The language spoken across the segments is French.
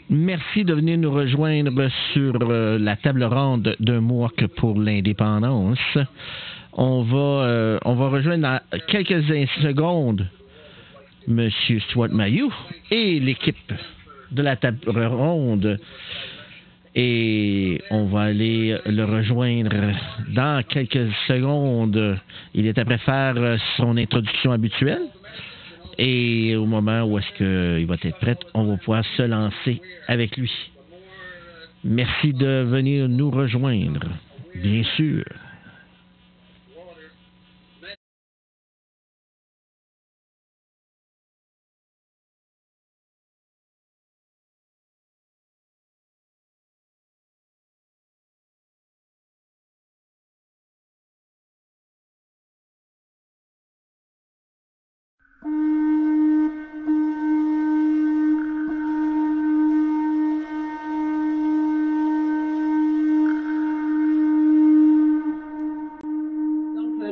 Merci de venir nous rejoindre sur la table ronde d'un Mohawk pour l'indépendance. On va rejoindre dans quelques secondes M. Stuart et l'équipe de la table ronde. Et on va aller le rejoindre dans quelques secondes. Il est après faire son introduction habituelle. Et au moment où est-ce qu'il va être prêt, on va pouvoir se lancer avec lui. Merci de venir nous rejoindre, bien sûr.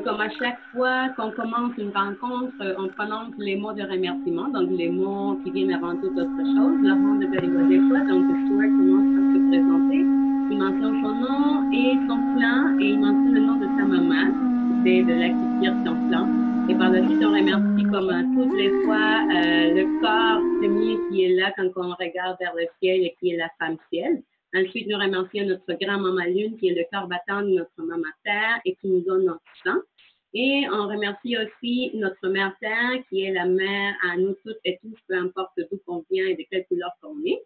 Comme à chaque fois qu'on commence une rencontre, on prononce les mots de remerciement, donc les mots qui viennent avant toute autre chose. La ronde de des fois, donc Stuart commence par se présenter. Il mentionne son nom et son clan, et il mentionne le nom de sa maman, c'est de là qu'il tire son clan. Et par la suite, on remercie comme toutes les fois le corps premier qui est là quand on regarde vers le ciel et qui est la femme ciel. Ensuite, nous remercions notre grand-maman Lune, qui est le corps battant de notre maman Terre et qui nous donne notre sang. Et on remercie aussi notre mère Terre, qui est la mère à nous toutes et tous, peu importe d'où qu'on vient et de quelle couleur qu'on est.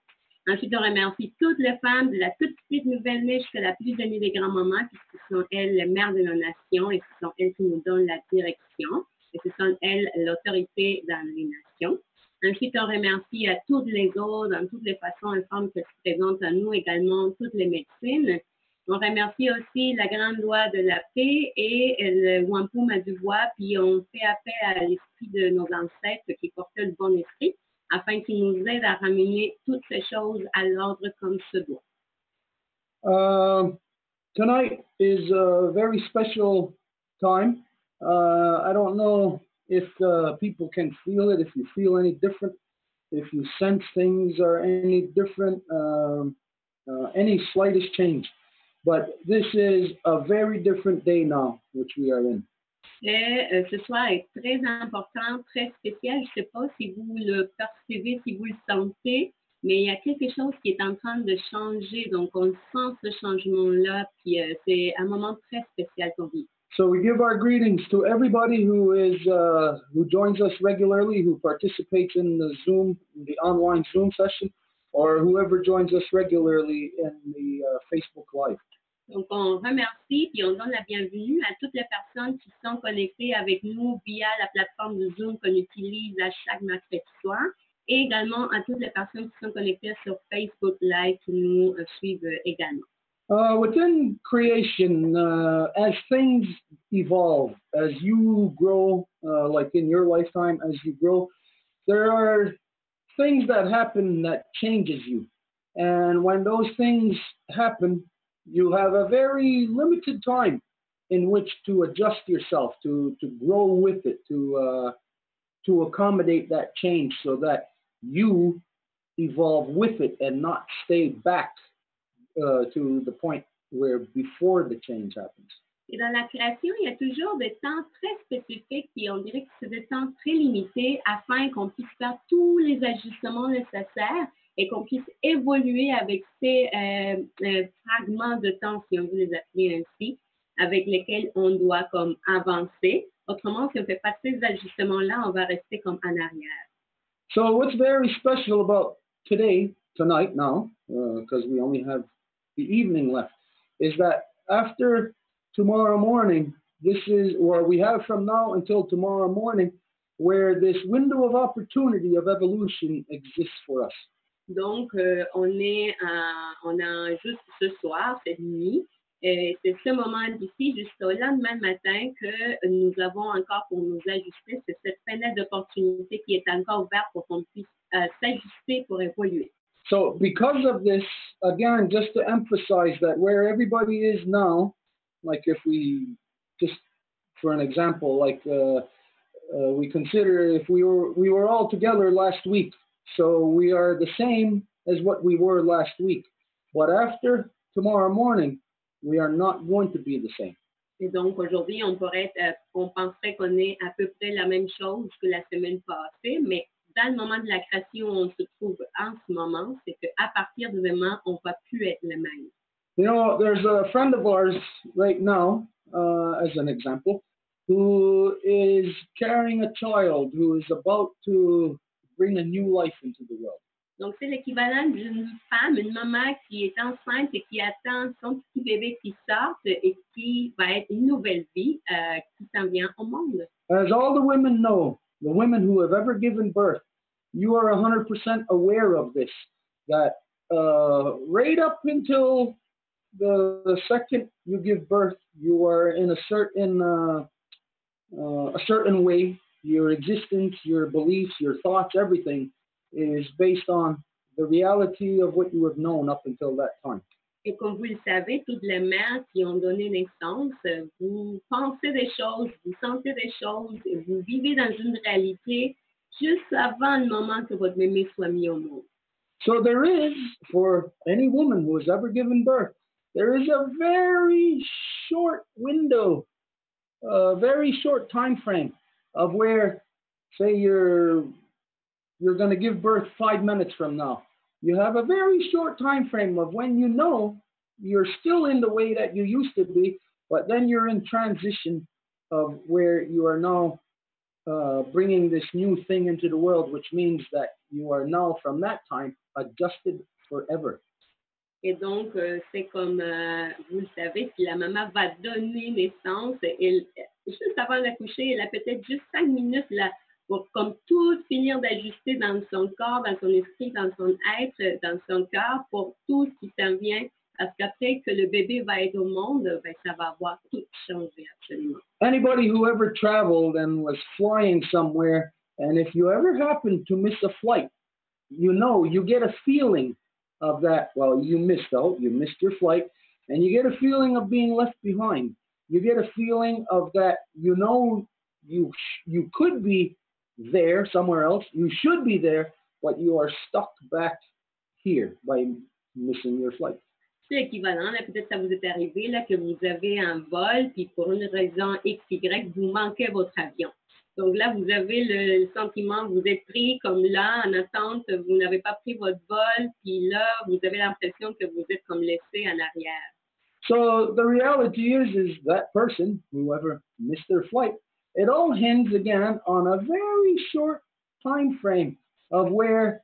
Ensuite, on remercie toutes les femmes, de la toute petite nouvelle-née jusqu'à la plus aînée des grands-mamans, puisque ce sont elles les mères de nos nations et ce sont elles qui nous donnent la direction. Et ce sont elles l'autorité dans les nations. Ensuite, on remercie à toutes les autres, dans toutes les façons et formes qui se présentent à nous, également toutes les médecines. On remercie aussi la grande loi de la paix et le Wampum à Dubois, puis on fait appel à l'esprit de nos ancêtres qui portaient le bon esprit, afin qu'il nous aide à ramener toutes ces choses à l'ordre comme se doit. Tonight is a very special time. I don't know if people can feel it, if you feel any different, if you sense things are any different, any slightest change. But this is a very different day now, which we are in. Ce soir est très important, très spécial. Je ne sais pas si vous le percevez, si vous le sentez, mais il y a quelque chose qui est en train de changer. Donc, on sent ce changement-là, puis c'est un moment très spécial qu'on vit. So we give our greetings to everybody who joins us regularly, who participates in the online Zoom session, or whoever joins us regularly in the Facebook Live. Donc, on remercie et on donne la bienvenue à toutes les personnes qui sont connectées avec nous via la plateforme de Zoom qu'on utilise à chaque mercredi soir et également à toutes les personnes qui sont connectées sur Facebook Live qui nous suivent également. Within creation, as things evolve, as you grow, like in your lifetime, as you grow, there are things that happen that changes you. And when those things happen, you have a very limited time in which to adjust yourself, to grow with it, to accommodate that change so that you evolve with it and not stay back to the point where before the change happens. Et dans la création, il y a toujours des temps très spécifiques et on dirait que c'est des temps très limités afin qu'on puisse faire tous les ajustements nécessaires et qu'on puisse évoluer avec ces fragments de temps, si on veut les appeler ainsi, avec lesquels on doit comme avancer. Autrement, si on ne fait pas ces ajustements-là, on va rester comme en arrière. So what's very special about tonight now, because we only have the evening left, is that after tomorrow morning, we have from now until tomorrow morning, where this window of opportunity of evolution exists for us. Donc, on a juste ce soir, cette nuit, c'est ce moment d'ici jusqu'au lendemain matin que nous avons encore pour nous ajuster. C'est cette fenêtre d'opportunité qui est encore ouverte pour qu'on puisse s'ajuster pour évoluer. So because of this, again, just to emphasize that where everybody is now, like if we just for an example, like we consider if we were all together last week, so we are the same as what we were last week. But after tomorrow morning, we are not going to be the same. Et donc, aujourd'hui, on penserait qu'on est à peu près la même chose que la semaine passée, mais dans le moment de la création où on se trouve en ce moment, c'est qu'à partir du moment, on ne va plus être le même. You know, there's a friend of ours right now, as an example, who is carrying a child who is about to bring a new life into the world. Donc, c'est l'équivalent d'une femme, une maman qui est enceinte et qui attend son petit bébé qui sorte et qui va être une nouvelle vie qui s'en vient au monde. As all the women know, the women who have ever given birth, you are 100% aware of this, that right up until the second you give birth, you are in a certain way. Your existence, your beliefs, your thoughts, everything is based on the reality of what you have known up until that time. Et comme vous le savez, toutes les mères qui ont donné naissance, vous pensez des choses, vous sentez des choses, et vous vivez dans une réalité juste avant le moment que votre bébé soit mis au monde. So there is, for any woman who has ever given birth, there is a very short window, a very short time frame of where, say you're going to give birth 5 minutes from now. You have a very short time frame of when you know you're still in the way that you used to be, but then you're in transition of where you are now bringing this new thing into the world, which means that you are now from that time adjusted forever. Et donc, c'est comme vous le savez, si la maman va donner naissance, juste avant d'accoucher, elle a peut-être juste 5 minutes là, pour comme tout finir d'ajuster dans son corps, dans son esprit, dans son être, dans son cœur, pour tout ce qui s'en vient. Parce qu'après que le bébé va être au monde, ben, ça va avoir tout changé absolument. Anybody who ever traveled and was flying somewhere, and if you ever happen to miss a flight, you know, you get a feeling of that, well, you missed your flight, and you get a feeling of being left behind. You get a feeling of that, you know, you could be there somewhere else, you should be there, but you are stuck back here by missing your flight. C'est équivalent, là, peut-être ça vous est arrivé, là, que vous avez un vol, puis pour une raison XY, vous manquez votre avion. Donc là, vous avez le sentiment, vous êtes pris comme là, en attente, vous n'avez pas pris votre vol, puis là, vous avez l'impression que vous êtes comme laissé en arrière. So the reality is that person, whoever missed their flight, it all hinges again on a very short time frame of where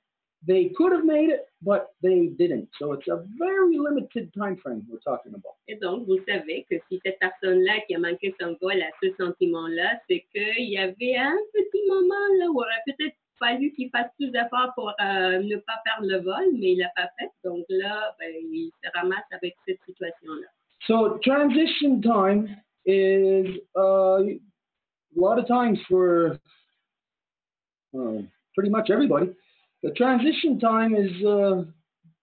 they could have made it, but they didn't. So it's a very limited time frame we're talking about. Et donc, vous savez que si cette personne-là qui a manqué son vol a ce sentiment-là, c'est qu'il y avait un petit moment là où il aurait peut-être fallu qu'il fasse plus d'efforts pour ne pas perdre le vol, mais il l'a pas fait. Donc là, ben, il se ramasse avec cette situation-là. So transition time is a lot of times for pretty much everybody. The transition time is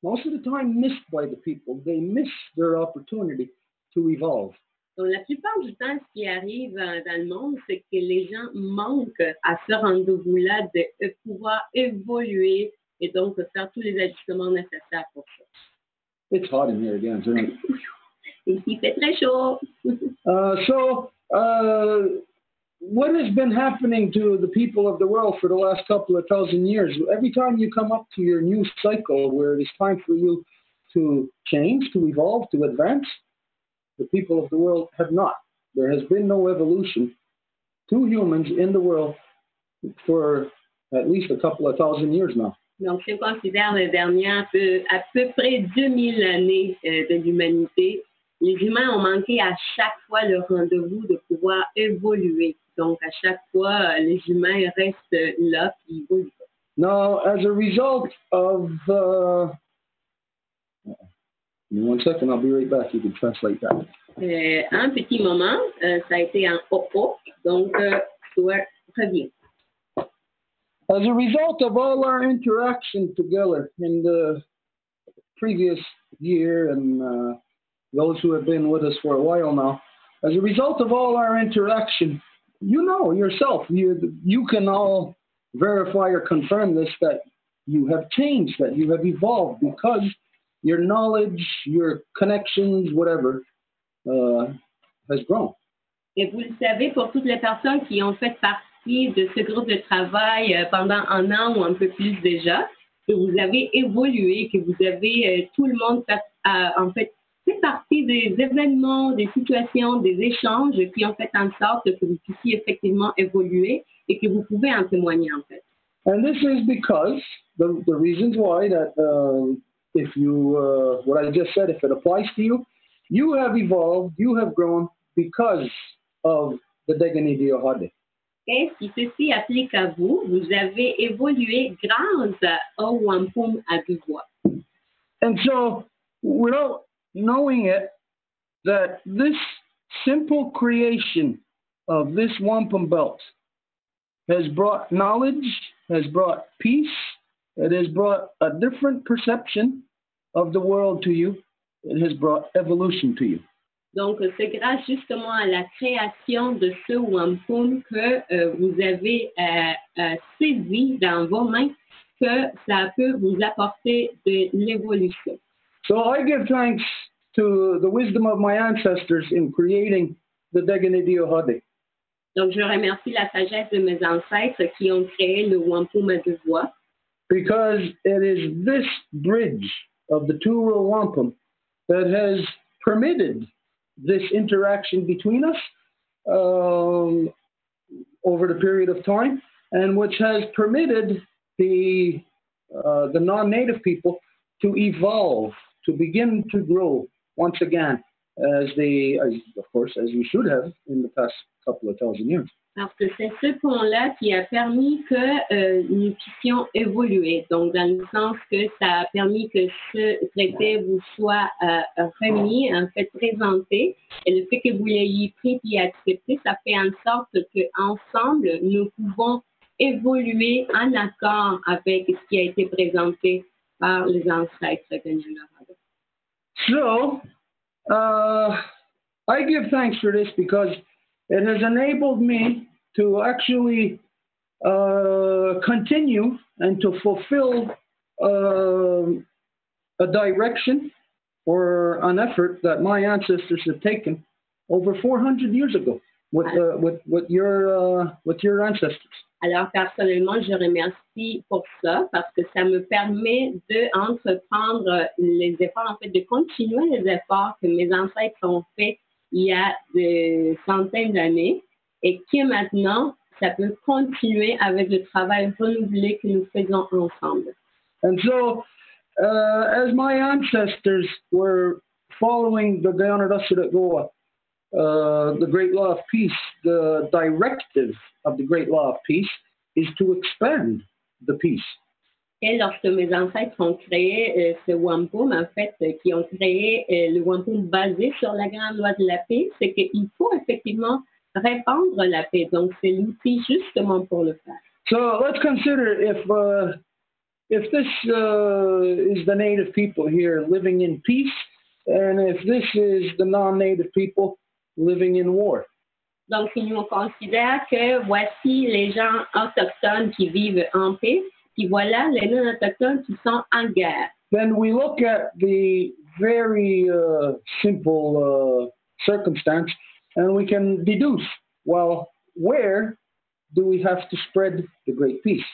most of the time missed by the people. They miss their opportunity to evolve. Donc, la plupart du temps, ce qui arrive dans le monde, c'est que les gens manquent à ce rendez-vous-là de pouvoir évoluer et donc de faire tous les ajustements nécessaires pour ça. It's hot in here again tonight. Ici, il fait très chaud. What has been happening to the people of the world for the last couple of thousand years? Every time you come up to your new cycle where it is time for you to change, to evolve, to advance, the people of the world have not. There has been no evolution to humans in the world for at least a couple of thousand years now. Donc, si on considère les dernières à peu près 2000 années de l'humanité, les humains ont manqué à chaque fois le rendez-vous de pouvoir évoluer. Donc, à chaque fois, les humains restent là et évoluent. Now, as a result of... one second, I'll be right back. You can translate that. Un petit moment, ça a été un OKA, donc Stuart revient. As a result of all our interaction together in the previous year and those who have been with us for a while now, as a result of all our interaction, you know yourself, you can all verify or confirm this, that you have changed, that you have evolved because your knowledge, your connections, whatever, has grown. Et vous le savez, pour toutes les personnes qui ont fait partie de ce groupe de travail pendant un an ou un peu plus déjà, que vous avez évolué, que vous avez tout le monde en fait fait partie des événements, des situations, des échanges qui ont fait en sorte que vous puissiez effectivement évoluer et que vous pouvez en témoigner en fait. And this is because the reasons why that if you what I just said, if it applies to you, you have evolved, you have grown because of the Degani Diohade. Et si ceci applique à vous, vous avez évolué grâce au wampum à deux voix. And so, without knowing it, that this simple creation of this wampum belt has brought knowledge, has brought peace, it has brought a different perception of the world to you, it has brought evolution to you. Donc, c'est grâce justement à la création de ce wampum que vous avez saisi dans vos mains que ça peut vous apporter de l'évolution. So I give thanks to the wisdom of my ancestors in creating the Degani Diohade. Donc, je remercie la sagesse de mes ancêtres qui ont créé le wampum à deux voix. Because it is this bridge of the two-row wampum that has permitted this interaction between us over the period of time, and which has permitted the non-native people to evolve, to begin to grow once again, as we should have in the past couple of thousand years. Parce que c'est ce pont-là qui a permis que nous puissions évoluer. Donc, dans le sens que ça a permis que ce traité vous soit remis, en fait présenté. Et le fait que vous l'ayez pris et accepté, ça fait en sorte qu'ensemble, nous pouvons évoluer en accord avec ce qui a été présenté par les ancêtres de Nyangarada. So, I give thanks for this because it has enabled me to actually continue and to fulfill a direction or an effort that my ancestors have taken over 400 years ago with your ancestors. Alors, personnellement, je remercie pour ça parce que ça me permet d'entreprendre les efforts, en fait, de continuer les efforts que mes ancêtres ont faits il y a des centaines d'années et que maintenant, ça peut continuer avec le travail renouvelé que nous faisons ensemble. And so, as my ancestors were following the Gyanadasura Goa, the Great Law of Peace, the directive of the Great Law of Peace is to expand the peace. Et lorsque mes ancêtres ont créé ce wampum, en fait, qui ont créé le wampum basé sur la grande loi de la paix, c'est qu'il faut effectivement répandre la paix. Donc, c'est l'outil justement pour le faire. So let's consider if this is the native people here living in peace, and if this is the non-native people living in war. Donc, si nous considère que voici les gens autochtones qui vivent en paix, puis voilà les non-autochtones qui sont en guerre. Then we look at the very simple circumstance, and we can deduce, well, where do we have to spread the great peace?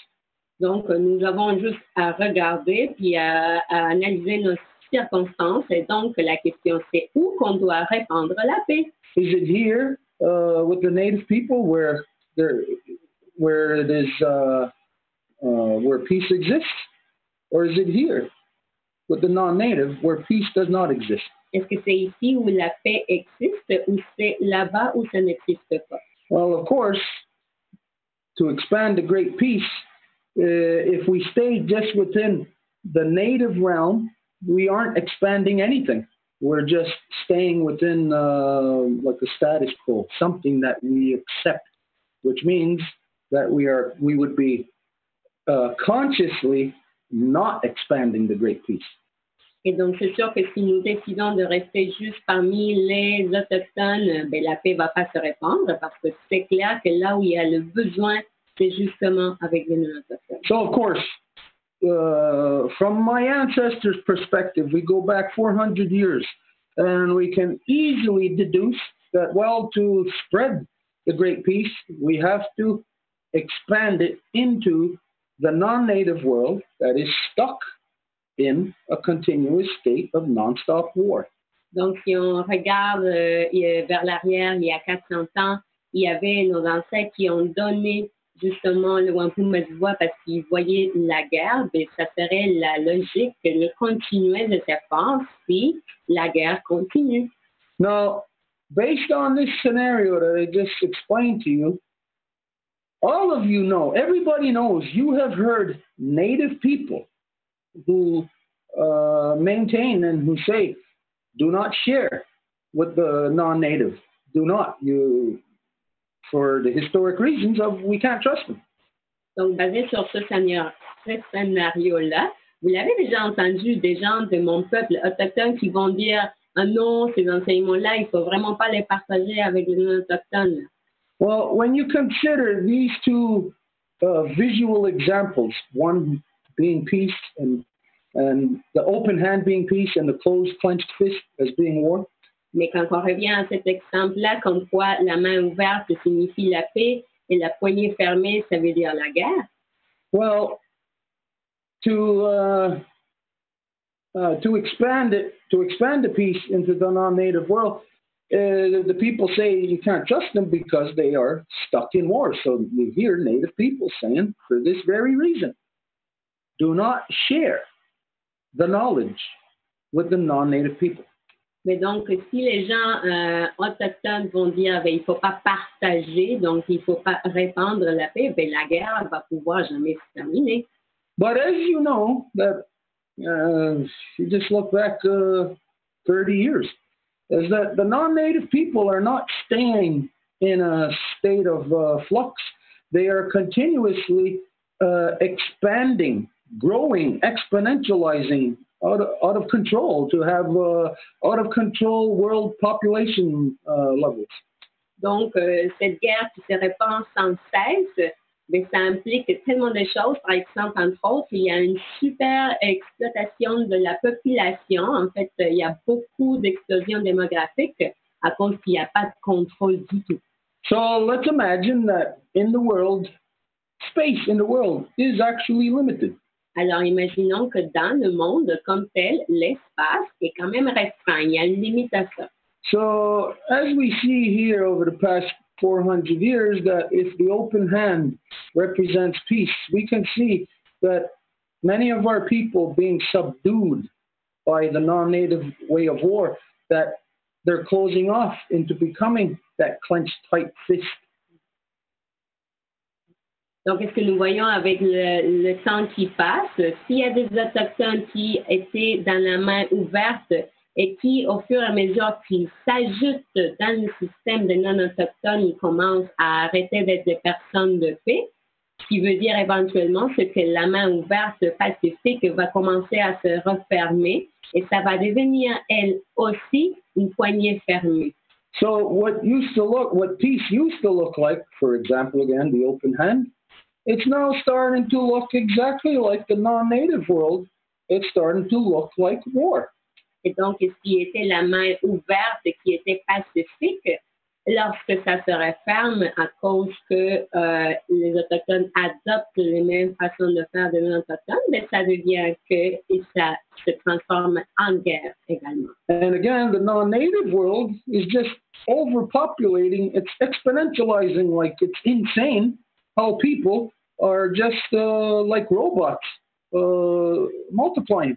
Donc, nous avons juste à regarder puis à analyser nos circonstances. Et donc, la question, c'est où qu'on doit répandre la paix? Is it here with the native people where it is where peace exists, or is it here with the non-native where peace does not exist? Est-ce que c'est ici où la paix existe ou c'est là-bas où ça n'existe pas? Well, of course, to expand the great peace, if we stay just within the native realm, we aren't expanding anything. We're just staying within like a status quo, something that we accept, which means that we would be consciously not expanding the great peace. Et donc, c'est sûr que si nous décidons de rester juste parmi les autochtones, ben, la paix ne va pas se répandre parce que c'est clair que là où il y a le besoin, c'est justement avec les non-autochtones. So, of course, from my ancestors' perspective, we go back 400 years, and we can easily deduce that, well, to spread the Great Peace, we have to expand it into the non-native world that is stuck in a continuous state of non-stop war. Donc, si on regarde vers l'arrière, il y a 400 ans, il y avait nos ancêtres qui ont donné justement le wampum voix parce qu'ils voyaient la guerre, mais ça serait la logique de continuer de se faire si la guerre continue. Now, based on this scenario that I just explained to you, all of you know, everybody knows, you have heard native people who maintain and who say, do not share with the non-native. Do not. For the historic reasons of we can't trust them. Donc, basé sur ce scénario-là, vous l'avez déjà entendu, des gens de mon peuple autochtone qui vont dire ah non, ces enseignements-là, il ne faut vraiment pas les partager avec les non-autochtones. Well, when you consider these two visual examples, one being peace and the open hand being peace and the closed clenched fist as being war. Mais quand on revient à cet exemple-là, comme quoi la main ouverte signifie la paix et la poignée fermée, ça veut dire la guerre. Well, to expand the peace into the non-native world, the people say you can't trust them because they are stuck in war. So you hear native people saying, for this very reason, do not share the knowledge with the non-native people. Mais donc, si les gens autochtones vont dire il ne faut pas partager, donc il ne faut pas répandre la paix, ben, la guerre ne va pouvoir jamais se terminer. But as you know, that you just look back 30 years, is that the non-native people are not staying in a state of flux. They are continuously expanding, growing, exponentializing out of control to have out of control world population levels. Donc, cette guerre qui se répand sans cesse, mais ça implique tellement de choses. Par exemple, entre autres, il y a une super exploitation de la population. En fait, il y a beaucoup d'explosions démographiques à cause qu'il n'y a pas de contrôle du tout. So let's imagine that in the world, space in the world is actually limited. Alors, imaginons que dans le monde comme tel, l'espace est quand même restreint. Il y a une limite à ça. So, as we see here over the past 400 years, that if the open hand represents peace, we can see that many of our people being subdued by the non-native way of war, that they're closing off into becoming that clenched tight fist. Donc, est-ce que nous voyons avec le temps qui passe, s'il y a des autochtones qui étaient dans la main ouverte et qui, au fur et à mesure qu'ils s'ajoutent dans le système des non-autochtones, ils commencent à arrêter d'être des personnes de paix, ce qui veut dire éventuellement c'est que la main ouverte pacifique va commencer à se refermer et ça va devenir, elle aussi, une poignée fermée. So what peace used to look like, for example, again, the open hand, it's now starting to look exactly like the non-native world. It's starting to look like war. Et donc, ce qui était la main ouverte, qui était pacifique, lorsque ça se referme à cause que les Autochtones adoptent les mêmes façons de faire des non-autochtones, mais ça devient que ça se transforme en guerre également. And again, the non-native world is just overpopulating. It's exponentializing like it's insane how people are just like robots multiplying.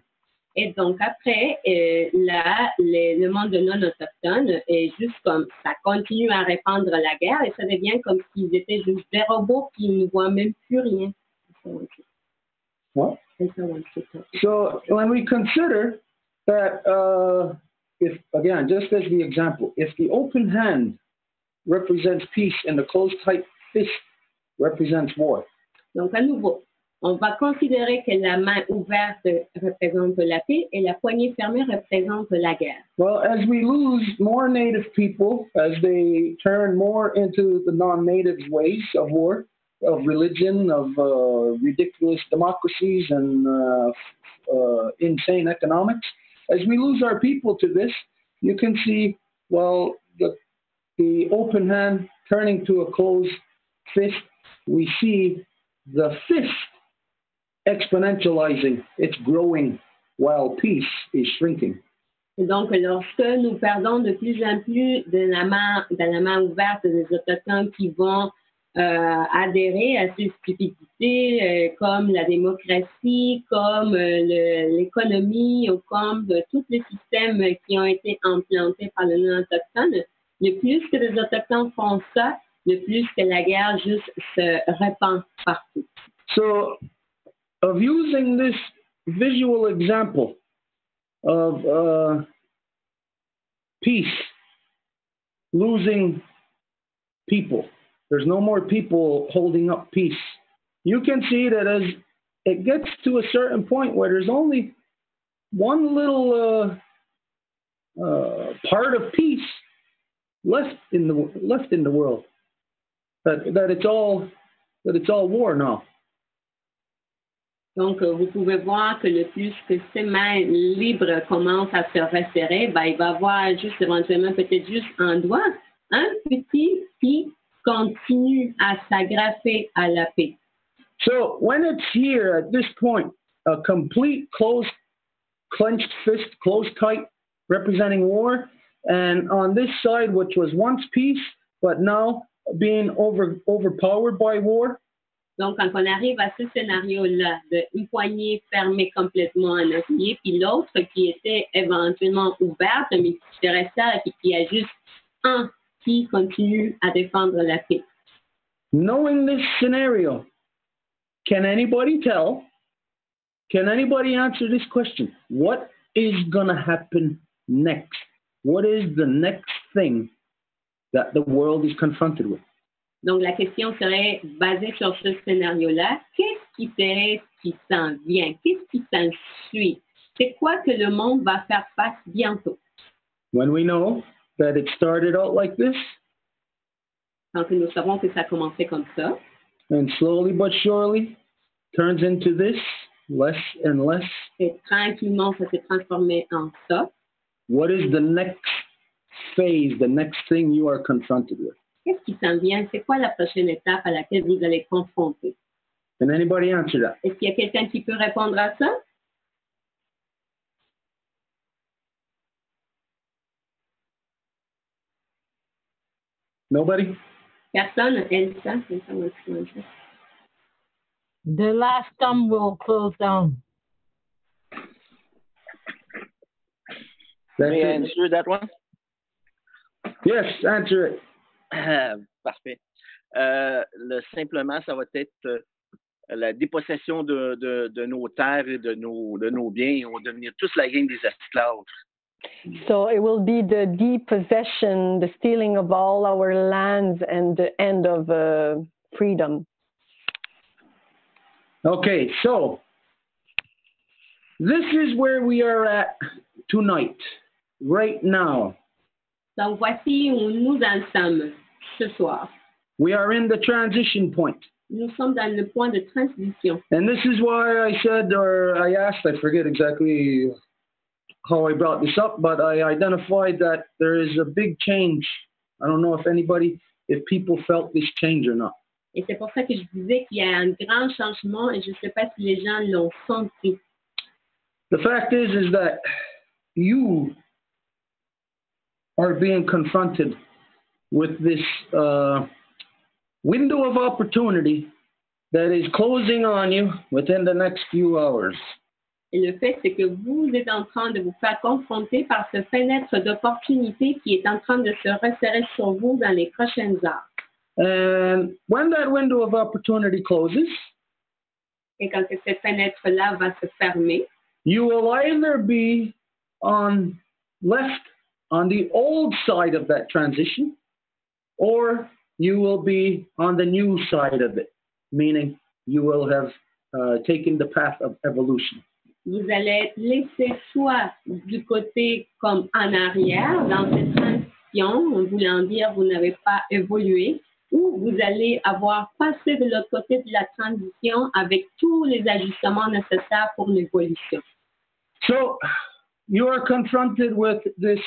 Et donc après, là, le monde non-autochtone est juste comme ça continue à répandre la guerre et ça devient comme s'ils étaient juste des robots qui ne voient même plus rien. What? So when we consider that, if again, just as the example, if the open hand represents peace and the closed tight fist represents war. Donc à nouveau, on va considérer que la main ouverte représente la paix et la poignée fermée représente la guerre. Well, as we lose more native people, as they turn more into the non-native ways of war, of religion, of ridiculous democracies and insane economics, as we lose our people to this, you can see, well, the open hand turning to a closed fist. We see the fist exponentializing, it's growing, while peace is shrinking. Et donc, lorsque nous perdons de plus en plus de la main ouverte des Autochtones qui vont adhérer à ces stupidités comme la démocratie, comme l'économie ou comme tous les systèmes qui ont été implantés par le non-autochtone, le plus que les Autochtones font ça, le plus que la guerre juste se répand partout. So, of using this visual example of peace, losing people, there's no more people holding up peace. You can see that as it gets to a certain point where there's only one little part of peace left in the world. That it's all war now. Donc, vous pouvez voir que le plus que ces mains libres commencent à se resserrer, ben, il va y avoir juste éventuellement peut-être juste un doigt, un petit qui continue à s'agrafer à la paix. So when it's here at this point, a complete closed, clenched fist, closed tight, representing war, and on this side, which was once peace, but now being overpowered by war. Donc, quand on arrive à ce scénario-là, d'une poignée fermée complètement à notre pied, puis l'autre qui était éventuellement ouverte, mais qui se resserre, et puis il y a juste un qui continue à défendre la paix. Knowing this scenario, can anybody answer this question? What is going to happen next? What is the next thing that the world is confronted with? Donc, la question serait basée sur ce scénario-là. Qu'est-ce qui serait ce qui s'en vient? Qu'est-ce qui s'ensuit? C'est quoi que le monde va faire face bientôt? When we know that it started out like this, quand nous savons que ça a commencé comme ça, and slowly but surely turns into this, less and less, et tranquillement, ça s'est transformé en ça. What is the next phase, the next thing you are confronted with? Qu'est-ce qui s'en vient? C'est quoi la prochaine étape à laquelle vous allez confronter? Can anybody answer that? Est-ce qu'il y a quelqu'un qui peut répondre à ça? Nobody? Personne? Elsa? The last thumb will close down. May I answer that one? Yes, answer it. Parfait. Simplement, ça va être la dépossession de nos terres et de nos biens. On va devenir tous la gang des esclaves. So it will be the depossession, the stealing of all our lands and the end of freedom. Okay, so this is where we are at tonight, right now. Donc voici où nous en sommes ce soir. We are in the transition point. Nous sommes dans le point de transition. And this is why I said, or I asked, I forget exactly how I brought this up, but I identified that there is a big change. I don't know if people felt this change or not. Et c'est pour ça que je disais qu'il y a un grand changement et je ne sais pas si les gens l'ont senti. The fact is that you are being confronted with this window of opportunity that is closing on you within the next few hours. Et le fait, c'est que vous êtes en train de vous faire confronter par ce fenêtre d'opportunité qui est en train de se resserrer sur vous dans les prochaines heures. And when that window of opportunity closes, et quand cette fenêtre-là va se fermer, you will either be left on the old side of that transition, or you will be on the new side of it, meaning you will have taking the path of evolution. Vous allez être laissé soit du côté comme en arrière dans cette transition, en voulant dire vous n'avez pas évolué, ou vous allez avoir passé de l'autre côté de la transition avec tous les ajustements nécessaires pour l'évolution. So you are confronted with this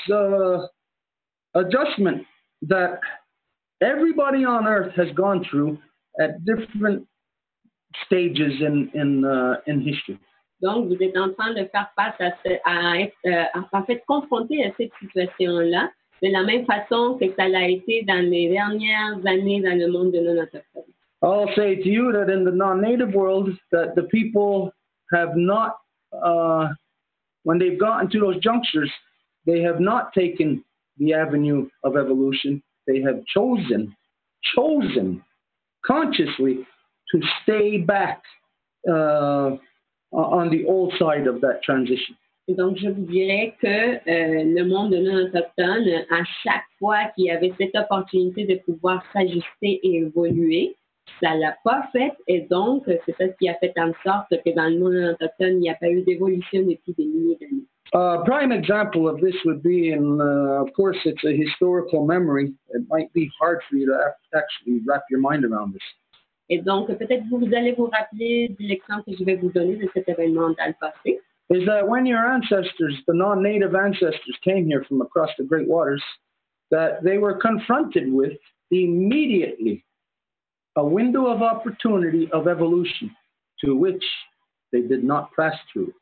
adjustment that everybody on earth has gone through at different stages in history. Donc, vous êtes en train de faire face à être en fait confronté à cette situation-là, de la même façon que ça l'a été dans les dernières années dans le monde de non-autochtone. I'll say to you that in the non-native world, that the people have not, when they've gotten to those junctures, they have not taken the avenue of evolution. They have chosen consciously to stay back on the old side of that transition. Et donc, je vous dirais que le monde de non-autochtone, à chaque fois qu'il y avait cette opportunité de pouvoir s'ajuster et évoluer, ça ne l'a pas fait. Et donc, c'est ça qui a fait en sorte que dans le monde non-autochtone, il n'y a pas eu d'évolution depuis des milliers d'années. Prime example of this would be, and of course, it's a historical memory. It might be hard for you to actually wrap your mind around this. Et donc, peut-être vous allez vous rappeler de l'exemple que je vais vous donner de cet événement dans le passé. Is that when your ancestors, the non-native ancestors, came here from across the great waters, that they were confronted with immediately a window of opportunity of evolution to which they did not pass through.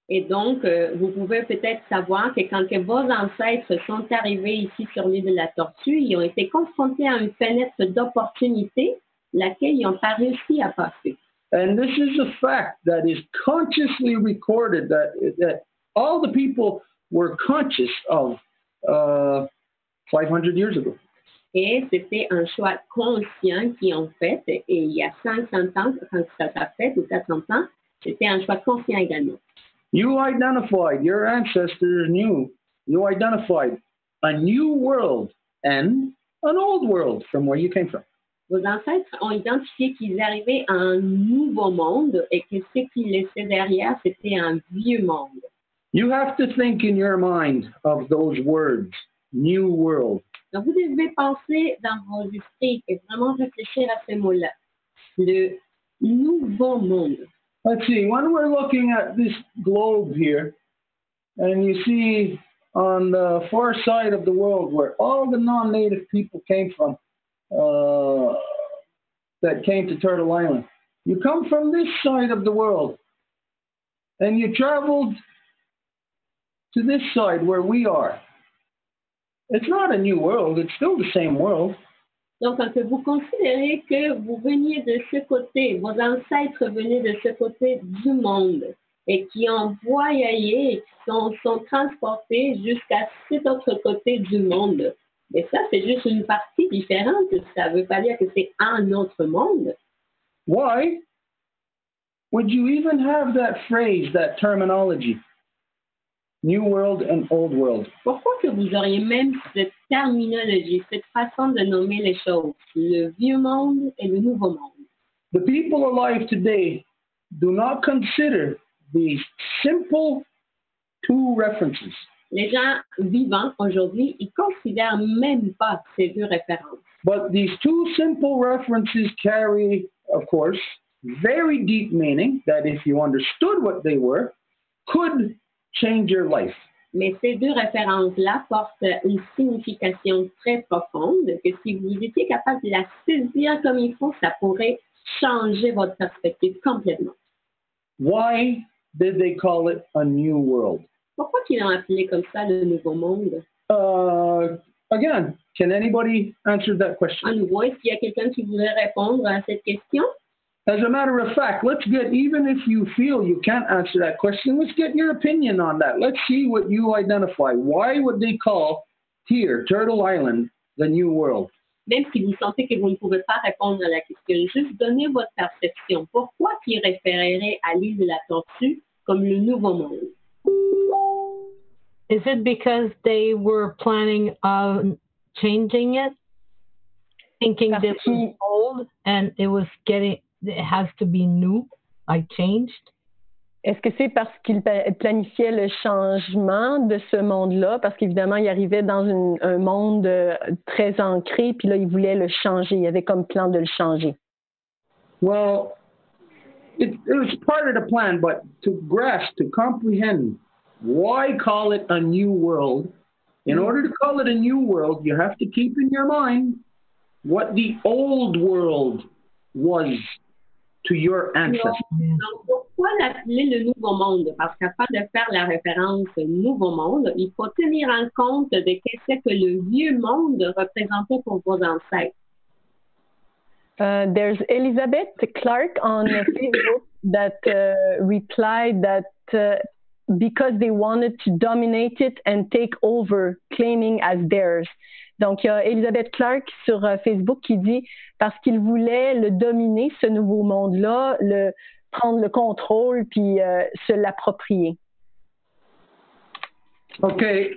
Et donc, vous pouvez peut-être savoir que quand que vos ancêtres sont arrivés ici sur l'île de la Tortue, ils ont été confrontés à une fenêtre d'opportunité laquelle ils n'ont pas réussi à passer. And this is a fact that is consciously recorded that all the people were conscious of 500 years ago. Et c'était un choix conscient qu'ils ont fait. Et il y a 500 ans, quand ça s'est fait, ou 400 ans, c'était un choix conscient également. You identified, your ancestors knew, you identified a new world and an old world from where you came from. Vos ancêtres ont identifié qu'ils arrivaient à un nouveau monde et que ce qu'ils laissaient derrière, c'était un vieux monde. You have to think in your mind of those words, new world. Donc, vous devez penser dans vos esprits et vraiment réfléchir à ces mots-là. Le nouveau monde. Let's see, when we're looking at this globe here, and you see on the far side of the world where all the non-native people came from, that came to Turtle Island. You come from this side of the world, and you traveled to this side where we are. It's not a new world, it's still the same world. Donc, quand vous considérez que vous veniez de ce côté, vos ancêtres venaient de ce côté du monde et qui ont voyagé et qui sont transportés jusqu'à cet autre côté du monde. Mais ça, c'est juste une partie différente. Ça ne veut pas dire que c'est un autre monde. Why would you even have that phrase, that terminology? New world and old world. Pourquoi que vous auriez même cette terminologie, cette façon de nommer les choses, le vieux monde et le nouveau monde? The people alive today do not consider these simple two references. Les gens vivants aujourd'hui, ils considèrent même pas ces deux références. But these two simple references carry, of course, very deep meaning that if you understood what they were, could change your life. Mais ces deux références-là portent une signification très profonde que si vous étiez capable de la saisir comme il faut, ça pourrait changer votre perspective complètement. Why did they call it a new world? Pourquoi ils l'ont appelé comme ça le nouveau monde? Again, can anybody answer that question? À nouveau, est-ce qu'il y a quelqu'un qui voudrait répondre à cette question? As a matter of fact, let's get, even if you feel you can't answer that question, let's get your opinion on that. Let's see what you identify. Why would they call here, Turtle Island, the new world? Même si vous sentez que vous ne pouvez pas répondre à la question, juste donnez votre perception. Pourquoi ils référeraient à l'île de la Tortue comme le nouveau monde? Is it because they were planning on changing it? Thinking that it was old and it has to be new? I changed. Est-ce que c'est parce qu'il planifiait le changement de ce monde-là? Parce qu'évidemment, il arrivait dans un monde très ancré, puis là, il voulait le changer. Il avait comme plan de le changer. Well, it was part of the plan, but to grasp, to comprehend, why call it a new world? In order to call it a new world, you have to keep in your mind what the old world was to your ancestors. Donc, pourquoi l'appeler le Nouveau Monde? Parce qu'afin de faire la référence au Nouveau Monde, il faut tenir en compte de qu'est-ce que le Vieux Monde représentait pour vos ancêtres. There's Elizabeth Clark on Facebook that replied that because they wanted to dominate it and take over, claiming as theirs. Donc, il y a Elizabeth Clark sur Facebook qui dit parce qu'ils voulaient le dominer, ce nouveau monde-là, prendre le contrôle puis se l'approprier. Okay,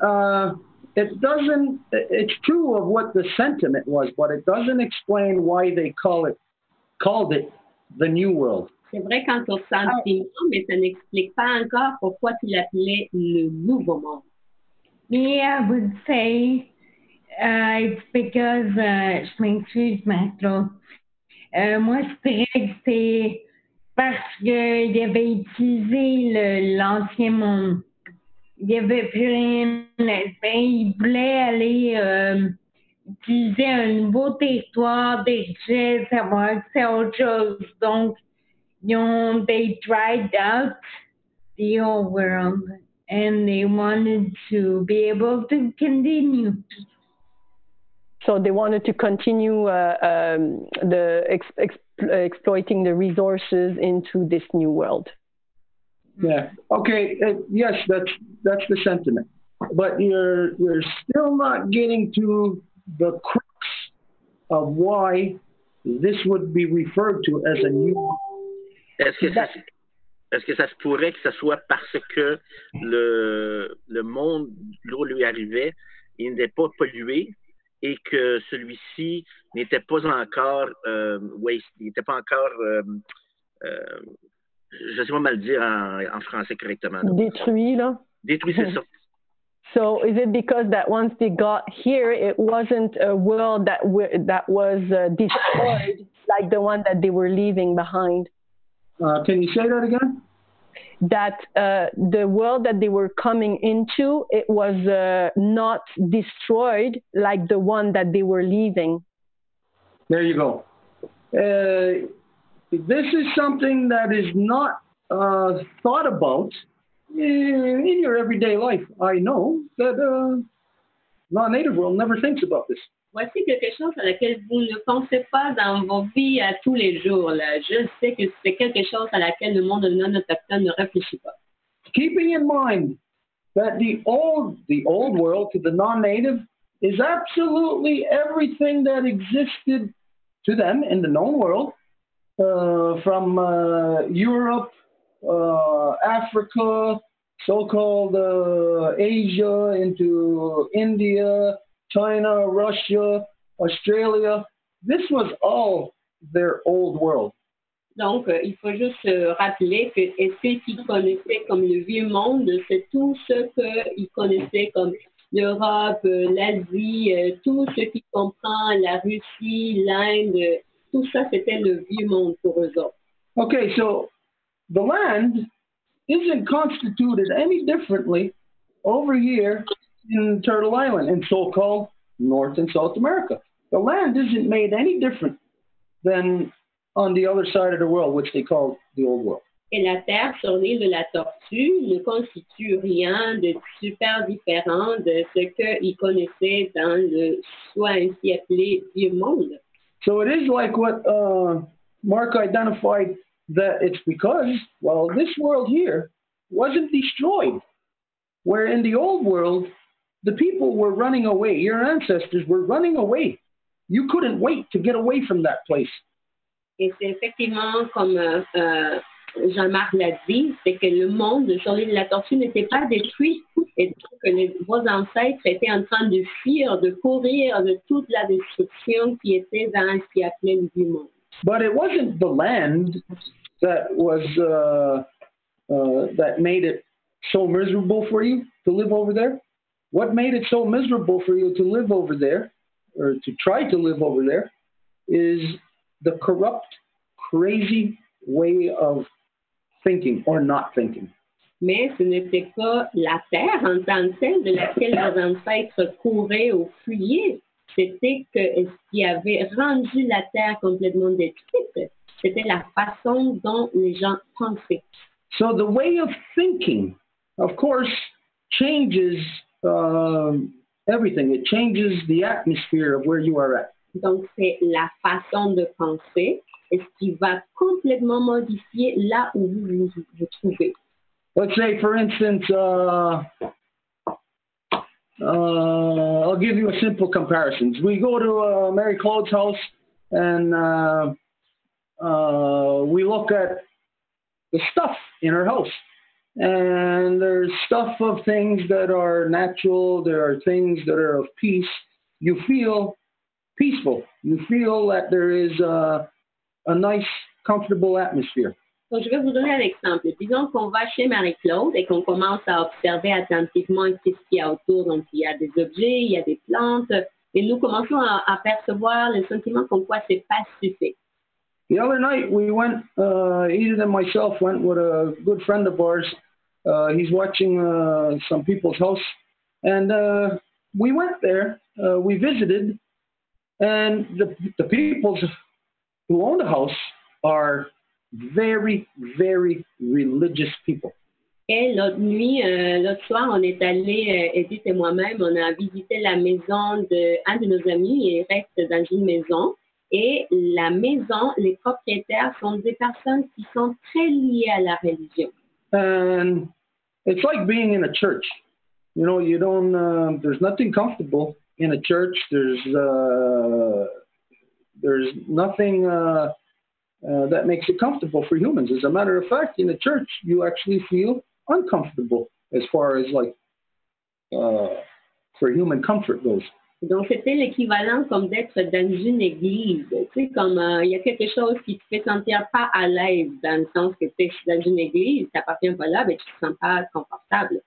it's true of what the sentiment was, but it doesn't explain why they called it the New World. C'est vrai quant au sentiment, mais ça n'explique pas encore pourquoi tu l'appelais le Nouveau Monde. Me, I would say it's because, je m'excuse ma throat. Moi, je dirais que c'est parce qu'il avait utilisé l'ancien monde. Il n'y avait plus rien. Il voulait aller utiliser un nouveau territoire, des richesses, avoir accès à autre chose. Donc, they tried out the old world and they wanted to be able to continue. So they wanted to continue exploiting the resources into this new world. Yeah. Okay. Yes, that's the sentiment. But you're still not getting to the crux of why this would be referred to as a new. Est-ce que ça se pourrait que ce soit parce que le monde, l'eau lui arrivait, il n'était pas pollué et que celui-ci n'était pas encore waste, il n'était pas encore je sais pas mal dire en français correctement. Là. Détruit, là. Détruit, c'est ça. So is it because that once they got here, it wasn't a world that was destroyed like the one that they were leaving behind? Can you say that again? That the world that they were coming into, it was not destroyed like the one that they were leaving. There you go. This is something that is not thought about in your everyday life. I know that non-native world never thinks about this. Voici quelque chose à laquelle vous ne pensez pas dans vos vies à tous les jours. Là. Je sais que c'est quelque chose à laquelle le monde non autochtone ne réfléchit pas. Keeping in mind that the old world to the non-native is absolutely everything that existed to them in the known world, from Europe, Africa, so-called Asia, into India, China, Russia, Australia. This was all their old world. Donc, il faut juste se rappeler que ce qu'ils connaissaient comme le vieux monde, c'est tout ce qu'ils connaissaient comme l'Europe, l'Asie, tout ce qui comprend la Russie, l'Inde, tout ça, c'était le vieux monde pour eux autres. Okay, so the land isn't constituted any differently over here in Turtle Island, in so-called North and South America. The land isn't made any different than on the other side of the world, which they call the Old World. Et la terre sur l'île de la Tortue ne constitue rien de super différent de ce qu'ils connaissaient dans le soit ainsi appelé Vieux Monde. So it is like what Mark identified, that it's because, well, this world here wasn't destroyed. Where in the old world, the people were running away. Your ancestors were running away. You couldn't wait to get away from that place. Et c'est effectivement comme Jean-Marc l'a dit, c'est que le monde sur l'île de la Tortue n'était pas détruit et que vos ancêtres étaient en train de fuir, de courir de toute la destruction qui était dans ce qui appelait le Vieux Monde. But it wasn't the land that was that made it so miserable for you to live over there? What made it so miserable for you to live over there, or to try to live over there, is the corrupt, crazy way of thinking or not thinking. Mais ce n'était pas la terre en tant que telle de laquelle nos ancêtres couraient ou fuyaient. C'était que ce qui avait rendu la terre complètement détruite, c'était la façon dont les gens pensaient. So the way of thinking, of course, changes everything. It changes the atmosphere of where you are at. Donc, c'est la façon de penser, et ce qui va complètement modifier là où vous vous trouvez. Let's say, for instance, I'll give you a simple comparison. We go to Mary Claude's house and we look at the stuff in her house. And there's stuff of things that are natural. There are things that are of peace. You feel peaceful. You feel that there is a nice, comfortable atmosphere. Donc, je vais vous donner un exemple. Disons qu'on va chez Marie-Claude et qu'on commence à observer attentivement ce qu'il y a autour. Donc, il y a des objets, il y a des plantes, et nous commençons à percevoir le sentiment comme quoi c'est pacifique. The other night, we went, Edith and myself went with a good friend of ours. He's watching some people's house. And we went there, we visited, and the people who own the house are very, very religious people. Et l'autre nuit, l'autre soir, on est allé, Edith et moi-même, on a visité la maison d'un de nos amis. Il reste dans une maison. Et la maison, les propriétaires sont des personnes qui sont très liées à la religion. And it's like being in a church. You know, you don't. There's nothing comfortable in a church. There's nothing that makes it comfortable for humans. As a matter of fact, in a church, you actually feel uncomfortable as far as like for human comfort goes. Donc, c'était l'équivalent comme d'être dans une église. Tu sais, comme il y a quelque chose qui te fait sentir pas à l'aise, dans le sens que tu es dans une église, tu n'appartiens pas là, mais tu te sens pas confortable.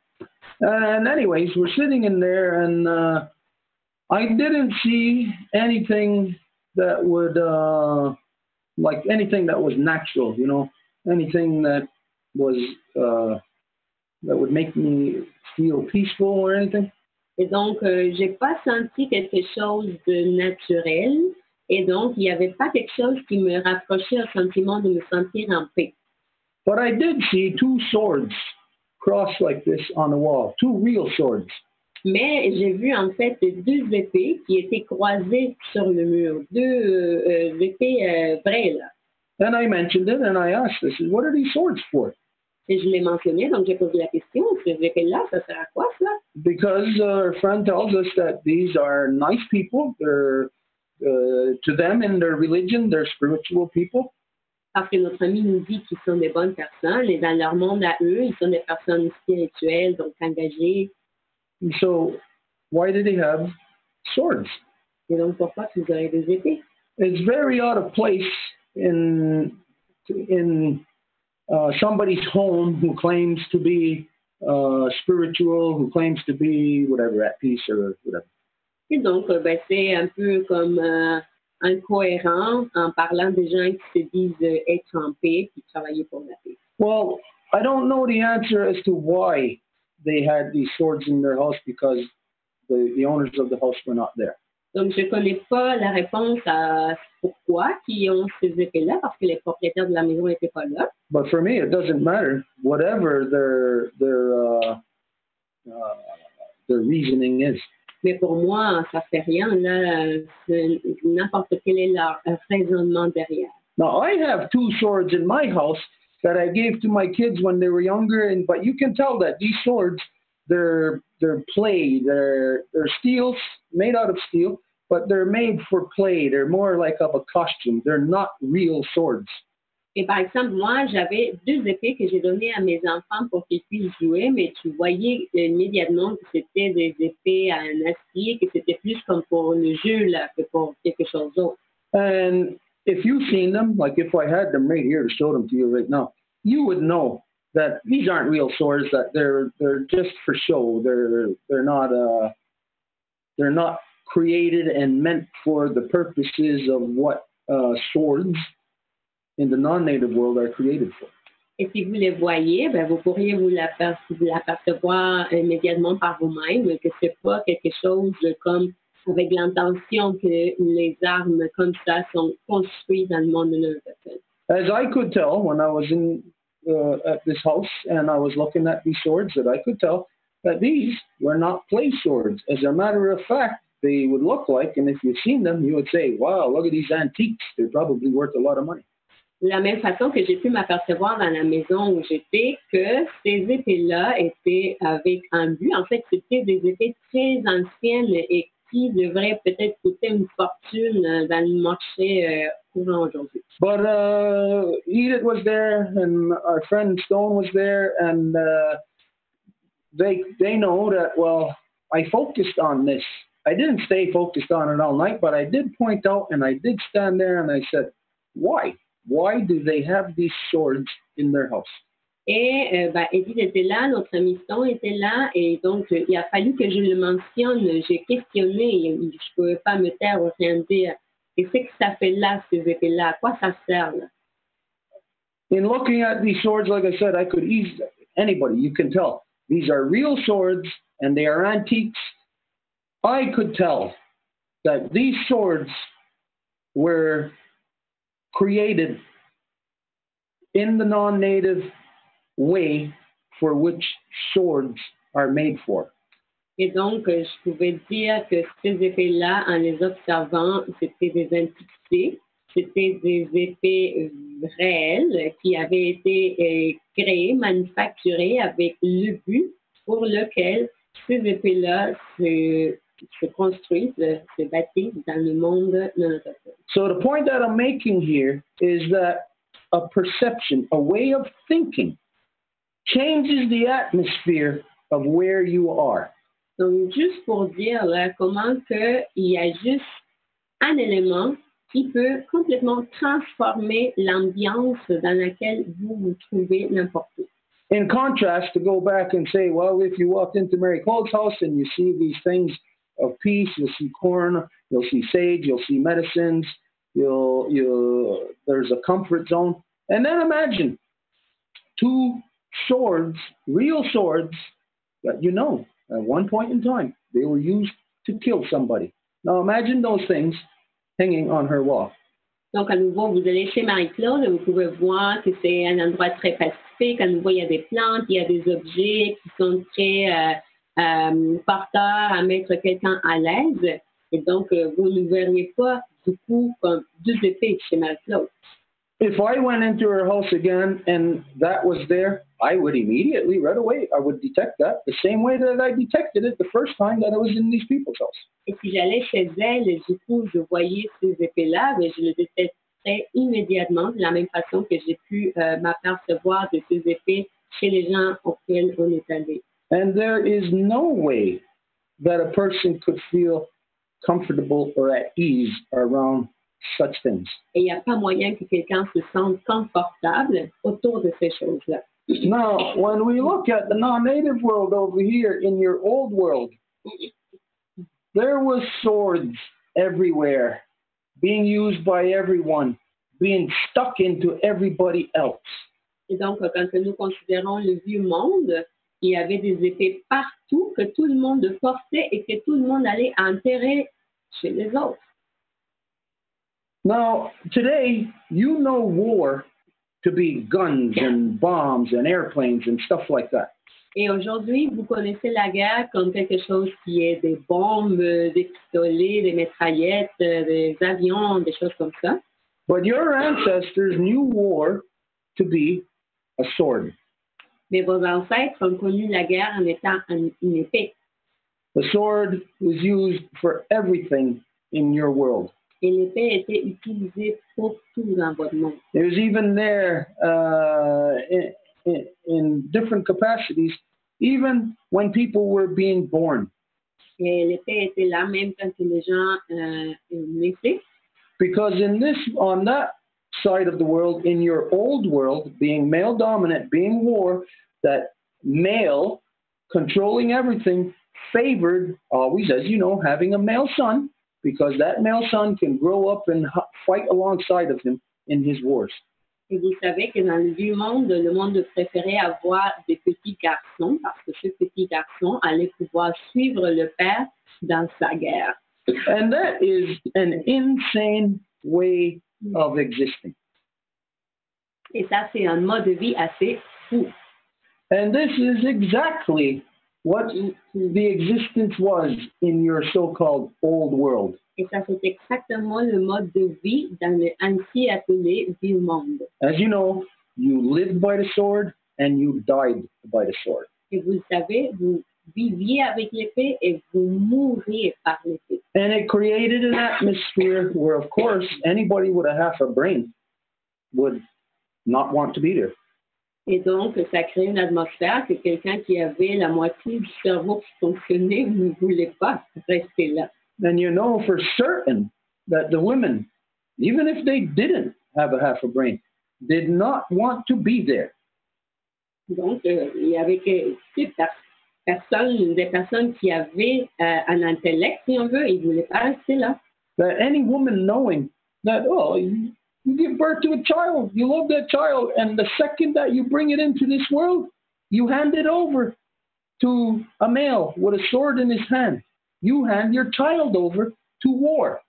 And anyways, we're sitting in there, and I didn't see anything that would, like anything that was natural, you know, anything that was, that would make me feel peaceful or anything. Et donc, j'ai pas senti quelque chose de naturel. Et donc, il n'y avait pas quelque chose qui me rapprochait au sentiment de me sentir en paix. But I did see two swords crossed like this on the wall, two real swords. Mais j'ai vu en fait deux épées qui étaient croisées sur le mur, deux épées vraies là. And I mentioned it and I asked, I said, what are these swords for? Et je l'ai mentionné, donc j'ai posé la question, ces épées-là, ça sert à quoi ça? Because our friend tells us that these are nice people. They're, to them in their religion, they're spiritual people. Parce que notre ami nous dit qu'ils sont des bonnes personnes, et dans leur monde à eux, ils sont des personnes spirituelles, donc engagées. And so, why do they have swords? Et donc, pourquoi ils auraient des épées? It's very out of place in somebody's home who claims to be spiritual, who claims to be whatever, at peace or whatever. Et donc, c'est un peu comme incohérent en parlant des gens qui se disent être en paix et travailler pour la paix. Well, I don't know the answer as to why they had these swords in their house, because the owners of the house were not there. Donc, je ne connais pas la réponse à pourquoi ils ont ces épées-là, parce que les propriétaires de la maison n'étaient pas là. But for me, it doesn't matter. Whatever their reasoning is. Mais pour moi, ça fait rien. Là, n'importe quel est leur raisonnement derrière. Now, I have two swords in my house that I gave to my kids when they were younger, but you can tell that these swords, they're play, they're steel, made out of steel, but they're made for play. They're more like of a costume. They're not real swords. Et par exemple, moi, j'avais deux épées que j'ai données à mes enfants pour qu'ils puissent jouer, mais tu voyais immédiatement que c'était des épées à un acier, que c'était plus comme pour le jeu là, que pour quelque chose d'autre. And if you've seen them, like if I had them right here to show them to you right now, you would know that these aren't real swords. That they're just for show. They're not created and meant for the purposes of what swords in the non-native world are created for. Et si vous les voyez, ben vous pourriez vous l'apercevoir immédiatement par vous-même, que c'est pas quelque chose comme avec l'intention que les armes comme ça sont construites dans le monde de l'autochtone. As I could tell when I was at this house and I was looking at these swords, that I could tell that these were not play swords. As a matter of fact, they would look like, and if you've seen them, you would say, wow, look at these antiques. They're probably worth a lot of money. De la même façon que j'ai pu m'apercevoir dans la maison où j'étais que ces épées-là étaient avec un but. En fait, c'était des épées très anciennes et qui devraient peut-être coûter une fortune dans le marché courant aujourd'hui. But Edith was there, and our friend Stone was there, and they know that, well, I focused on this. I didn't stay focused on it all night, but I did point out, and I did stand there, and I said, why? Why do they have these swords in their house? Et Edith était là, notre ami Stone était là, et donc il a fallu que je le mentionne. J'ai questionné, je ne pouvais pas me taire ou rien dire. Qu'est-ce que ça fait là, ces épées-là? À quoi ça sert là? In looking at these swords, like I said, I could easily, anybody, you can tell, these are real swords and they are antiques. I could tell that these swords were created in the non-native way for which swords are made for. Et donc, je pouvais dire que ces épées-là, en les observant, c'était des antiquités, c'était des épées réelles qui avaient été créées, manufacturées avec le but pour lequel ces épées-là se construisent, se bâtissent dans le monde non autochtone. So the point that I'm making here is that a perception, a way of thinking, changes the atmosphere of where you are. Donc, juste pour dire là, comment il y a juste un élément qui peut complètement transformer l'ambiance dans laquelle vous vous trouvez n'importe où. In contrast, to go back and say, well, if you walked into Mary Cole's house and you see these things of peace, you'll see corn, you'll see sage, you'll see medicines, there's a comfort zone. And then imagine two swords, real swords, that you know, at one point in time, they were used to kill somebody. Now imagine those things hanging on her wall. Donc, à nouveau, vous allez chez Marie-Claude, vous pouvez voir que c'est un endroit très pacifique. À nouveau, il y a des plantes, il y a des objets qui sont très porteurs à mettre quelqu'un à l'aise. Et donc, vous ne verriez pas, du coup, comme deux épées chez Marie-Claude. If I went into her house again and that was there, I would immediately, right away, I would detect that the same way that I detected it the first time that I was in these people's house. Et si j'allais chez elle, du coup, je voyais ces épées-là, mais je le détecterais immédiatement de la même façon que j'ai pu m'apercevoir de ces épées chez les gens auxquels on est allé. And there is no way that a person could feel comfortable or at ease around such things. Et il n'y a pas moyen que quelqu'un se sente confortable autour de ces choses-là. Now, when we look at the non-native world over here in your old world, there was swords everywhere, being used by everyone, being stuck into everybody else. Et donc, quand nous considérons le vieux monde, il y avait des épées partout que tout le monde portait et que tout le monde allait enterrer chez les autres. Now, today, you know war to be guns and bombs and airplanes and stuff like that. Et aujourd'hui, vous connaissez la guerre comme quelque chose qui est des bombes, des pistolets, des mitraillettes, des avions, des choses comme ça. But your ancestors knew war to be a sword. Mais vos ancêtres ont connu la guerre en étant une épée. The sword was used for everything in your world. Et l'épée était utilisée pour tout dans votre monde. It was even there in different capacities, even when people were being born. Et l'épée était là même quand les gens naissaient. Because on that side of the world, in your old world, being male dominant, being war, that male controlling everything favored always, as you know, having a male son, because that male son can grow up and fight alongside of him in his wars. Et vous savez que dans le vieux monde, le monde préférait avoir des petits garçons parce que ce petit garçon allait pouvoir suivre le père dans sa guerre. And that is an insane way of existing. Et ça, c'est un mode de vie assez fou. And this is exactly what the existence was in your so-called old world. Et ça, c'est exactement le mode de vie dans le ainsi appelé vieux monde. As you know, you lived by the sword and you died by the sword. Et vous le savez, vous viviez avec l'épée et vous mourriez par l'épée. And it created an atmosphere where, of course, anybody with a half a brain would not want to be there. Et donc, ça crée une atmosphère que quelqu'un qui avait la moitié du cerveau qui fonctionnait ne voulait pas rester là. And you know for certain that the women, even if they didn't have a half a brain, did not want to be there. Donc, il y avait des personnes qui avaient un intellect, si on veut, ils ne voulaient pas rester là. That any woman knowing that, oh, you give birth to a child, you love that child, and the second that you bring it into this world, you hand it over to a male with a sword in his hand. You hand your child over to war.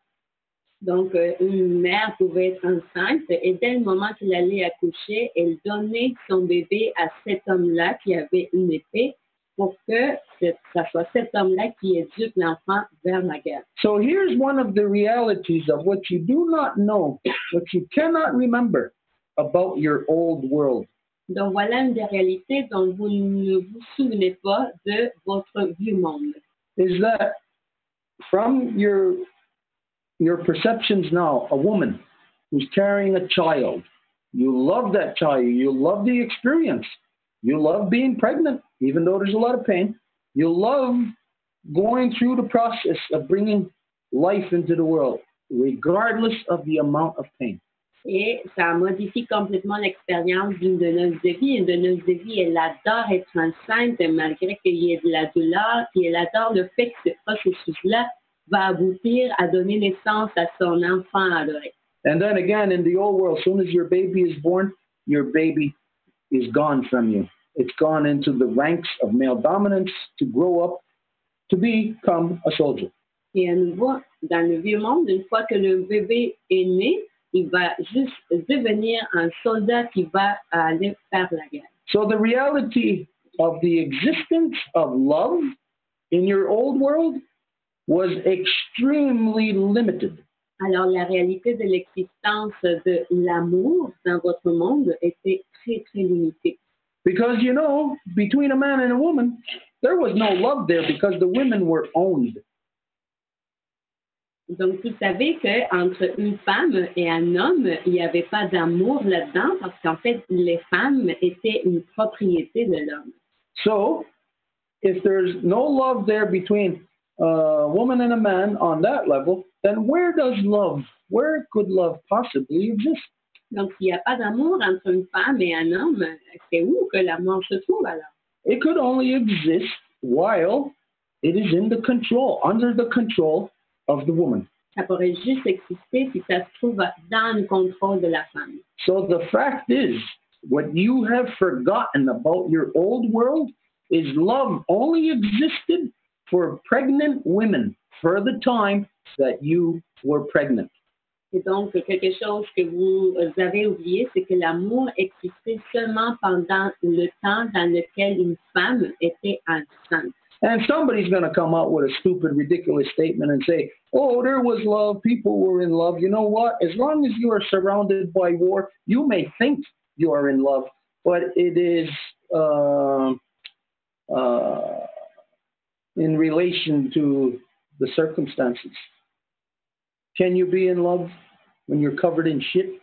Donc, une mère pouvait être enceinte et dès le moment qu'elle allait accoucher, elle donnait son bébé à cet homme-là qui avait une épée pour que ça soit cet homme-là qui éduque l'enfant vers la guerre. So here's one of the realities of what you do not know, what you cannot remember about your old world. Donc, voilà une des réalités dont vous ne vous souvenez pas de votre vieux monde. Is that from your perceptions now, a woman who's carrying a child, you love that child, you love the experience, you love being pregnant, even though there's a lot of pain, you love going through the process of bringing life into the world, regardless of the amount of pain. Et ça modifie complètement l'expérience d'une donneuse de vie. Une donneuse de vie, elle adore être enceinte malgré qu'il y ait de la douleur, et elle adore le fait que ce processus-là va aboutir à donner naissance à son enfant adoré. And then again, in the old world, as soon as your baby is born, your baby is gone from you. It's gone into the ranks of male dominance to grow up to become a soldier. Et à nouveau, dans le vieux monde, une fois que le bébé est né, il va juste devenir un soldat qui va aller faire la guerre. So the reality of the existence of love in your old world was extremely limited. Alors la réalité de l'existence de l'amour dans votre monde était très, très limitée. Because, you know, between a man and a woman, there was no love there because the women were owned. Donc, vous savez qu'entre une femme et un homme, il n'y avait pas d'amour là-dedans parce qu'en fait, les femmes étaient une propriété de l'homme. So, if there's no love there between a woman and a man on that level, then where could love possibly exist? Donc, s'il n'y a pas d'amour entre une femme et un homme, c'est où que l'amour se trouve alors? It could only exist while it is under the control of the woman. Ça pourrait juste exister si ça se trouve dans le contrôle de la femme. So the fact is, what you have forgotten about your old world is love only existed for pregnant women for the time that you were pregnant. Et donc, quelque chose que vous avez oublié, c'est que l'amour existait seulement pendant le temps dans lequel une femme était enceinte. And somebody's going to come out with a stupid, ridiculous statement and say, oh, there was love, people were in love. You know what? As long as you are surrounded by war, you may think you are in love, but it is in relation to the circumstances. Can you be in love when you're covered in shit?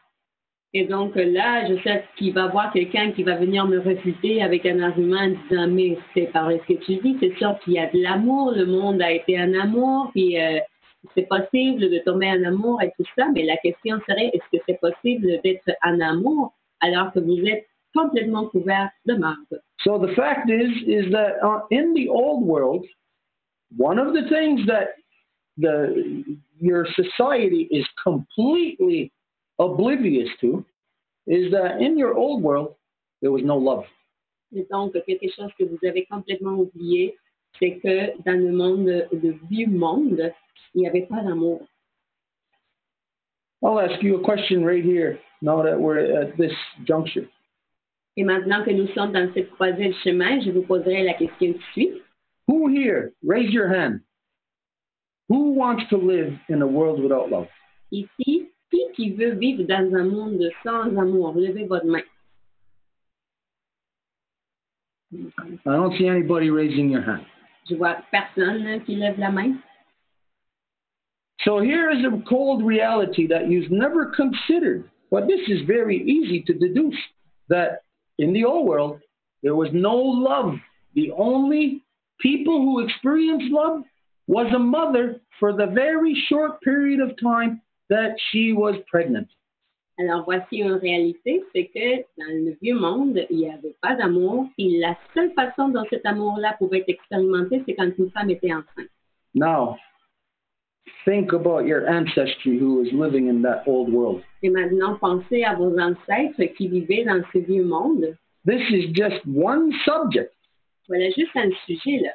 Et donc là, je sais qu'il va y avoir quelqu'un qui va venir me réfuter avec un argument en disant « Mais c'est par ce que tu dis, c'est sûr qu'il y a de l'amour, le monde a été un amour, puis c'est possible de tomber en amour et tout ça, mais la question serait, est-ce que c'est possible d'être en amour alors que vous êtes complètement couvert de marbre? So the fact is that in the old world, one of the things that your society is completely oblivious to is that in your old world, there was no love. Et donc, quelque chose que vous avez complètement oublié, c'est que dans le vieux monde, il n'y avait pas d'amour. I'll ask you a question right here, now that we're at this juncture. Et maintenant que nous sommes dans cette croisée de chemin, je vous poserai la question qui suit. Who here, raise your hand, who wants to live in a world without love? Ici, qui veut vivre dans un monde sans amour? Levez votre main. I don't see anybody raising your hand. Je vois personne qui lève la main. So here is a cold reality that you've never considered, but this is very easy to deduce, that in the old world, there was no love. The only people who experienced love was a mother for the very short period of time that she was pregnant. Alors, voici une réalité, c'est que dans le vieux monde, il n'y avait pas d'amour. Et la seule façon dont cet amour-là pouvait être expérimenté, c'est quand une femme était enceinte. Now, think about your ancestry who was living in that old world. Et maintenant, pensez à vos ancêtres qui vivaient dans ce vieux monde. This is just one subject. Voilà juste un sujet, là.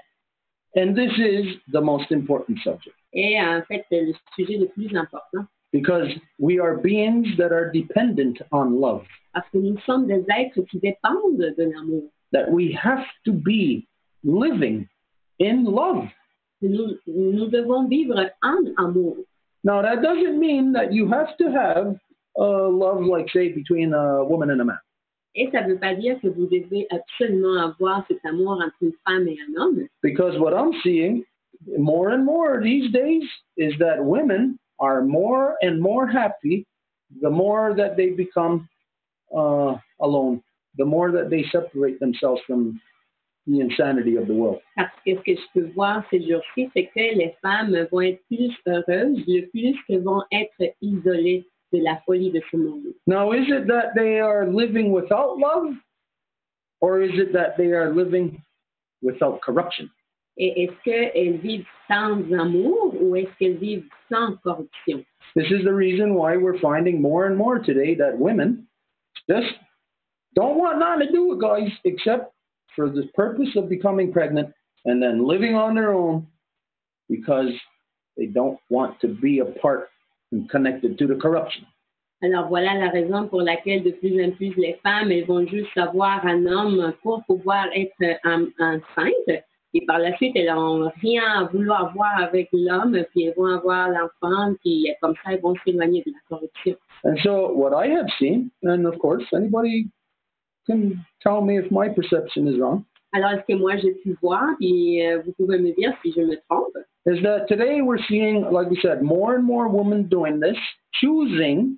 And this is the most important subject. Et en fait, le sujet le plus important. Because we are beings that are dependent on love. Parce que nous sommes des êtres qui dépendent de l'amour. That we have to be living in love. Nous devons vivre en amour. Now, that doesn't mean that you have to have love, like, say, between a woman and a man. Et ça ne veut pas dire que vous devez absolument avoir cet amour entre une femme et un homme. Because what I'm seeing more and more these days is that women are more and more happy the more that they become alone, the more that they separate themselves from the insanity of the world. Parce que ce que je peux voir ces jours-ci, c'est que les femmes vont être plus heureuses le plus qu'elles vont être isolées de la folie de ce monde. Now, is it that they are living without love, or is it that they are living without corruption? Et est-ce qu'elles vivent sans amour ou est-ce qu'elles vivent sans corruption? This is the reason why we're finding more and more today that women just don't want nothing to do with guys except for the purpose of becoming pregnant and then living on their own because they don't want to be a part and connected to the corruption. Alors voilà la raison pour laquelle de plus en plus les femmes elles vont juste avoir un homme pour pouvoir être enceinte. Et par la suite, elles n'ont rien à vouloir voir avec l'homme, puis elles vont avoir l'enfant, puis comme ça, elles vont s'éloigner de la corruption. And so what I have seen, and of course, anybody can tell me if my perception is wrong. Alors, ce que moi j'ai pu voir, puis vous pouvez me dire si je me trompe, is that today we're seeing, like we said, more and more women doing this, choosing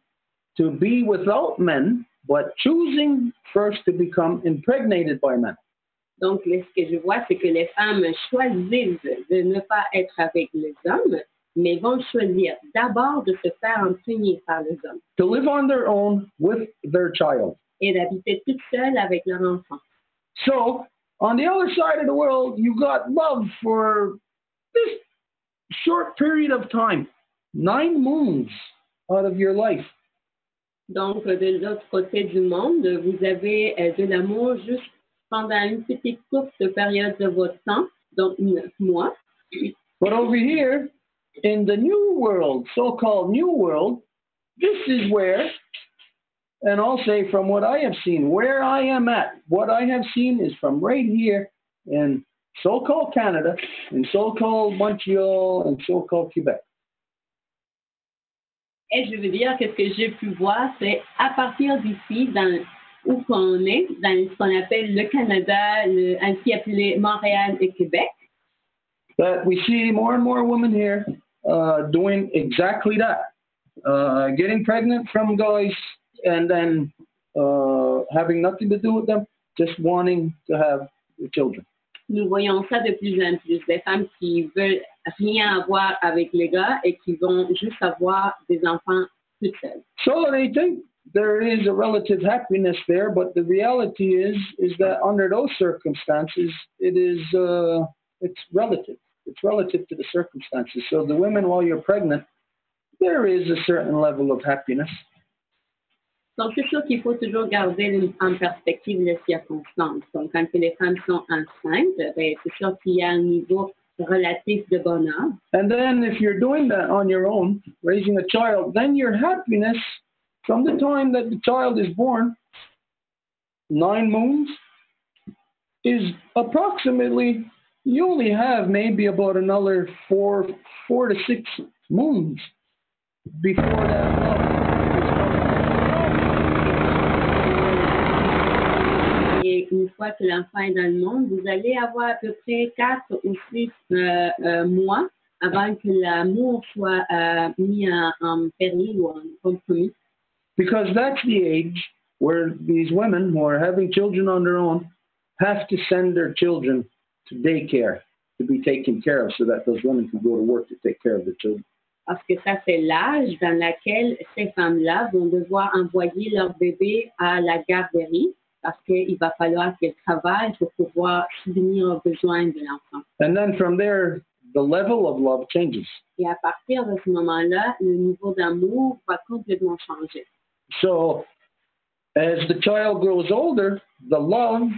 to be without men, but choosing first to become impregnated by men. Donc, ce que je vois, c'est que les femmes choisissent de ne pas être avec les hommes, mais vont choisir d'abord de se faire imprégner par les hommes. To live on their own with their child. Et d'habiter toute seule avec leur enfant. So, on the other side of the world, you got love for this short period of time, 9 moons out of your life. Donc, de l'autre côté du monde, vous avez de l'amour juste pendant une petite courte période de votre temps, donc 9 mois. But over here, in the new world, so-called new world, this is where, and I'll say from what I have seen, where I am at, what I have seen is from right here in so-called Canada, in so-called Montreal, and so-called Québec. Et je veux dire que ce que j'ai pu voir, c'est à partir d'ici, où on est, dans ce qu'on appelle le Canada, ainsi appelé Montréal et Québec. That we see more and more women here doing exactly that. Getting pregnant from guys and then having nothing to do with them, just wanting to have children. Nous voyons ça de plus en plus, des femmes qui veulent rien avoir avec les gars et qui vont juste avoir des enfants toutes seules. So they think there is a relative happiness there, but the reality is that under those circumstances, it's relative. It's relative to the circumstances. So the women, while you're pregnant, there is a certain level of happiness. Donc, c'est sûr qu'il faut toujours garder en perspective les circonstances. Donc, quand les femmes sont enceintes, ben, c'est sûr qu'il y a un niveau relatif de bonheur. And then if you're doing that on your own, raising a child, then your happiness from the time that the child is born, 9 moons, is approximately, you only have maybe about another 4 to 6 moons before that love. Et une fois que l'enfant est dans le monde, vous allez avoir à peu près 4 ou 6 mois avant que l'amour soit mis en péril ou en compromis. Because that's the age where these women who are having children on their own have to send their children to daycare to be taken care of so that those women can go to work to take care of their children. Parce que ça, c'est l'âge dans lequel ces femmes-là vont devoir envoyer leur bébé à la garderie parce qu'il va falloir qu'elles travaillent pour pouvoir subvenir aux besoins de l'enfant. And then from there, the level of love changes. Et à partir de ce moment-là, le niveau d'amour va complètement changer. So as the child grows older, the love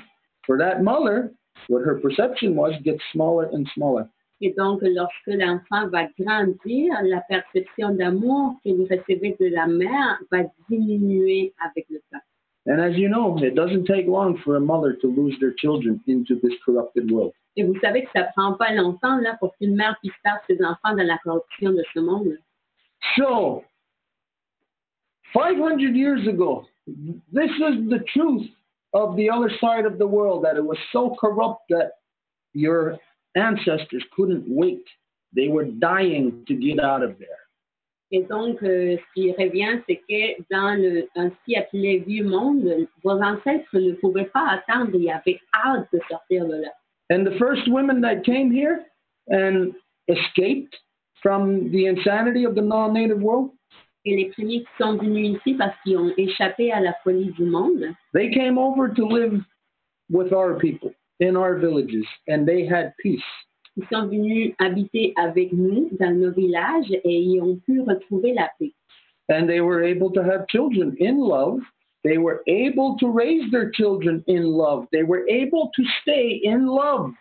for that mother, what her perception was, gets smaller and smaller. Et donc, lorsque l'enfant va grandir, la perception d'amour qu'il recevait de la mère va diminuer avec le temps. And as you know, it doesn't take long for a mother to lose their children into this corrupted world. Et vous savez que ça prend pas longtemps là pour qu'une mère puisse perdre ses enfants dans la corruption de ce monde. So, 500 years ago, this was the truth of the other side of the world, that it was so corrupt that your ancestors couldn't wait. They were dying to get out of there. Et donc, ce qui revient, c'est que dans un si appelé vieux monde, vos ancêtres ne pouvaient pas attendre, ils avaient hâte de sortir de là. And the first women that came here and escaped from the insanity of the non-native world, Et les premiers qui sont venus ici parce qu'ils ont échappé à la folie du monde, they came over to live with our people in our villages, and they had peace. ils sont venus habiter avec nous dans nos villages et ils ont pu retrouver la paix. And they were able to have children in love. They were able to raise their children in love. They were able to stay in love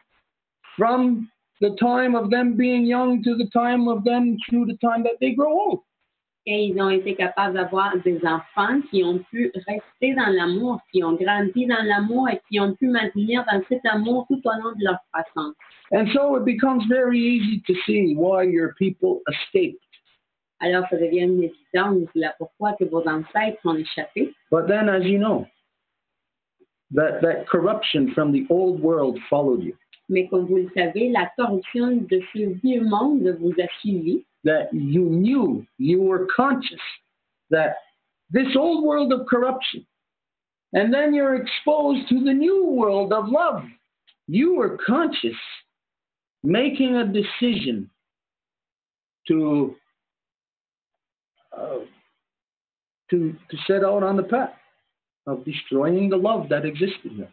from the time of them being young to the time of them through the time that they grow old. Et ils ont été capables d'avoir des enfants qui ont pu rester dans l'amour, qui ont grandi dans l'amour et qui ont pu maintenir dans cet amour tout au long de leur croissance. And so it becomes very easy to see why your people escaped. Alors, ça devient une évidence là pourquoi que vos ancêtres ont échappé. But then, as you know, that corruption from the old world followed you. Mais comme vous le savez, la corruption de ce vieux monde vous a suivi. That you knew, you were conscious that this old world of corruption, and then you're exposed to the new world of love. You were conscious, making a decision to set out on the path of destroying the love that existed here.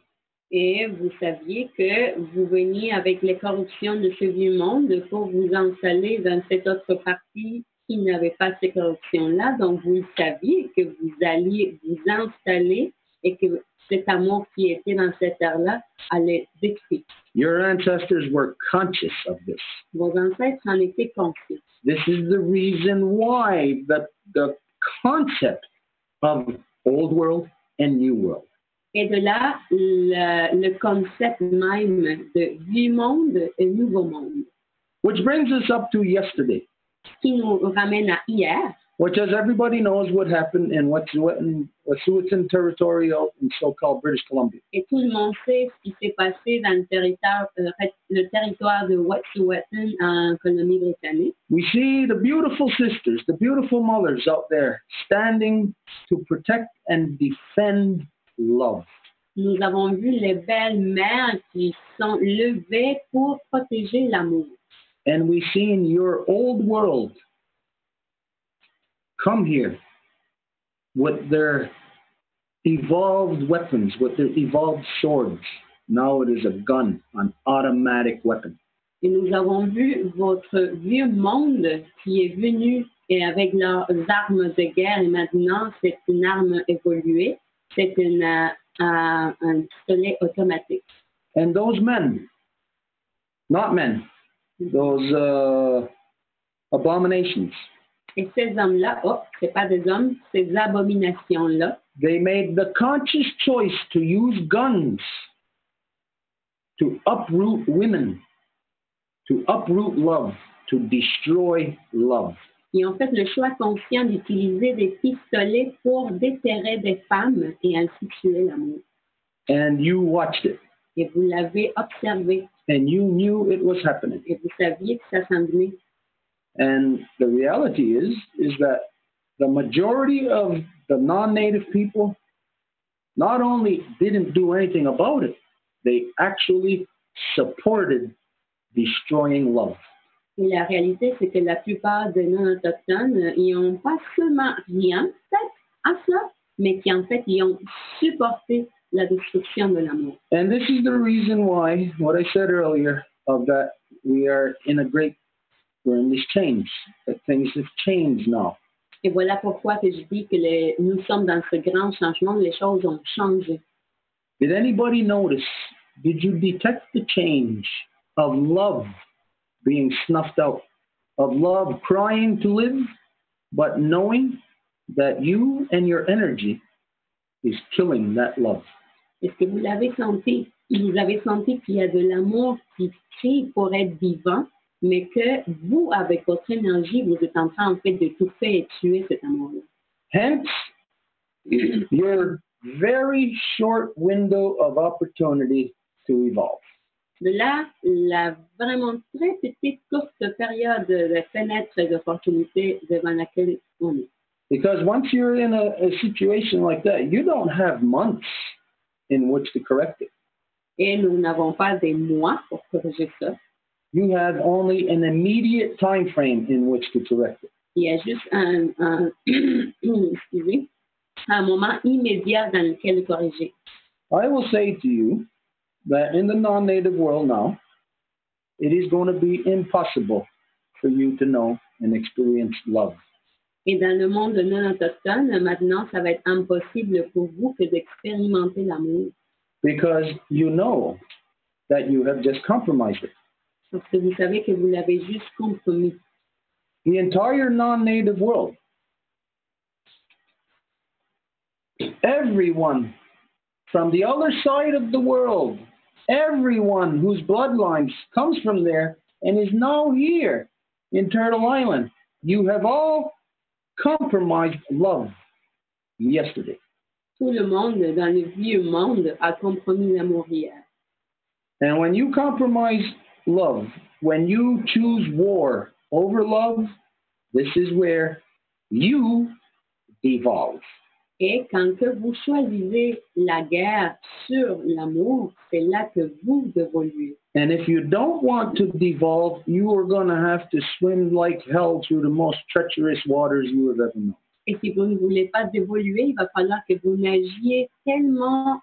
Et vous saviez que vous veniez avec les corruptions de ce vieux monde pour vous installer dans cette autre partie qui n'avait pas ces corruptions-là. Donc, vous saviez que vous alliez vous installer et que cet amour qui était dans cette terre-là allait détruire. Your ancestors were conscious of this. Vos ancêtres en étaient conscients. This is the reason why the concept of old world and new world. Et de là, le concept même de vieux monde et nouveau monde. Which brings us up to yesterday. Qui nous ramène à hier. Which, as everybody knows, what happened in Wet'suwet'en territory in so-called British Columbia. Et tout le monde sait ce qui s'est passé dans le territoire de Wet'suwet'en en Colombie-Britannique. We see the beautiful sisters, the beautiful mothers out there standing to protect and defend love. nous avons vu les belles mères qui sont levées pour protéger l'amour. And we've seen your old world come here with their evolved weapons, with their evolved swords. Now it is a gun, an automatic weapon. Et nous avons vu votre vieux monde qui est venu et avec leurs armes de guerre, et maintenant c'est une arme évoluée, c'est un pistolet automatique. And those men, not men, those abominations, Et ces hommes-là, c'est pas des hommes, ces abominations-là, they made the conscious choice to use guns to uproot women, to uproot love, to destroy love. ils ont fait le choix conscient d'utiliser des pistolets pour déterrer des femmes et ainsi tuer l'amour. And you watched it, Et vous l'avez observé, and you knew it was happening. et vous saviez que ça s'en venait. And the reality is that the majority of the non-native people not only didn't do anything about it, they actually supported destroying love. Et la réalité, c'est que la plupart des non-autochtones, ils n'ont pas seulement rien fait à cela, mais qui en fait, ils ont supporté la destruction de l'amour. And this is the reason why, what I said earlier, of that we're in this change, that things have changed now. Et voilà pourquoi que je dis que nous sommes dans ce grand changement, les choses ont changé. Did anybody notice, did you detect the change of love being snuffed out, of love crying to live, but knowing that you and your energy is killing that love? Est-ce que vous l'avez senti? Vous avez senti qu'il y a de l'amour qui crie pour être vivant, mais que vous, avec votre énergie, vous êtes en train en fait d'étouffer et tuer cet amour-là. Hence, your very short window of opportunity to evolve. De là, la vraiment très petite courte période de fenêtre d'opportunité devant laquelle on est. Because once you're in a situation like that, you don't have months in which to correct it. Et nous n'avons pas des mois pour corriger ça. You have only an immediate time frame in which to correct it. Il y a juste un moment immédiat dans lequel corriger. I will say to you that in the non-native world now, it is going to be impossible for you to know and experience love. Et dans le monde non autochtone, maintenant, ça va être impossible pour vous que d'expérimenter l'amour. Because you know that you have just compromised it. Parce que vous savez que vous l'avez juste compromis. The entire non-native world, everyone from the other side of the world, everyone whose bloodlines comes from there and is now here in Turtle Island, you have all compromised love yesterday. Tout le monde dans le vieux monde a compromis l'amour hier. And when you compromise love, when you choose war over love, this is where you devolve. Et quand que vous choisissez la guerre sur l'amour, c'est là que vous évoluez. And if you don't want to devolve, you are going to have to swim like hell through the most treacherous waters you have ever known. Et si vous ne voulez pas évoluer, il va falloir que vous nagiez tellement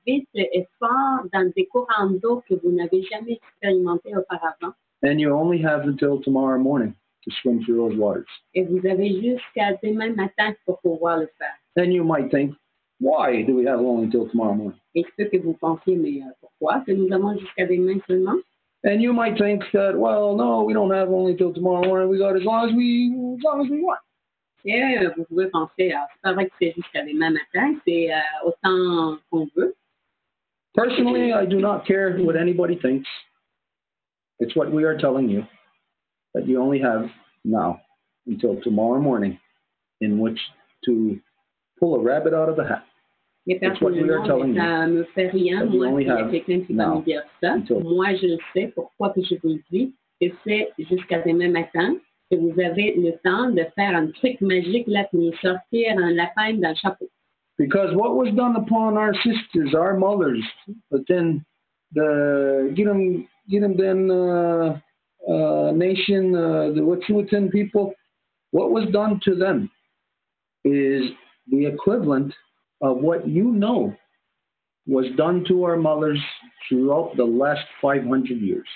vite et fort dans des courants d'eau que vous n'avez jamais expérimenté auparavant. And you only have until tomorrow morning to swim through those waters. Et vous avez jusqu'à demain matin pour pouvoir le faire. Then you might think, why do we have only until tomorrow morning? Et ce que vous pensiez, mais pourquoi que nous avons jusqu'à demain seulement? And you might think that, well, no, we don't have only till tomorrow morning. We got as long as we want. Et vous pouvez penser, c'est pas vrai que c'est jusqu'à demain matin, c'est autant qu'on veut. Personally, I do not care what anybody thinks. It's what we are telling you, that you only have now until tomorrow morning in which to pull a rabbit out of the hat. Et personnellement, ça me fait rien. Moi, s'il y a quelqu'un qui va me dire ça, moi, je le sais. Pourquoi que je vous le dis? Que c'est jusqu'à demain matin que vous avez le temps de faire un truc magique là, pour nous sortir un lapin dans le chapeau. Because what was done upon our sisters, our mothers, but then the nation, the Wet'suwet'en people, what was done to them is the equivalent of what you know was done to our mothers throughout the last 500 years.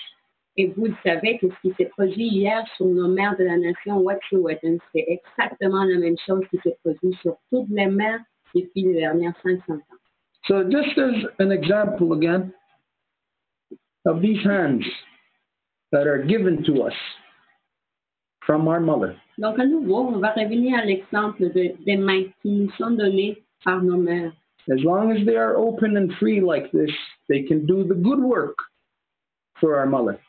Et vous le savez que ce qui s'est produit hier sur nos mères de la nation Wet'suwet'en, c'est exactement la même chose qui s'est produit sur toutes les mères depuis les dernières 500 ans. So just as an example again of these hands that are given to us from our mother. Donc à nouveau, on va revenir à l'exemple des mains qui nous sont données par nos mères. As long as they are open and free like this, they can do the good work for our mother.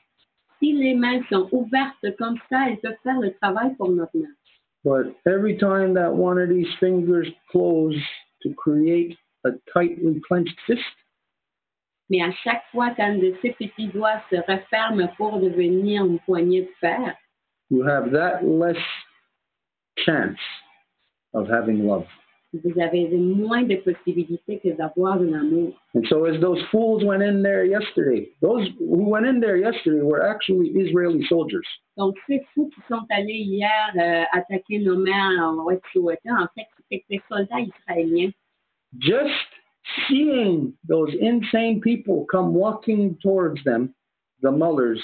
Si les mains sont ouvertes comme ça, elles peuvent faire le travail pour notre mère. But every time that one of these fingers close to create a tightly clenched fist, Mais à chaque fois qu'un de ces petits doigts se referme pour devenir une poignée de fer, you have that less chance of having love. vous avez moins de possibilités que d'avoir de l'amour. And so as those fools went in there yesterday, those who went in there yesterday were actually Israeli soldiers. Donc, ces fous qui sont allés hier attaquer nos mères en Wet'suwet'en, en fait, c'était des soldats israéliens. Just seeing those insane people come walking towards them, the mothers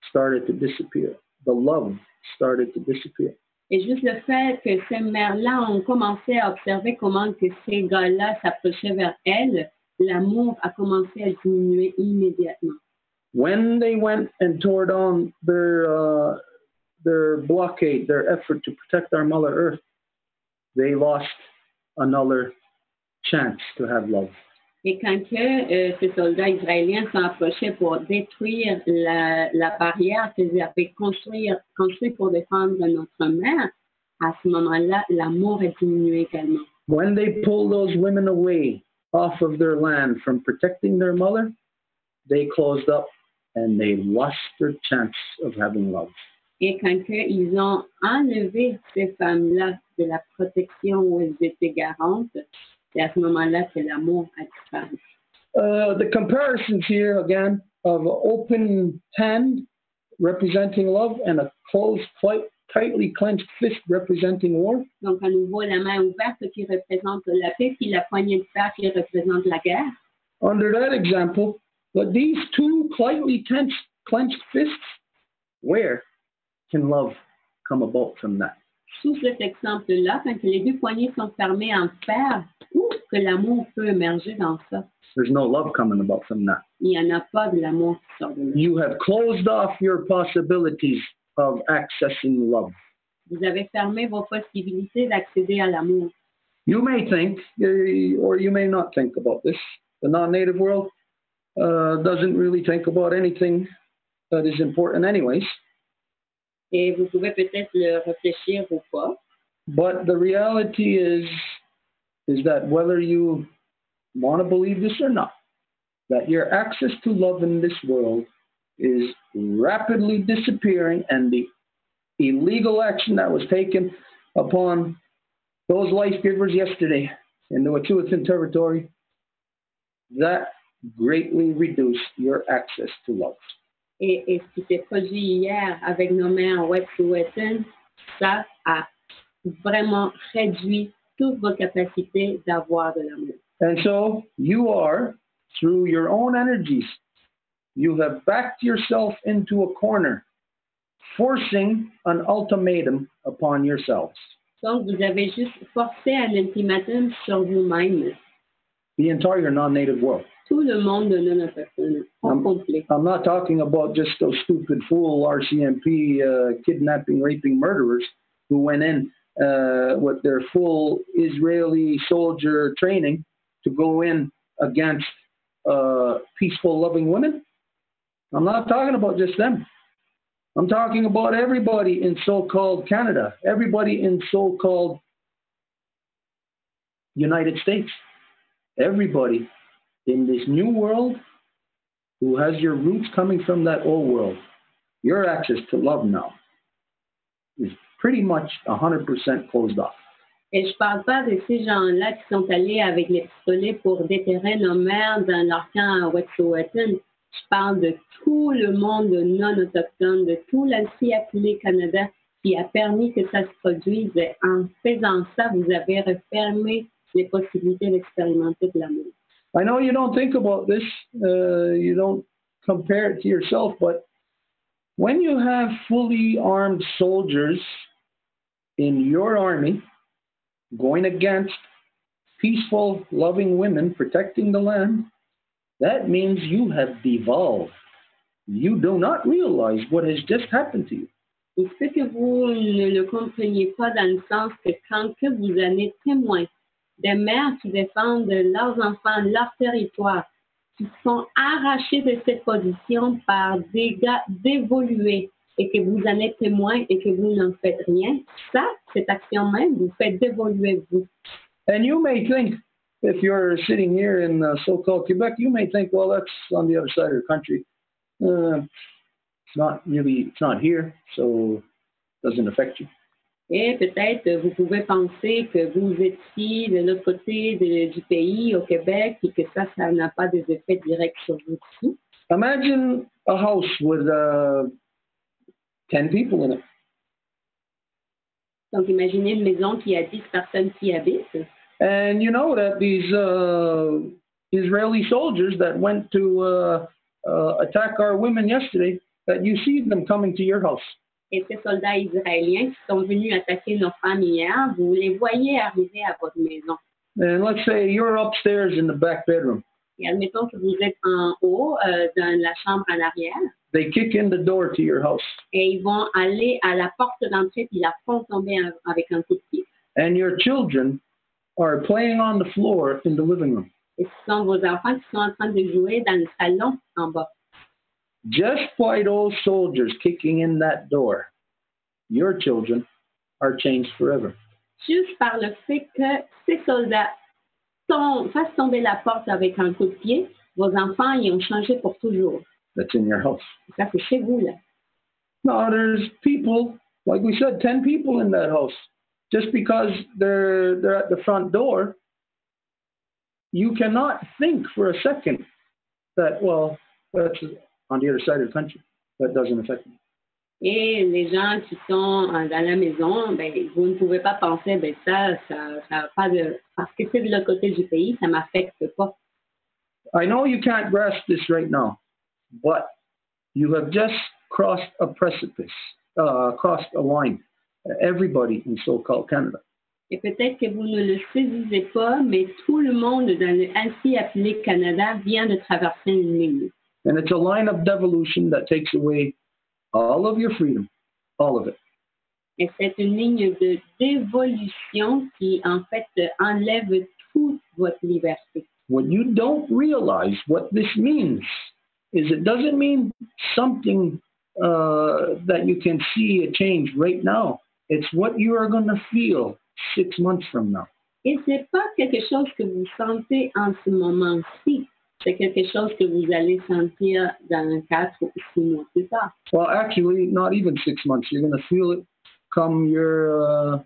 started to disappear. The love started to disappear. Et juste le fait que ces mères-là ont commencé à observer comment que ces gars-là s'approchaient vers elles, l'amour a commencé à diminuer immédiatement. When they went and tore down their blockade, their effort to protect our Mother Earth, they lost another chance to have love. Et quand ces soldats israéliens sont approchés pour détruire la barrière qu'ils avaient construite pour défendre notre mère, à ce moment-là, l'amour a diminué également. When they pulled those women away off of their land from protecting their mother, they closed up and they lost their chance of having love. Et quand ils ont enlevé ces femmes-là de la protection où elles étaient garantes, c'est à ce moment-là que l'amour a disparu. The comparisons here, again, of an open hand representing love and a closed, tightly clenched fist representing war. Donc, à nouveau, la main ouverte qui représente la paix, puis la poignée de fer qui représente la guerre. Under that example, but these two tightly clenched fists, where can love come about from that? Sous cet exemple-là, quand les deux poignées sont fermées en fer, où que l'amour peut émerger dans ça? There's no love coming about from that. Il n'y en a pas de l'amour qui sort de là. You have closed off your possibilities of accessing love. Vous avez fermé vos possibilités d'accéder à l'amour. You may think, or you may not think about this. The non-native world doesn't really think about anything that is important anyways. Et vous pouvez peut-être le réfléchir ou pas. But the reality is that whether you want to believe this or not, that your access to love in this world is rapidly disappearing, and the illegal action that was taken upon those life givers yesterday in the Wet'suwet'en territory, that greatly reduced your access to love. Et ce qui s'est produit hier avec nos mères en Wet'suwet'en, ça a vraiment réduit toutes vos capacités d'avoir de l'amour. And so you are, through your own energies, you have backed yourself into a corner, forcing an ultimatum upon yourselves. Donc, vous avez juste forcé un ultimatum sur vous-même. The entire non-native world. Tout le monde de non-autochtone, au complet. I'm not talking about just those stupid fool RCMP kidnapping, raping murderers who went in with their full Israeli soldier training to go in against peaceful, loving women. I'm not talking about just them. I'm talking about everybody in so-called Canada, everybody in so-called United States, everybody in this new world who has your roots coming from that old world. Your access to love now is pretty much 100% closed off. Et je parle pas de ces gens-là qui sont allés avec les pistolets pour déterrer nos mères dans leur camp à Wet'suwet'en. Je parle de tout le monde non autochtone, de tout l'ancien appelé Canada qui a permis que ça se produise. Et en faisant ça, vous avez refermé les possibilités d'expérimenter de l'amour. I know you don't think about this, you don't compare it to yourself, but when you have fully armed soldiers in your army going against peaceful, loving women protecting the land, that means you have devolved. You do not realize what has just happened to you. Il se peut que vous ne le compreniez pas dans le sens que quand que vous en êtes témoin des mères qui défendent leurs enfants, leur territoire, qui se font arracher de cette position par des gars dévolués et que vous en êtes témoin et que vous n'en faites rien, ça, cette action même, vous fait dévoluer vous. And you may think, if you're sitting here in so-called Quebec, you may think, well, that's on the other side of the country. It's not here, so it doesn't affect you. Et peut-être vous pouvez penser que vous étiez de l'autre côté du pays, au Québec, et que ça n'a pas des effets directs sur vous ici. Imagine a house with 10 people in it. Donc, imaginez une maison qui a 10 personnes qui habitent. And you know that these Israeli soldiers that went to attack our women yesterday, that you see them coming to your house. Et ces soldats israéliens qui sont venus attaquer nos femmes hier, vous les voyez arriver à votre maison. And let's say you're upstairs in the back bedroom. Et admettons que vous êtes en haut, dans la chambre en arrière. They kick in the door to your house. Et ils vont aller à la porte d'entrée puis la font tomber avec un coup de pied. And your children are playing on the floor in the living room. Et ce sont vos enfants qui sont en train de jouer dans le salon en bas. Just by those soldiers kicking in that door, your children are changed forever. Juste par le fait que ces soldats fassent tomber la porte avec un coup de pied, vos enfants y ont changé pour toujours. That's in your house. Ça, c'est chez vous, là. No, there's people, like we said, 10 people in that house. Just because they're at the front door, you cannot think for a second that, well, that's on the other side of the country. That doesn't affect me. Et les gens qui sont dans la maison, ben, vous ne pouvez pas penser, ben ça n'a pas de... Parce que c'est de l'autre côté du pays, ça ne m'affecte pas. I know you can't grasp this right now, but you have just crossed a precipice, crossed a line. Everybody in so-called Canada. Et peut-être que vous ne le saisissez pas, mais tout le monde dans le ainsi appelé Canada vient de traverser une ligne. And it's a line of devolution that takes away all of your freedom, all of it. Et c'est une ligne de dévolution qui, en fait, enlève toute votre liberté. What you don't realize, what this means, is it doesn't mean something that you can see a change right now. It's what you are going to feel 6 months from now. Et c'est pas quelque chose que vous sentez en ce moment-ci. C'est quelque chose que vous allez sentir dans 4 ou 6 mois plus tard. Well, actually, not even 6 months. You're going to feel it come your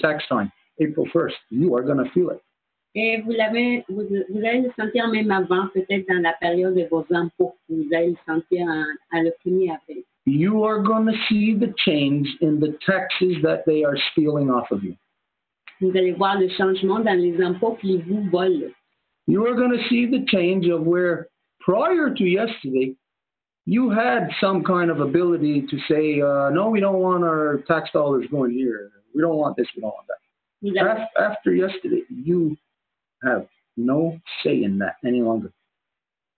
tax time, April 1st. You are going to feel it. Et vous allez le sentir même avant, peut-être dans la période de vos impôts. Vous allez le sentir à le 1er avril. You are going to see the change in the taxes that they are stealing off of you. Vous allez voir le changement dans les impôts qu'ils vous volent. You are going to see the change of where prior to yesterday, you had some kind of ability to say, no, we don't want our tax dollars going here. We don't want this, we don't want that. After yesterday, you have no say in that any longer.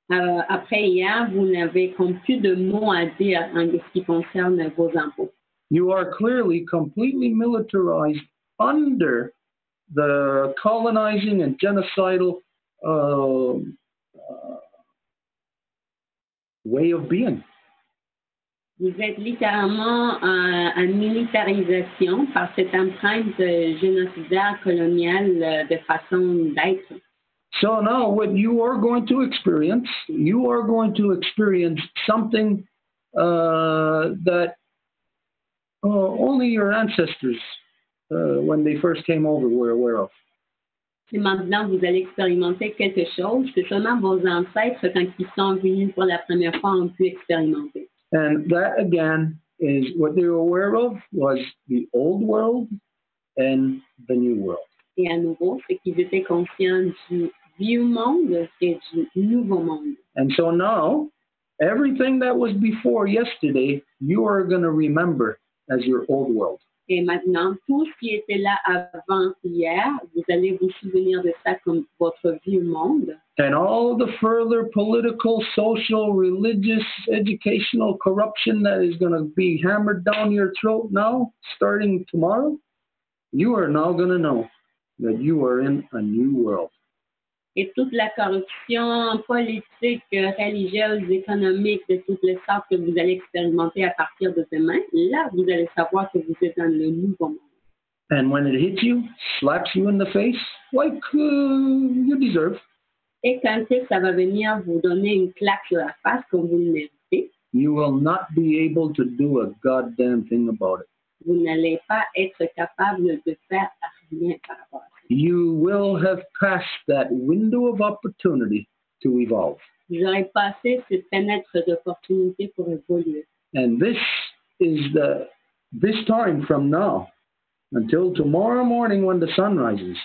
Après hier, vous n'avez comme plus de mots à dire en ce qui concerne vos impôts. You are clearly completely militarized under the colonizing and genocidal way of being. Vous êtes littéralement en militarisation par cette empreinte génocidaire coloniale de façon d'être. So now what you are going to experience something that only your ancestors when they first came over were aware of. Et maintenant, vous allez expérimenter quelque chose que seulement vos ancêtres, quand ils sont venus pour la première fois, ont pu expérimenter. And that, again, is what they were aware of was the old world and the new world. Et à nouveau, c'est qu'ils étaient conscients du vieux monde et du nouveau monde. And so now, everything that was before yesterday, you are going to remember as your old world. Et maintenant, tout ce qui était là avant hier, vous allez vous souvenir de ça comme votre vieux monde. And all the further political, social, religious, educational corruption that is going to be hammered down your throat now, starting tomorrow, you are now going to know that you are in a new world. Et toute la corruption politique, religieuse, économique, de toutes les sortes que vous allez expérimenter à partir de demain, là, vous allez savoir que vous êtes dans le nouveau monde. And when it hits you, slaps you in the face, like you deserve. Et quand ça va venir vous donner une claque sur la face comme vous le méritez, you will not be able to do a goddamn thing about it. Vous n'allez pas être capable de faire rien par rapport à ça. You will have passed that window of opportunity to evolve. Vous aurez passé cette fenêtre d'opportunité pour évoluer. And this is this time from now until tomorrow morning when the sun rises.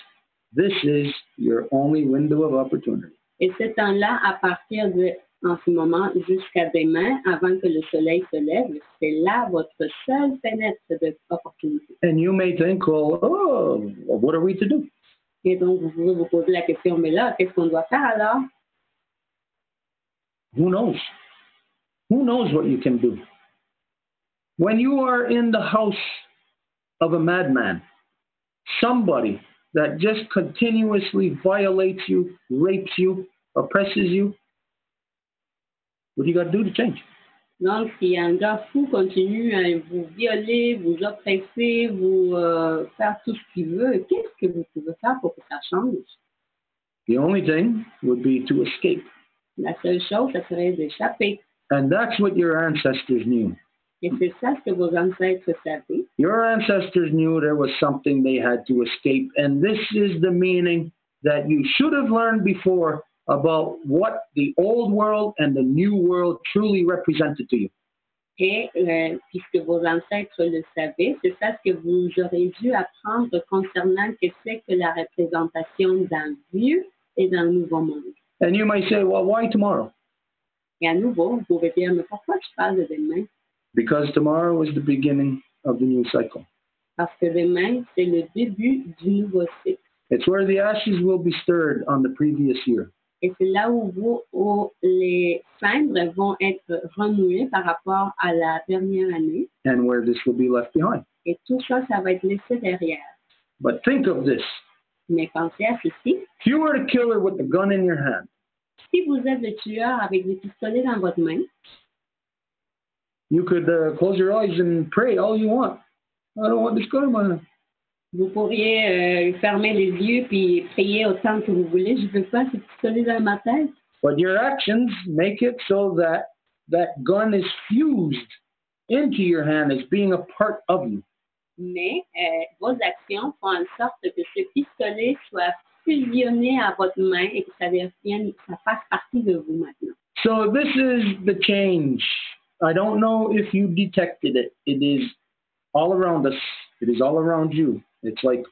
This is your only window of opportunity. Et ce temps-là, à partir de en ce moment jusqu'à demain, avant que le soleil se lève, c'est là votre seule fenêtre d'opportunité. And you may think, well, oh, what are we to do? Et donc, vous pouvez vous poser la question, mais là, qu'est-ce qu'on doit faire alors? Who knows? Who knows what you can do? When you are in the house of a madman, somebody that just continuously violates you, rapes you, oppresses you, what do you got to do to change? Donc, si un gars fou continue à vous violer, vous oppresser, vous faire tout ce qu'il veut, qu'est-ce que vous pouvez faire pour que ça change? The only thing would be to escape. La seule chose, ça serait d'échapper. And that's what your ancestors knew. Et c'est ça ce que vos ancêtres savaient. Your ancestors knew there was something they had to escape. And this is the meaning that you should have learned before about what the old world and the new world truly represented to you. Et puisque vos ancêtres le savaient, c'est ça ce que vous aurez dû apprendre concernant ce que c'est que la représentation d'un vieux et d'un nouveau monde. And you might say, well, why tomorrow? Et à nouveau, vous pouvez dire, mais pourquoi tu parles de demain? Because tomorrow is the beginning of the new cycle. Parce que demain, c'est le début du nouveau cycle. It's where the ashes will be stirred on the previous year. Et c'est là où les cendres vont être renouées par rapport à la dernière année. And where this will be left behind. Et tout ça, ça va être laissé derrière. But think of this. Mais pensez à ceci. If you were the killer with the gun in your hand, si vous êtes le tueur avec des pistolets dans votre main, you could close your eyes and pray all you want. I don't want this gun in my hand. Vous pourriez fermer les yeux puis prier autant que vous voulez. Je ne veux pas ce pistolet dans ma tête. But your actions make it so that that gun is fused into your hand as being a part of you. Mais vos actions font en sorte que ce pistolet soit fusionné à votre main et que ça fasse partie de vous maintenant. So this is the change. I don't know if you detected it. It is all around us. It is all around you. It's like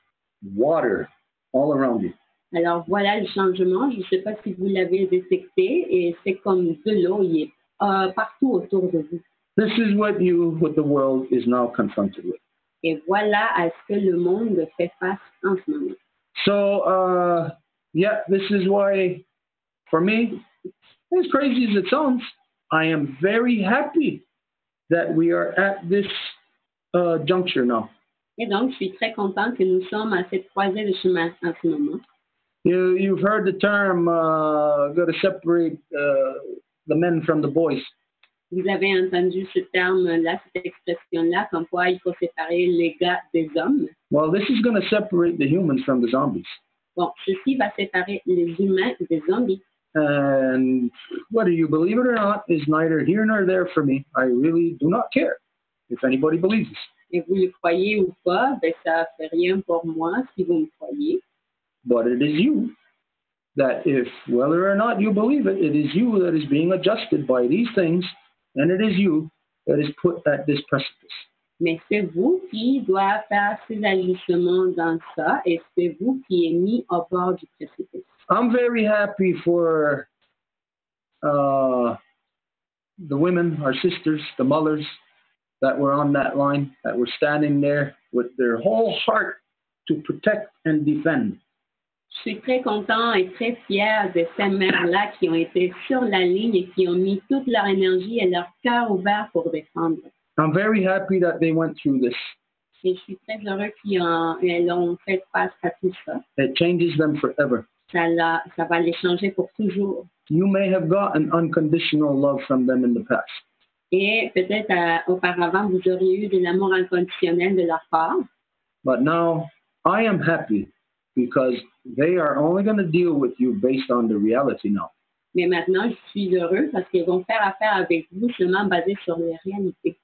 water all around you. Alors voilà le changement. Je ne sais pas si vous l'avez détecté et c'est comme de l'eau, il est partout autour de vous. This is what the world is now confronted with. Et voilà à ce que le monde fait face en ce moment. So, yeah, this is why, for me, as crazy as it sounds, I am very happy that we are at this juncture now. Et donc, je suis très contente que nous sommes à cette croisée de chemin en ce moment. You've heard the term, got to separate the men from the boys. Vous avez entendu ce terme-là, cette expression-là, comme quoi il faut séparer les gars des hommes. Well, this is going to separate the humans from the zombies. Bon, ceci va séparer les humains des zombies. And whether you believe it or not is neither here nor there for me. I really do not care if anybody believes this. Et vous le croyez ou pas, ben ça fait rien pour moi si vous me croyez. But it is you that if, whether or not you believe it, it is you that is being adjusted by these things, and it is you that is put at this precipice. Mais c'est vous qui doit faire ces ajustements dans ça, et c'est vous qui êtes mis au bord du précipice. I'm very happy for the women, our sisters, the mothers that were on that line, that were standing there with their whole heart to protect and defend. Je suis très content et très fière de ces mères-là qui ont été sur la ligne et qui ont mis toute leur énergie et leur cœur ouvert pour défendre. I'm very happy that they went through this. Et je suis très heureux qu'elles ont fait face à tout ça. It changes them forever. Ça va les changer pour toujours. You may have gotten unconditional love from them in the past. Et peut-être auparavant, vous auriez eu de l'amour inconditionnel de leur part. But now, I am happy because they are only going to deal with you based on the reality now. Mais maintenant, je suis heureux parce qu'ils vont faire affaire avec vous seulement basé sur les réalités.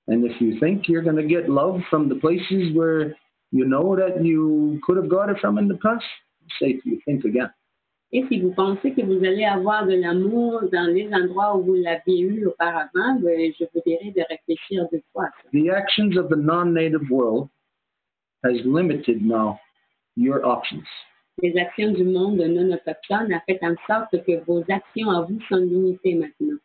And if you think you're going to get love from the places where you know that you could have got it from in the past, say to you, think again. Et si vous pensez que vous allez avoir de l'amour dans les endroits où vous l'aviez eu auparavant, ben, je vous dirais de réfléchir deux fois à ça. The actions of the non-native world has limited now your options. Les actions du monde non autochtone ont fait en sorte que vos actions à vous sont limitées maintenant.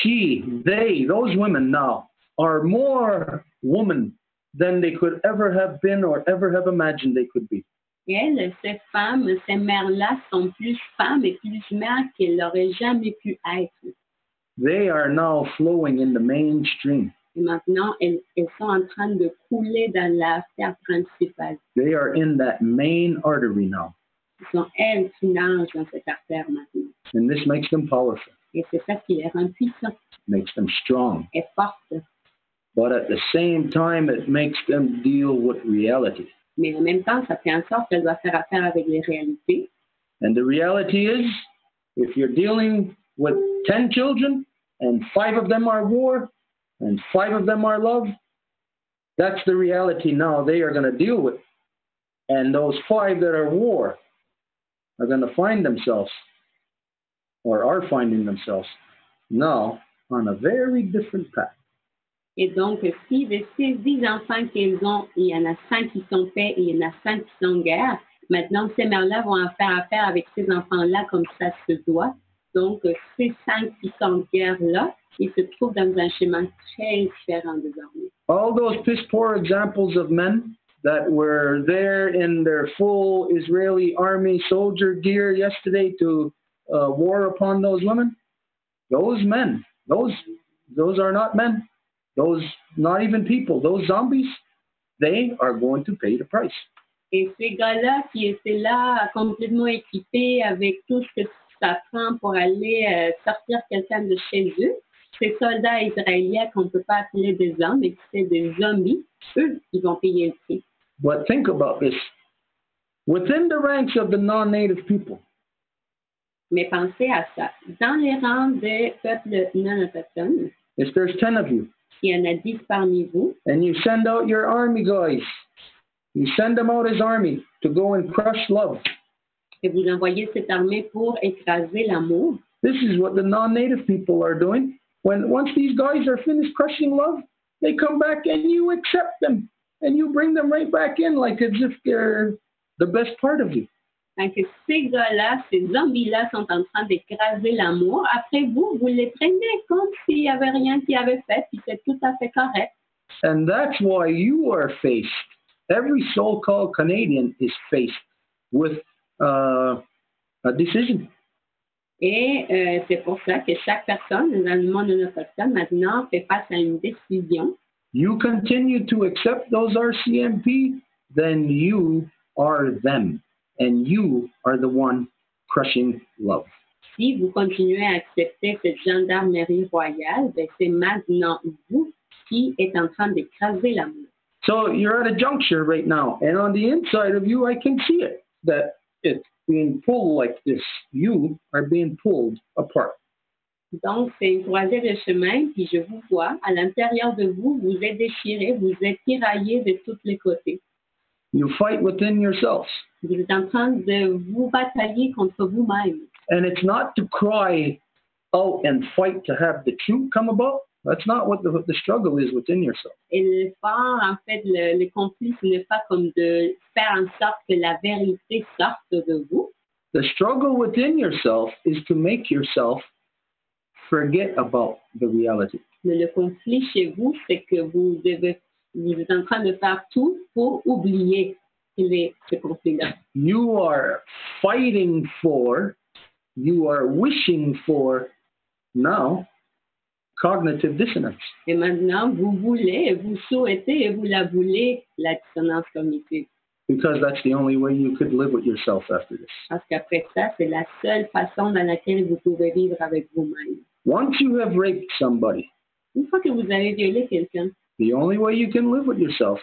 Those women now are more women than they could ever have been or ever have imagined they could be. Elles, ces femmes, ces mères-là sont plus femmes et plus mères qu'elles n'auraient jamais pu être. They are now flowing in the mainstream. Et maintenant, elles sont en train de couler dans l'artère principale. They are in that main artery now. Ce sont elles qui nagent dans cette artère maintenant. And this makes them powerful. Et c'est ça qui les rend puissants. Makes them strong. Et fortes. But at the same time, it makes them deal with reality. Mais en même temps, ça fait en sorte qu'elle doit faire affaire avec les réalités. And the reality is, if you're dealing with 10 children, and 5 of them are war, and 5 of them are love, that's the reality now they are going to deal with. And those 5 that are war are going to find themselves, or are finding themselves, now on a very different path. Et donc, si de ces 10 enfants qu'elles ont, il y en a 5 qui sont paix et il y en a 5 qui sont en guerre, maintenant, ces mères-là vont faire affaire avec ces enfants-là comme ça se doit. Donc, ces 5 qui sont en guerre-là, ils se trouvent dans un chemin très différent désormais. All those piss-poor examples of men that were there in their full Israeli army soldier gear yesterday to war upon those women, those men, those are not men. Those, not even people, those zombies, they are going to pay the price. Et ces gars-là qui étaient là complètement équipés avec tout ce que ça prend pour aller sortir quelqu'un de chez eux, ces soldats israéliens qu'on ne peut pas appeler des hommes, mais qui sont des zombies, eux, ils vont payer le prix. But think about this. Within the ranks of the non-native people, mais pensez à ça. Dans les rangs des peuples non autochtones, if there's 10 of you, il y en a 10 parmi vous, and you send out your army guys, you send them out as army to go and crush love. Et vous envoyez cette armée pour écraser l'amour. This is what the non-native people are doing. Once these guys are finished crushing love, they come back and you accept them and you bring them right back in like as if they're the best part of you. Donc, ces gars-là, ces zombies-là sont en train d'écraser l'amour. Après vous les prenez comme s'il n'y avait rien qui avait fait, puis c'est tout à fait correct. And that's why you are faced, every so-called Canadian is faced with a decision. Et c'est pour ça que chaque personne dans le monde autochtone maintenant fait face à une décision. You continue to accept those RCMP, then you are them. And you are the one crushing love. Si vous continuez à accepter cette gendarmerie royale, ben c'est maintenant vous qui êtes en train d'écraser l'amour. So you're at a juncture right now, and on the inside of you, I can see it, that it's being pulled like this. You are being pulled apart. Donc, c'est une croisée de chemin, puis je vous vois, à l'intérieur de vous, vous êtes déchirés, vous êtes tiraillés de tous les côtés. You fight within yourselves. Vous êtes en train de vous batailler contre vous-même. And it's not to cry out and fight to have the truth come about. That's not what the struggle is within yourself. Et l'effort, en fait, le conflit, ce n'est pas comme de faire en sorte que la vérité sorte de vous. The struggle within yourself is to make yourself forget about the reality. Mais le conflit chez vous, c'est que vous êtes en train de faire tout pour oublier ce conflit-là. You are fighting for, you are wishing for now cognitive dissonance. Et maintenant, vous voulez, vous souhaitez et vous la voulez, la dissonance cognitive. Because that's the only way you could live with yourself after this. Parce qu'après ça, c'est la seule façon dans laquelle vous pouvez vivre avec vous-même. Once you have raped somebody, Une fois que vous avez violé quelqu'un, the only way you can live with yourself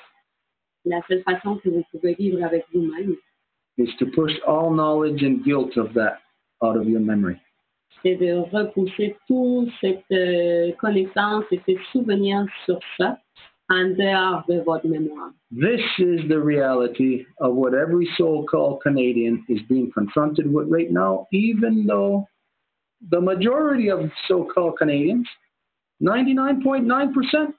la seule façon que vous pouvez vivre avec vous-même, is to push all knowledge and guilt of that out of your memory. c'est de repousser toute cette connaissance et ces souvenirs sur ça en dehors de votre mémoire. This is the reality of what every so-called Canadian is being confronted with right now, even though the majority of so-called Canadians, 99.9%,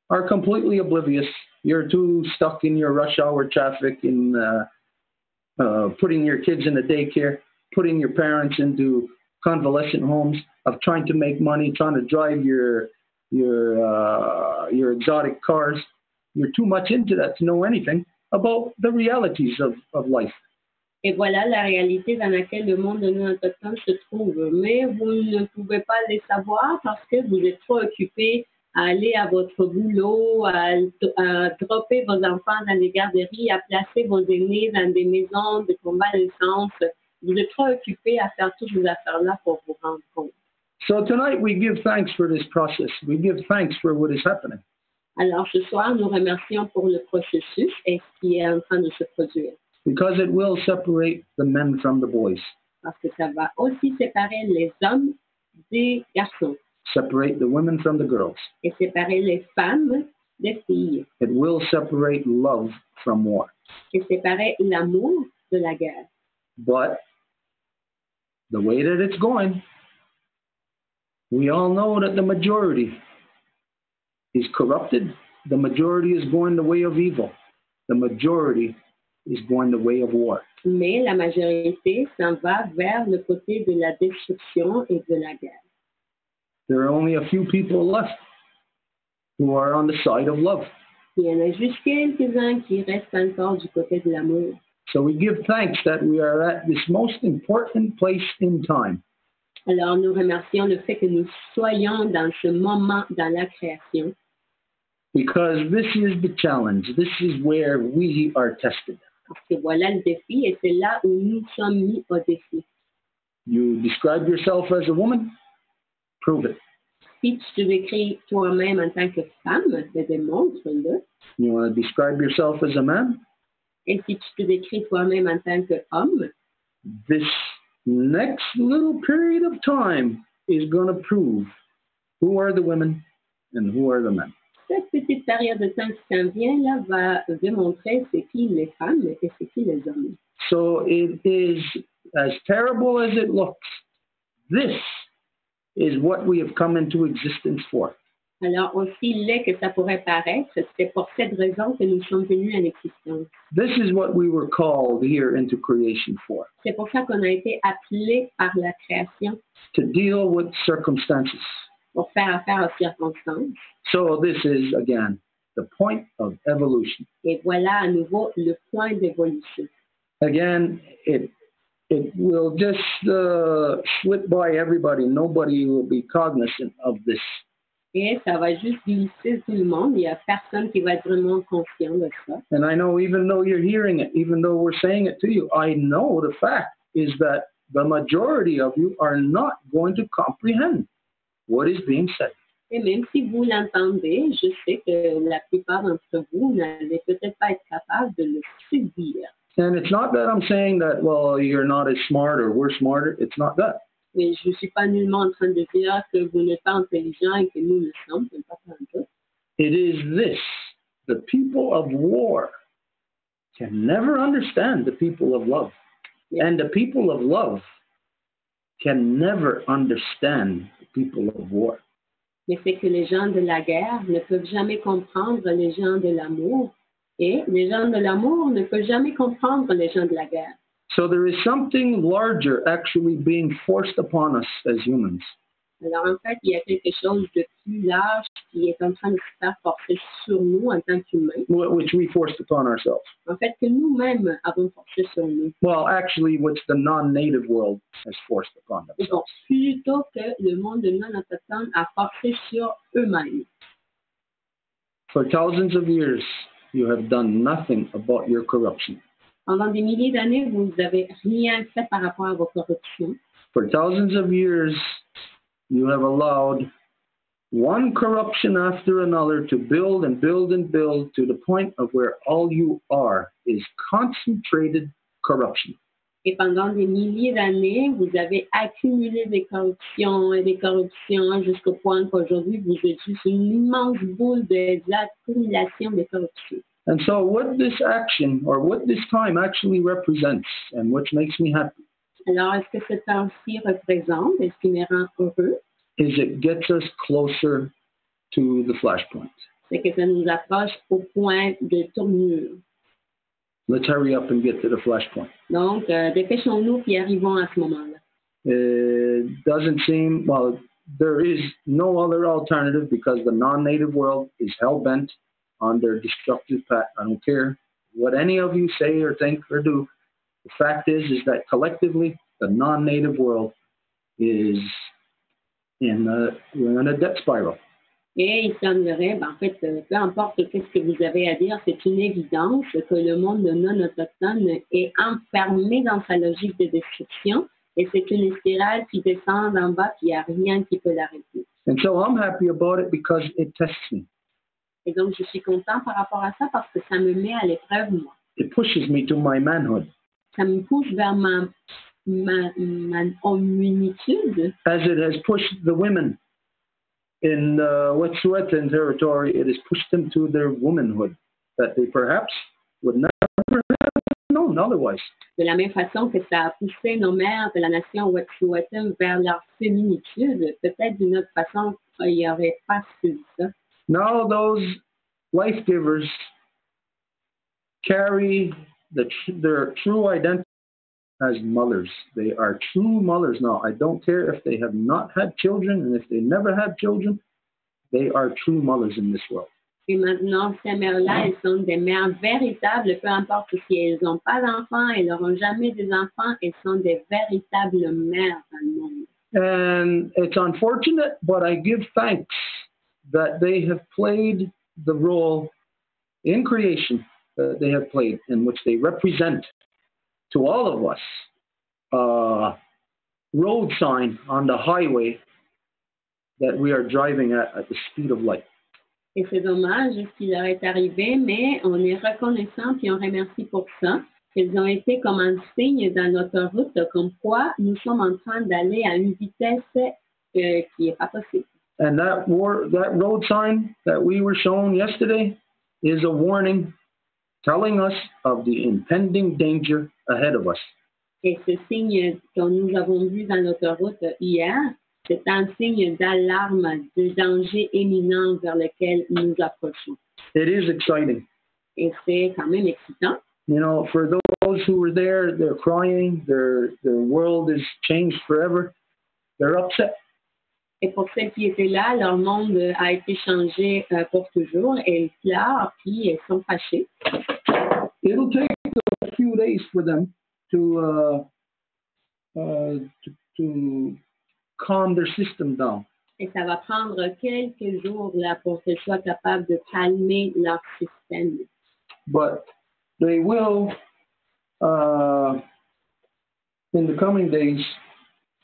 are completely oblivious. You're too stuck in your rush hour traffic in putting your kids in the daycare, putting your parents into convalescent homes, of trying to make money, trying to drive your exotic cars. You're too much into that to know anything about the realities of life. Et voilà la réalité dans laquelle le monde de nous autochtones se trouve. Mais vous ne pouvez pas les savoir parce que vous êtes trop occupés à aller à votre boulot, à dropper vos enfants dans les garderies, à placer vos aînés dans des maisons de convalescence. Vous êtes trop occupés à faire toutes ces affaires-là pour vous rendre compte. So tonight we give thanks for this process. We give thanks for what is happening. Alors ce soir, nous remercions pour le processus et ce qui est en train de se produire. Because it will separate the men from the boys. Parce que ça va aussi séparer les hommes des garçons Separate the women from the girls. et séparer les femmes des filles It will separate love from war. et séparer l'amour de la guerre. But the way that it's going, we all know that the majority is corrupted. The majority is going the way of evil. The majority is going the way of war. Mais la majorité s'en va vers le côté de la destruction et de la guerre. There are only a few people left who are on the side of love. Il y en a juste quelques-uns qui restent encore du côté de l'amour. So we give thanks that we are at this most important place in time. Alors nous remercions le fait que nous soyons dans ce moment dans la création. Because this is the challenge. This is where we are tested. Parce que voilà le défi et c'est là où nous sommes mis au défi. You describe yourself as a woman, prove it. Si tu te décris toi-même en tant que femme, démontre-le. You want to describe yourself as a man? Et si tu te décris toi-même en tant qu'homme, This next little period of time is going to prove who are the women and who are the men. cette petite période de temps qui s'en vient là va démontrer c'est qui les femmes et c'est qui les hommes. So it is as terrible as it looks. This is what we have come into existence for. Alors, aussi laid que ça pourrait paraître, c'est pour cette raison que nous sommes venus en existence. This is what we were called here into creation for. C'est pour ça qu'on a été appelés par la création To deal with circumstances. pour faire affaire aux circonstances. So this is, again, the point of evolution. Et voilà à nouveau le point d'évolution. Again, it will just slip by everybody. Nobody will be cognizant of this. Et ça va juste glisser tout le monde. Il n'y a personne qui va être vraiment conscient de ça. And I know even though you're hearing it, even though we're saying it to you, I know the fact is that the majority of you are not going to comprehend what is being said. Et même si vous l'entendez, je sais que la plupart d'entre vous n'allez peut-être pas être capable de le saisir. And it's not that I'm saying that, well, you're not as smart or we're smarter. It's not that. Mais je ne suis pas nullement en train de dire que vous n'êtes pas intelligent et que nous le sommes. C'est pas ça. It is this. The people of war can never understand the people of love. And the people of love can never understand the people of war. Mais c'est que les gens de la guerre ne peuvent jamais comprendre les gens de l'amour. Et les gens de l'amour ne peuvent jamais comprendre les gens de la guerre. So there is something larger actually being forced upon us as humans. Alors en fait, il y a quelque chose de plus large qui est en train de se faire forcer sur nous en tant qu'humains. Which we forced upon ourselves. En fait, que nous-mêmes avons forcé sur nous. Well, actually, which the non-native world has forced upon themselves. Donc, plutôt que le monde non autochtone a forcé sur eux-mêmes. For thousands of years, you have done nothing about your corruption. Pendant des milliers d'années, vous n'avez rien fait par rapport à vos corruptions. For thousands of years, you have allowed one corruption after another to build and build and build to the point of where all you are is concentrated corruption. Et pendant des milliers d'années, vous avez accumulé des corruptions et des corruptions jusqu'au point qu'aujourd'hui, vous êtes juste une immense boule d'accumulation de corruption. And so what this action or what this time actually represents and which makes me happy Alors, est-ce que ce temps-ci représente, est-ce qui me rend heureux? Is it gets us closer to the flashpoint. C'est que ça nous approche au point de tournure. Let's hurry up and get to the flashpoint. Donc, dépêchons-nous puis arrivons à ce moment-là. It doesn't seem, well, there is no other alternative because the non-native world is hell-bent on their destructive path. I don't care what any of you say or think or do. The fact is that collectively, the non-native world is we're in a debt spiral. Et il semblerait, en fait, peu importe ce que vous avez à dire, c'est une évidence que le monde non autochtone est enfermé dans sa logique de destruction et c'est une spirale qui descend en bas puis il n'y a rien qui peut l'arrêter. And so I'm happy about it because it tests me. Et donc, je suis content par rapport à ça parce que ça me met à l'épreuve, moi. It pushes me to my manhood. Ça me pousse vers ma hominitude. As it has pushed the women in Wet'suwet'en territory, it has pushed them to their womanhood that they perhaps would never have known otherwise. De la même façon que ça a poussé nos mères de la nation Wet'suwet'en vers leur féminitude, peut-être d'une autre façon, il n'y aurait pas su ça. Now those life givers carry their true identity as mothers. They are true mothers now. I don't care if they have not had children and if they never had children, they are true mothers in this world. Et maintenant, ces mères-là, elles sont des mères véritables, peu importe si elles n'ont pas d'enfants, elles n'auront jamais des enfants, elles sont des véritables mères dans le monde. And it's unfortunate, but I give thanks that they have played the role in creation that they have played, in which they represent to all of us a road sign on the highway that we are driving at the speed of light. Et c'est dommage ce qui leur est arrivé, mais on est reconnaissant et on remercie pour ça. Ils ont été comme un signe dans notre route, comme quoi nous sommes en train d'aller à une vitesse qui n'est pas possible. And that road sign that we were shown yesterday is a warning telling us of the impending danger ahead of us. Et ce signe que nous avons vu dans notre route hier, c'est un signe d'alarme, de danger imminent vers lequel nous approchons. It is exciting. Et c'est quand même excitant. You know, for those who were there, they're crying, their world is changed forever. They're upset. Et pour ceux qui étaient là, leur monde a été changé pour toujours et ils pleurent puis ils sont fâchés. It'll take a few days for them to calm their system down. Et ça va prendre quelques jours là pour qu'ils soient capables de calmer leur système. But they will, in the coming days,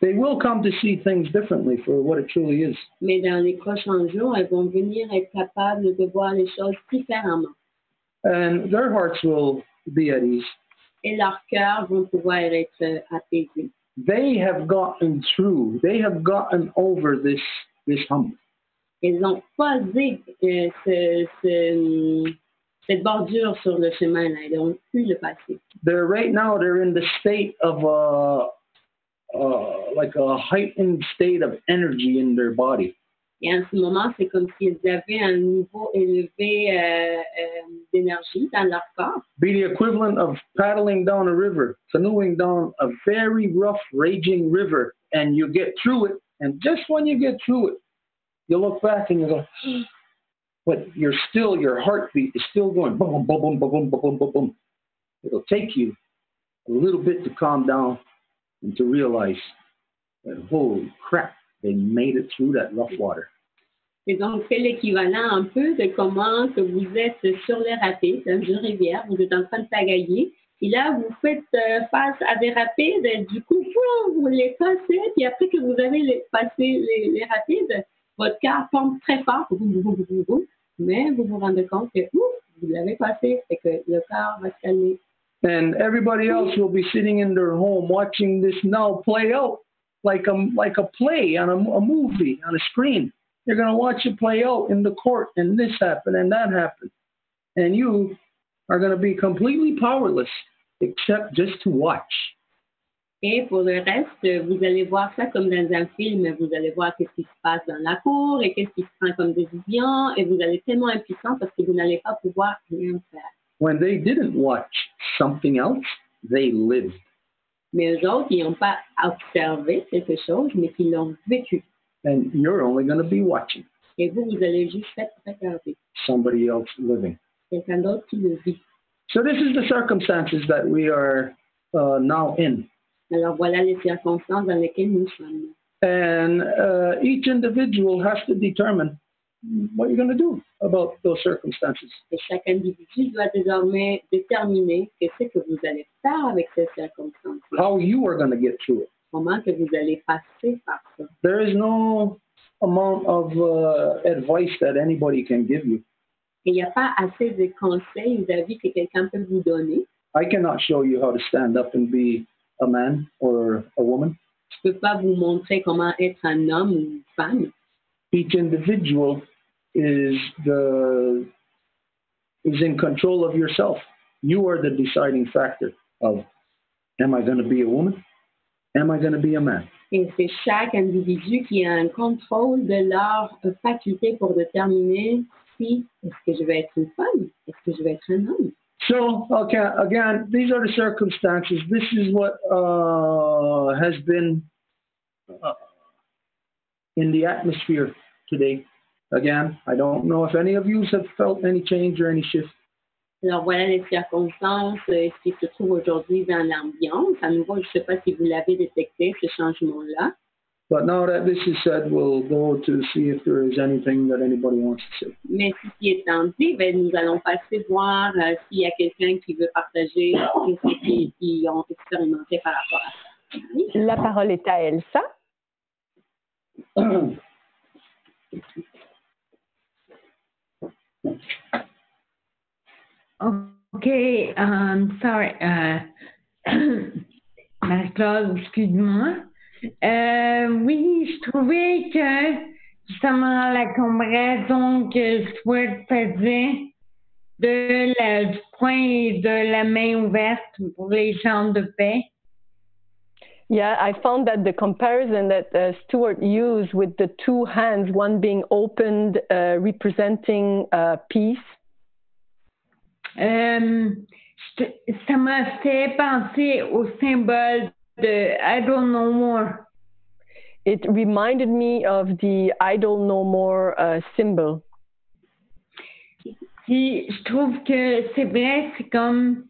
they will come to see things differently for what it truly is. Mais dans les prochains jours, elles vont venir être capables de voir les choses différemment. And their hearts will be at ease. Et leurs cœurs vont pouvoir être apaisés. they have gotten through. They have gotten over this hump. Ils ont posé cette bordure sur le chemin là. Ils ont pu le passer. Right now they're in the state of like a heightened state of energy in their body. Et en ce moment, c'est comme s'ils avaient un niveau élevé d'énergie dans leur corps. Be the equivalent of paddling down a river, canoeing down a very rough, raging river, and you get through it, and just when you get through it, you look back and you go, but your heartbeat is still going boom, boom, boom, boom, boom, boom, boom, boom. It'll take you a little bit to calm down and to realize that, holy crap, they made it through that rough water. Et donc, c'est l'équivalent un peu de comment que vous êtes sur les rapides, dans une rivière, vous êtes en train de pagailler, et là, vous faites face à des rapides, et du coup, vous les passez, puis après que vous avez passé les rapides, votre cœur pompe très fort, mais vous vous rendez compte que vous l'avez passé, et que le cœur va se calmer. And everybody else will be sitting in their home watching this now play out like a play on a movie on a screen. You're going to watch it play out in the court, and this happened and that happened. And you are going to be completely powerless except just to watch. Et pour le reste, vous allez voir ça comme dans un film. Vous allez voir qu'est-ce qui se passe dans la cour et qu'est-ce qui se prend comme décision, et vous allez être tellement impuissant parce que vous n'allez pas pouvoir rien faire. When they didn't watch something else, they lived. Mais eux autres, ils n'ont pas observé quelque chose, mais qu'ils l'ont vécu. And you're only going to be watching. Et vous allez juste regarder. Somebody else living. Quelqu'un d'autre qui le vit. So this is the circumstances that we are now in. Alors voilà les circonstances dans lesquelles nous sommes. And each individual has to determine what you're going to do about those circumstances. Et chaque individu doit désormais déterminer qu'est-ce que vous allez faire avec ces circonstances. How you are going to get through it. Comment que vous allez passer par ça. There is no amount of advice that anybody can give you. Et il n'y a pas assez de conseils ou d'avis que quelqu'un peut vous donner. I cannot show you how to stand up and be a man or a woman. Je ne peux pas vous montrer comment être un homme ou une femme. Each individual is in control of yourself. You are the deciding factor of, am I going to be a woman? Am I going to be a man? Et c'est chaque individu qui a un contrôle de leur faculté pour déterminer si est-ce que je vais être une femme, est-ce que je vais être un homme. So, okay, again, these are the circumstances. This is what has been in the atmosphere today. Again, I don't know if any of you have felt any change or any shift. Alors voilà les circonstances qui se trouvent aujourd'hui dans l'ambiance. À nouveau, je ne sais pas si vous l'avez détecté, ce changement-là. But now that this is said, we'll go to see if there is anything that anybody wants to say. Mais ceci étant dit, nous allons passer voir s'il y a quelqu'un qui veut partager ce qu'ils ont expérimenté par rapport à ça. Oui? La parole est à Elsa. Okay, sorry, Marie-Claude, excuse-moi. Oui, je trouvais que justement la comparaison que Stuart faisait du poing et de la main ouverte pour les gens de paix. Yeah, I found that the comparison that Stuart used with the two hands, one being opened, representing peace. Ça m'a fait penser au symbole de I don't know more. It reminded me of the I don't know more symbol. Puis, je trouve que c'est vrai, c'est comme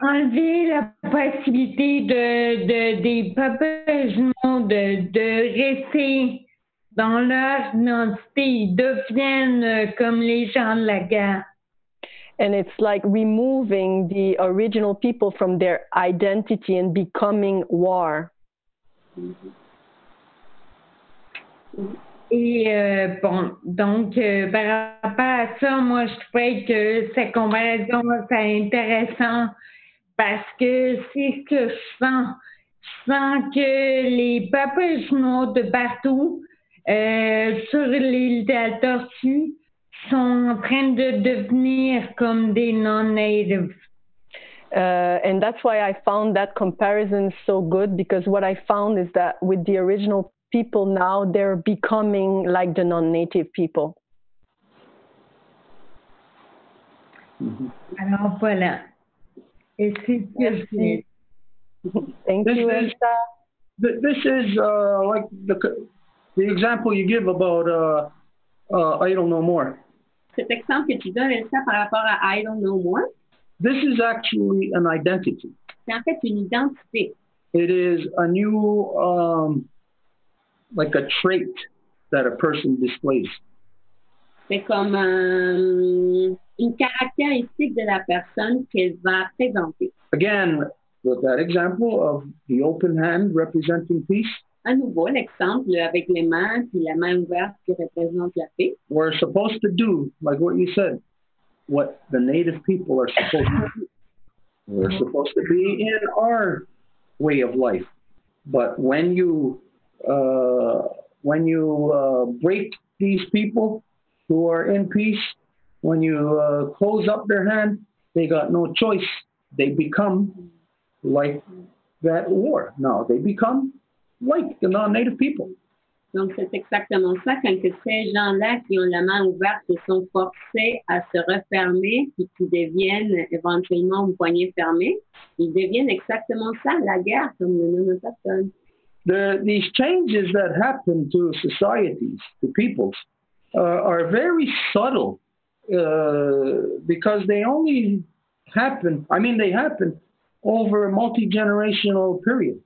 enlever la possibilité des peuples de rester dans leur identité, ils deviennent comme les gens de la guerre. And it's like removing the original people from their identity and becoming war. Et bon, donc par rapport à ça, moi je trouvais que cette comparaison c'est intéressant parce que c'est ce que je sens. Je sens que les peuples chinois de partout sur l'île de la Tortue sont en train de devenir comme des non-natives. And that's why I found that comparison so good, because what I found is that with the original people now, they're becoming like the non-native people. Alors voilà. Et c'est ce que je dis. Thank you, Elsa. This is like the example you give about I don't know more. Cet exemple que tu donnes, Elsa, par rapport à I don't know more, This is actually an identity. c'est en fait une identité. It is a new, like a trait that a person displays. C'est comme une caractéristique de la personne qu'elle va présenter. Again, with that example of the open hand representing peace, À nouveau, l'exemple avec les mains, puis la main ouverte qui représente la paix. we're supposed to do, like what you said, what the native people are supposed to do. We're supposed to be in our way of life. But when you break these people who are in peace, when you close up their hand, they got no choice. They become like that war. Now they become like the non-native people. Donc, c'est exactement ça. Quand que ces gens-là qui ont la main ouverte se sont forcés à se refermer puis qui deviennent éventuellement une poignée fermée, ils deviennent exactement ça, la guerre, comme le nom de personne. These changes that happen to societies, to peoples, are very subtle because they only happen, they happen over a multi-generational period.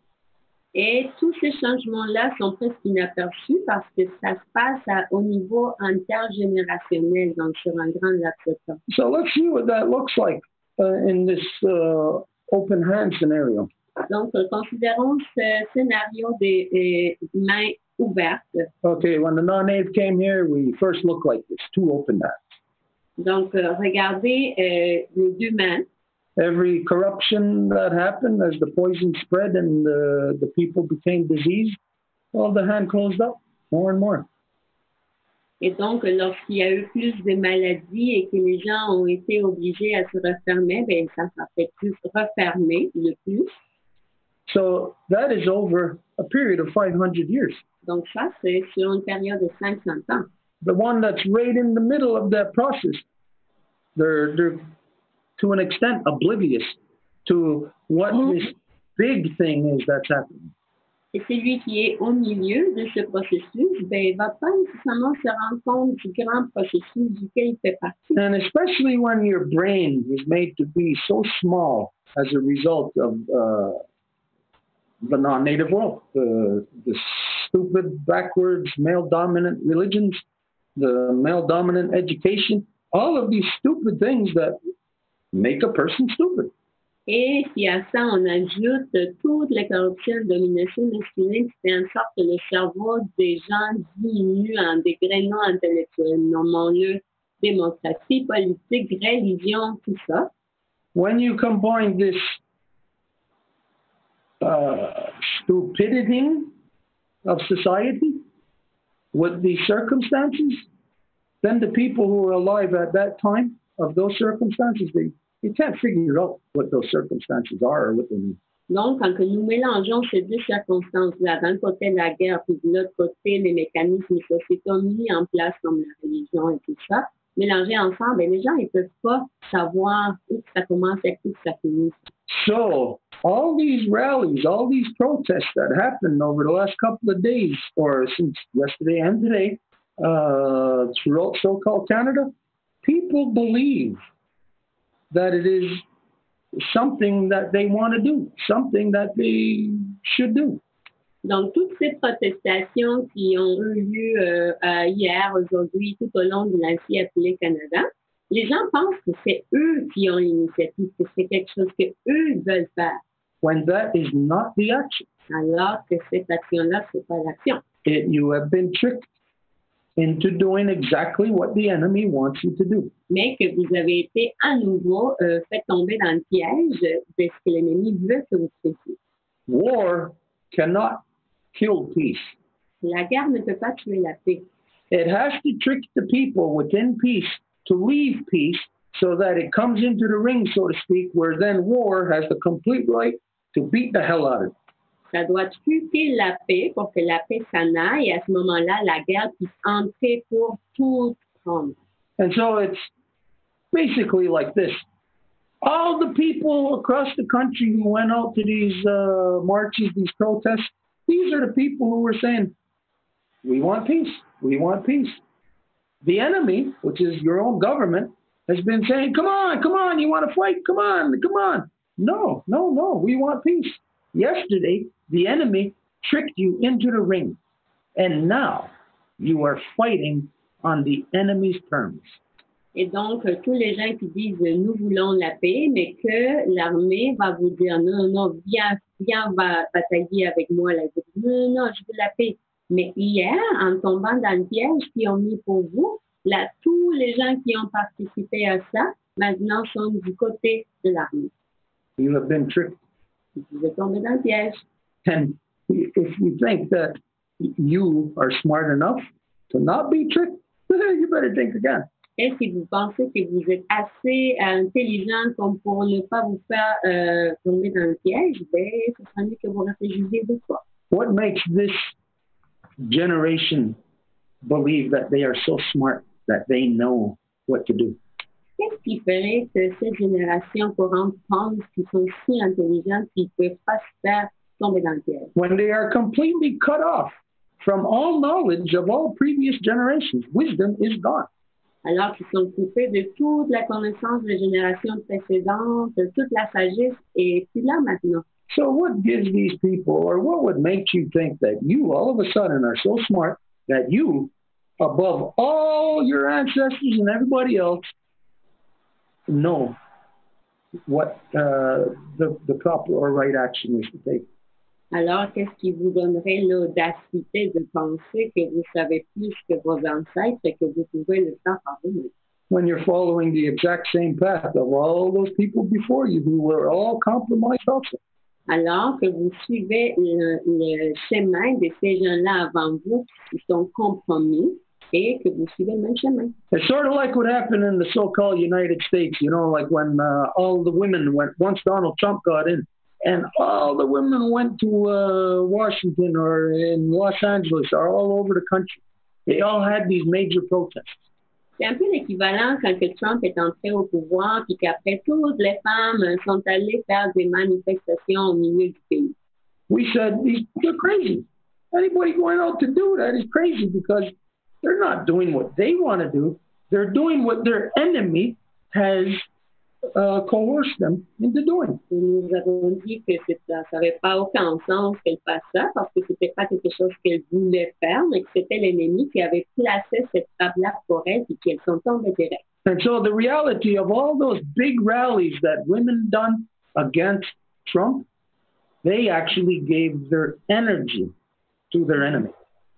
Et tous ces changements-là sont presque inaperçus parce que ça se passe au niveau intergénérationnel, donc sur un grand laps de temps. So let's see what that looks like in this open hand scenario. Donc, considérons ce scénario des mains ouvertes. Okay, when the non-native came here, we first looked like this, two open hands. Donc, regardez les deux mains. Every corruption that happened as the poison spread and the people became diseased, well, the hand closed up more and more. Et donc, lorsqu'il y a eu plus de maladies et que les gens ont été obligés à se refermer, ben ça fait plus refermer le plus. So that is over a period of 500 years. Donc ça, c'est sur une période de 500 ans. The one that's right in the middle of that process, they're to an extent oblivious to what this big thing is that's happening. Et celui qui est au milieu de ce processus, ben, il ne va pas nécessairement se rendre compte du grand processus duquel il fait partie. And especially when your brain is made to be so small as a result of the non-native world, the stupid, backwards, male-dominant religions, the male-dominant education, all of these stupid things that make a person stupid. Et si à ça, on ajoute toute la corruption, la domination masculine qui fait en sorte que le cerveau des gens diminue en degré non intellectuel, nommons-le démocratie, politique, religion, tout ça. When you combine this stupidity of society with the circumstances, then the people who were alive at that time of those circumstances, you can't figure out what those circumstances are or what they mean. Donc, quand nous mélangeons ces deux circonstances-là, d'un côté la guerre, puis de l'autre côté les mécanismes sociétaux mis en place comme la religion et tout ça, mélangés ensemble, les gens ne peuvent pas savoir où ça commence et où ça finit. So, all these rallies, all these protests that happened over the last couple of days, or since yesterday and today, throughout so-called Canada, people believe that it is something that they want to do, something that they should do. Donc, toutes ces protestations qui ont eu lieu hier, aujourd'hui, tout au long de l'Asie appelée Canada, les gens pensent que c'est eux qui ont l'initiative, que c'est quelque chose qu'eux veulent faire. When that is not the action. Alors que cette action-là, c'est pas l'action. You have been tricked into doing exactly what the enemy wants you to do. mais que vous avez été à nouveau fait tomber dans le piège de ce que l'ennemi veut que vous fassiez. War cannot kill peace. La guerre ne peut pas tuer la paix. It has to trick the people within peace to leave peace so that it comes into the ring, so to speak, where then war has the complete right to beat the hell out of it. Ça doit truquer la paix pour que la paix s'en aille et à ce moment-là, la guerre puisse entrer pour tout prendre. And so it's basically like this. All the people across the country who went out to these marches, these protests, these are the people who were saying, we want peace, we want peace. The enemy, which is your own government, has been saying, come on, you want to fight? Come on. No, we want peace. Yesterday, the enemy tricked you into the ring, and now you are fighting on the enemy's terms. Et donc, tous les gens qui disent nous voulons la paix, mais que l'armée va vous dire non, viens batailler avec moi. Là. Non, je veux la paix. Mais hier, en tombant dans le piège qu'ils ont mis pour vous, là, tous les gens qui ont participé à ça, maintenant sont du côté de l'armée. You have been tricked. Vous êtes tombé dans le piège. And if you think that you are smart enough to not be tricked, you better think again. Et si vous pensez que vous êtes assez intelligent comme pour ne pas vous faire tomber dans le piège, ben, ce sera mieux que vous réfléchissiez deux fois. What makes this generation believe that they are so smart that they know what to do? Qu'est-ce qui ferait que cette génération courante pense qu'ils sont si intelligents qu'ils ne peuvent pas se faire tomber dans le piège? When they are completely cut off from all knowledge of all previous generations, wisdom is gone. Alors qu'ils sont coupés de toute la connaissance des générations précédentes, toute la sagesse est plus là maintenant. So what gives these people, or what would make you think that you all of a sudden are so smart that you, above all your ancestors and everybody else, know what the proper or right action is to take? Alors, qu'est-ce qui vous donnerait l'audacité de penser que vous savez plus que vos ancêtres et que vous pouvez le faire par vous-même? When you're following the exact same path of all those people before you who were all compromised also. Alors que vous suivez le chemin de ces gens-là avant vous qui sont compromis et que vous suivez le même chemin. It's sort of like what happened in the so-called United States, you know, like when all the women went, once Donald Trump got in, and all the women went to Washington or in Los Angeles or all over the country. They all had these major protests. C'est un peu l'équivalent quand que Trump est entré au pouvoir puis qu'après toutes les femmes sont allées faire des manifestations au milieu du pays. We said, they're crazy. Anybody going out to do that is crazy because they're not doing what they want to do. They're doing what their enemy has coerced them into doing. Nous avons dit que ça n'avait pas aucun sens qu'elle fasse ça parce que c'était pas quelque chose qu'elle voulait faire, mais que c'était l'ennemi qui avait placé cette trappe-là pour elle et qu'elles sont tombées direct. And so the reality of all those big rallies that women done against Trump, they actually gave their energy to their enemy.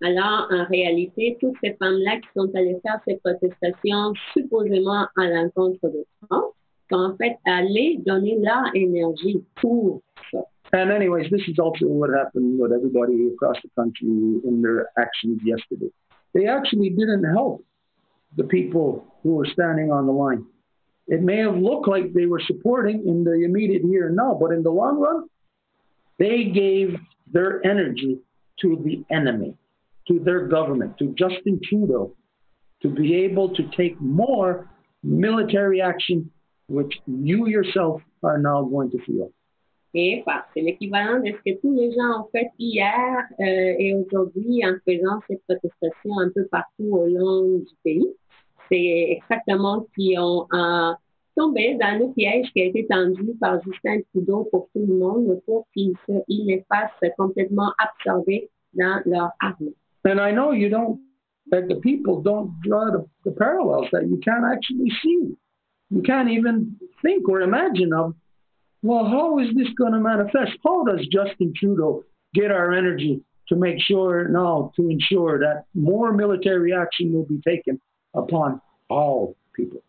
Alors, en réalité, toutes ces femmes-là qui sont allées faire ces protestations supposément à l'encontre de Trump, sont en fait allées donner leur énergie pour ça. And anyways, this is also what happened with everybody across the country in their actions yesterday. They actually didn't help the people who were standing on the line. It may have looked like they were supporting in the immediate here and now, but in the long run, they gave their energy to the enemy, to their government, to Justin Trudeau, to be able to take more military action, which you yourself are now going to feel. Et c'est l'équivalent de ce que tous les gens ont fait hier et aujourd'hui en faisant ces protestations un peu partout au long du pays. C'est exactement qui ont tombé dans le piège qui a été tendu par Justin Trudeau pour tout le monde pour qu'ils les fassent complètement absorber dans leur armée. And I know you don't, that the people don't draw the parallels that you can't actually see. You can't even think or imagine of, well, how is this going to manifest? How does Justin Trudeau get our energy to make sure now, to ensure that more military action will be taken upon all people?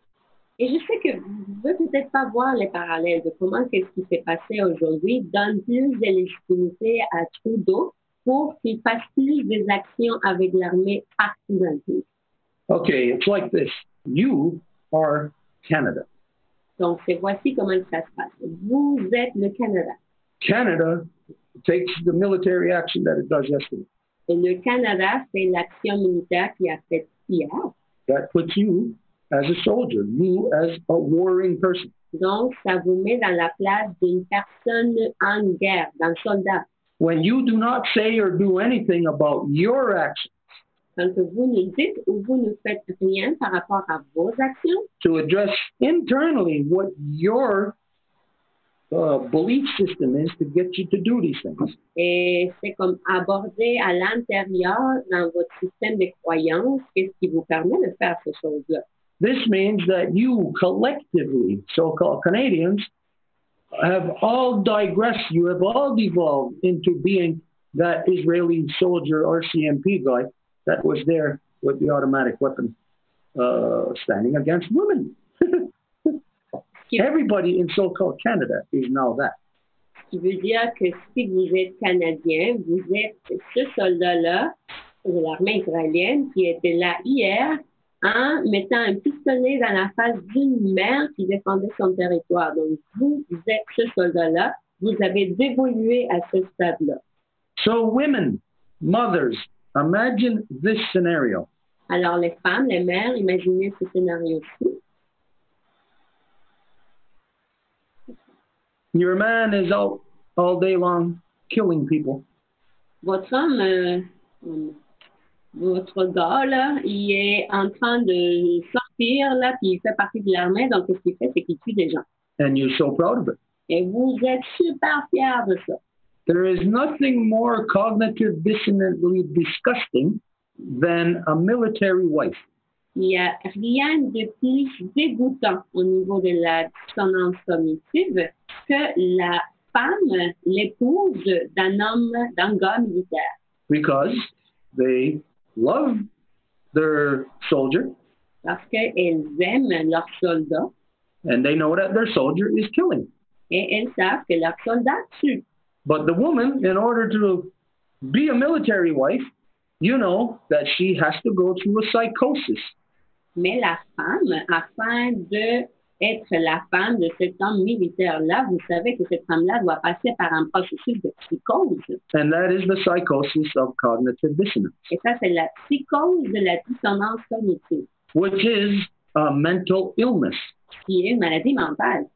Et je sais que vous ne pouvez peut-être pas voir les parallèles de comment qu'est-ce qui s'est passé aujourd'hui donne plus de légitimité à Trudeau pour qu'il fasse plus des actions avec l'armée partout dans le pays. Okay, it's like this. You are Canada. Donc, voici comment ça se passe. Vous êtes le Canada. Canada takes the military action that it does yesterday. Et le Canada fait l'action militaire qu'il a faite hier. That puts you as a soldier, you as a warring person. Donc, ça vous met dans la place d'une personne en guerre, d'un soldat. When you do not say or do anything about your actions Quand vous ne dites ou vous ne faites rien par rapport à vos actions, to address internally what your belief system is to get you to do these things, et c'est comme aborder à l'intérieur dans votre système de croyances qu'est-ce qui vous permet de faire ces choses-là. this means that you collectively, so-called Canadians, have all digressed, you have all devolved into being that Israeli soldier RCMP guy that was there with the automatic weapon standing against women. Everybody in so-called Canada is now that. Ce qui veut dire que si vous êtes Canadien, vous êtes ce soldat-là de l'armée israélienne qui était là hier en mettant un pistolet dans la face d'une mère qui défendait son territoire. Donc, vous êtes ce soldat-là, vous avez dévolué à ce stade-là. So women, mothers, imagine this scenario. Alors, les femmes, les mères, imaginez ce scénario-ci. Your man is out all day long killing people. Votre homme, votre gars, là, il est en train de sortir, là, puis il fait partie de l'armée, donc ce qu'il fait, c'est qu'il tue des gens. And you're so proud of it. Et vous êtes super fiers de ça. There is nothing more cognitive dissonantly disgusting than a military wife. Il n'y a rien de plus dégoûtant au niveau de la dissonance cognitive que la femme, l'épouse d'un homme, d'un gars militaire. Because they love their soldier Parce qu'elles aiment leurs soldats and they know that their soldier is killing. et elles savent que leurs soldats tuent. But the woman, in order to be a military wife, you know that she has to go through a psychosis. Mais la femme, afin d'être la femme de cet homme militaire-là, vous savez que cette femme-là doit passer par un processus de psychose. And that is the psychosis of cognitive dissonance, Et ça, c'est la psychose de la dissonance cognitive, which is a mental illness. qui est une maladie mentale.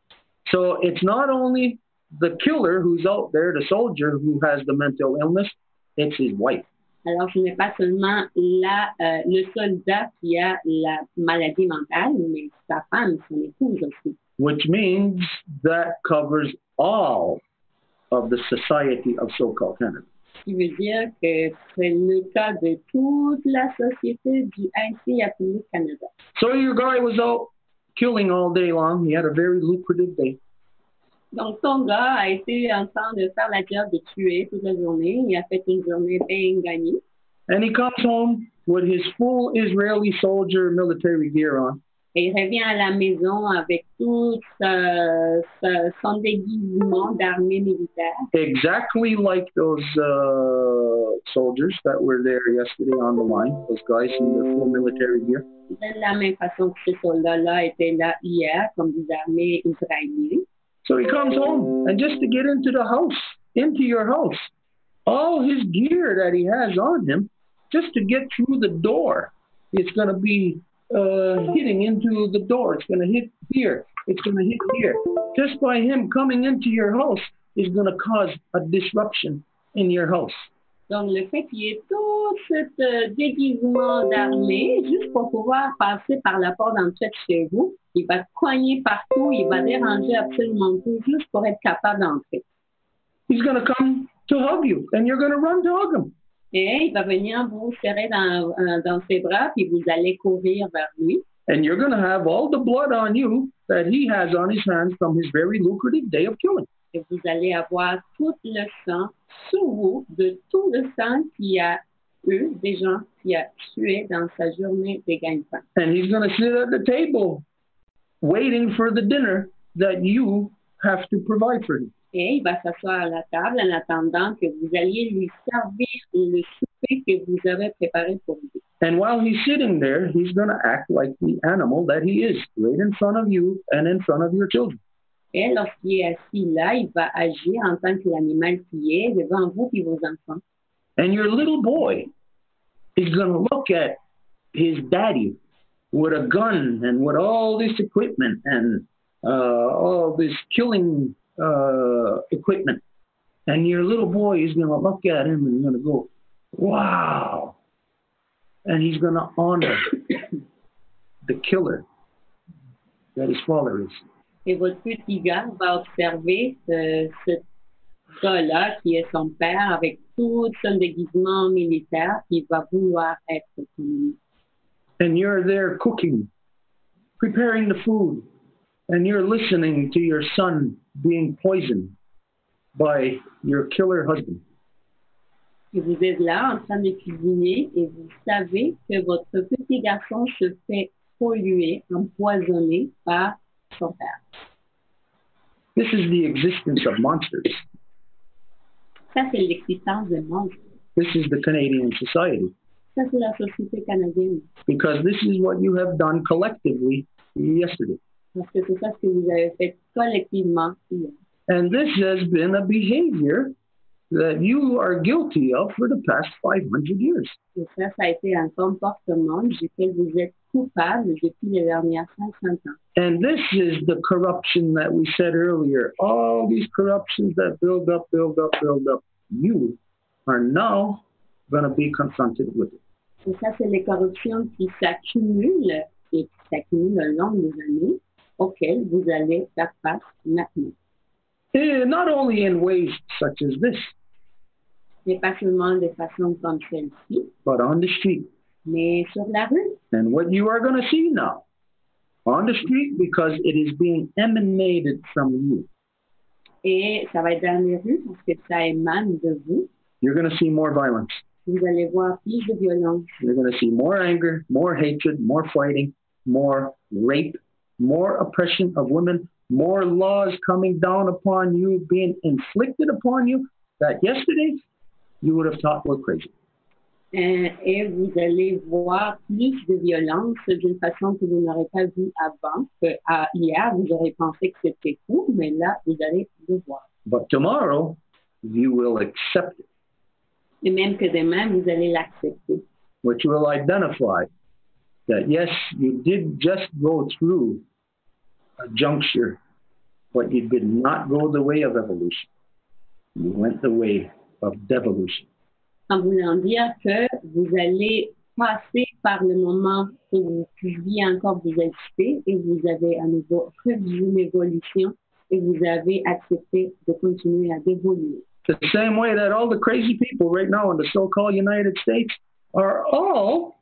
So it's not only the killer who's out there, the soldier who has the mental illness, it's his wife. Alors, ce n'est pas seulement le soldat qui a la maladie mentale, mais sa femme, son épouse aussi. Which means that covers all of the society of so-called Canada. Ce qui veut dire que c'est le cas de toute la société du ainsi appelé Canada. So your guy was out killing all day long. He had a very lucrative day. Donc, ton gars a été en train de faire la job de tuer toute la journée. Il a fait une journée bien gagnée. And he comes home with his full Israeli soldier military gear on. Et il revient à la maison avec tout son déguisement d'armée militaire. Exactly like those soldiers that were there yesterday on the line, those guys in their full military gear. De la même façon que ces soldats-là étaient là hier, comme des armées israéliennes. So he comes home, and just to get into the house, into your house, all his gear that he has on him, just to get through the door, it's going to be hitting into the door. It's going to hit here. It's going to hit here. Just by him coming into your house is going to cause a disruption in your house. Donc, le fait qu'il y ait tout ce déguisement d'armée, juste pour pouvoir passer par la porte d'entrée de chez vous, il va cogner partout, il va déranger absolument tout, juste pour être capable d'entrer. He's going to come to hug you, and you're going to run to hug him. Et il va venir vous serrer dans ses bras, puis vous allez courir vers lui. And you're going to have all the blood on you that he has on his hands from his very lucrative day of killing. Et vous allez avoir tout le sang sur vous, de tout le sang qu'il a eu, des gens qu'il a tués dans sa journée de gagne-pain. And he's going to sit at the table waiting for the dinner that you have to provide for him. Et il va s'asseoir à la table en attendant que vous alliez lui servir le souper que vous avez préparé pour lui. And while he's sitting there, he's going to act like the animal that he is, right in front of you and in front of your children. Et lorsqu'il est assis là, il va agir en tant que l'animal qui est devant vous et vos enfants. And your little boy is going to look at his daddy with a gun and with all this equipment and all this killing equipment. And your little boy is going to look at him and he's going to go, wow. And he's going to honor the killer that his father is. Et votre petit gars va observer ce gars-là qui est son père avec tout son déguisement militaire qui va vouloir être comme lui. And you're there cooking, preparing the food, and you're listening to your son being poisoned by your killer husband. Et vous êtes là en train de cuisiner et vous savez que votre petit garçon se fait polluer, empoisonner par son père. This is the existence of monsters. Ça, c'est l'existence des monstres. This is the Canadian society. Ça, c'est la société canadienne. Because this is what you have done collectively yesterday. Parce que c'est ça ce que vous avez fait collectivement hier. And this has been a behavior that you are guilty of for the past 500 years. Et ça a été un comportement duquel vous êtes coupable depuis les dernières 500 ans. And this is the corruption that we said earlier. All these corruptions that build up, build up, build up. You are now going to be confronted with it. Et ça, c'est les corruptions qui s'accumulent et qui s'accumulent au long des années auxquelles vous allez faire face maintenant. Not only in ways such as this, Mais pas seulement de façon comme celle-ci, but on the street. mais sur la rue. And what you are going to see now on the street, because it is being emanated from you. Et ça va être dans les rues parce que ça émane de vous. You're going to see more violence. Vous allez voir plus de violence. You're going to see more anger, more hatred, more fighting, more rape, more oppression of women, more laws coming down upon you, being inflicted upon you, that yesterday you would have thought were crazy. Et vous allez voir plus de violence d'une façon que vous n'aurez pas vu avant. Hier, vous aurez pensé que c'était fou, mais là, vous allez le voir. But tomorrow, you will accept it. Et même que demain, vous allez l'accepter. Which will identify that, yes, you did just go through a juncture, but you did not go the way of evolution. You went the way of devolution. En voulant dire que vous allez passer par le moment que vous pouviez encore vous exister et vous avez à nouveau revu l'évolution et vous avez accepté de continuer à évoluer. The same way that all the crazy people right now in the so-called United States are all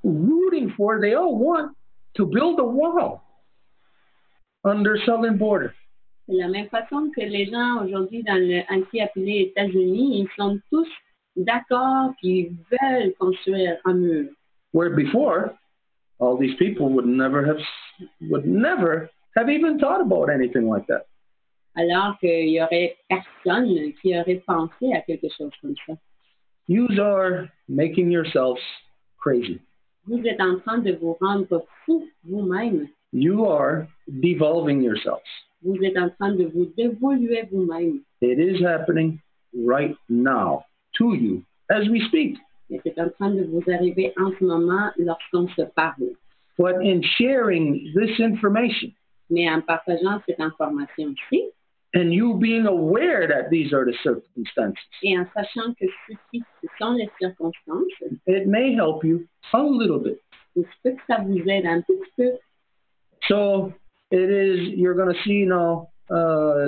rooting for, they all want to build a wall on their southern border. De la même façon que les gens aujourd'hui dans le ainsi appelé États-Unis, ils sont tous d'accord qu'ils veulent construire un mur. Where before, all these people would never have even thought about anything like that. Alors qu'il y aurait personne qui aurait pensé à quelque chose comme ça. You are making yourselves crazy. Vous êtes en train de vous rendre fou vous-même. You are devolving yourselves. Vous êtes en train de vous dévoluer vous-même. It is happening right now to you as we speak. Et c'est en train de vous arriver en ce moment lorsqu'on se parle. But in sharing this information, Mais en partageant cette information-ci, and you being aware that these are the circumstances, et en sachant que ceci, ce sont les circonstances, it may help you a little bit. il se peut que ça vous aide un petit peu. So it is, you're going to see now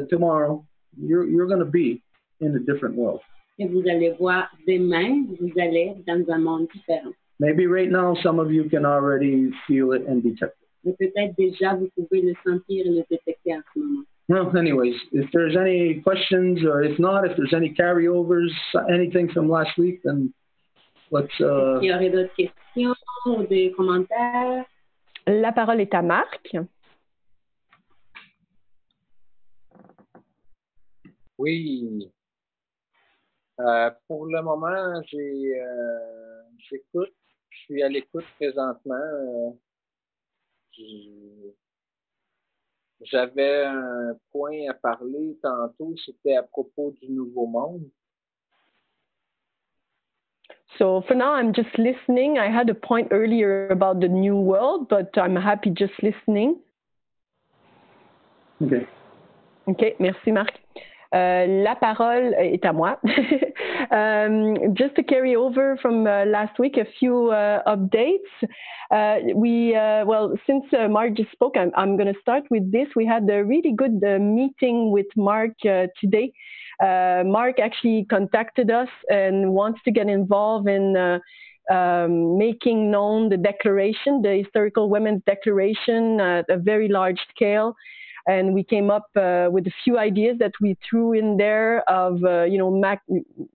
tomorrow, you're going to be in a different world. Et vous allez voir demain, vous allez être dans un monde différent. Maybe right now some of you can already feel it and detect it. Mais peut-être déjà vous pouvez le sentir et le détecter en ce moment. Well, anyways, if there's any questions, or if not, if there's any carryovers, anything from last week, then let's... Il y aurait d'autres questions ou des commentaires? La parole est à Marc. Oui. Pour le moment, j'écoute. Je suis à l'écoute présentement. J'avais un point à parler tantôt, c'était à propos du Nouveau Monde. So for now, I'm just listening. I had a point earlier about the New World, but I'm happy just listening. Okay. OK, merci Marc. La parole est à moi. Just to carry over from last week, a few updates. Since Mark just spoke, I'm going to start with this. We had a really good meeting with Mark today. Mark actually contacted us and wants to get involved in making known the declaration, the Historical Women's Declaration at a very large scale. And we came up with a few ideas that we threw in there of,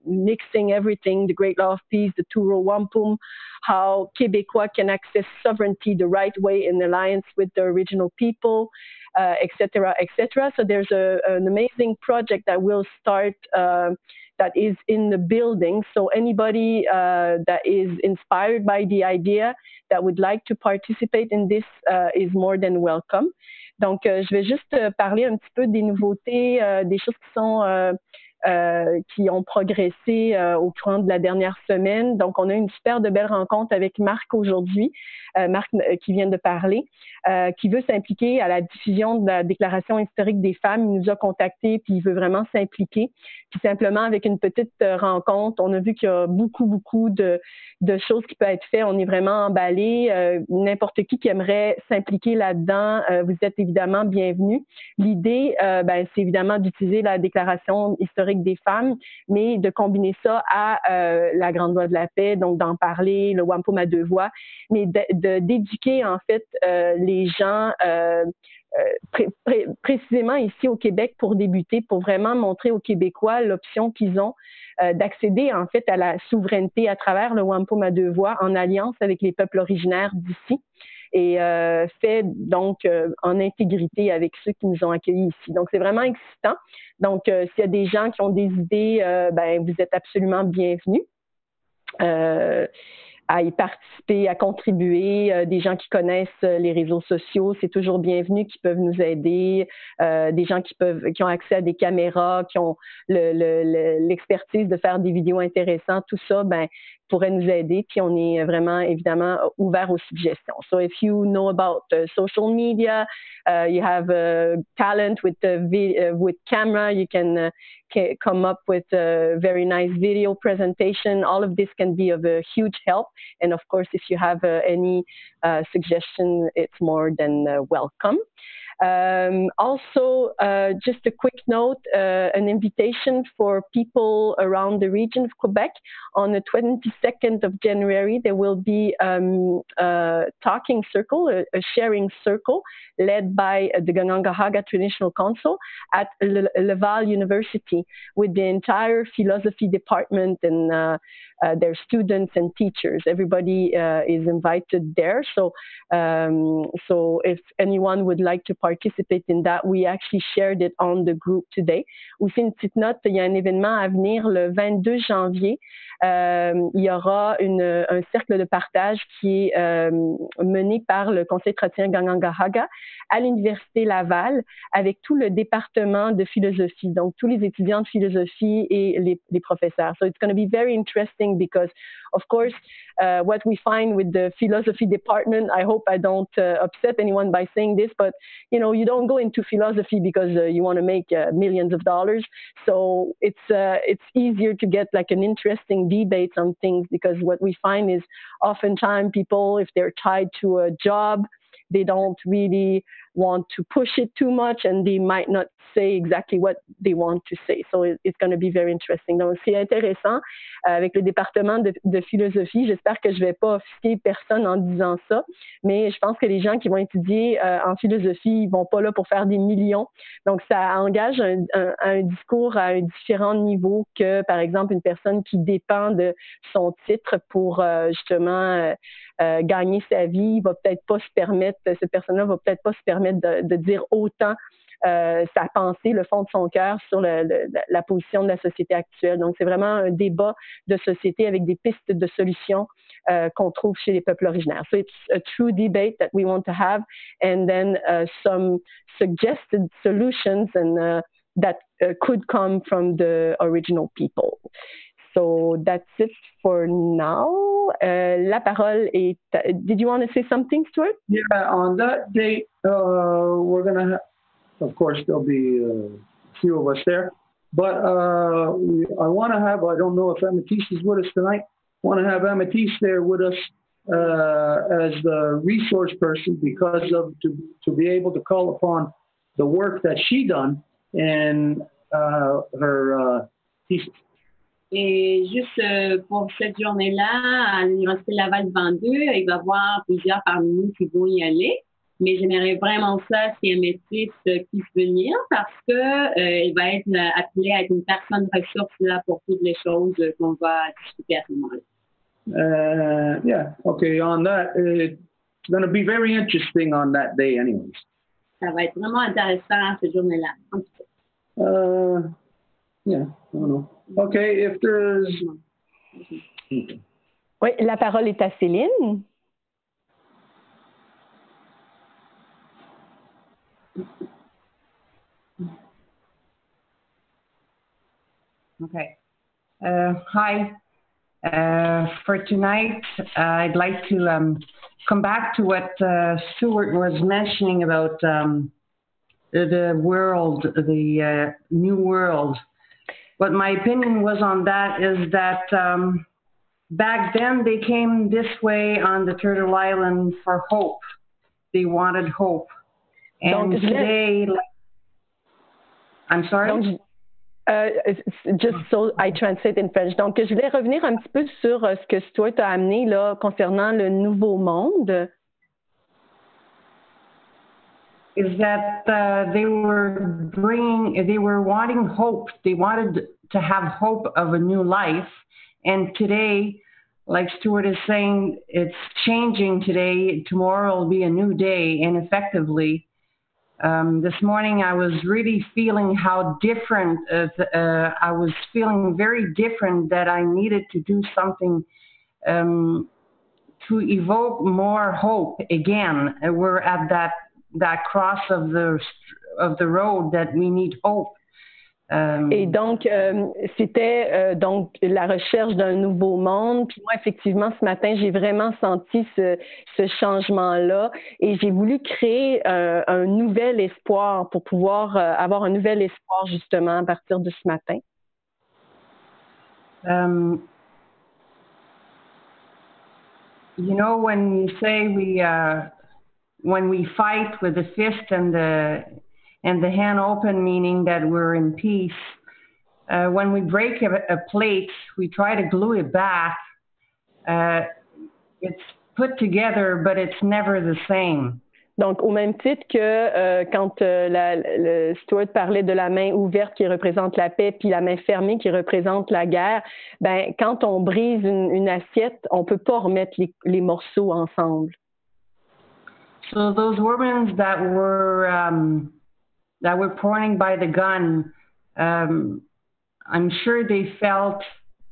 mixing everything, the Great Law of Peace, the Turo Wampum, how Québécois can access sovereignty the right way in alliance with the original people, et cetera, et cetera. So there's an amazing project that will start that is in the building. So anybody that is inspired by the idea that would like to participate in this is more than welcome. Donc, je vais juste parler un petit peu des nouveautés, des choses qui ont progressé au courant de la dernière semaine. Donc, on a eu une super de belle rencontre avec Marc aujourd'hui, Marc qui vient de parler, qui veut s'impliquer à la diffusion de la Déclaration historique des femmes. Il nous a contactés, puis il veut vraiment s'impliquer. Puis simplement, avec une petite rencontre, on a vu qu'il y a beaucoup de choses qui peuvent être faites. On est vraiment emballés. N'importe qui aimerait s'impliquer là-dedans, vous êtes évidemment bienvenus. L'idée, c'est évidemment d'utiliser la Déclaration historique des femmes, mais de combiner ça à la Grande Loi de la paix, donc d'en parler, le wampum à deux voix, mais d'éduquer en fait les gens précisément ici au Québec pour débuter, pour vraiment montrer aux Québécois l'option qu'ils ont d'accéder en fait à la souveraineté à travers le wampum à deux voix en alliance avec les peuples originaires d'ici et fait donc en intégrité avec ceux qui nous ont accueillis ici. Donc, c'est vraiment excitant. Donc, s'il y a des gens qui ont des idées, vous êtes absolument bienvenus à y participer, à contribuer. Des gens qui connaissent les réseaux sociaux, c'est toujours bienvenu, qui peuvent nous aider. Des gens qui ont accès à des caméras, qui ont l'expertise de faire des vidéos intéressantes, tout ça, pourrait nous aider. Puis on est vraiment, évidemment, ouvert aux suggestions. So if you know about social media, you have talent with camera, you can come up with a very nice video presentation. All of this can be of a huge help. And of course, if you have any suggestion, it's more than welcome. Also, just a quick note, an invitation for people around the region of Quebec. On the 22nd of January, there will be a talking circle, a sharing circle led by the Gangangahaga Traditional Council at Laval University with the entire philosophy department and their students and teachers. Everybody is invited there. So if anyone would like to participate in that, we actually shared it on the group today. Aussi, une petite note, il y a un événement à venir le 22 janvier. Il y aura un cercle de partage qui est mené par le Conseil traditionnel Gangangahaga à l'Université Laval avec tout le département de philosophie, donc tous les étudiants de philosophie et les professeurs. So it's going to be very interesting because, of course, what we find with the philosophy department, I hope I don't upset anyone by saying this, but you don't go into philosophy because you want to make millions of dollars. So it's easier to get like an interesting debate on things because what we find is oftentimes people, if they're tied to a job, they don't really want to push it too much and they might not say exactly what they want to say. So it's going to be very interesting. Donc, c'est intéressant avec le département de philosophie. J'espère que je ne vais pas offusquer personne en disant ça, mais je pense que les gens qui vont étudier en philosophie, ils ne vont pas là pour faire des millions. Donc, ça engage un discours à un différent niveau que, par exemple, une personne qui dépend de son titre pour justement gagner sa vie, va peut-être pas se permettre, cette personne-là va peut-être pas se permettre de dire autant sa pensée, le fond de son cœur sur la position de la société actuelle. Donc, c'est vraiment un débat de société avec des pistes de solutions qu'on trouve chez les peuples originaires. So it's a true debate that we want to have, and then some suggested solutions and that could come from the original people. So that's it for now. La parole est. Did you want to say something, Stuart? Yeah, on that date, we're gonna have, of course, there'll be a few of us there, but I want to have. I don't know if Amethyst is with us tonight. I want to have Amethyst there with us as the resource person because of to be able to call upon the work that she done and her thesis. Et juste pour cette journée-là, à l'Université Laval-Vendue, il va y avoir plusieurs parmi nous qui vont y aller. Mais j'aimerais vraiment ça si Améthyste puisse venir parce que il va être appelé à être une personne ressource là pour toutes les choses qu'on va discuter à ce moment-là. Yeah, okay, on that, it's going to be very interesting on that day anyways. Ça va être vraiment intéressant cette journée-là. En tout cas. Yeah, I don't know. Okay, if there's... Oui, la parole est à Céline. Okay. Hi. For tonight, I'd like to come back to what Stuart was mentioning about the world, the new world. What my opinion was on that is that back then they came this way on the Turtle Island for hope. They wanted hope. And donc, today, I'm sorry? Just so I translate in French. Donc, je voulais revenir un petit peu sur ce que Stuart a amené là, concernant le nouveau monde. Is that they were wanting hope. They wanted to have hope of a new life. And today, like Stuart is saying, it's changing today. Tomorrow will be a new day. And effectively, this morning I was really feeling how different, I was feeling very different that I needed to do something to evoke more hope again. We're at that cross of the road that we need hope. Et donc, c'était donc la recherche d'un nouveau monde. Puis moi, effectivement, ce matin, j'ai vraiment senti ce changement-là et j'ai voulu créer un nouvel espoir pour pouvoir avoir un nouvel espoir, justement, à partir de ce matin. You know, when you say when we fight with the fist and the hand open, meaning that we're in peace, when we break a plate, we try to glue it back. It's put together, but it's never the same. Donc, au même titre que quand Stuart parlait de la main ouverte qui représente la paix, puis la main fermée qui représente la guerre, ben, quand on brise une assiette, on peut pas remettre les morceaux ensemble. So those women that were pointing by the gun, I'm sure they felt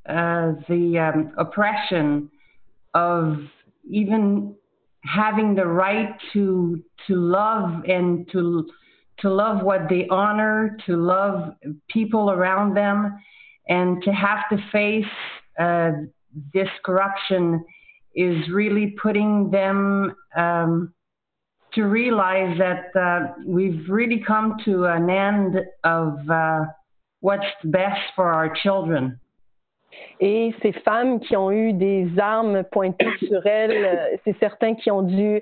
the oppression of even having the right to love and to love what they honor, to love people around them, and to have to face this corruption is really putting them to realize that we've really come to an end of what's best for our children. Et ces femmes qui ont eu des armes pointées sur elles, c'est certains qui ont dû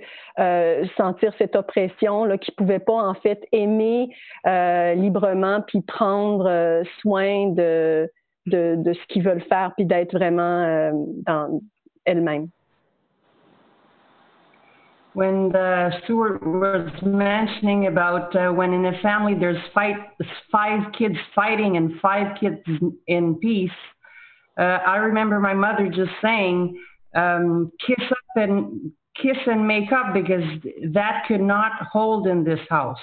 sentir cette oppression, là, qui ne pouvaient pas en fait aimer librement puis prendre soin de ce qu'ils veulent faire puis d'être vraiment dans elles-mêmes. When Stuart was mentioning about when in a family there's 5 kids fighting and 5 kids in peace, I remember my mother just saying, kiss and make up, because that could not hold in this house.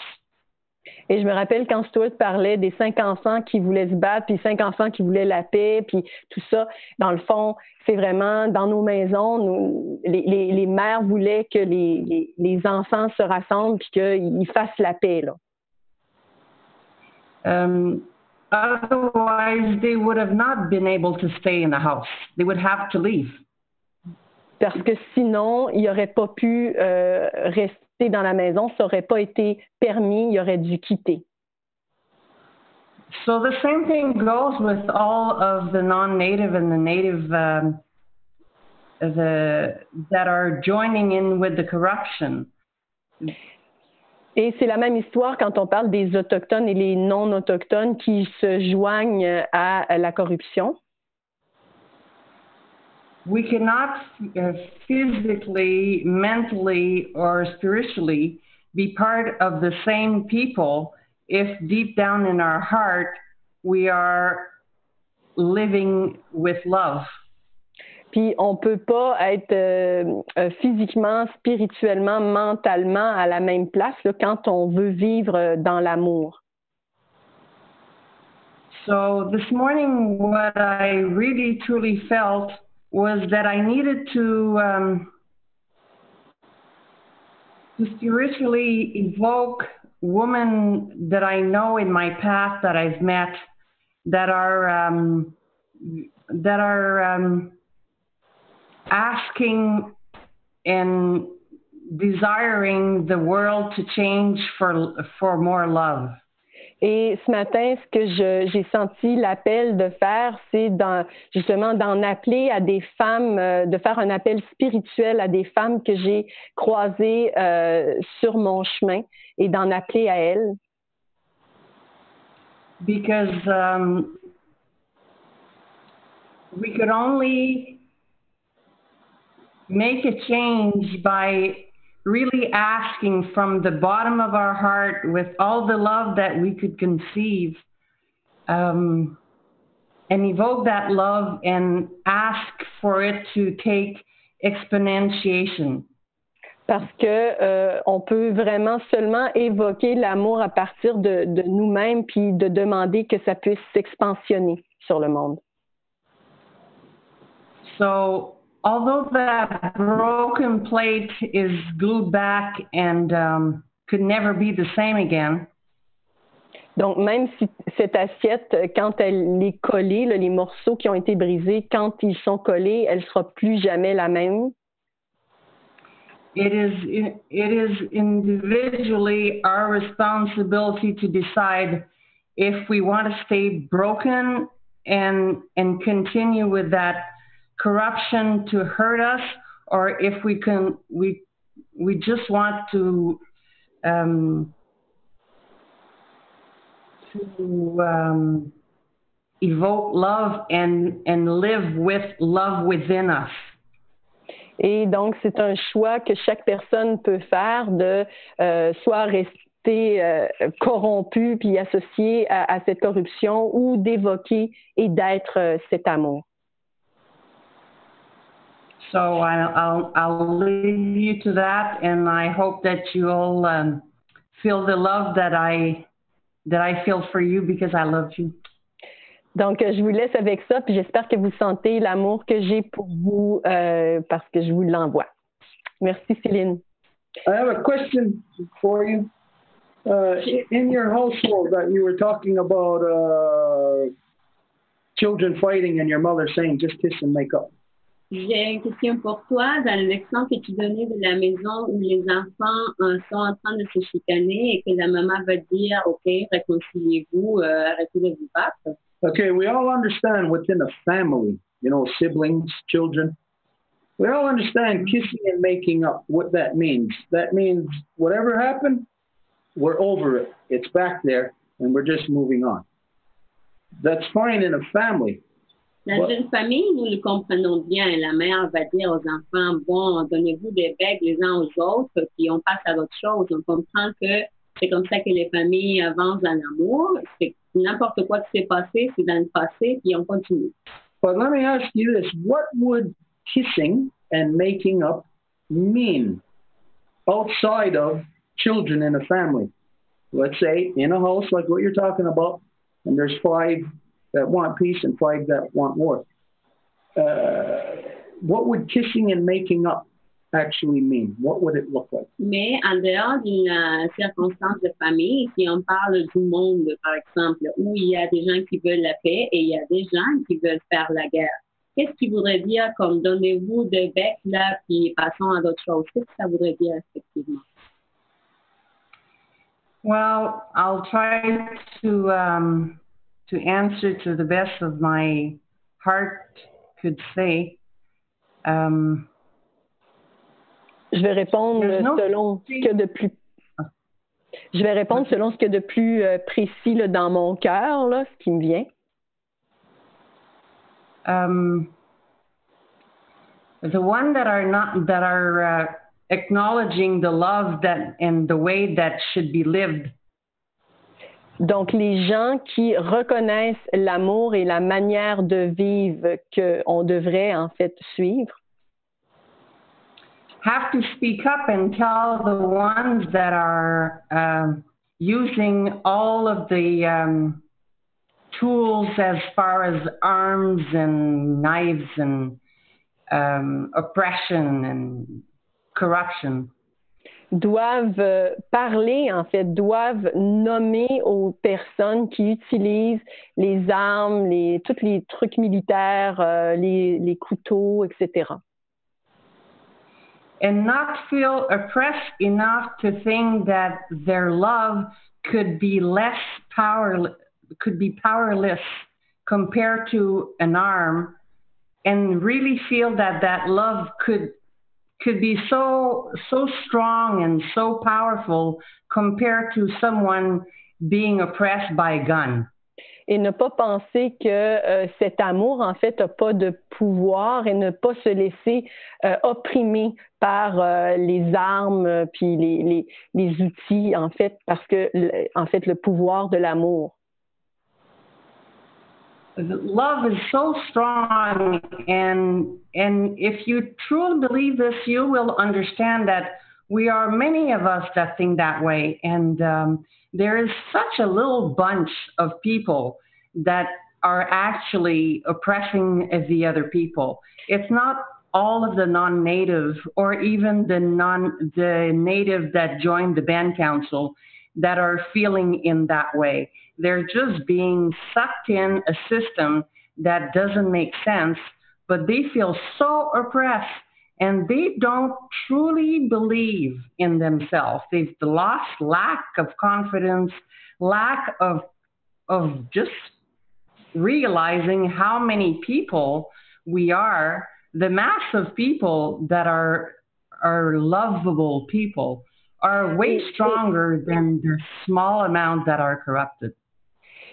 Et je me rappelle quand Stuart parlait des 5 enfants qui voulaient se battre, puis 5 enfants qui voulaient la paix, puis tout ça. Dans le fond, c'est vraiment dans nos maisons, les mères voulaient que les enfants se rassemblent puis qu'ils fassent la paix, là. Otherwise, they would have not been able to stay in the house. They would have to leave. Parce que sinon, ils n'auraient pas pu rester dans la maison, ça n'aurait pas été permis, ils auraient dû quitter. So the same thing goes with all of the non-native and the native that are joining in with the corruption. Et c'est la même histoire quand on parle des Autochtones et les non-Autochtones qui se joignent à la corruption. We cannot physically, mentally, or spiritually be part of the same people if deep down in our heart we are living with love. Puis on peut pas être physiquement, spirituellement, mentalement à la même place là, quand on veut vivre dans l'amour. So this morning, what I really truly felt was that I needed to spiritually evoke women that I know in my past that I've met that are asking and desiring the world to change for more love. Et ce matin, ce que j'ai senti l'appel de faire, c'est justement d'en appeler à des femmes, de faire un appel spirituel à des femmes que j'ai croisées sur mon chemin et d'en appeler à elles. Because we could only make a change by really asking from the bottom of our heart with all the love that we could conceive and evoke that love and ask for it to take exponentiation. Parce que on peut vraiment seulement évoquer l'amour à partir de nous-mêmes puis de demander que ça puisse s'expansionner sur le monde. So, although that broken plate is glued back and could never be the same again. Donc, même si cette assiette, quand elle est collée, là, les morceaux qui ont été brisés, quand ils sont collés, elle ne sera plus jamais la même. It is individually our responsibility to decide if we want to stay broken and continue with that corruption to hurt us, or if we just want to evoke love and live with love within us. Et donc, c'est un choix que chaque personne peut faire de soit rester corrompu puis associé à cette corruption ou d'évoquer et d'être cet amour. So I'll leave you to that, and I hope that you'll feel the love that I feel for you because I love you. Donc, je vous laisse avec ça, puis j'espère que vous sentez l'amour que j'ai pour vous parce que je vous l'envoie. Merci, Céline. I have a question for you. In your household that you were talking about children fighting and your mother saying, just kiss and make up. J'ai une question pour toi. Dans l'exemple que tu donnais de la maison où les enfants sont en train de se chicaner et que la maman va dire, OK, réconciliez-vous, arrêtez de vous battre. Okay, we all understand within a family, you know, siblings, children. We all understand kissing and making up, what that means. That means whatever happened, we're over it. It's back there, and we're just moving on. That's fine in a family. Dans une famille, nous le comprenons bien. La mère va dire aux enfants, bon, donnez-vous des becs les uns aux autres, puis on passe à autre chose. On comprend que c'est comme ça que les familles avancent dans l'amour. C'est n'importe quoi qui s'est passé, c'est dans le passé, puis on continue. But let me ask you this. What would kissing and making up mean outside of children in a family? let's say, in a house like what you're talking about, and there's 5 that want peace and 5 that want war. What would kissing and making up actually mean? What would it look like? Mais en dehors d'une circonstance de famille, si on parle du monde, par exemple, où il y a des gens qui veulent la paix et il y a des gens qui veulent faire la guerre, qu'est-ce qu'il voudrait dire comme donnez-vous de bec là, puis passons à d'autres choses? Qu'est-ce que ça voudrait dire effectivement? Well, I'll try to answer to the best of my heart could say. Je vais répondre selon ce que de plus. Je vais répondre selon ce que de plus précis là, dans mon cœur, là, ce qui me vient. The one that are acknowledging the love that and the way that should be lived. Donc les gens qui reconnaissent l'amour et la manière de vivre qu'on devrait en fait suivre. Have to speak up and tell the ones that are using all of the tools as far as arms and knives and oppression and corruption. Doivent parler, en fait, doivent nommer aux personnes qui utilisent les armes, tous les trucs militaires, les couteaux, etc. And not feel oppressed enough to think that their love could be powerless compared to an arm, and really feel that that love could be so strong and so powerful compared to someone being oppressed by a gun. Et ne pas penser que cet amour, en fait, n'a pas de pouvoir et ne pas se laisser opprimer par les armes puis les outils, en fait, parce que, en fait, le pouvoir de l'amour. Love is so strong, and if you truly believe this, you will understand that we are many of us that think that way, and there is such a little bunch of people that are actually oppressing the other people. It's not all of the non-native or even the native that joined the band council that are feeling in that way. They're just being sucked in a system that doesn't make sense, but they feel so oppressed and they don't truly believe in themselves. They've lost lack of confidence, lack of just realizing how many people we are, the mass of people that are lovable people are way stronger than the small amount that are corrupted.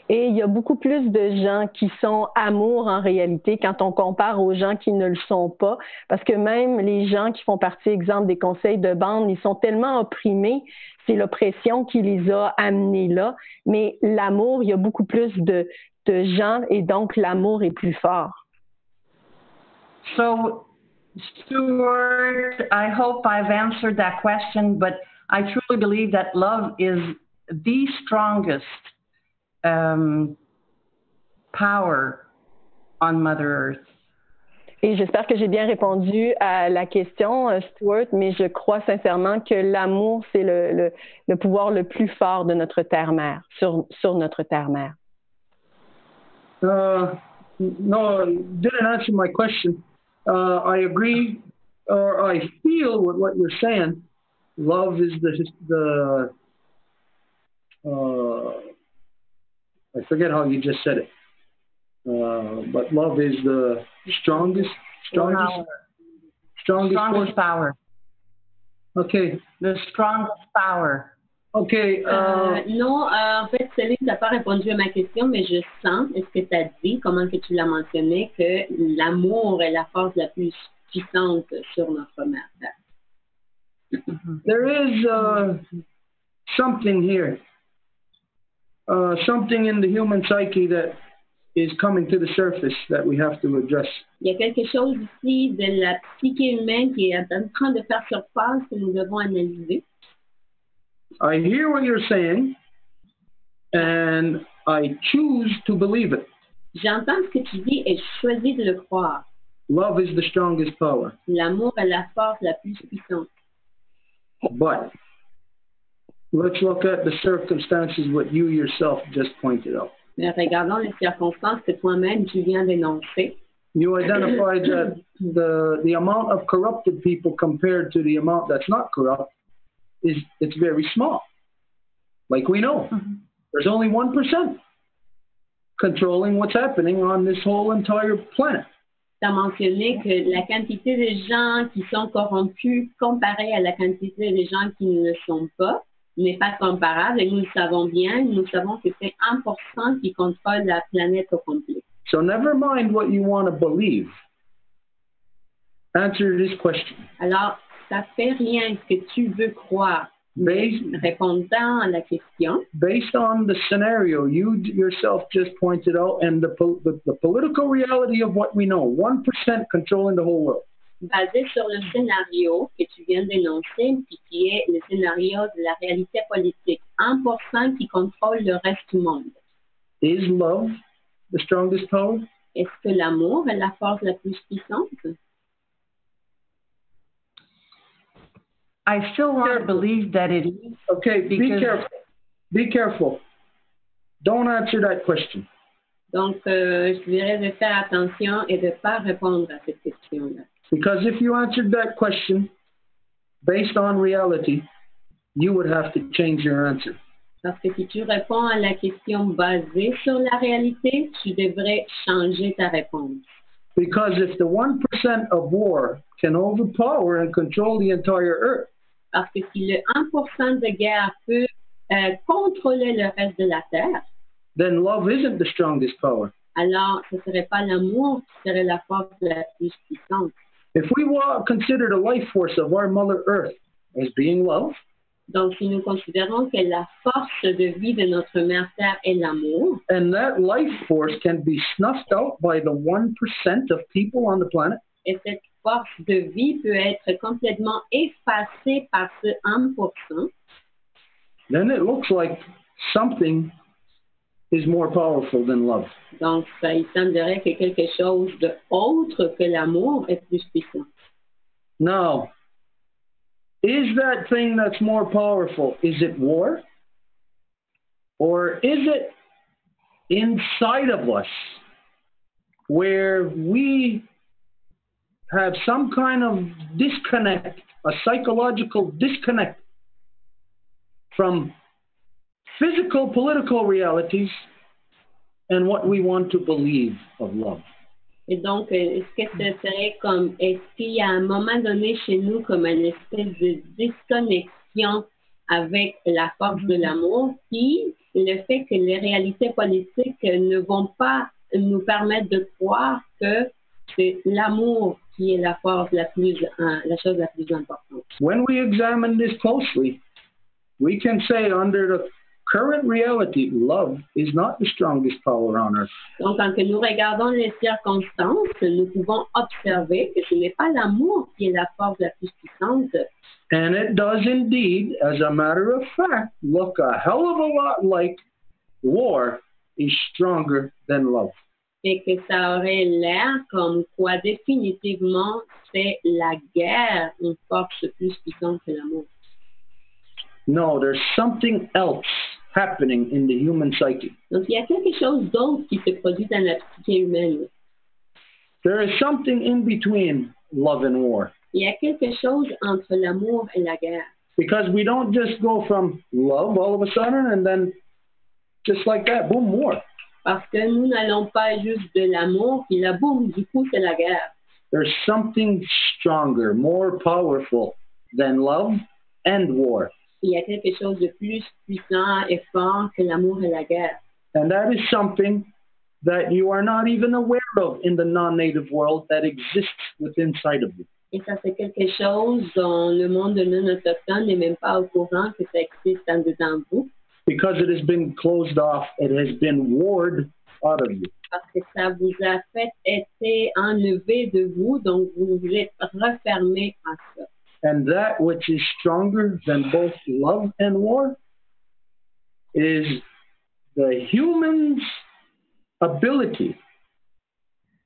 Et il y a beaucoup plus de gens qui sont amour en réalité quand on compare aux gens qui ne le sont pas, parce que même les gens qui font partie, exemple, des conseils de bande, ils sont tellement opprimés, c'est l'oppression qui les a amenés là, mais l'amour, il y a beaucoup plus de gens et donc l'amour est plus fort. So, Stuart, I hope I've answered that question, but I truly believe that love is the strongest power on Mother Earth. Et j'espère que j'ai bien répondu à la question, Stuart, mais je crois sincèrement que l'amour, c'est le pouvoir le plus fort de notre terre-mère, sur notre terre-mère. No, didn't answer my question. I agree, or I feel with what you're saying. Love is the I forget how you just said it, but love is the strongest power. Okay. The strongest power. Okay. Non, en fait, Céline, tu n'as pas répondu à ma question, mais je sens, est-ce que tu as dit, comment que tu l'as mentionné, que l'amour est la force la plus puissante sur notre mère. There is something here. Something in the human psyche that is coming to the surface that we have to address. Il y a quelque chose ici de la psyché humaine qui est en train de faire surface que nous devons analyser. I hear what you're saying. and I choose to believe it. J'entends ce que tu dis et je choisis de le croire. Love is the strongest power. L'amour est la force la plus puissante. But let's look at the circumstances what you yourself just pointed out. Mais regardons les circonstances que toi-même tu viens d'énoncer. You identified that the amount of corrupted people compared to the amount that's not corrupt it's very small. Like we know, there's only 1% controlling what's happening on this whole entire planet. Tu as mentionné que la quantité de gens qui sont corrompus comparée à la quantité de gens qui ne le sont pas n'est pas comparable et nous le savons bien. Nous savons que c'est 1% qui contrôle la planète au complet. So never mind what you want to believe. Answer this question. Alors, ça fait rien ce que tu veux croire. Répondant à la question. Based on the scenario you yourself just pointed out and the political reality of what we know, 1% controlling the whole world. Basé sur le scénario que tu viens d'énoncer, puis qui est le scénario de la réalité politique, 1% qui contrôle le reste du monde. Is love the strongest power? Est-ce que l'amour est la force la plus puissante? I still want to believe that it is. Okay, be careful. Be careful. Don't answer that question. Donc, je dirais de faire attention et de ne pas répondre à cette question-là. Because if you answered that question based on reality, you would have to change your answer. Parce que si tu réponds à la question basée sur la réalité, tu devrais changer ta réponse. Because if the 1% of war can overpower and control the entire earth, parce que si le 1% de guerre peut contrôler le reste de la terre, then love isn't the strongest power. Alors, ce ne serait pas l'amour qui serait la force la plus puissante. If we consider the life force of our Mother Earth as being love, donc si nous considérons que la force de vie de notre mère Terre est l'amour, and that life force can be snuffed out by the 1% of people on the planet, et cette force de vie peut être complètement effacée par ce 1%, then it looks like something is more powerful than love. Donc, il semblerait que quelque chose d'autre que l'amour est plus puissant. Now, is that thing that's more powerful, is it war? Or is it inside of us where we have some kind of disconnect, a psychological disconnect from physical, political realities and what we want to believe of love? Et donc, est-ce que ce serait comme, est-ce qu'il y a un moment donné chez nous comme une espèce de disconnexion avec la force de l'amour, puis le fait que les réalités politiques ne vont pas nous permettre de croire que c'est l'amour qui est la force la chose la plus importante. When we examine this closely, we can say under the current reality, love is not the strongest power on earth. Donc, quand nous regardons les circonstances, nous pouvons observer que ce n'est pas l'amour qui est la force la plus puissante. And it does indeed, as a matter of fact, look a hell of a lot like war is stronger than love. Et que ça aurait l'air comme quoi définitivement c'est la guerre une force plus puissante que l'amour. No, there's something else happening in the human psyche. Donc, il y a quelque chose d'autre qui se produit dans la psyché humaine. There is something in between love and war. Il y a quelque chose entre l'amour et la guerre. Because we don't just go from love all of a sudden and then just like that, boom, war. Parce que nous n'allons pas juste de l'amour, puis là, boum, du coup, c'est la guerre. There's something stronger, more powerful than love and war. Il y a quelque chose de plus puissant et fort que l'amour et la guerre. And that is something that you are not even aware of in the non-native world that exists within inside of you. Et ça, c'est quelque chose dont le monde non autochtone n'est même pas au courant que ça existe en dedans de vous. Because it has been closed off, it has been warred out of you. Parce que ça vous a fait être enlevé de vous, donc vous vous êtes refermé à ça. And that which is stronger than both love and war is the human's ability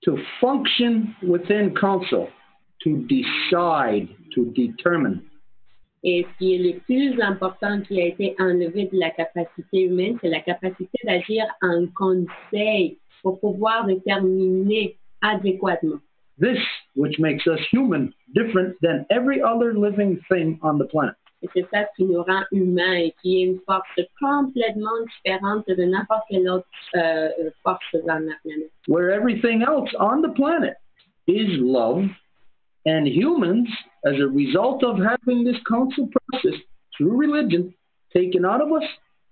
to function within council, to decide, to determine. Et ce qui est le plus important qui a été enlevé de la capacité humaine, c'est la capacité d'agir en conseil pour pouvoir déterminer adéquatement. This, which makes us human, different than every other living thing on the planet. Et c'est ça qui nous rend humains et qui est une force complètement différente de n'importe quelle autre force dans la planète. Where everything else on the planet is love, and humans, as a result of having this council process through religion taken out of us,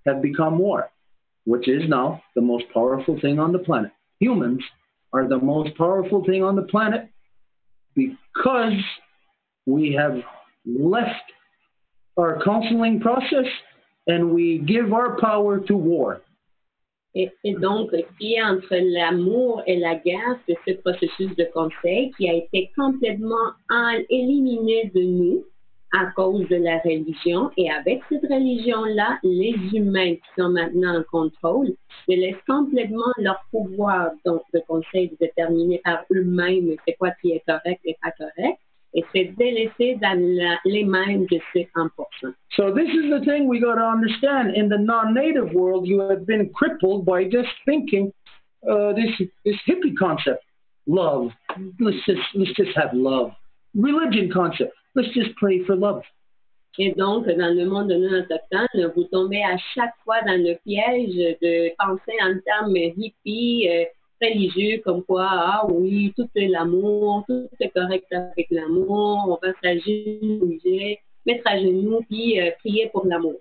have become war, which is now the most powerful thing on the planet. Humans are the most powerful thing on the planet because we have left our counseling process and we give our power to war. Et donc, ce qui est entre l'amour et la guerre, c'est ce processus de conseil qui a été complètement éliminé de nous à cause de la religion. Et avec cette religion-là, les humains qui sont maintenant en contrôle délaissent complètement leur pouvoir donc, de conseil de déterminer par eux-mêmes c'est quoi qui est correct et pas correct. Et c'est délaissé dans les mains de ces 1%. So this is the thing we got to understand. In the non-native world, you have been crippled by just thinking this hippie concept, love. Let's just have love. Religion concept. Let's just pray for love. Et donc, dans le monde non-autochtone, vous tombez à chaque fois dans le piège de penser en termes hippie, religieux, comme quoi, ah oui, tout est l'amour, tout est correct avec l'amour, on va s'agenouiller, mettre à genoux, puis prier pour l'amour.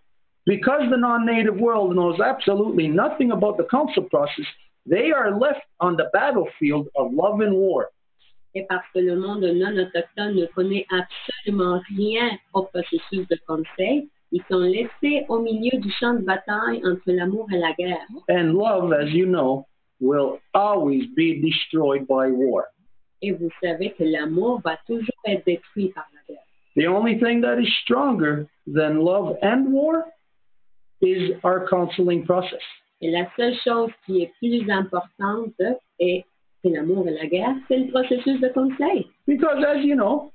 Because the non-native world knows absolutely nothing about the council process, they are left on the battlefield of love and war. Et parce que le monde non-autochtone ne connaît absolument rien au processus de conseil, ils sont laissés au milieu du champ de bataille entre l'amour et la guerre. And love, as you know, will always be destroyed by war. Et vous savez que l'amour va toujours être détruit par la guerre. The only thing that is stronger than love and war is our counseling process. Et la seule chose qui est plus importante que l'amour et la guerre, c'est le processus de conseil. Because as you know,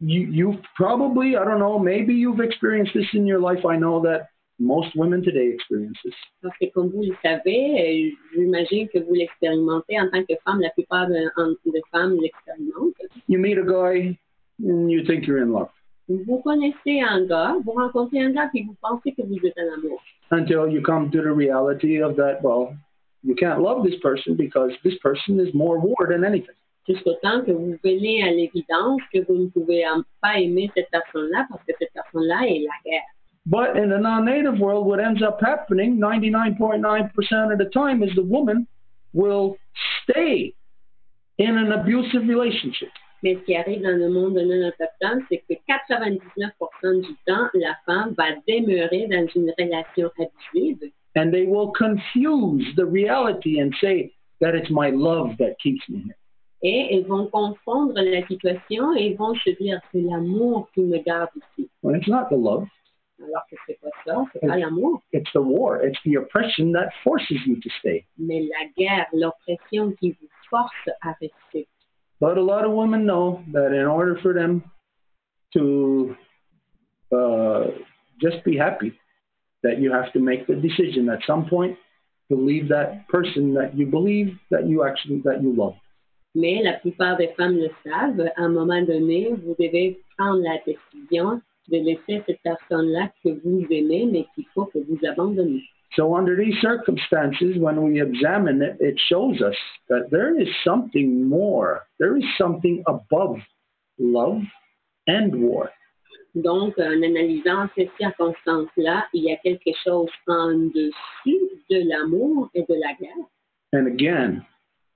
you've probably, I don't know, maybe you've experienced this in your life. I know that most women today experience this. Parce que comme vous le savez, j'imagine que vous l'expérimentez en tant que femme, la plupart des femmes l'expérimentent. You meet a guy and you think you're in love. Vous connaissez un gars, vous rencontrez un gars et vous pensez que vous êtes en amour. Until you come to the reality of that, well, you can't love this person because this person is more war than anything. Jusqu'au temps que vous venez à l'évidence que vous ne pouvez pas aimer cette personne-là parce que cette personne-là est la guerre. But in the non-native world, what ends up happening 99.9% of the time is the woman will stay in an abusive relationship. Mais ce qui arrive dans le monde non autochtone, c'est que 99% du temps, la femme va demeurer dans une relation abusive. And they will confuse the reality and say that it's my love that keeps me here. Et ils vont confondre la situation et ils vont se dire c'est l'amour qui me garde ici. Well, it's not the love. Alors que c'est pas ça, c'est pas l'amour. It's the war. It's the oppression that forces you to stay. Mais la guerre, l'oppression qui vous force à rester. But a lot of women know that in order for them to just be happy, that you have to make the decision at some point to leave that person that you believe that you love. Mais la plupart des femmes le savent. À un moment donné, vous devez prendre la décision de laisser cette personne-là que vous aimez, mais qu'il faut que vous abandonnez. So under these circumstances, when we examine it, it shows us that there is something more. There is something above love and war. Donc, en analysant ces circonstances-là, il y a quelque chose en dessous de l'amour et de la guerre. And again,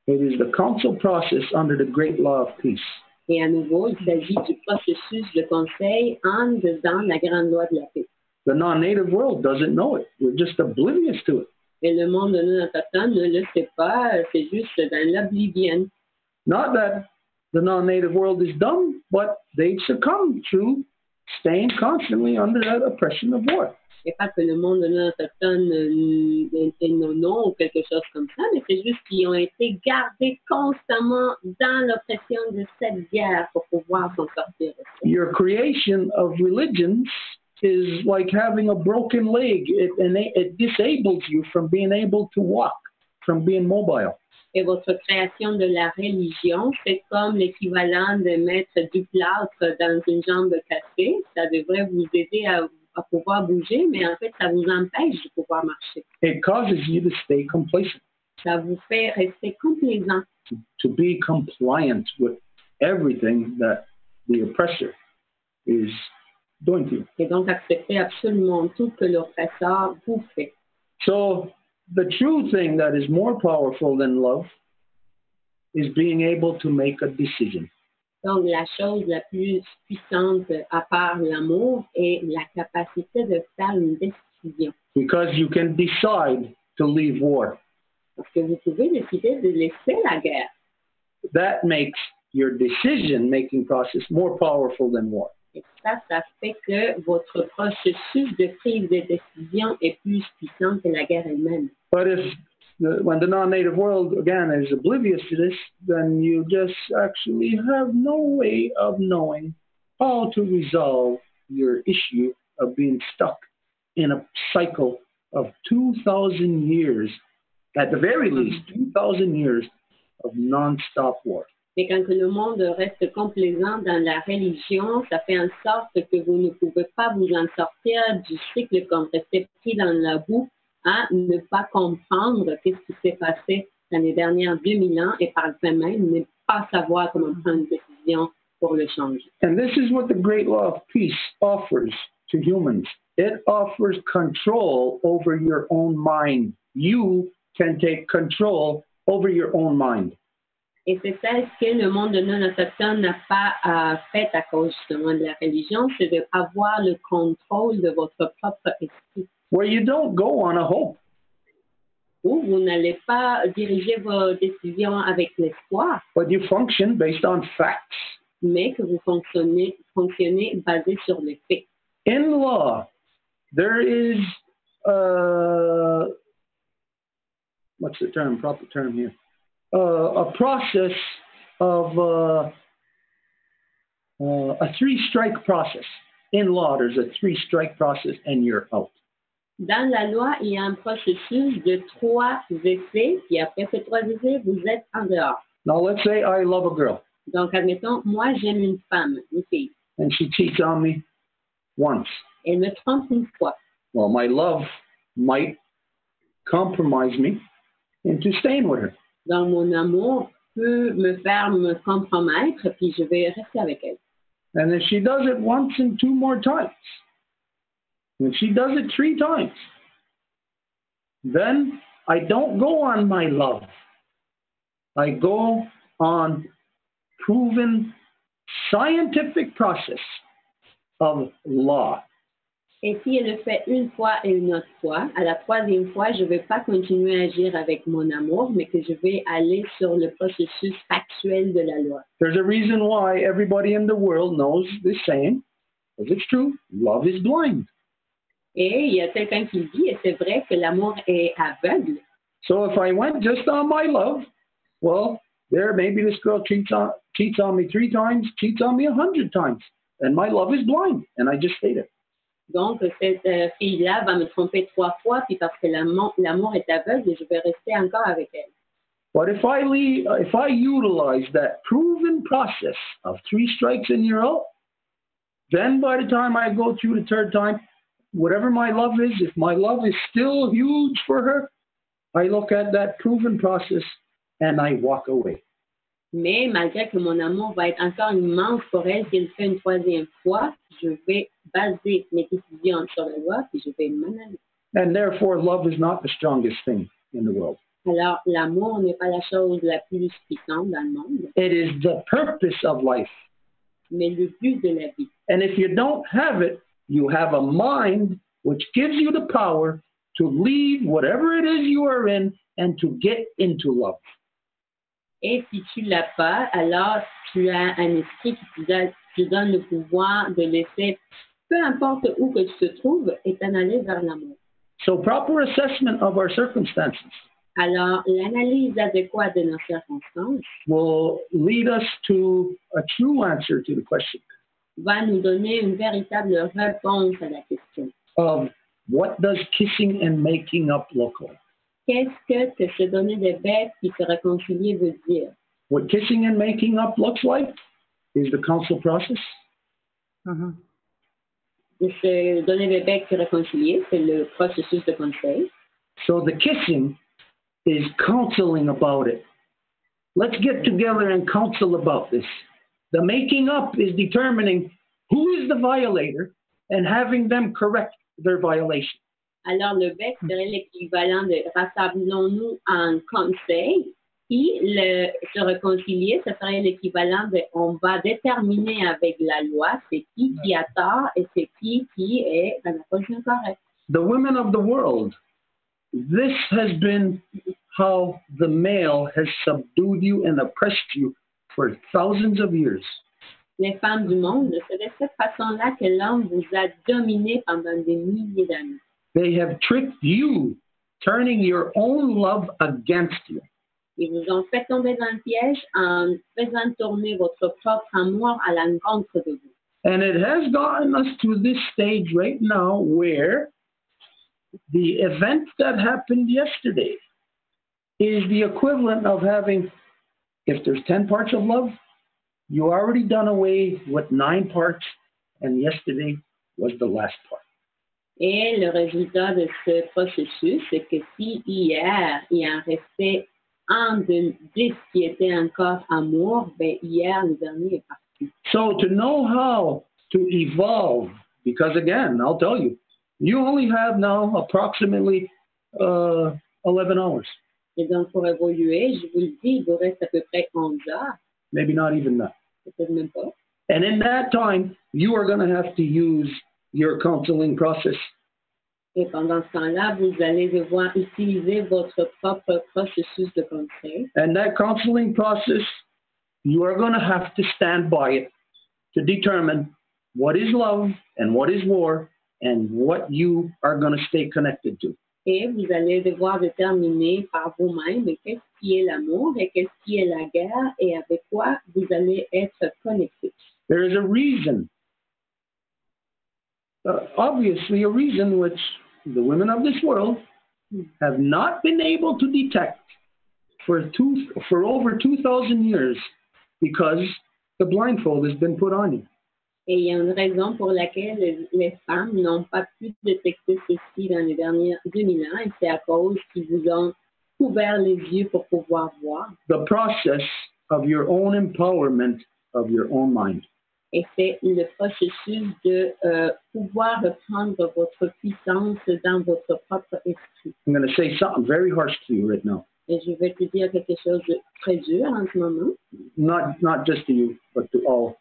it is the council process under the great law of peace. Et à nouveau, il s'agit du processus de conseil en dedans la grande loi de la paix. The non-native world doesn't know it. We're just oblivious to it. Et le monde non autochtone ne le sait pas, c'est juste dans l'oblivion. Not that the non-native world is dumb, but they've succumbed to staying constantly under that oppression of war. Et pas que le monde non autochtone était non ou quelque chose comme ça, mais c'est juste qu'ils ont été gardés constamment dans l'oppression de cette guerre pour pouvoir s'en sortir. Your creation of religions is like having a broken leg. It disables you from being able to walk, from being mobile. Et votre création de la religion, c'est comme l'équivalent de mettre du plâtre dans une jambe cassée. Ça devrait vous aider à pouvoir bouger, mais en fait, ça vous empêche de pouvoir marcher. It causes you to stay complacent. Ça vous fait rester complaisant. To be compliant with everything that the oppressor is doing to you. Et donc, accepter absolument tout que l'oppresseur vous fait. So, the true thing that is more powerful than love is being able to make a decision. Donc, la chose la plus puissante à part l'amour est la capacité de faire une décision. Because you can decide to leave war. Parce que vous pouvez décider de laisser la guerre. That makes your decision-making process more powerful than war. Et ça fait que votre processus de prise de décision est plus puissant que la guerre elle-même. But when the non-native world, again, is oblivious to this, then you just actually have no way of knowing how to resolve your issue of being stuck in a cycle of 2,000 years, at the very least, 2,000 years of non-stop war. Et quand le monde reste complaisant dans la religion, ça fait en sorte que vous ne pouvez pas vous en sortir du cycle comme rester pris dans la boue, à ne pas comprendre qu'est-ce qui s'est passé dans les dernières 2000 ans et par le fait même ne pas savoir comment prendre une décision pour le changer. And this is what the great law of peace offers to humans. It offers control over your own mind. You can take control over your own mind. Et c'est ça ce que le monde non autochtone n'a pas fait à cause justement de la religion, c'est d'avoir le contrôle de votre propre esprit. Where you don't go on a hope. Où vous n'allez pas diriger vos décisions avec l'espoir. But you function based on facts. Mais que vous fonctionnez basé sur les faits. In law, there is what's the term, proper term here? A process of a three-strike process. In law, there's a three-strike process and you're out. Dans la loi, il y a un processus de 3 essais, puis après ces 3 essais, vous êtes en dehors. Now, let's say I love a girl. Donc, admettons, moi, j'aime une femme, une fille. And she cheats on me once. Elle me trompe une fois. Well, my love might compromise me into staying with her. Donc, mon amour peut me faire me compromettre, puis je vais rester avec elle. And if she does it once and 2 more times, when she does it 3 times, then I don't go on my love. I go on proven scientific process of law. Et si elle le fait une fois et une autre fois, à la 3e fois, je ne vais pas continuer à agir avec mon amour, mais que je vais aller sur le processus factuel de la loi. There's a reason why everybody in the world knows this saying, because it's true, love is blind. Et il y a quelqu'un qui dit, et c'est vrai, que l'amour est aveugle. So if I went just on my love, well, there maybe this girl cheats on me 3 times, cheats on me 100 times, and my love is blind, and I just stayed it. Donc, cette fille-là va me tromper 3 fois, puis parce que l'amour est aveugle, et je vais rester encore avec elle. But if I utilize that proven process of 3 strikes and you're out, then by the time I go through the 3rd time, whatever my love is, if my love is still huge for her, I look at that proven process and I walk away. Mais malgré que mon amour va être encore immense pour elle, si elle fait une 3e fois, je vais baser mes décisions sur la loi, puis je vais m'en aller. And therefore, love is not the strongest thing in the world. Alors, l'amour n'est pas la chose la plus puissante dans le monde. It is the purpose of life. Mais le but de la vie. And if you don't have it, you have a mind which gives you the power to leave whatever it is you are in and to get into love. Et si tu ne l'as pas, alors tu as un esprit qui te donne le pouvoir de laisser peu importe où que tu te trouves, est un aller vers l'amour. So proper assessment of our circumstances Alors, l'analyse adéquate de nos circonstances will lead us to a true answer to the question va nous donner une véritable réponse à la question. of what does kissing and making up look like? Qu'est-ce que se donner des becs puis se réconcilier veut dire? What kissing and making up looks like is the council process. De se donner des becs puis réconcilier, c'est le processus de conseil. So the kissing is counseling about it. Let's get together and counsel about this. The making up is determining who is the violator and having them correct their violation. Alors, le bec serait l'équivalent de rassemblons-nous en conseil, puis se réconcilier, ce serait l'équivalent de on va déterminer avec la loi c'est qui a tort et c'est qui est dans la position correcte. The women of the world, this has been how the male has subdued you and oppressed you for thousands of years. Les femmes du monde, c'est de cette façon-là que l'homme vous a dominé pendant des milliers d'années. They have tricked you, turning your own love against you. Ils vous ont fait tomber dans le piège en faisant tourner votre propre amour à l'encontre de vous. And it has gotten us to this stage right now where the event that happened yesterday is the equivalent of having, if there's 10 parts of love, you already done away with 9 parts, and yesterday was the last part. Et le résultat de ce processus, c'est que si hier, il en restait un de 10 qui était encore amour, ben hier, le dernier est parti. So to know how to evolve, because again, I'll tell you, you only have now approximately 11 hours. Et donc, pour évoluer, je vous le dis, il vous reste à peu près 11 heures. Maybe not even that. Peut-être même pas. And in that time, you are going to have to use your counseling process. Et pendant ce temps-là, vous allez devoir utiliser votre propre processus de conseil. And that counseling process, you are going to have to stand by it to determine what is love and what is war and what you are going to stay connected to. Et vous allez devoir déterminer par vous-même qu'est-ce qui est l'amour et qu'est-ce qui est la guerre et avec quoi vous allez être connecté. There is a reason, obviously a reason which the women of this world have not been able to detect for over 2,000 years because the blindfold has been put on you. Et il y a une raison pour laquelle les femmes n'ont pas pu détecter ceci dans les derniers 2000 ans, et c'est à cause qu'ils vous ont ouvert les yeux pour pouvoir voir. The process of your own empowerment of your own mind. Et c'est le processus de pouvoir reprendre votre puissance dans votre propre esprit. I'm going to say something very harsh to you right now. Et je vais te dire quelque chose de très dur en ce moment. Not just to you, but to all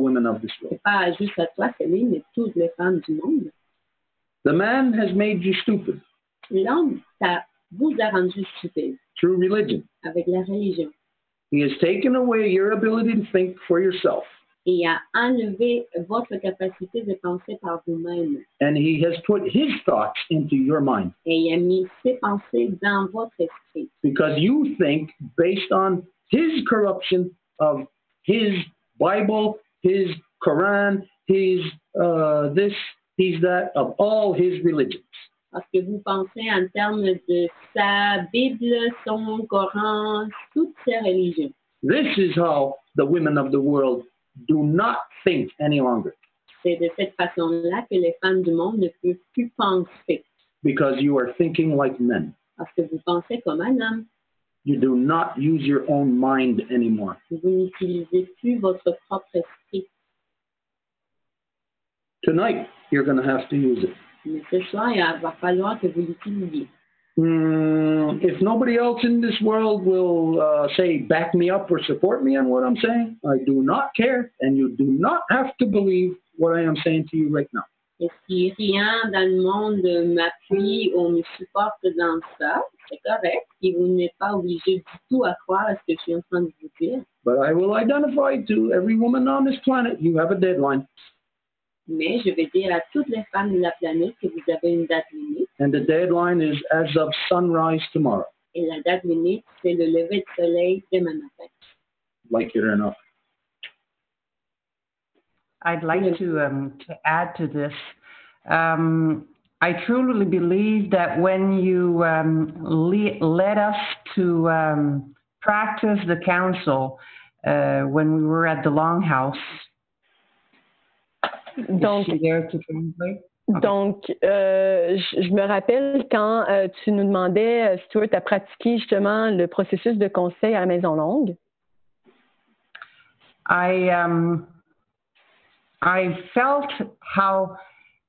women of this world. C'est pas juste à toi, Céline, mais toutes les femmes du monde. The man has made you stupid. L'homme vous a rendu stupide. Through religion. Avec la religion. He has taken away your ability to think for yourself. Et a enlevé votre capacité de penser par vous-même. And he has put his thoughts into your mind. Et il a mis ses pensées dans votre esprit. Because you think based on his corruption of his Bible, his Quran, his this, his that, of all his religions. Parce que vous pensez en termes de sa Bible, son Coran, toutes ses religions. This is how the women of the world do not think any longer. C'est de cette façon-là que les femmes du monde ne peuvent plus penser. Because you are thinking like men. Parce que vous pensez comme un homme. You do not use your own mind anymore. Vous n'utilisez plus votre propre esprit. Tonight, you're going to have to use it. Mais ce soir, il va falloir que vous l'utilisiez. If nobody else in this world will say back me up or support me on what I'm saying, I do not care, and you do not have to believe what I am saying to you right now. Et si rien dans le monde m'appuie ou me supporte dans ça, c'est correct. Et vous n'êtes pas obligé du tout à croire à ce que je suis en train de vous dire. But I will identify to every woman on this planet, you have a deadline. Mais je vais dire à toutes les femmes de la planète que vous avez une date limite. And the deadline is as of sunrise tomorrow. Et la date limite, c'est le lever de soleil demain matin. Like it or not. I'd like to add to this. I truly believe that when you led us to practice the council when we were at the Longhouse. Donc, is she there to translate? Donc, je me rappelle quand tu nous demandais, Stuart, à pratiquer justement le processus de conseil à la Maison Longue. I felt how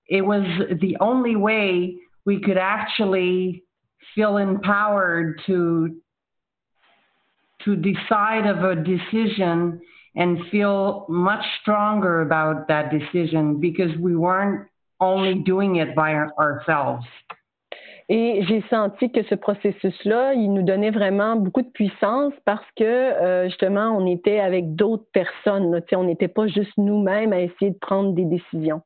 it was the only way we could actually feel empowered to decide of a decision and feel much stronger about that decision because we weren't only doing it by ourselves. Et j'ai senti que ce processus-là, il nous donnait vraiment beaucoup de puissance parce que, justement, on était avec d'autres personnes. Là, on n'était pas juste nous-mêmes à essayer de prendre des décisions.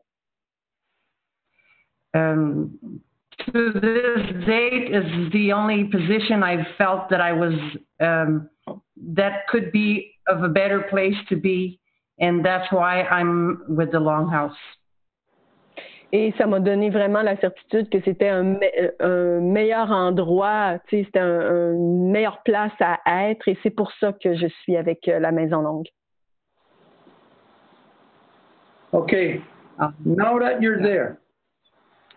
To this date is the only position I've felt that I was, that could be of a better place to be, and that's why I'm with the Longhouse. Et ça m'a donné vraiment la certitude que c'était un meilleur endroit, c'était une meilleure place à être, et c'est pour ça que je suis avec la Maison Longue. Okay, now that you're there,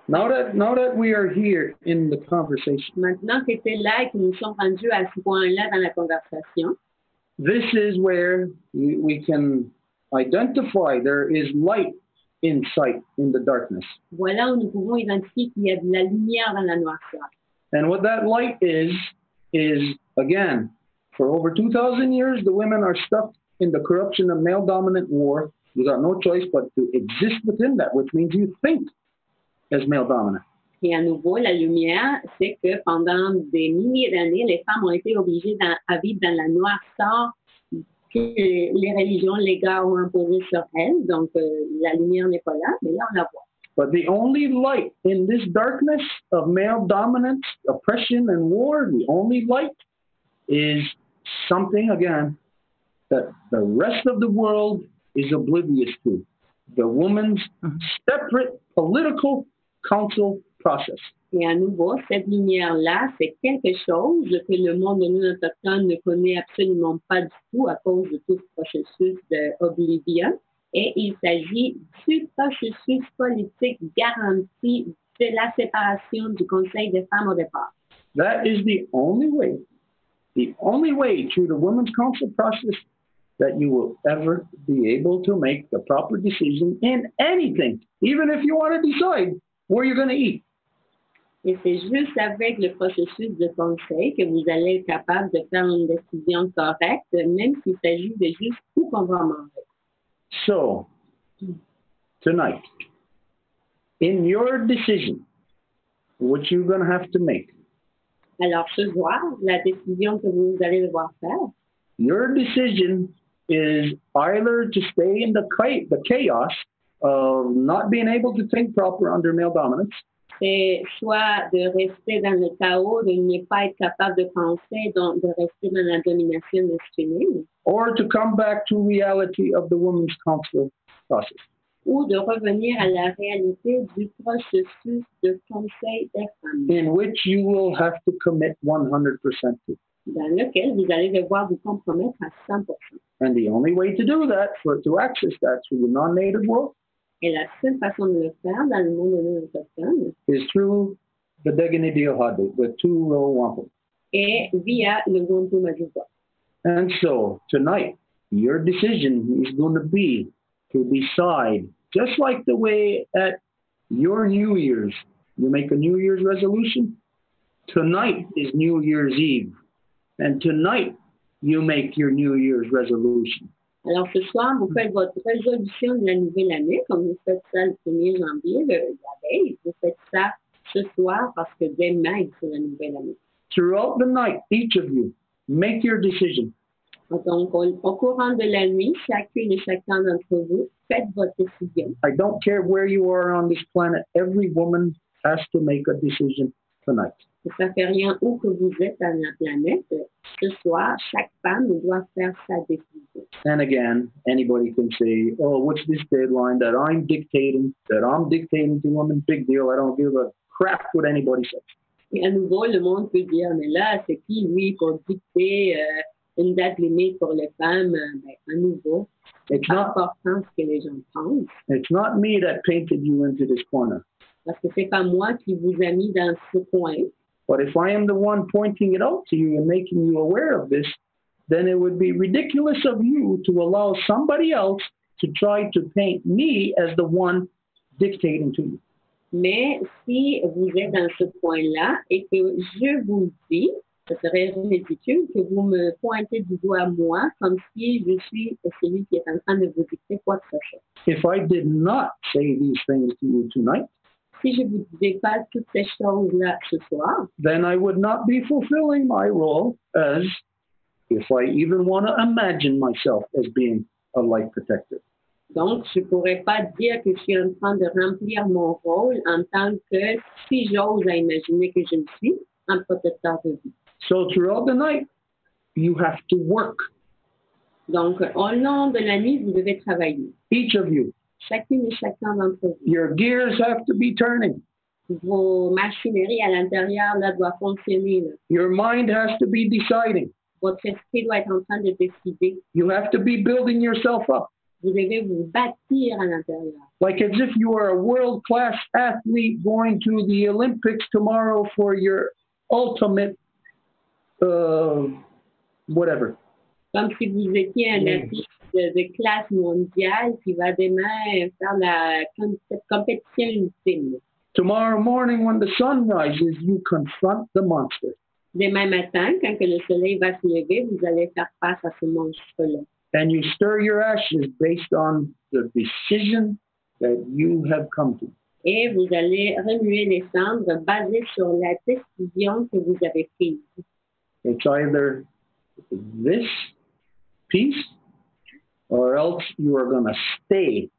now that we are here in the conversation. Maintenant que tu es là et que nous sommes rendus à ce point-là dans la conversation. This is where we can identify there is light in sight in the darkness. Voilà où nous pouvons identifier qu'il y a de la lumière dans la noirceur. And what that light is again, for over 2,000 years, the women are stuck in the corruption of male-dominant war. You got no choice but to exist within that, which means you think as male-dominant. Et à nouveau, la lumière, c'est que pendant des milliers d'années, les femmes ont été obligées à vivre dans la noirceur que les religions, les gars ont imposé sur elles. Donc, la lumière n'est pas là, mais là, on la voit. But the only light in this darkness of male dominance, oppression, and war, the only light is something, again, that the rest of the world is oblivious to. The woman's separate political council process. Et à nouveau, cette lumière-là, c'est quelque chose que le monde de nous autochtones ne connaît absolument pas du tout à cause de tout ce processus d'oblivion. Et il s'agit du processus politique garanti de la séparation du Conseil des femmes au départ. That is the only way through the Women's Council process that you will ever be able to make the proper decision in anything, even if you want to decide where you're going to eat. Et c'est juste avec le processus de conseil que vous allez être capable de faire une décision correcte, même s'il s'agit de juste où qu'on va manger. So, tonight, in your decision, what you're going to have to make. Alors, ce soir, la décision que vous allez devoir faire. Your decision is either to stay in the chaos of not being able to think proper under male dominance. C'est soit de rester dans le chaos, de ne pas être capable de penser, donc de rester dans la domination masculine. Or to come back to reality of the Women's Council process. Ou de revenir à la réalité du processus de conseil des femmes. In which you will have to commit 100% to. Dans lequel vous allez devoir vous compromettre à 100%. And the only way to do that, to access that through the non-native world, et la seule façon de le faire dans le monde de nos autochtones, is through the Deganidiohade, the two-row wampum. Et via le wampum majuba. And so tonight, your decision is going to be to decide, just like the way at your New Year's, you make a New Year's resolution. Tonight is New Year's Eve. And tonight, you make your New Year's resolution. Alors, ce soir, vous faites votre résolution de la nouvelle année, comme vous faites ça le 1er janvier, la veille. Vous faites ça ce soir parce que demain, c'est la nouvelle année. Throughout the night, each of you, make your decision. Donc, au courant de la nuit, chacune et chacun d'entre vous, faites votre décision. I don't care where you are on this planet. Every woman has to make a decision tonight. Ça fait rien où que vous êtes à la planète. Ce soir, chaque femme doit faire sa décision. And again, anybody can say, oh, what's this deadline that I'm dictating to women? Big deal. I don't give a crap what anybody says. Et à nouveau, le monde peut dire, mais là, c'est qui, lui, pour dicter une date limite pour les femmes? À nouveau, c'est pas important ce que les gens pensent. It's not me that painted you into this corner. Parce que c'est pas moi qui vous a mis dans ce coin. But if I am the one pointing it out to you and making you aware of this, then it would be ridiculous of you to allow somebody else to try to paint me as the one dictating to you. Mais si vous êtes dans ce point-là et que je vous dis, ce serait ridicule que vous me pointez du doigt moi comme si je suis celui qui est en train de vous dicter quoi que ce soit. If I did not say these things to you tonight, si je vous disais pas toutes ces choses-là ce soir, then I would not be fulfilling my role as, if I even want to imagine myself as being a light protector. Donc, je pourrais pas dire que je suis en train de remplir mon rôle en tant que, si j'ose à imaginer que je le suis, un protecteur de vie. So throughout the night, you have to work. Donc, au long de la nuit, vous devez travailler. Each of you. Chacune et chacun d'entre vous. Your gears have to be turning. Vos machineries à l'intérieur là doivent fonctionner. Là. Your mind has to be deciding. Votre esprit doit être en train de décider. You have to be building yourself up. Vous devez vous bâtir à l'intérieur. Like as if you are a world-class athlete going to the Olympics tomorrow for your ultimate, whatever. Comme si vous étiez un athlète de classe mondiale qui va demain faire la compétition ultime. Tomorrow morning when the sun rises, you confront the monster. Demain matin, quand que le soleil va se lever, vous allez faire face à ce monstre-là. And you stir your ashes based on the decision that you have come to. Et vous allez remuer les cendres basées sur la décision que vous avez prise. It's either this peace, or else you are going to stay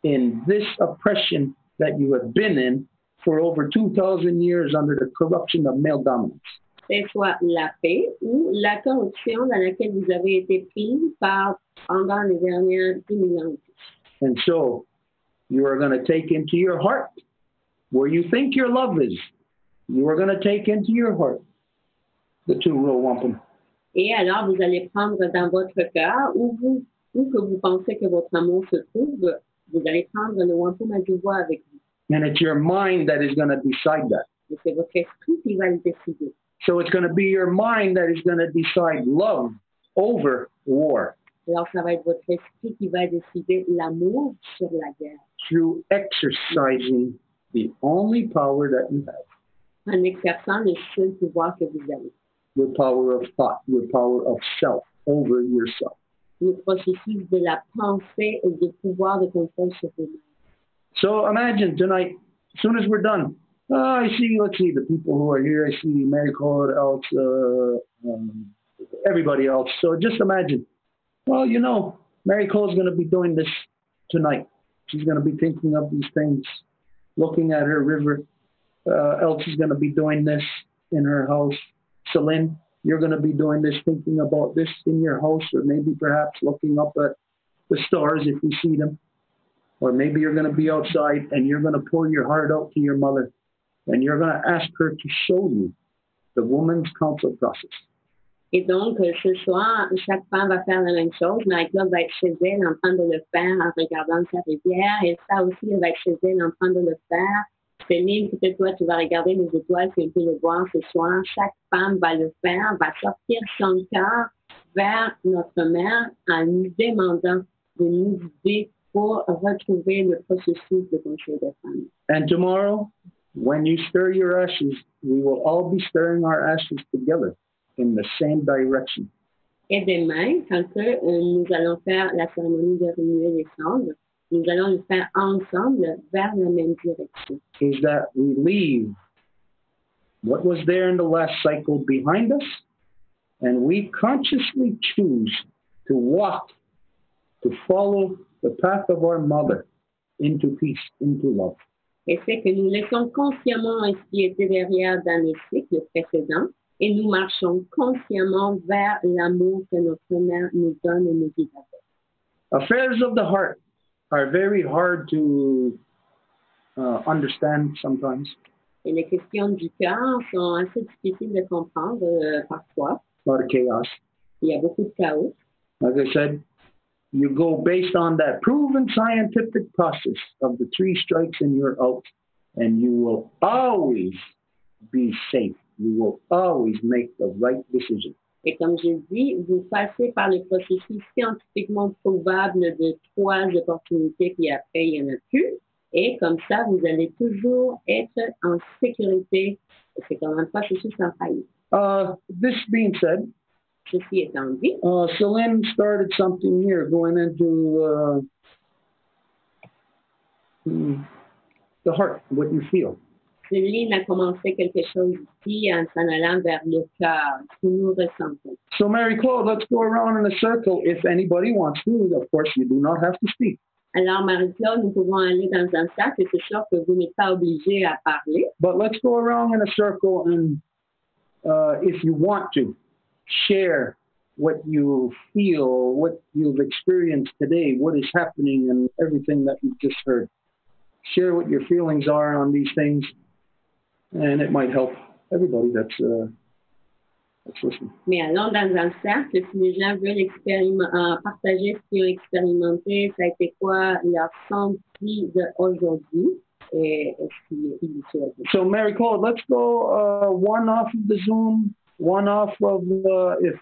in this oppression that you have been in for over 2,000 years under the corruption of male dominance. C'est soit la paix ou la corruption dans laquelle vous avez été pris pendant les dernières 10 000 ans. And so, you are going to take into your heart where you think your love is. You are going to take into your heart the two-row wampum. Et alors, vous allez prendre dans votre cœur, où que vous pensez que votre amour se trouve, vous allez prendre le wampum à deux-voix avec vous. And it's your mind that is going to decide that. Et c'est votre esprit qui va le décider. So it's going to be your mind that is going to decide love over war. Alors, ça va être votre esprit qui va décider l'amour sur la guerre. Through exercising the only power that you have. En exerçant le seul pouvoir que vous avez. The power of thought, the power of self over yourself. Le processus de la pensée et du pouvoir de contrôle sur vous-même. So imagine tonight, as soon as we're done, let's see the people who are here. I see Mary Claude, else, everybody else. So just imagine, well, you know, Mary Claude's going to be doing this tonight. She's going to be thinking of these things, looking at her river. Else is going to be doing this in her house. Celine, you're going to be doing this, thinking about this in your house, or maybe perhaps looking up at the stars if you see them. Or maybe you're going to be outside and you're going to pour your heart out to your mother. And you're going to ask her to show you the woman's counsel process. Et donc, ce soir, chaque femme va faire la même chose. Marie-Claude va être chez elle en train de le faire en regardant sa rivière. Et ça aussi, elle va être chez elle en train de le faire. Céline, peut-être toi, tu vas regarder les étoiles, tu peux le voir ce soir. Chaque femme va le faire, va sortir son cœur vers notre mère en nous demandant de nous guider pour retrouver le processus de conseil des femmes. And tomorrow, when you stir your ashes, we will all be stirring our ashes together in the same direction. Et demain, quand nous allons faire la cérémonie de remuer les cendres, nous allons le faire ensemble vers la même direction. Is that we leave what was there in the last cycle behind us, and we consciously choose to walk, to follow the path of our mother into peace, into love. Et c'est que nous laissons consciemment ce qui était derrière dans les cycles précédents et nous marchons consciemment vers l'amour que notre mère nous donne et nous dit avec. Affairs of the heart are very hard to understand sometimes. Et les questions du cœur sont assez difficiles de comprendre parfois. A lot of chaos. Il y a beaucoup de chaos. Like I said, you go based on that proven scientific process of the 3 strikes and you're out, and you will always be safe. You will always make the right decision. Et comme je dis, vous passez par le processus scientifiquement probable de 3 opportunités, puis après, il n'y en a plus. Et comme ça, vous allez toujours être en sécurité. C'est quand même un processus en faillite. This being said, ceci étant dit, Celine started something here going into the heart, what you feel. Céline a commencé quelque chose ici en s'en allant vers le cœur, ce que nous ressentons. So, Mary-Claude, let's go around in a circle. If anybody wants to, of course, you do not have to speak. Alors, Marie-Claude, nous pouvons aller dans un cercle, et c'est sûr que vous n'êtes pas obligé à parler. But let's go around in a circle, and if you want to, share what you feel, what you've experienced today, what is happening, and everything that you've just heard. Share what your feelings are on these things, and it might help everybody that's listening. Mais allons dans un cercle, si les gens veulent partager ce qu'ils ont expérimenté, ça a été quoi leur senti d'aujourd'hui, et ce qu'ils souhaitent. So, Mary-Claude, let's go one off of the Zoom, one off of if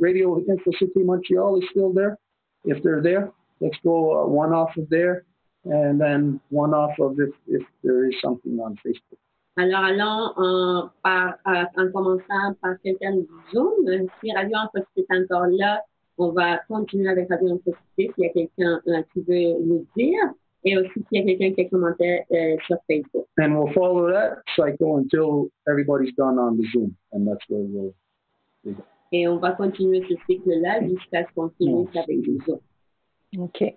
Radio InfoCity Montreal is still there. If they're there, let's go one off of there, and then one off of if there is something on Facebook. Alors, allons en commençant par quelqu'un du Zoom. Si Radio InfoCity est encore là, on va continuer avec Radio InfoCity s'il y a quelqu'un qui veut nous dire, et aussi s'il y a quelqu'un qui a commenté sur Facebook. And we'll follow that cycle until everybody's done on the Zoom, and that's where we'll go. Et on va continuer ce cycle-là jusqu'à ce qu'on finisse avec le Zoom. OK.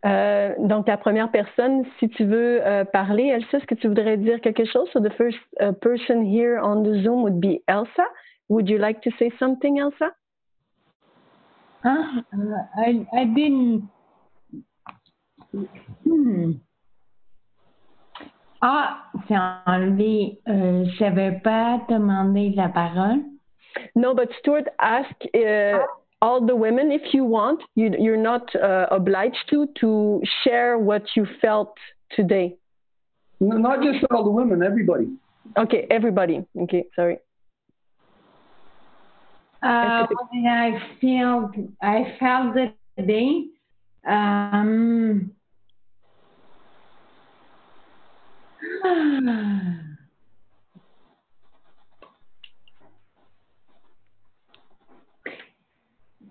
Donc, la première personne, si tu veux parler, Elsa, est-ce que tu voudrais dire quelque chose? So the first person here on the Zoom would be Elsa. Would you like to say something, Elsa? I didn't. C'est enlevé. Je n'avais pas demandé la parole. No, but Stuart asked all the women, if you want, you're not obliged to share what you felt today. No, not just all the women, everybody. Okay, everybody. Okay, sorry. I felt it today.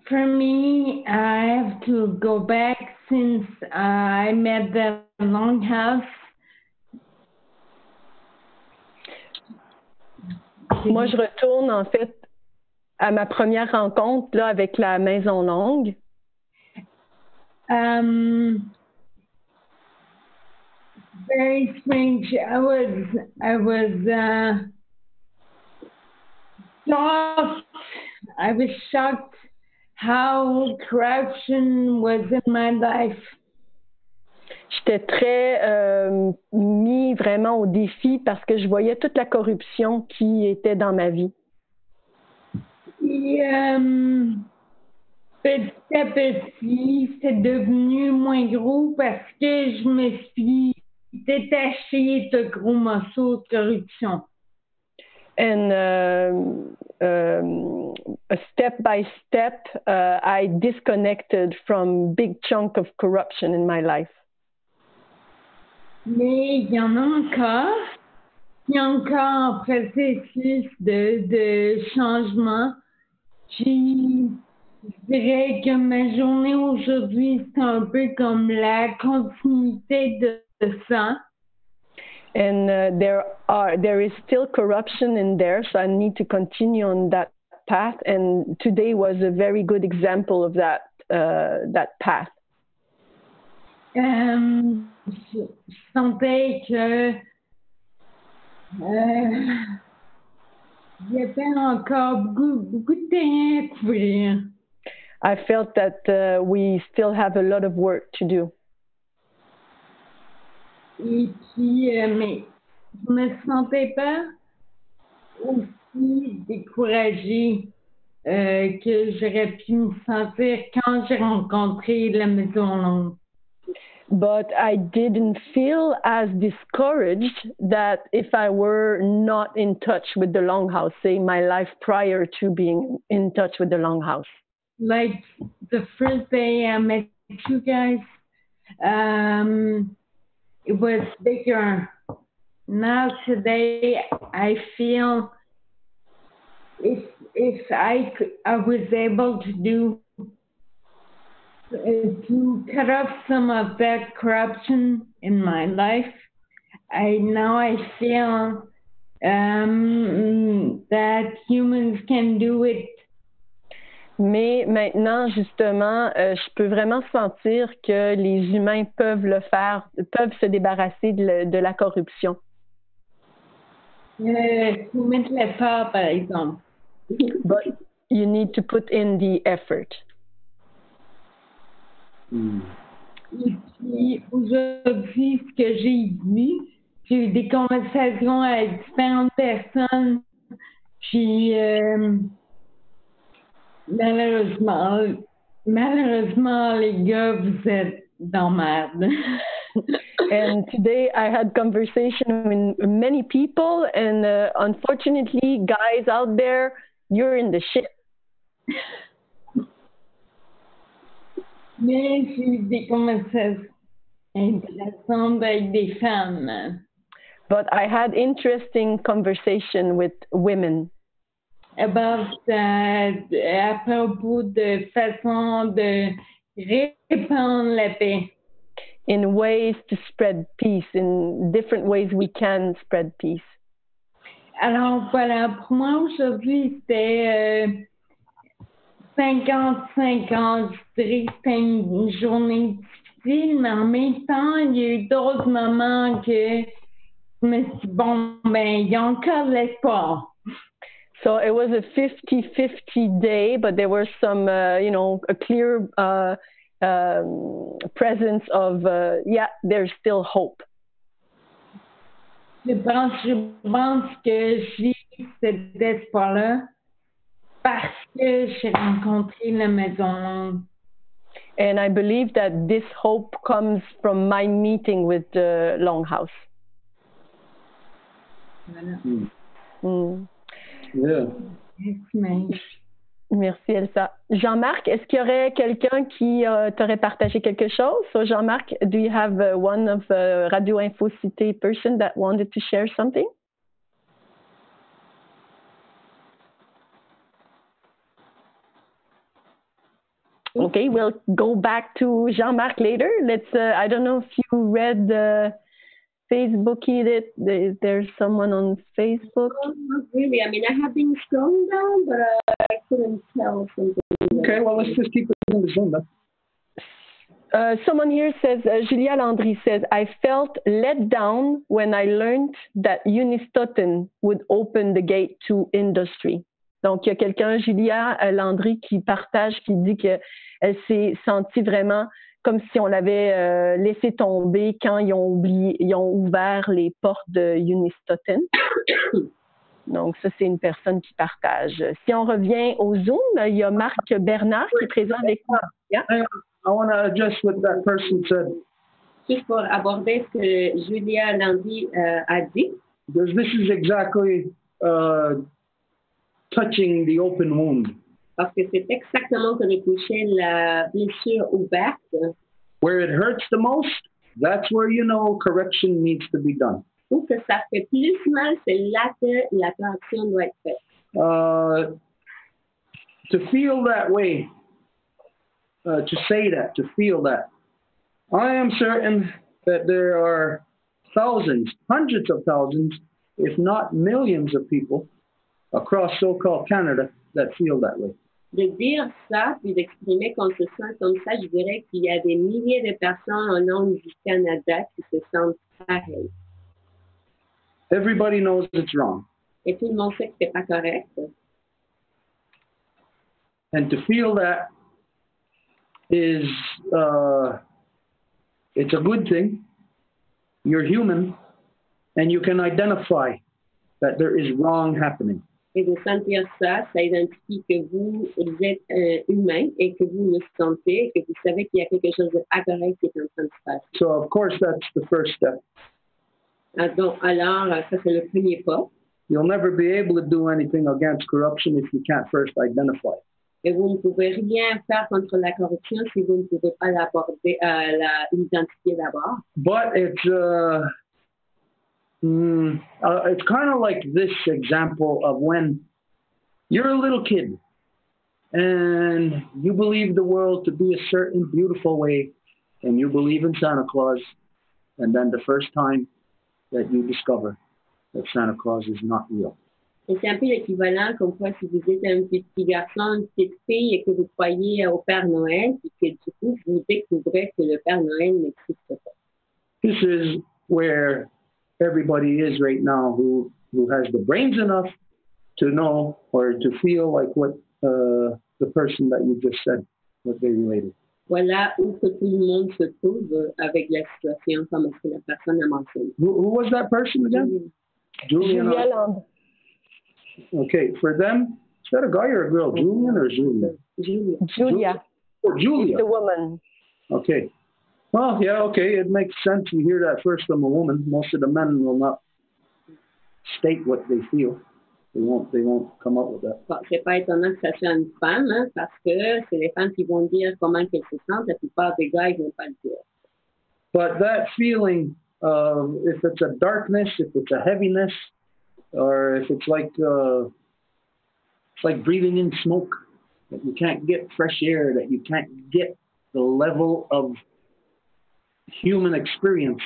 For me, I have to go back since I'm at the longhouse. Moi, je retourne en fait à ma première rencontre là, avec la Maison Longue. Very strange. I was shocked. I was shocked how corruption was in my life. J'étais très mis vraiment au défi parce que je voyais toute la corruption qui était dans ma vie. Et petit à petit, c'est devenu moins gros parce que je me suis détachée de gros morceaux de corruption. And step by step, I disconnected from big chunk of corruption in my life. Mais il y en a encore. Il y a encore un processus de changement. Je dirais que ma journée aujourd'hui, c'est un peu comme la continuité de ça. And there is still corruption in there, so I need to continue on that path, and today was a very good example of that path. Je sentais que il y avait encore beaucoup de terrain à couvrir. I felt that we still have a lot of work to do. Et puis, mais je me sentais pas aussi découragée que j'aurais pu me sentir quand j'ai rencontré la Maison Longue. But I didn't feel as discouraged that if I were not in touch with the Longhouse, say my life prior to being in touch with the Longhouse. Like the first day I met you guys, it was bigger. Now today I feel if I was able to do to cut off some of that corruption in my life, I feel that humans can do it. Mais maintenant, justement, je peux vraiment sentir que les humains peuvent le faire, peuvent se débarrasser de la corruption. Faut mettre l'effort, par exemple. But you need to put in the effort. Et puis, aujourd'hui, ce que j'ai vu, j'ai eu des conversations avec différentes personnes, puis malheureusement, les gars, vous êtes dans merde. And today I had conversation with many people, and unfortunately, guys out there, you're in the shit. Mais j'ai eu des conversations intéressantes avec des femmes. But I had interesting conversation with women. À propos de façon de répandre la paix. In ways to spread peace, in different ways we can spread peace. Alors voilà, pour moi aujourd'hui c'était 50-50. Je dirais que c'était une journée difficile, mais en même temps, il y a eu d'autres moments que je me suis dit, bon, ben, il y a encore de l'espoir. So it was a 50-50 day, but there were some, a clear presence of, there's still hope. Je pense que j'ai cet espoir-là parce que j'ai rencontré la Maison. And I believe that this hope comes from my meeting with the Longhouse. Voilà. Yeah. Merci Elsa. Jean-Marc, est-ce qu'il y aurait quelqu'un qui t'aurait partagé quelque chose? So Jean-Marc, do you have one of Radio Info Cité person that wanted to share something? Okay, we'll go back to Jean-Marc later. Let's. I don't know if you read Facebook it. There's someone on Facebook. Not really. I mean, I have been scrolling down, but I couldn't tell something. Okay, well, let's just keep it in the Zoom then. Someone here says, Julia Landry says, I felt let down when I learned that Unistoten would open the gate to industry. Donc, il y a quelqu'un, Julia Landry, qui partage, qui dit qu'elle s'est sentie vraiment comme si on l'avait laissé tomber quand ils ont ouvert les portes de Unistoten. Donc, ça, c'est une personne qui partage. Si on revient au Zoom, il y a Marc Bernard qui est présent avec nous. Yeah. I want to address what that person said. Juste pour aborder ce que Julia Landry a dit. Because this is exactly touching the open wound. Parce que c'est exactement comme toucher la blessure ouverte. Where it hurts the most, that's where you know correction needs to be done. Où que ça fait plus mal, c'est là que la correction doit être faite. To feel that way, to say that, to feel that, I am certain that there are thousands, hundreds of thousands, if not millions of people across so-called Canada that feel that way. De dire ça, puis d'exprimer qu'on se sent comme ça, je dirais qu'il y a des milliers de personnes au long du Canada qui se sentent pareil. Everybody knows it's wrong. Et tout le monde sait que c'est pas correct. And to feel that is, it's a good thing. You're human, and you can identify that there is wrong happening. Et de sentir ça, ça identifie que vous êtes humain et que vous le sentez et que vous savez qu'il y a quelque chose de pas correct qui est en train de se passer. So, of course, that's the first step. Donc, alors, ça, c'est le premier pas. You'll never be able to do anything against corruption if you can't first identify it. Et vous ne pouvez rien faire contre la corruption si vous ne pouvez pas l'identifier d'abord. But it's kind of like this example of when you're a little kid and you believe the world to be a certain beautiful way and you believe in Santa Claus, and then the first time that you discover that Santa Claus is not real. Et c'est un peu l'équivalent comme quoi si vous êtes un petit garçon, une petite fille et que vous croyez au Père Noël et que du coup vous découvrez que le Père Noël n'existe pas. This is where everybody is right now who has the brains enough to know or to feel like what the person that you just said, what they related. Voilà où que tout le monde se trouve avec la situation comme est-ce que la personne a mentionné. Who was that person again? Julia Land. Okay, for them, is that a guy or a girl? Julian or Julia? Julia. Oh, Julia. The woman. Okay. Well, yeah, okay, it makes sense. You hear that first from a woman. Most of the men will not state what they feel. They won't come up with that. Bon, c'est pas étonnant que ça soit une femme, hein, parce que c'est les femmes qui vont dire comment qu'elles se sentent. La plupart des gars, ils vont pas le dire. But that feeling of, if it's a darkness, if it's a heaviness, or if it's like breathing in smoke, that you can't get fresh air, that you can't get the level of human experience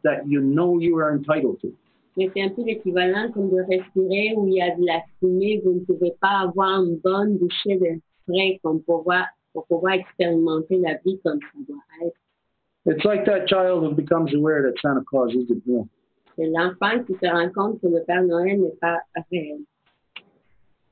that you know you are entitled to. Mais c'est un peu l'équivalent comme de respirer où il y a de la fumée, vous ne pouvez pas avoir une bonne bouchée de frais pour pouvoir expérimenter la vie comme ça doit être. It's like that child who becomes aware that Santa Claus isn't real. C'est l'enfant qui se rend compte que le Père Noël n'est pas réel.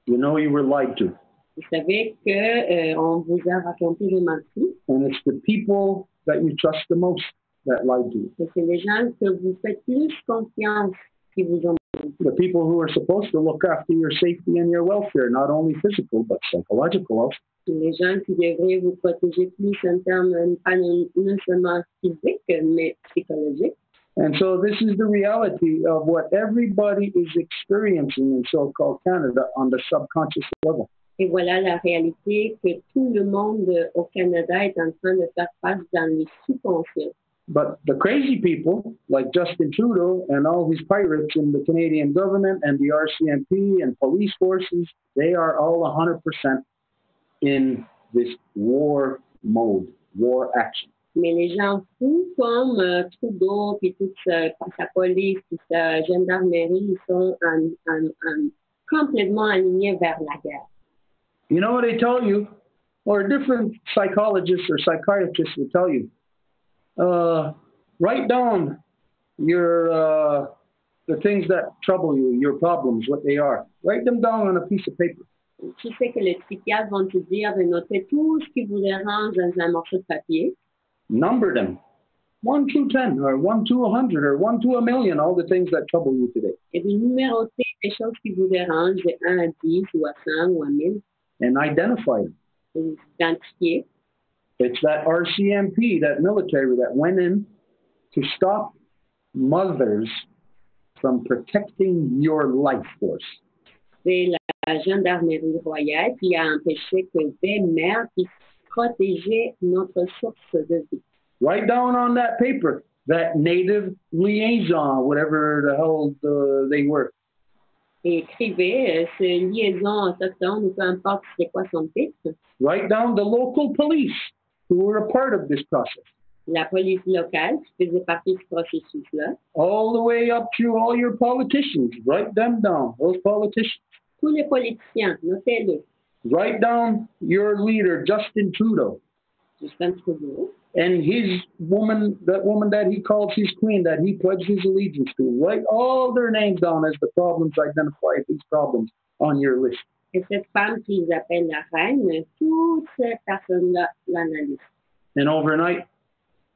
You know you were lied to. Vous savez que on vous a raconté des mentiries. And it's the people that you trust the most that lied to you. Et c'est les gens que vous faites plus confiance qui vous ont menti. The people who are supposed to look after your safety and your welfare, not only physical but psychological also. Les gens qui devraient vous protéger plus en termes pas non seulement physiques mais psychologiques. And so this is the reality of what everybody is experiencing in so-called Canada on the subconscious level. Et voilà la réalité que tout le monde au Canada est en train de faire face dans le sous-conscient. But the crazy people, like Justin Trudeau and all his pirates in the Canadian government and the RCMP and police forces, they are all 100% in this war mode, war action. Mais les gens fous comme Trudeau, puis toute sa police, puis sa gendarmerie, ils sont complètement alignés vers la guerre. You know what they tell you, or different psychologists or psychiatrists will tell you, write down your the things that trouble you, your problems, what they are. Write them down on a piece of paper. Tu sais que les psychiatres vont te dire de noter tout ce qui vous dérange dans un morceau de papier. Number them. 1 to 10, or 1 to 100, or 1 to 1,000,000, all the things that trouble you today. Et de numéroter les choses qui vous dérangent de 1 à 10 ou à 100 ou à 1000. And identify them. Et identifier. It's that RCMP, that military that went in to stop mothers from protecting your life force. C'est la gendarmerie royale qui a empêché que des mères puissent protéger notre source de vie. Write down on that paper that native liaison, whatever the hell they were. Et écrivez ces liaisons autochtones, peu importe c'est quoi son titre. Write down the local police who were a part of this process. La police locale qui faisait partie de ce processus-là. All the way up to all your politicians. Write them down, those politicians. tous les politiciens, notez-le. Write down your leader, Justin Trudeau, Justin Trudeau, and his woman, that woman that he calls his queen, that he pledged his allegiance to. Write all their names down as the problems, identify these problems on your list. Et cette femme qu'ils appellent la reine, toutes ces personnes-là l'analysent. And overnight,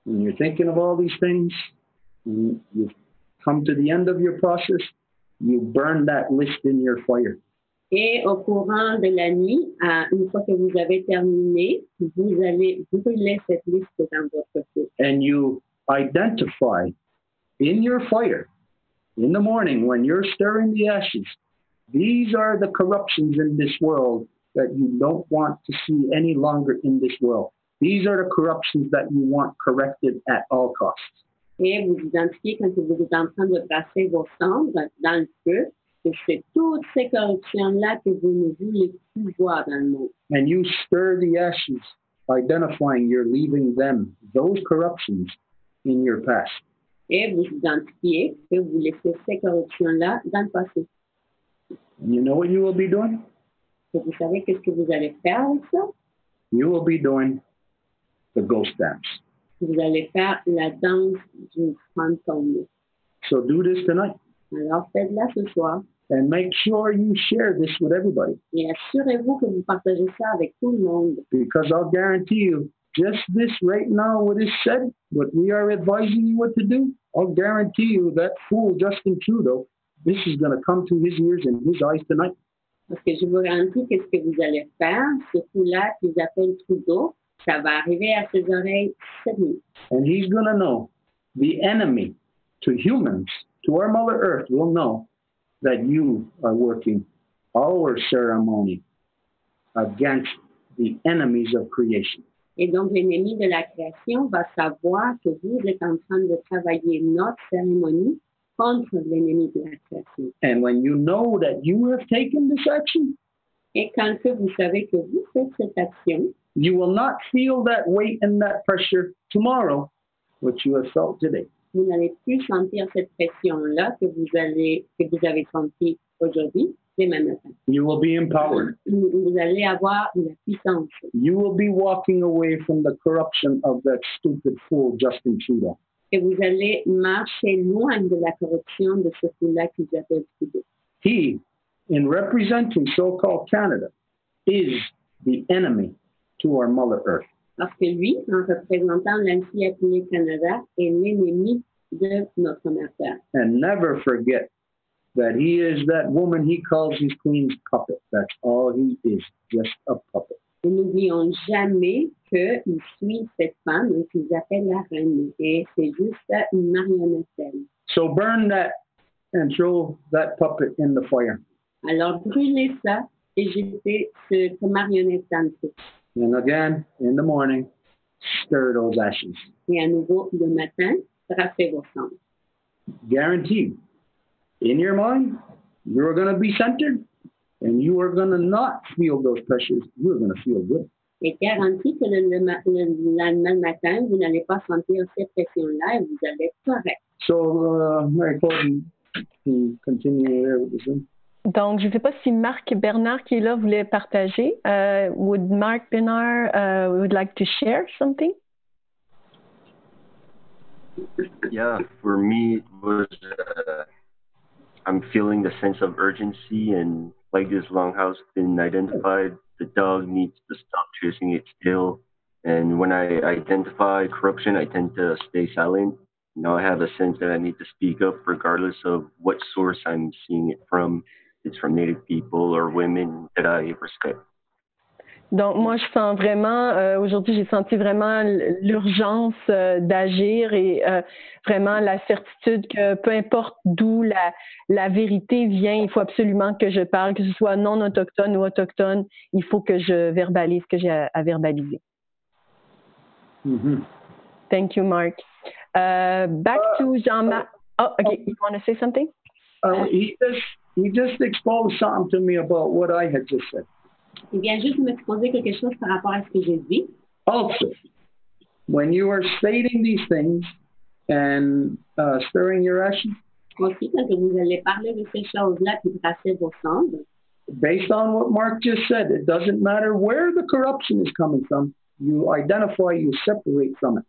when you're thinking of all these things, you come to the end of your process, you burn that list in your fire. Et au courant de la nuit, une fois que vous avez terminé, vous allez brûler cette liste dans votre feu. And you identify in your fire, in the morning when you're stirring the ashes, these are the corruptions in this world that you don't want to see any longer in this world. These are the corruptions that you want corrected at all costs. Et vous identifiez quand vous êtes en train de passer vos cendres dans le feu, que c'est toutes ces corruptions-là que vous ne voulez plus voir dans le monde. And you stir the ashes, identifying you're leaving them, those corruptions, in your past. Et vous identifiez que vous laissez ces corruptions-là dans le passé. And you know what you will be doing? Et vous savez qu'est-ce que vous allez faire avec ça? You will be doing the ghost dance. Vous allez faire la danse du fantôme. So do this tonight. Alors faites-la ce soir. And make sure you share this with everybody. Et assurez-vous que vous partagez ça avec tout le monde. Because I'll guarantee you, just this right now, what is said, what we are advising you what to do, I'll guarantee you that fool Justin Trudeau, this is going to come to his ears and his eyes tonight. Parce que je vous garantis que ce que vous allez faire, ce fou-là qu'ils appellent Trudeau, ça va arriver à ses oreilles cette nuit. And he's going to know, the enemy to humans, to our Mother Earth, will know that you are working our ceremony against the enemies of creation. Et donc, l'ennemi de la création va savoir que vous êtes en train de travailler notre cérémonie contre l'ennemi de la création. And when you know that you have taken this action, et quand que vous savez que vous faites cette action, you will not feel that weight and that pressure tomorrow, which you have felt today. Vous n'allez plus sentir cette pression-là que vous avez senti aujourd'hui, demain matin. You will be empowered. Vous allez avoir la puissance. You will be walking away from the corruption of that stupid fool, Justin Trudeau. Et vous allez marcher loin de la corruption de ce fou-là qui s'appelle Trudeau. He, in representing so-called Canada, is the enemy to our Mother Earth. Parce que lui, en représentant l'ainsi appelé Canada, est l'ennemi de notre mère Terre. And never forget that he is that woman he calls his queen's puppet. That's all he is, just a puppet. Et n'oublions jamais qu'il suit cette femme qu'ils appellent la reine. Et c'est juste une marionnette d'elle. So burn that and throw that puppet in the fire. Alors brûlez ça et jetez cette marionnette dans le feu. And again, in the morning, stir those ashes. Et à nouveau, le matin, brassez vos cendres. Guaranteed. In your mind, you're going to be centered, and you are going to not feel those pressures. You're going to feel good. Et garantie que le lendemain matin, vous n'allez pas sentir cette pression-là et vous allez être correct. So, Mary Corden, to continue there with the Zoom. Donc, je ne sais pas si Marc Bernard qui est là voulait partager. Would Marc Bernard would like to share something? Yeah, for me, it was I'm feeling the sense of urgency, and like this longhouse been identified, the dog needs to stop chasing its tail. And when I identify corruption, I tend to stay silent. Now I have a sense that I need to speak up regardless of what source I'm seeing it from. It's from Native people or women that I respect. Donc, moi, je sens vraiment, aujourd'hui, j'ai senti vraiment l'urgence d'agir et vraiment la certitude que peu importe d'où la vérité vient, il faut absolument que je parle, que ce soit non autochtone ou autochtone, il faut que je verbalise ce que j'ai à verbaliser. Mm-hmm. Thank you, Mark. Back to Jean-Marc. Oh, okay. You want to say something? He just exposed something to me about what I had just said. Il vient juste m'exposer quelque chose par rapport à ce que j'ai dit. Also, when you are stating these things and stirring your ashes, Aussi, quand vous allez parler de ces choses-là puis brasser vos cendres, based on what Mark just said, it doesn't matter where the corruption is coming from. You identify, you separate from it.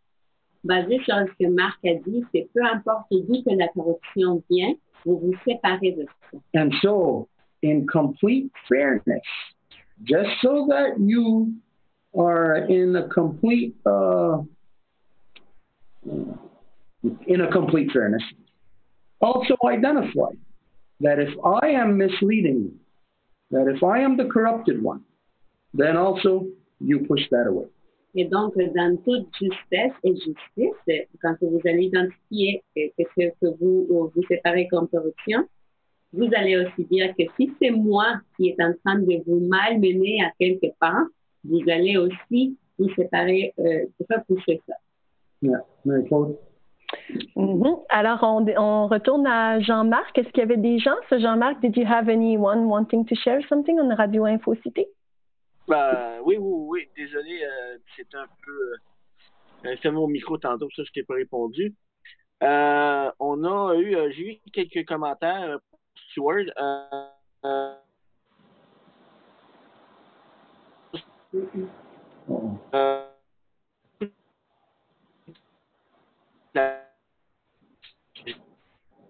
Basé sur ce que Marc a dit, c'est peu importe d'où que la corruption vient, vous vous séparez de ça. And so, in complete fairness, just so that you are in a complete fairness, also identify that if I am misleading you, that if I am the corrupted one, then also you push that away. Et donc, dans toute justesse et justice, quand vous allez identifier ce que vous séparez comme corruption, vous allez aussi dire que si c'est moi qui est en train de vous malmener à quelque part, vous allez aussi vous séparer, repousser ça. Yeah, very cool. Alors, on retourne à Jean-Marc. Est-ce qu'il y avait des gens? So, Jean-Marc, did you have anyone wanting to share something on Radio Info Cité? Oui. Désolé, c'est un peu... C'était mon micro tantôt, ça, je t'ai pas répondu. J'ai eu quelques commentaires pour Stuart.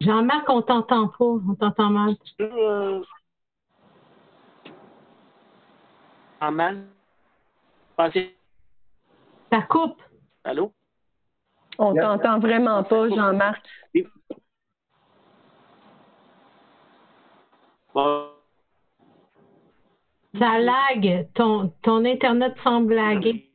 Jean-Marc, on t'entend pas. On t'entend mal. En mal. Ça coupe. Allô? On t'entend vraiment pas, Jean-Marc. Ça lag. Ton Internet semble laguer.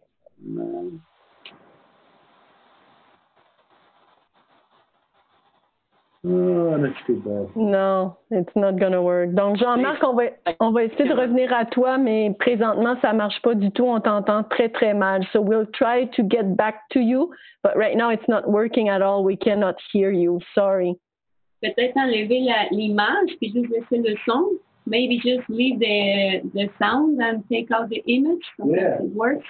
Oh, that's too bad. No, it's not gonna work. Donc, Jean-Marc, on va essayer de revenir à toi, mais présentement, ça marche pas du tout. On t'entend très, très mal. So we'll try to get back to you, but right now it's not working at all. We cannot hear you. Sorry. Peut-être enlever l'image puis juste laisser le son. Maybe just leave the sound and take out the image. Yeah. It works.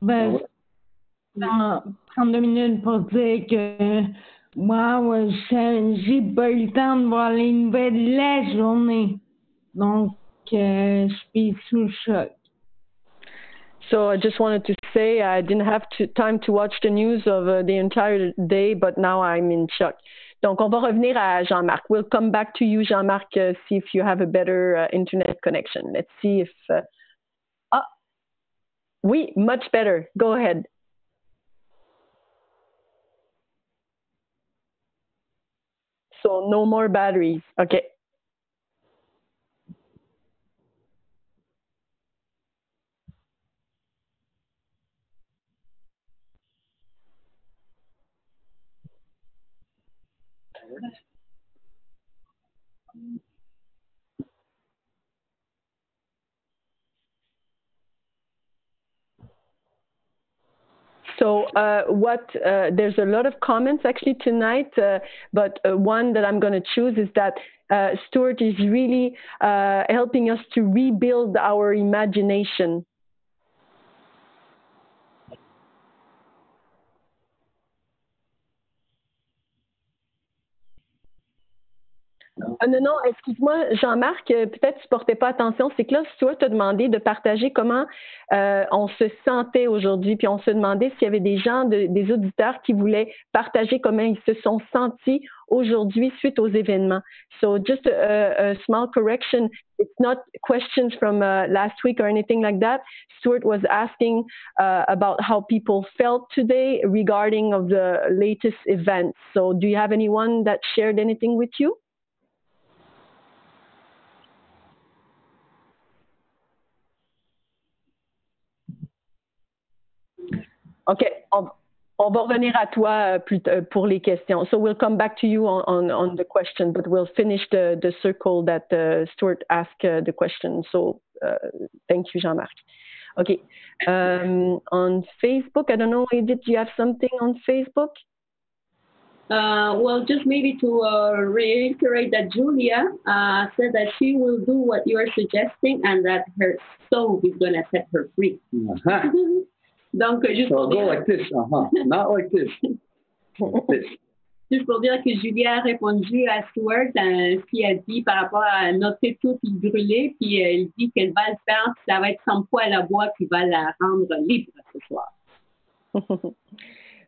Ben, 32 minutes pour dire que moi, j'ai pas eu le temps de voir les nouvelles de la journée. Donc, je suis sous choc. So I just wanted to say I didn't have time to watch the news of the entire day, but now I'm in shock. Donc, on va revenir à Jean-Marc. We'll come back to you, Jean-Marc, see if you have a better internet connection. Let's see if... Oui, much better. Go ahead. So, no more batteries. Okay. So there's a lot of comments actually tonight, but one that I'm going to choose is that Stuart is really helping us to rebuild our imagination. Non, excuse-moi, Jean-Marc, peut-être tu ne portais pas attention. C'est que là, Stuart t'a demandé de partager comment on se sentait aujourd'hui, puis on se demandait s'il y avait des gens, des auditeurs qui voulaient partager comment ils se sont sentis aujourd'hui suite aux événements. So just a small correction. It's not questions from last week or anything like that. Stuart was asking about how people felt today regarding of the latest events. So do you have anyone that shared anything with you? OK, on va revenir à toi pour les questions. So we'll come back to you on the question, but we'll finish the circle that Stuart asked the question. So thank you, Jean-Marc. OK. On Facebook, I don't know, Edith, do you have something on Facebook? Well, just maybe to reiterate that Julia said that she will do what you are suggesting and that her stove is going to set her free. Donc, juste so go like this, not like this. This. Juste pour dire que Julia a répondu à Stuart ce qu'il a dit par rapport à noter tout puis brûler, puis elle dit qu'elle va le faire, ça va être son poêle à bois qui va la rendre libre ce soir.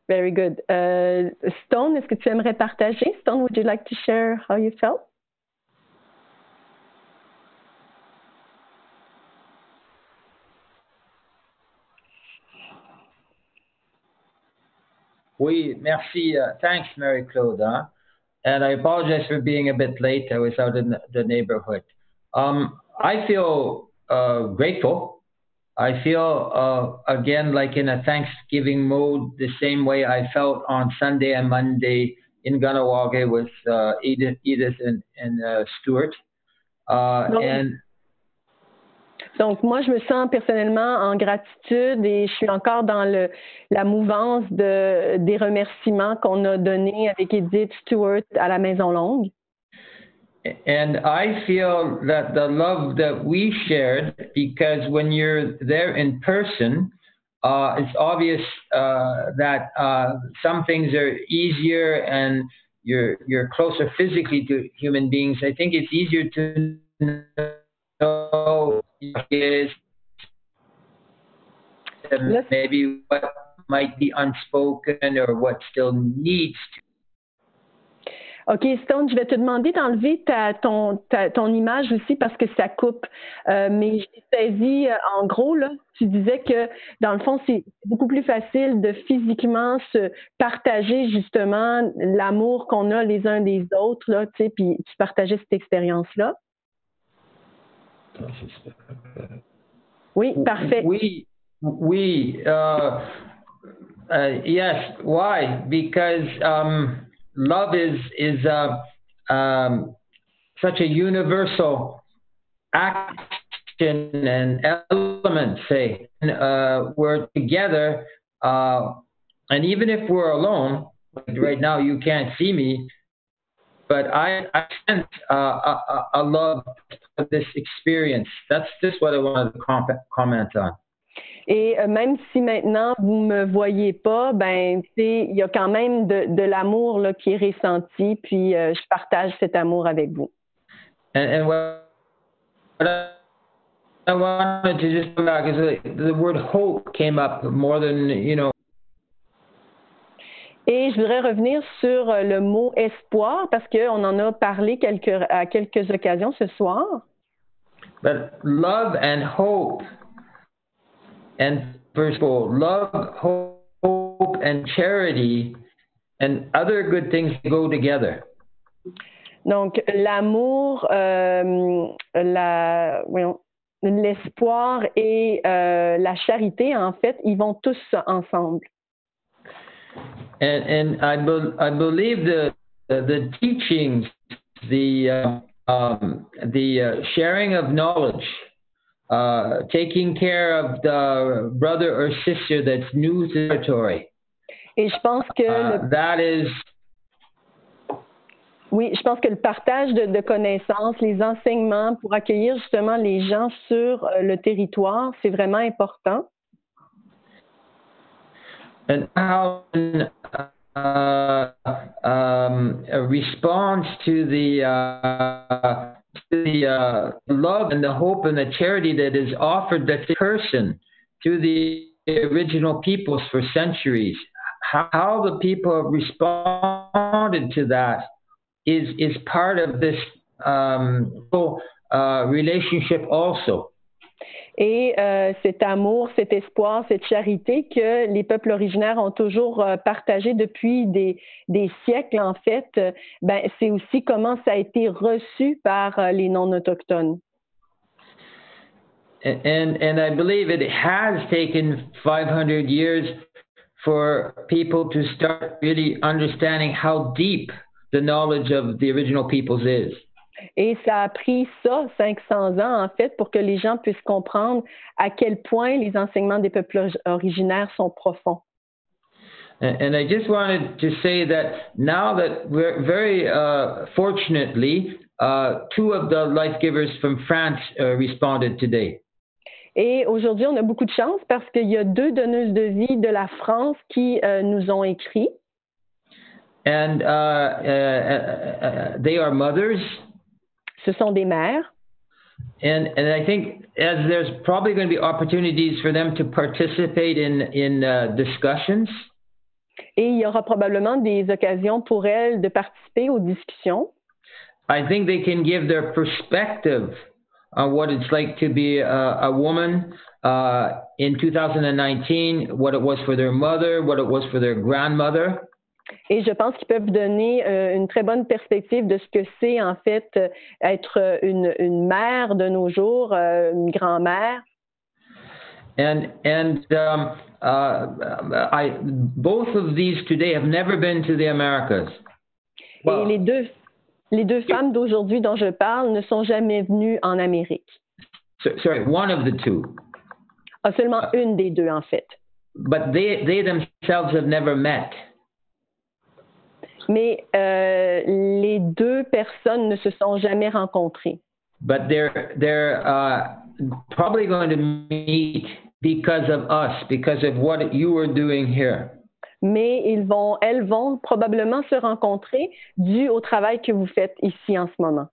Very good. Stone, est-ce que tu aimerais partager? Stone, would you like to share how you felt? Oui, merci. Thanks, Mary-Claude. And I apologize for being a bit late. I was out in the neighborhood. I feel grateful. I feel, again, like in a Thanksgiving mode, the same way I felt on Sunday and Monday in Ganawage with Edith and Stuart. Donc, moi, je me sens personnellement en gratitude et je suis encore dans la mouvance des remerciements qu'on a donnés avec Edith Stuart à la Maison Longue. And I feel that the love that we shared, because when you're there in person, it's obvious that some things are easier and you're closer physically to human beings. I think it's easier to know is maybe what might be unspoken or what still needs to. OK, Stone, je vais te demander d'enlever ton image aussi parce que ça coupe. Mais j'ai saisi, en gros, là, tu disais que, dans le fond, c'est beaucoup plus facile de physiquement se partager, justement, l'amour qu'on a les uns des autres, là, tu sais, puis tu partageais cette expérience-là. Oui, parfait. Oui. Yes. Why? Because love is such a universal action and element, say. We're together, and even if we're alone, like right now you can't see me, but I sense a love of this experience. That's just what I wanted to comment on. Et même si maintenant vous me voyez pas, ben il y a quand même de l'amour là qui est ressenti, puis je partage cet amour avec vous. And what I wanted to just come back is the word hope came up more than Et je voudrais revenir sur le mot espoir parce qu'on en a parlé à quelques occasions ce soir. But love and hope. And first of all, love, hope, and charity, and other good things go together. Donc, l'amour, l'espoir et la charité, en fait, ils vont tous ensemble. And I believe the teachings, the sharing of knowledge. Taking care of the brother or sister that's new territory. Et je pense que oui, je pense que le partage de connaissances, les enseignements pour accueillir justement les gens sur le territoire, c'est vraiment important. And how a response to the love and the hope and the charity that is offered that person to the original peoples for centuries. How the people have responded to that is part of this whole relationship also. Et cet amour, cet espoir, cette charité que les peuples originaires ont toujours partagé depuis des siècles, en fait, ben, c'est aussi comment ça a été reçu par les non-autochtones. And I believe it has taken 500 years for people to start really understanding how deep the knowledge of the original peoples is. Et ça a pris 500 ans, en fait, pour que les gens puissent comprendre à quel point les enseignements des peuples originaires sont profonds. And I just wanted to say that now that we're very fortunately, two of the life givers from France responded today. Et aujourd'hui, on a beaucoup de chance parce qu'il y a 2 donneuses de vie de la France qui nous ont écrit. And they are mothers. Ce sont des mères. And I think as there's probably going to be opportunities for them to participate in discussions. Et il y aura probablement des occasions pour elles de participer aux discussions. I think they can give their perspective on what it's like to be a woman in 2019, what it was for their mother, what it was for their grandmother. Et je pense qu'ils peuvent donner une très bonne perspective de ce que c'est en fait être une mère de nos jours, une grand-mère. And both of these today have never been to the Americas. Wow. Et les deux femmes d'aujourd'hui dont je parle ne sont jamais venues en Amérique. Sorry, one of the two. Seulement une des deux en fait. But they themselves have never met. Mais les 2 personnes ne se sont jamais rencontrées. But they're probably going to meet because of us, because of what you were doing here. Mais elles vont probablement se rencontrer dû au travail que vous faites ici en ce moment.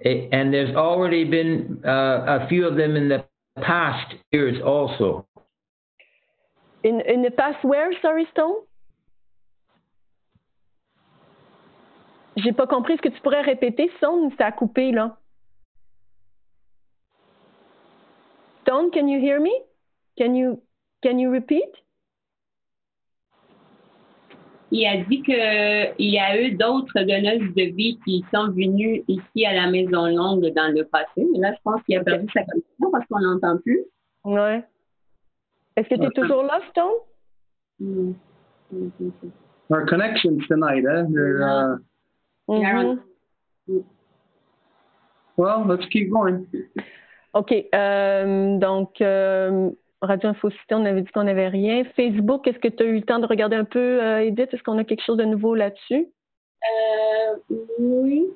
And there's already been a few of them in the past years also. In the past where, sorry, Stone? J'ai pas compris. Est-ce que tu pourrais répéter, Stone? Ça a coupé, là. Stone, can you hear me? Can you repeat? Il a dit qu'il y a eu d'autres donneuses de vie qui sont venues ici à la Maison Longue dans le passé. Mais là, je pense qu'il a perdu sa connexion parce qu'on n'entend plus. Ouais. Est-ce que tu es toujours là, Stone? Mm. Our connections tonight, eh? Well, let's keep going. OK. Donc, Radio Infocité, on avait dit qu'on n'avait rien. Facebook, est-ce que tu as eu le temps de regarder un peu, Edith? Est-ce qu'on a quelque chose de nouveau là-dessus? Oui.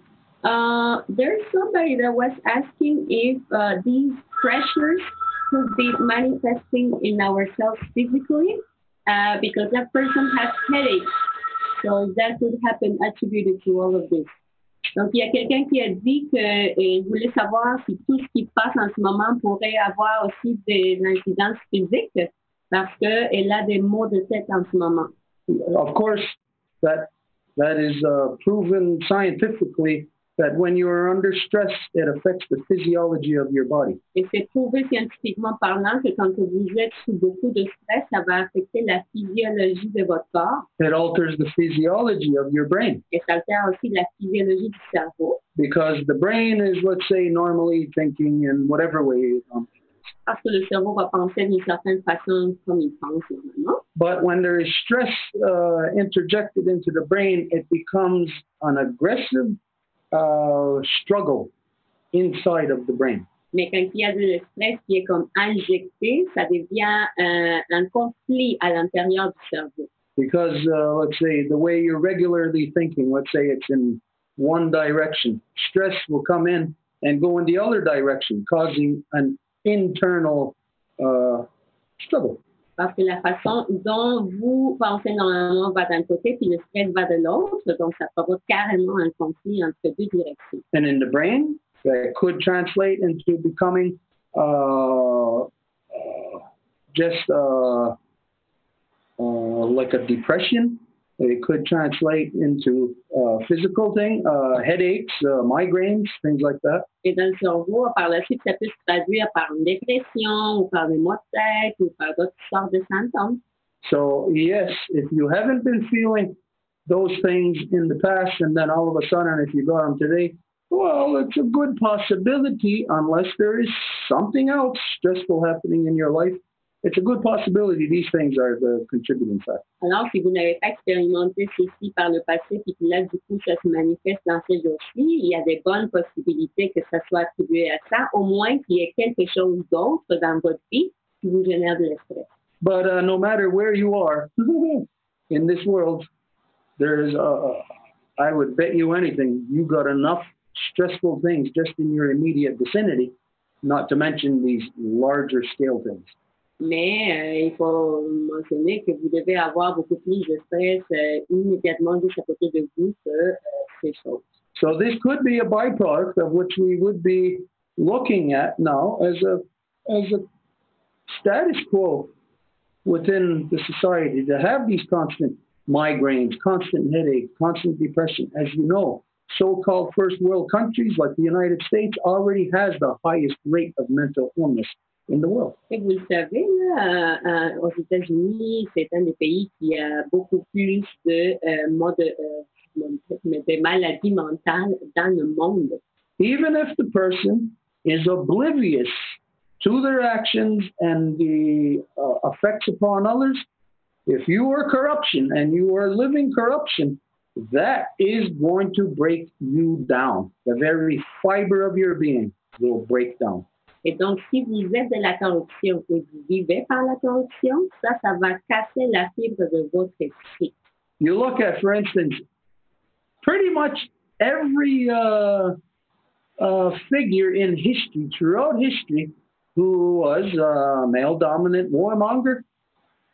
There's somebody that was asking if these pressures could be manifesting in ourselves physically because that person has headaches. So that could happen attributed to all of this. Donc, il y a quelqu'un qui a dit qu'il voulait savoir si tout ce qui passe en ce moment pourrait avoir aussi des incidences physiques parce qu'elle a des maux de tête en ce moment. Of course, that is proven scientifically that when you are under stress, it affects the physiology of your body. Et c'est prouvé scientifiquement parlant que quand vous êtes sous beaucoup de stress, ça va affecter la physiologie de votre corps. It alters the physiology of your brain. Et ça altère aussi la physiologie du cerveau. Because the brain is, let's say, normally thinking in whatever way. Parce que le cerveau va penser d'une certaine façon comme il pense normalement. But when there is stress interjected into the brain, it becomes an aggressive struggle inside of the brain. Mais quand il y a de stress qui est comme injecté, ça devient un conflit à l'intérieur du cerveau. Because let's say the way you're regularly thinking, let's say it's in one direction, stress will come in and go in the other direction, causing an internal struggle. Parce que la façon dont vous pensez normalement va d'un côté, puis le stress va de l'autre, donc ça provoque carrément un conflit entre deux directions. And in the brain, that could translate into becoming just like a depression. It could translate into physical thing, headaches, migraines, things like that. Et dans le cerveau, par la suite, ça peut se traduire par une dépression ou par des maux de tête ou par d'autres sortes de symptômes. So yes, if you haven't been feeling those things in the past and then all of a sudden if you got them today, well, it's a good possibility unless there is something else stressful happening in your life. It's a good possibility these things are the contributing factor. Alors, si vous n'avez pas expérimenté ceci par le passé, puis que là, du coup, ça se manifeste dans ces jours-ci, il y a des bonnes possibilités que ça soit attribué à ça, au moins qu'il y ait quelque chose d'autre dans votre vie qui vous génère de stress. But no matter where you are, in this world, there's, I would bet you anything, you got enough stressful things just in your immediate vicinity, not to mention these larger scale things. Mais il faut mentionner que vous devez avoir beaucoup plus de stress immédiatement juste à côté de vous que ces choses. So this could be a byproduct of which we would be looking at now as a status quo within the society, to have these constant migraines, constant headache, constant depression. As you know, so-called first world countries like the United States already has the highest rate of mental illness in the world. Et vous le savez, là, aux États-Unis, c'est un des pays qui a beaucoup plus de maladies mentales dans le monde. Even if the person is oblivious to their actions and the effects upon others, if you are corruption and you are living corruption, that is going to break you down. The very fiber of your being will break down. Et donc, si vous êtes de la corruption et vous vivez par la corruption, ça va casser la fibre de votre esprit. You look at, for instance, pretty much every figure in history, throughout history, who was a male-dominant warmonger,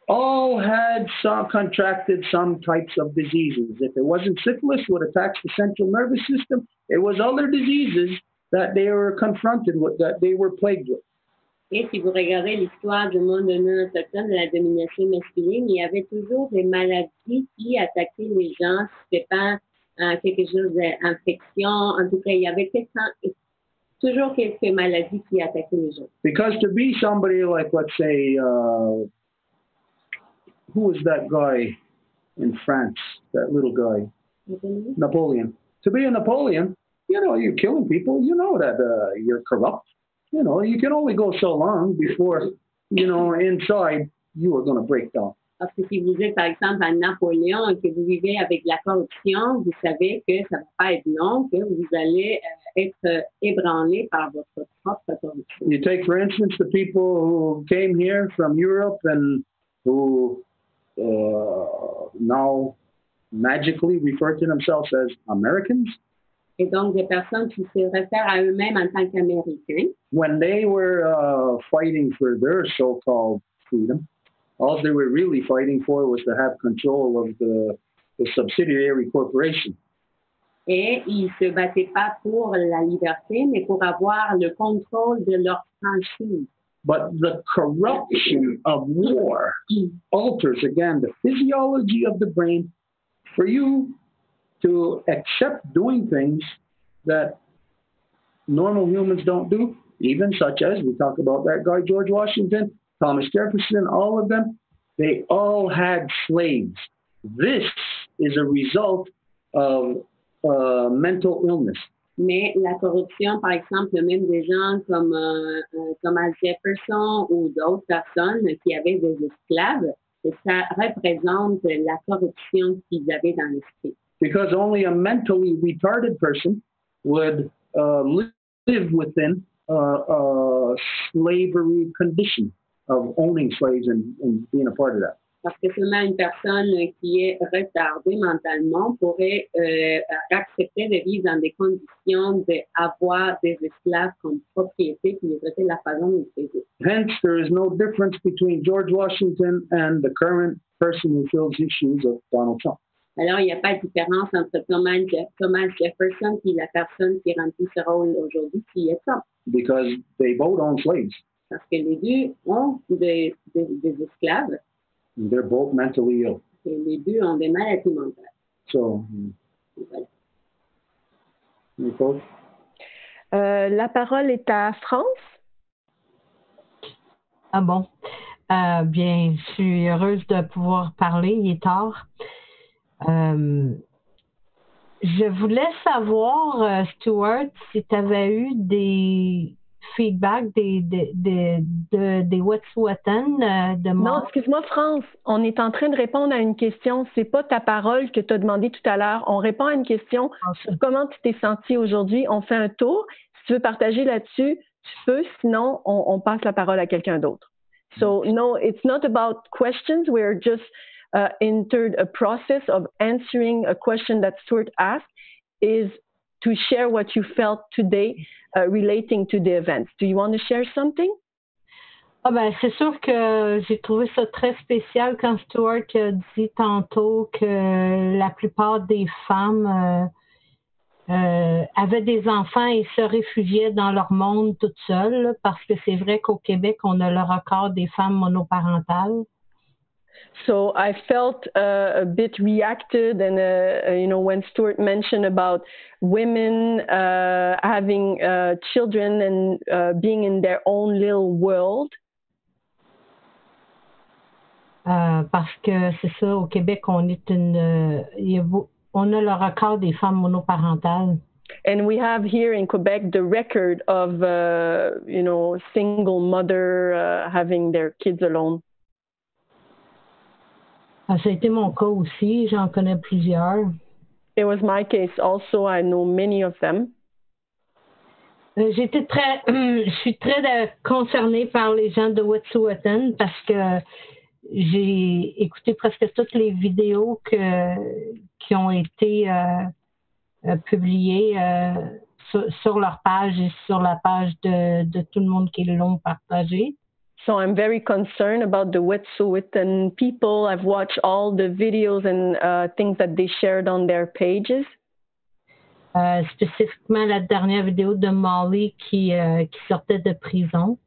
all had contracted some types of diseases. If it wasn't syphilis, would attack the central nervous system. It was other diseases that they were confronted with, that they were plagued with. Et si vous regardez l'histoire du monde de nous autochtones, de la domination masculine, il y avait toujours des maladies qui attaquaient les gens. C'était pas quelque chose d'infection. En tout cas, il y avait toujours quelques maladies qui attaquaient les gens. Because to be somebody like, let's say, who was that guy in France, that little guy? Napoleon. To be a Napoleon, you know, you're killing people. You know that you're corrupt. You know, you can only go so long before, you know, inside you are going to break down. Parce que si vous êtes, par exemple, à Napoléon et que vous vivez avec la corruption, vous savez que ça ne va pas être long, que vous allez être ébranlé par votre propre corruption. You take, for instance, the people who came here from Europe and who now magically refer to themselves as Americans. Et donc, des personnes qui se réfèrent à eux-mêmes en tant qu'Américains. When they were fighting for their so-called freedom, all they were really fighting for was to have control of the subsidiary corporation. Et ils se battaient pas pour la liberté, mais pour avoir le contrôle de leur franchise. But the corruption of war alters, again, the physiology of the brain for you to accept doing things that normal humans don't do, even such as, we talk about that guy, George Washington, Thomas Jefferson, all of them, they all had slaves. This is a result of mental illness. Mais la corruption, par exemple, même des gens comme Thomas Jefferson ou d'autres personnes qui avaient des esclaves, ça représente la corruption qu'ils avaient dans l'esprit. Because only a mentally retarded person would live within a slavery condition of owning slaves and being a part of that. Parce que seulement une personne qui est retardée mentalement pourrait accepter de vivre dans des conditions d'avoir des esclaves comme propriété puis les traiter de la façon dont ils faisaient. Hence, there is no difference between George Washington and the current person who fills his shoes of Donald Trump. Alors, il n'y a pas de différence entre Thomas Jefferson et la personne qui remplit ce rôle aujourd'hui, qui est Trump. Because they both own slaves. Parce que les deux ont des esclaves. And they're both mentally ill. Et les deux ont des maladies mentales. So, la parole est à France. Ah bon. Bien, je suis heureuse de pouvoir parler. Il est tard. Je voulais savoir, Stuart, si tu avais eu des feedbacks des Wet'suwet'en de moi. Non, excuse-moi, France. On est en train de répondre à une question. C'est pas ta parole que tu as demandé tout à l'heure. On répond à une question sur comment tu t'es senti aujourd'hui. On fait un tour. Si tu veux partager là-dessus, tu peux. Sinon, on passe la parole à quelqu'un d'autre. So, no, it's not about questions. We're just entered a process of answering a question that Stuart asked, is to share what you felt today relating to the events. Do you want to share something? Ah ben, c'est sûr que j'ai trouvé ça très spécial quand Stuart a dit tantôt que la plupart des femmes avaient des enfants et se réfugiaient dans leur monde toutes seules, parce que c'est vrai qu'au Québec, on a le record des femmes monoparentales. So I felt a bit reacted, and when Stuart mentioned about women having children and being in their own little world. Parce que c'est ça, au Québec, on est on a le record des femmes monoparentales. And we have here in Quebec the record of single mother having their kids alone. Ça a été mon cas aussi, j'en connais plusieurs. It was my case also, I know many of them. Je suis très concernée par les gens de Wet'suwet'en parce que j'ai écouté presque toutes les vidéos qui ont été publiées sur leur page et sur la page de tout le monde qui l'ont partagé. So I'm very concerned about the Wet'suwet'en people. I've watched all the videos and things that they shared on their pages. Spécifiquement la dernière vidéo de Molly qui sortait de prison.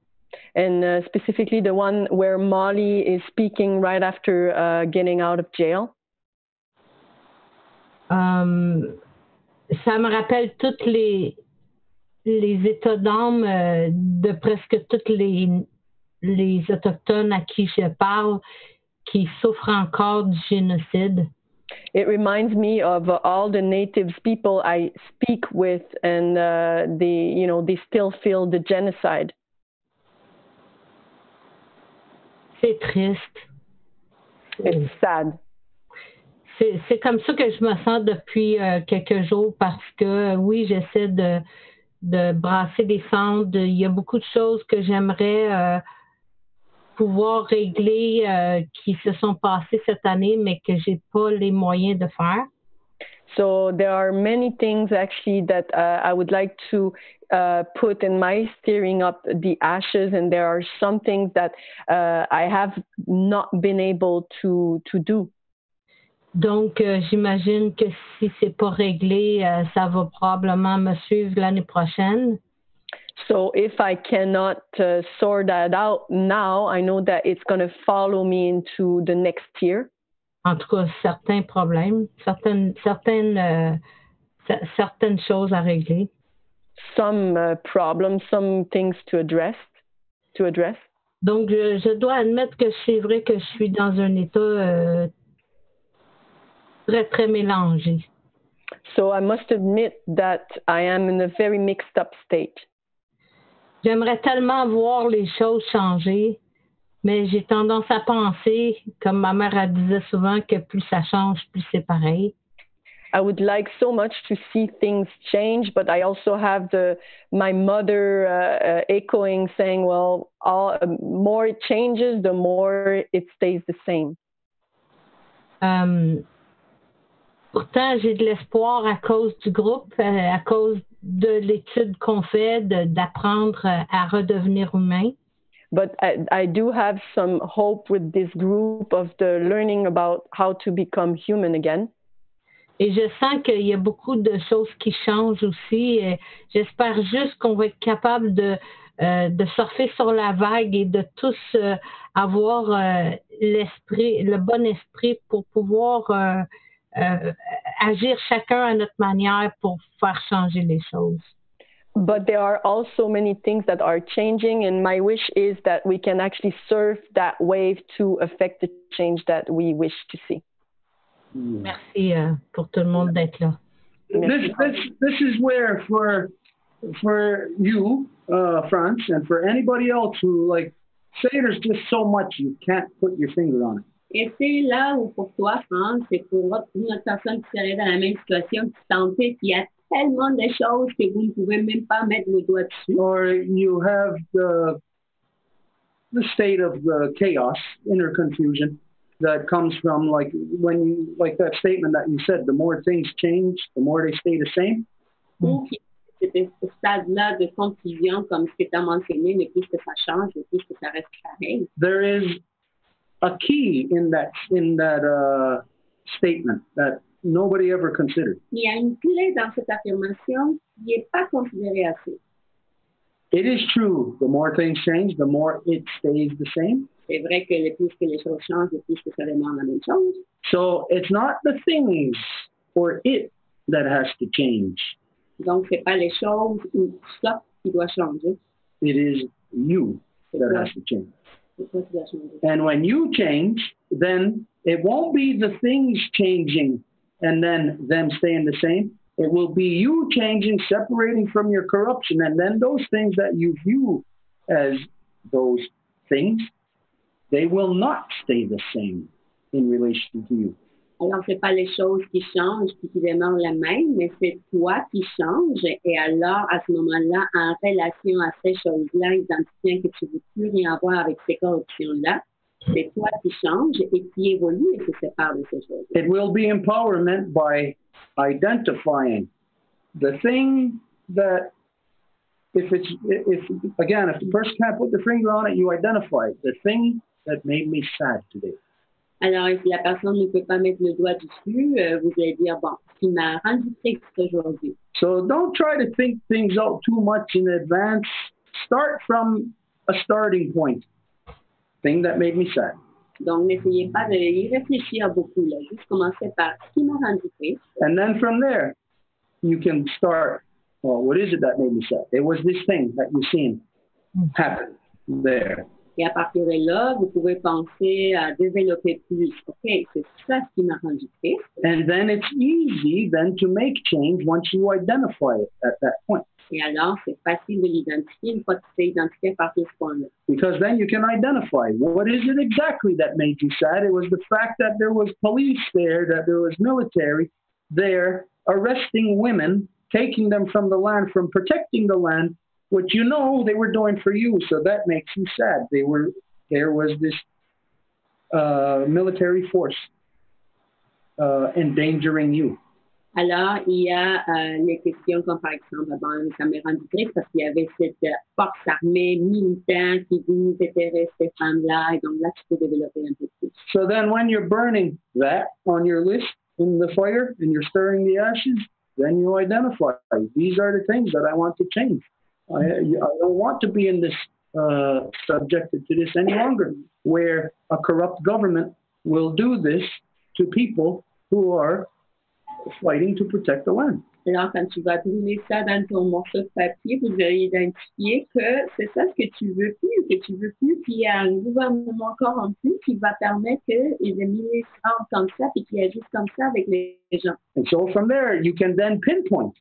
And specifically the one where Molly is speaking right after getting out of jail. Ça me rappelle toutes les états d'âme de presque toutes les autochtones à qui je parle qui souffrent encore du génocide. It reminds me of all the natives people I speak with, and they still feel the genocide. C'est triste. It's sad. C'est comme ça que je me sens depuis quelques jours parce que oui, j'essaie de brasser des cendres. Il y a beaucoup de choses que j'aimerais pouvoir régler qui se sont passées cette année, mais que j'ai pas les moyens de faire. So there are many things actually that I would like to put in my stirring up the ashes, and there are some things that I have not been able to do. Donc, j'imagine que si c'est pas réglé, ça va probablement me suivre l'année prochaine. So if I cannot sort that out now, I know that it's going to follow me into the next year. En tout cas, certains problèmes, certaines choses à régler. Some problems, some things to address. Donc, je dois admettre que c'est vrai que je suis dans un état très, très mélangé. So I must admit that I am in a very mixed up state. J'aimerais tellement voir les choses changer, mais j'ai tendance à penser, comme ma mère elle disait souvent, que plus ça change, plus c'est pareil. I would like so much to see things change, but I also have my mother echoing, saying, well, more it changes, the more it stays the same. Pourtant, j'ai de l'espoir à cause du groupe, à cause de l'étude qu'on fait, d'apprendre à redevenir humain. But I do have some hope with this group of the learning about how to become human again. Et je sens qu'il y a beaucoup de choses qui changent aussi. Et j'espère juste qu'on va être capable de surfer sur la vague et de tous avoir le bon esprit pour pouvoir agir chacun à notre manière pour faire changer les choses. But there are also many things that are changing, and my wish is that we can actually surf that wave to affect the change that we wish to see. Merci pour tout le monde d'être là. This is where for you, France, and for anybody else who say there's just so much you can't put your finger on it. Et c'est là où pour toi, France, c'est pour une autre personne qui serait dans la même situation, qui sentait qu'il y a tellement de choses que vous ne pouvez même pas mettre le doigt dessus. Or you have the state of chaos, inner confusion. that comes from like that statement that you said, the more things change, the more they stay the same. Ou c'était ce stade-là de conclusion, comme ce que tu as mentionné, le plus que ça change, le plus que ça reste pareil. There is a key in that statement that nobody ever considered. Il y a une clé dans cette affirmation qui n'est pas considérée assez. It is true, the more things change, the more it stays the same. C'est vrai que le plus que les choses changent, le plus que ça demeure la même chose. So it's not the things or it that has to change. Donc, ce n'est pas les choses ou ça qui doit changer. It is you that has to change. C'est toi qui dois changer. And when you change, then it won't be the things changing and then them staying the same. It will be you changing, separating from your corruption, and then those things that you view as those things, they will not stay the same in relation to you. Alors, ce n'est pas les choses qui changent et qui demeurent les mêmes, mais c'est toi qui changes. Et alors, à ce moment-là, en relation à ces choses-là, identifiant que tu ne veux plus rien avoir avec ces corruptions-là, c'est toi qui changes et qui évolue et se sépare de ces choses. It will be empowerment by identifying the thing that, if the person can't put the finger on it, you identify it. The thing that made me sad today. Alors, si la personne ne peut pas mettre le doigt dessus, vous allez dire, bon, ce qui m'a rendu triste aujourd'hui. So don't try to think things out too much in advance. Start from a starting point. Thing that made me sad. Donc, n'essayez pas d'y réfléchir beaucoup, là. Juste commencez par ce qui m'a rendu triste. And then from there, you can start, well, what is it that made me sad? It was this thing that you've seen happen there. Et à partir de là, vous pouvez penser à développer plus. OK, c'est ça ce qui m'a rendu triste. And then it's easy then to make change once you identify it at that point. Et alors, c'est facile de l'identifier une fois que c'est identifié par ce point-là. Because then you can identify what is it exactly that made you sad. It was the fact that there was police there, that there was military there arresting women, taking them from the land, from protecting the land, which you know they were doing for you, so that makes you sad. There was this military force endangering you. Alors, il y a les questions comme par exemple, bon, ça m'a rendu triste parce qu'il y avait cette force armée militaire qui vous intéresse ces femmes-là, et donc là, tu peux développer un peu plus. So then when you're burning that on your list in the fire and you're stirring the ashes, then you identify, these are the things that I want to change. I don't want to be in this subjected to this any longer, where a corrupt government will do this to people who are fighting to protect the land. Alors, quand tu vas brûler ça dans ton morceau de papier, vous allez identifier que c'est ça ce que tu veux plus, puis il y a un gouvernement corrompu qui va permettre que les milices rentrent comme ça, puis qu'ils agissent comme ça avec les gens. And so from there, you can then pinpoint.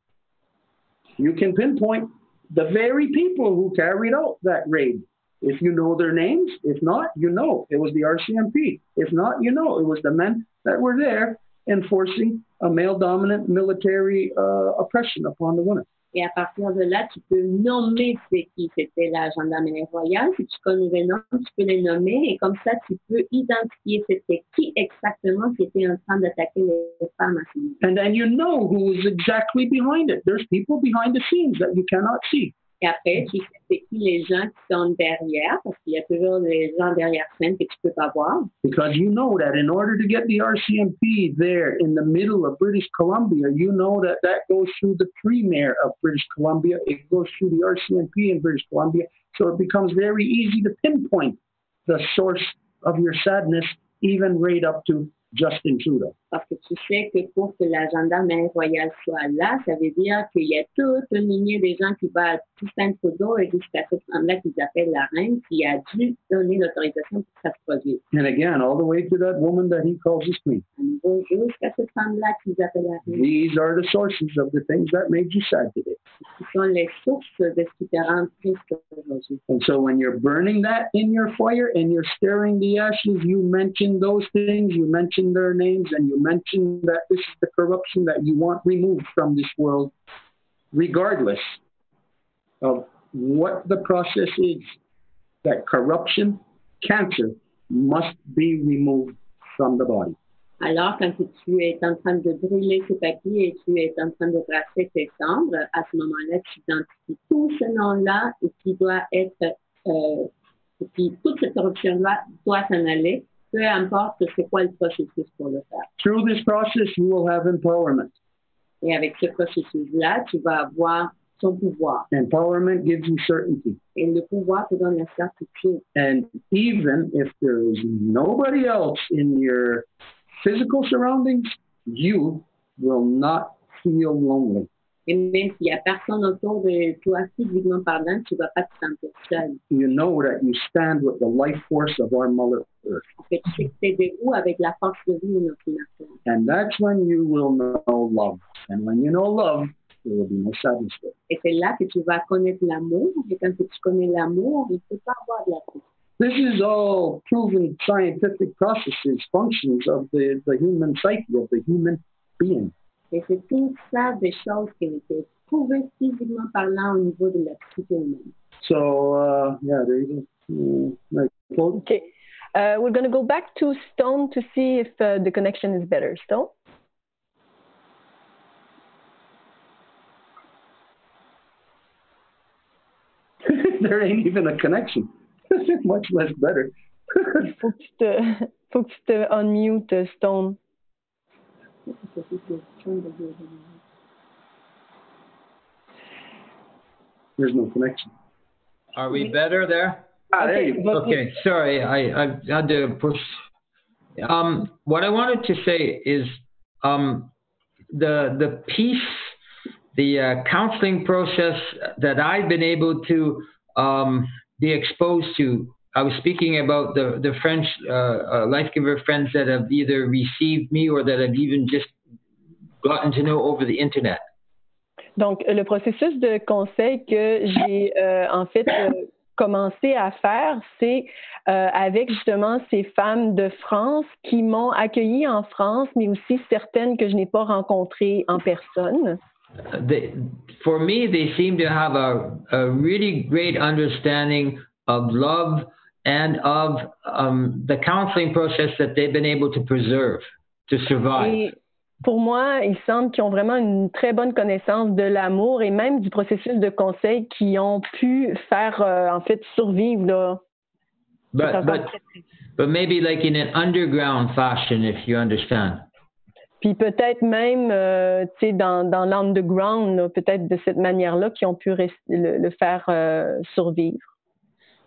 You can pinpoint the very people who carried out that raid. If you know their names, if not, you know it was the RCMP. If not, you know it was the men that were there enforcing a male-dominant military oppression upon the women. Et à partir de là, tu peux nommer c'est qui c'était la gendarmerie royale. Si tu connais les noms, tu peux les nommer et comme ça, tu peux identifier c'était qui exactement qui était en train d'attaquer les femmes à ce moment. And then you know who is exactly behind it. There's people behind the scenes that you cannot see. Et après, tu sais c'est qui les gens qui sont derrière, parce qu'il y a toujours des gens derrière scène que tu peux pas voir. Because you know that in order to get the RCMP there in the middle of British Columbia, you know that goes through the Premier of British Columbia. It goes through the RCMP in British Columbia. So it becomes very easy to pinpoint the source of your sadness, even right up to Justin Trudeau. Parce que tu sais que pour que la gendarmerie royale soit là, ça veut dire qu'il y a toute une lignée des gens qui va à Justin Trudeau et jusqu'à cette femme-là qu'ils appellent la reine, qui a dû donner l'autorisation pour que ça se produise. And again, all the way to that woman that he calls his queen. Jusqu'à cette femme-là qu'ils appellent la reine. These are the sources of the things that made you sad today. Ce sont les sources de ce qui te rend triste aujourd'hui. And so when you're burning that in your fire and you're stirring the ashes, you mention those things, you mention their names, and you mention that this is the corruption that you want removed from this world, regardless of what the process is. That corruption, cancer, must be removed from the body. Alors, quand tu es en train de brûler ce papier et tu es en train de brasser tes cendres, à ce moment-là, tu identifies tout ce nom-là et qui doit être, et puis toute cette corruption-là doit s'en aller, peu importe c'est quoi le processus pour le faire. Through this process, you will have empowerment. Et avec ce processus-là, tu vas avoir son pouvoir. Empowerment gives you certainty. Et le pouvoir te donne la certitude. And even if there is nobody else in your physical surroundings, you will not feel lonely. Et même s'il n'y a personne autour de toi, physiquement parlant, tu ne vas pas te sentir seul. You know that you stand with the life force of our Mother Earth. En fait, tu sais que tu es debout avec la force de vie de notre nature. And that's when you will know love. And when you know love, there will be no sadness there. Et c'est là que tu vas connaître l'amour. Et quand tu connais l'amour, il ne peut pas avoir de la tristesse. This is all proven scientific processes, functions of the human psyche, of the human being. Et c'est tout ça des choses qui ont été prouvées physiquement parlant au niveau de la psyché humaine. So, yeah, there you go. Okay. We're going to go back to Stone to see if the connection is better. Stone? There ain't even a connection. Much less better. Il faut que tu te unmute, Stone. There's no connection. Are we better there? There you go. Okay, sorry, I had to push. What I wanted to say is the piece, the counseling process that I've been able to be exposed to. I was speaking about the French life giver friends that have either received me or that have even just gotten to know over the internet. Donc, le processus de conseil que j'ai en fait commencé à faire, c'est avec justement ces femmes de France qui m'ont accueilli en France, mais aussi certaines que je n'ai pas rencontrées en personne. For me, they seem to have a really great understanding of love and of the counseling process that they've been able to preserve, to survive. Et pour moi, il semble qu'ils ont vraiment une très bonne connaissance de l'amour et même du processus de conseil qu'ils ont pu faire, en fait, survivre. Là. But maybe like in an underground fashion, if you understand. Puis peut-être même, tu sais, dans l'underground, peut-être de cette manière-là, qu'ils ont pu le faire survivre.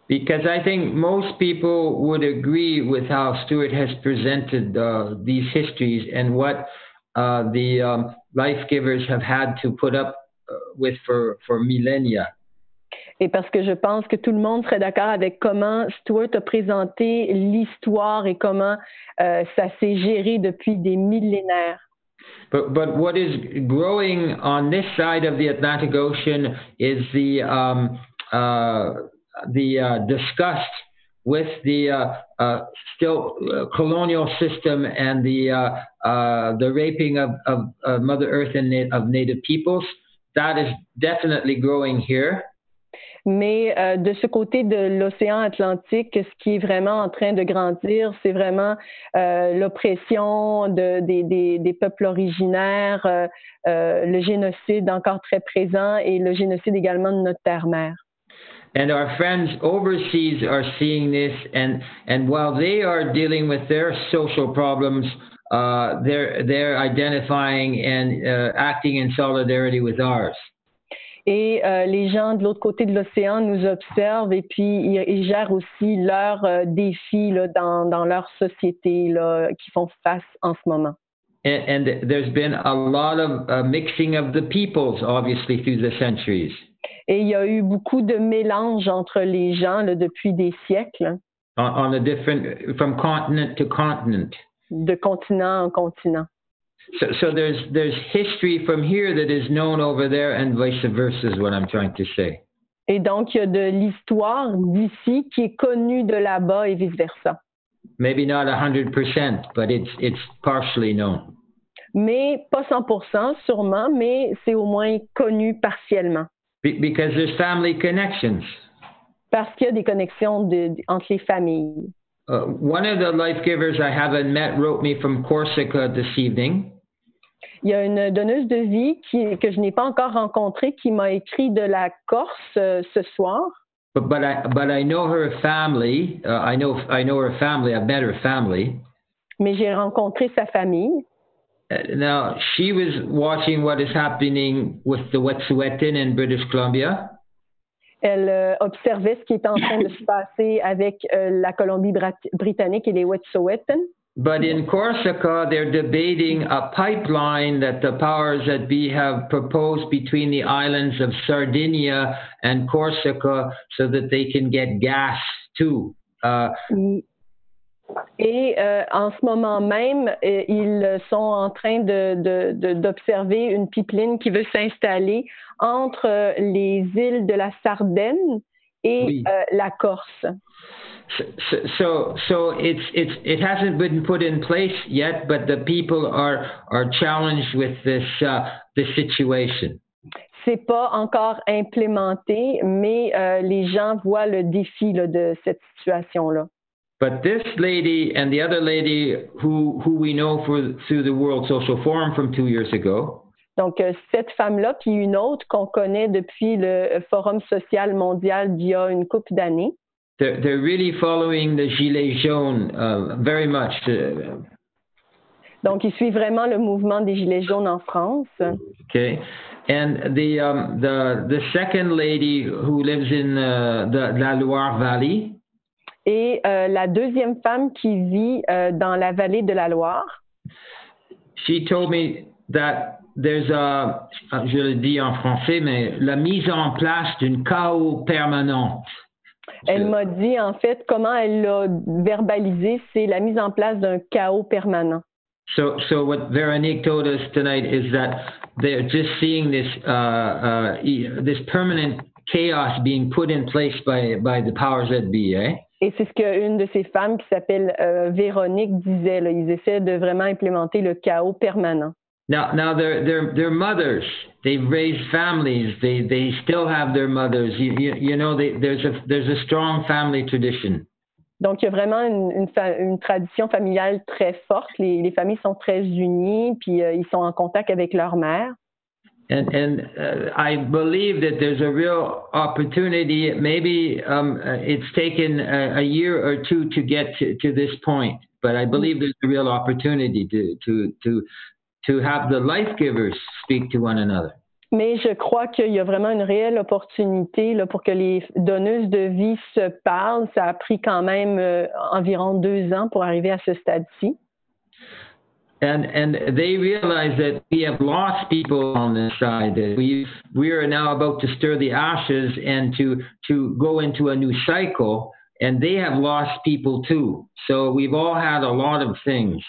Because I think most people would agree with how Stuart has presented these histories and what the life givers have had to put up with for millennia. Et parce que je pense que tout le monde serait d'accord avec comment Stuart a présenté l'histoire et comment ça s'est géré depuis des millénaires. But what is growing on this side of the Atlantic Ocean is the disgust with the still colonial system and the raping of Mother Earth and of Native peoples. That is definitely growing here. Mais de ce côté de l'océan Atlantique, ce qui est vraiment en train de grandir, c'est vraiment l'oppression des peuples originaires, le génocide encore très présent et le génocide également de notre terre-mère. And our friends overseas are seeing this, and while they are dealing with their social problems, they're identifying and acting in solidarity with ours. Et les gens de l'autre côté de l'océan nous observent et puis ils gèrent aussi leurs défis là, dans leur société là, qui font face en ce moment. And there's been a lot of mixing of the peoples, obviously, through the centuries. Et il y a eu beaucoup de mélange entre les gens là, depuis des siècles. On a from continent to continent. De continent en continent. So there's history from here that is known over there and vice versa is what I'm trying to say. Et donc il y a de l'histoire d'ici qui est connue de là-bas et vice versa. Maybe not 100%, but it's partially known. Mais pas 100% sûrement, mais c'est au moins connu partiellement. Because there's family connections. Parce qu'il y a des connexions entre les familles. One of the life givers I haven't met wrote me from Corsica this evening. Il y a une donneuse de vie que je n'ai pas encore rencontrée qui m'a écrit de la Corse ce soir. But I know her family. I know her family. I've met her family. Mais j'ai rencontré sa famille. Now she was watching what is happening with the Wet'suwet'en in British Columbia. Elle observait ce qui est en train de se passer avec la Colombie-Britannique et les Wet'suwet'en. But in Corsica, they're debating a pipeline that the powers that be have proposed between the islands of Sardinia and Corsica so that they can get gas too. Et en ce moment même, ils sont en train d'observer une pipeline qui veut s'installer entre les îles de la Sardaigne et la Corse. So it hasn't been put in place yet, but the people are challenged with this situation. C'est pas encore implémenté, mais les gens voient le défi là, de cette situation-là. But this lady and the other lady who we know through the World Social Forum from 2 years ago. Donc, cette femme-là, puis une autre qu'on connaît depuis le Forum social mondial d'il y a une couple d'années. They're really following the Gilets jaunes very much. Donc, ils suivent vraiment le mouvement des Gilets jaunes en France. Okay. And the second lady who lives in la Loire Valley. Et la deuxième femme qui vit dans la vallée de la Loire. She told me that there's je le dis en français, mais la mise en place d'une chaos permanente. Elle m'a dit, en fait, comment elle l'a verbalisé, c'est la mise en place d'un chaos permanent. So what Veronique told us tonight is that they're just seeing this permanent chaos being put in place by the powers that be, eh? Et c'est ce qu'une de ces femmes qui s'appelle Véronique disait, là. Ils essaient de vraiment implémenter le chaos permanent. Now they're mothers. They've raised families. They still have their mothers. You know, there's a strong family tradition. Donc il y a vraiment une tradition familiale très forte. Les familles sont très unies, puis ils sont en contact avec leur mère. And I believe that there's a real opportunity. Maybe it's taken a year or two to get to this point, but I believe there's a real opportunity to have the life givers speak to one another. Mais je crois qu'il y a vraiment une réelle opportunité là, pour que les donneuses de vie se parlent. Ça a pris quand même environ 2 ans pour arriver à ce stade-ci. And they realize that we have lost people on this side. That we are now about to stir the ashes and to go into a new cycle. And they have lost people too. So we've all had a lot of things.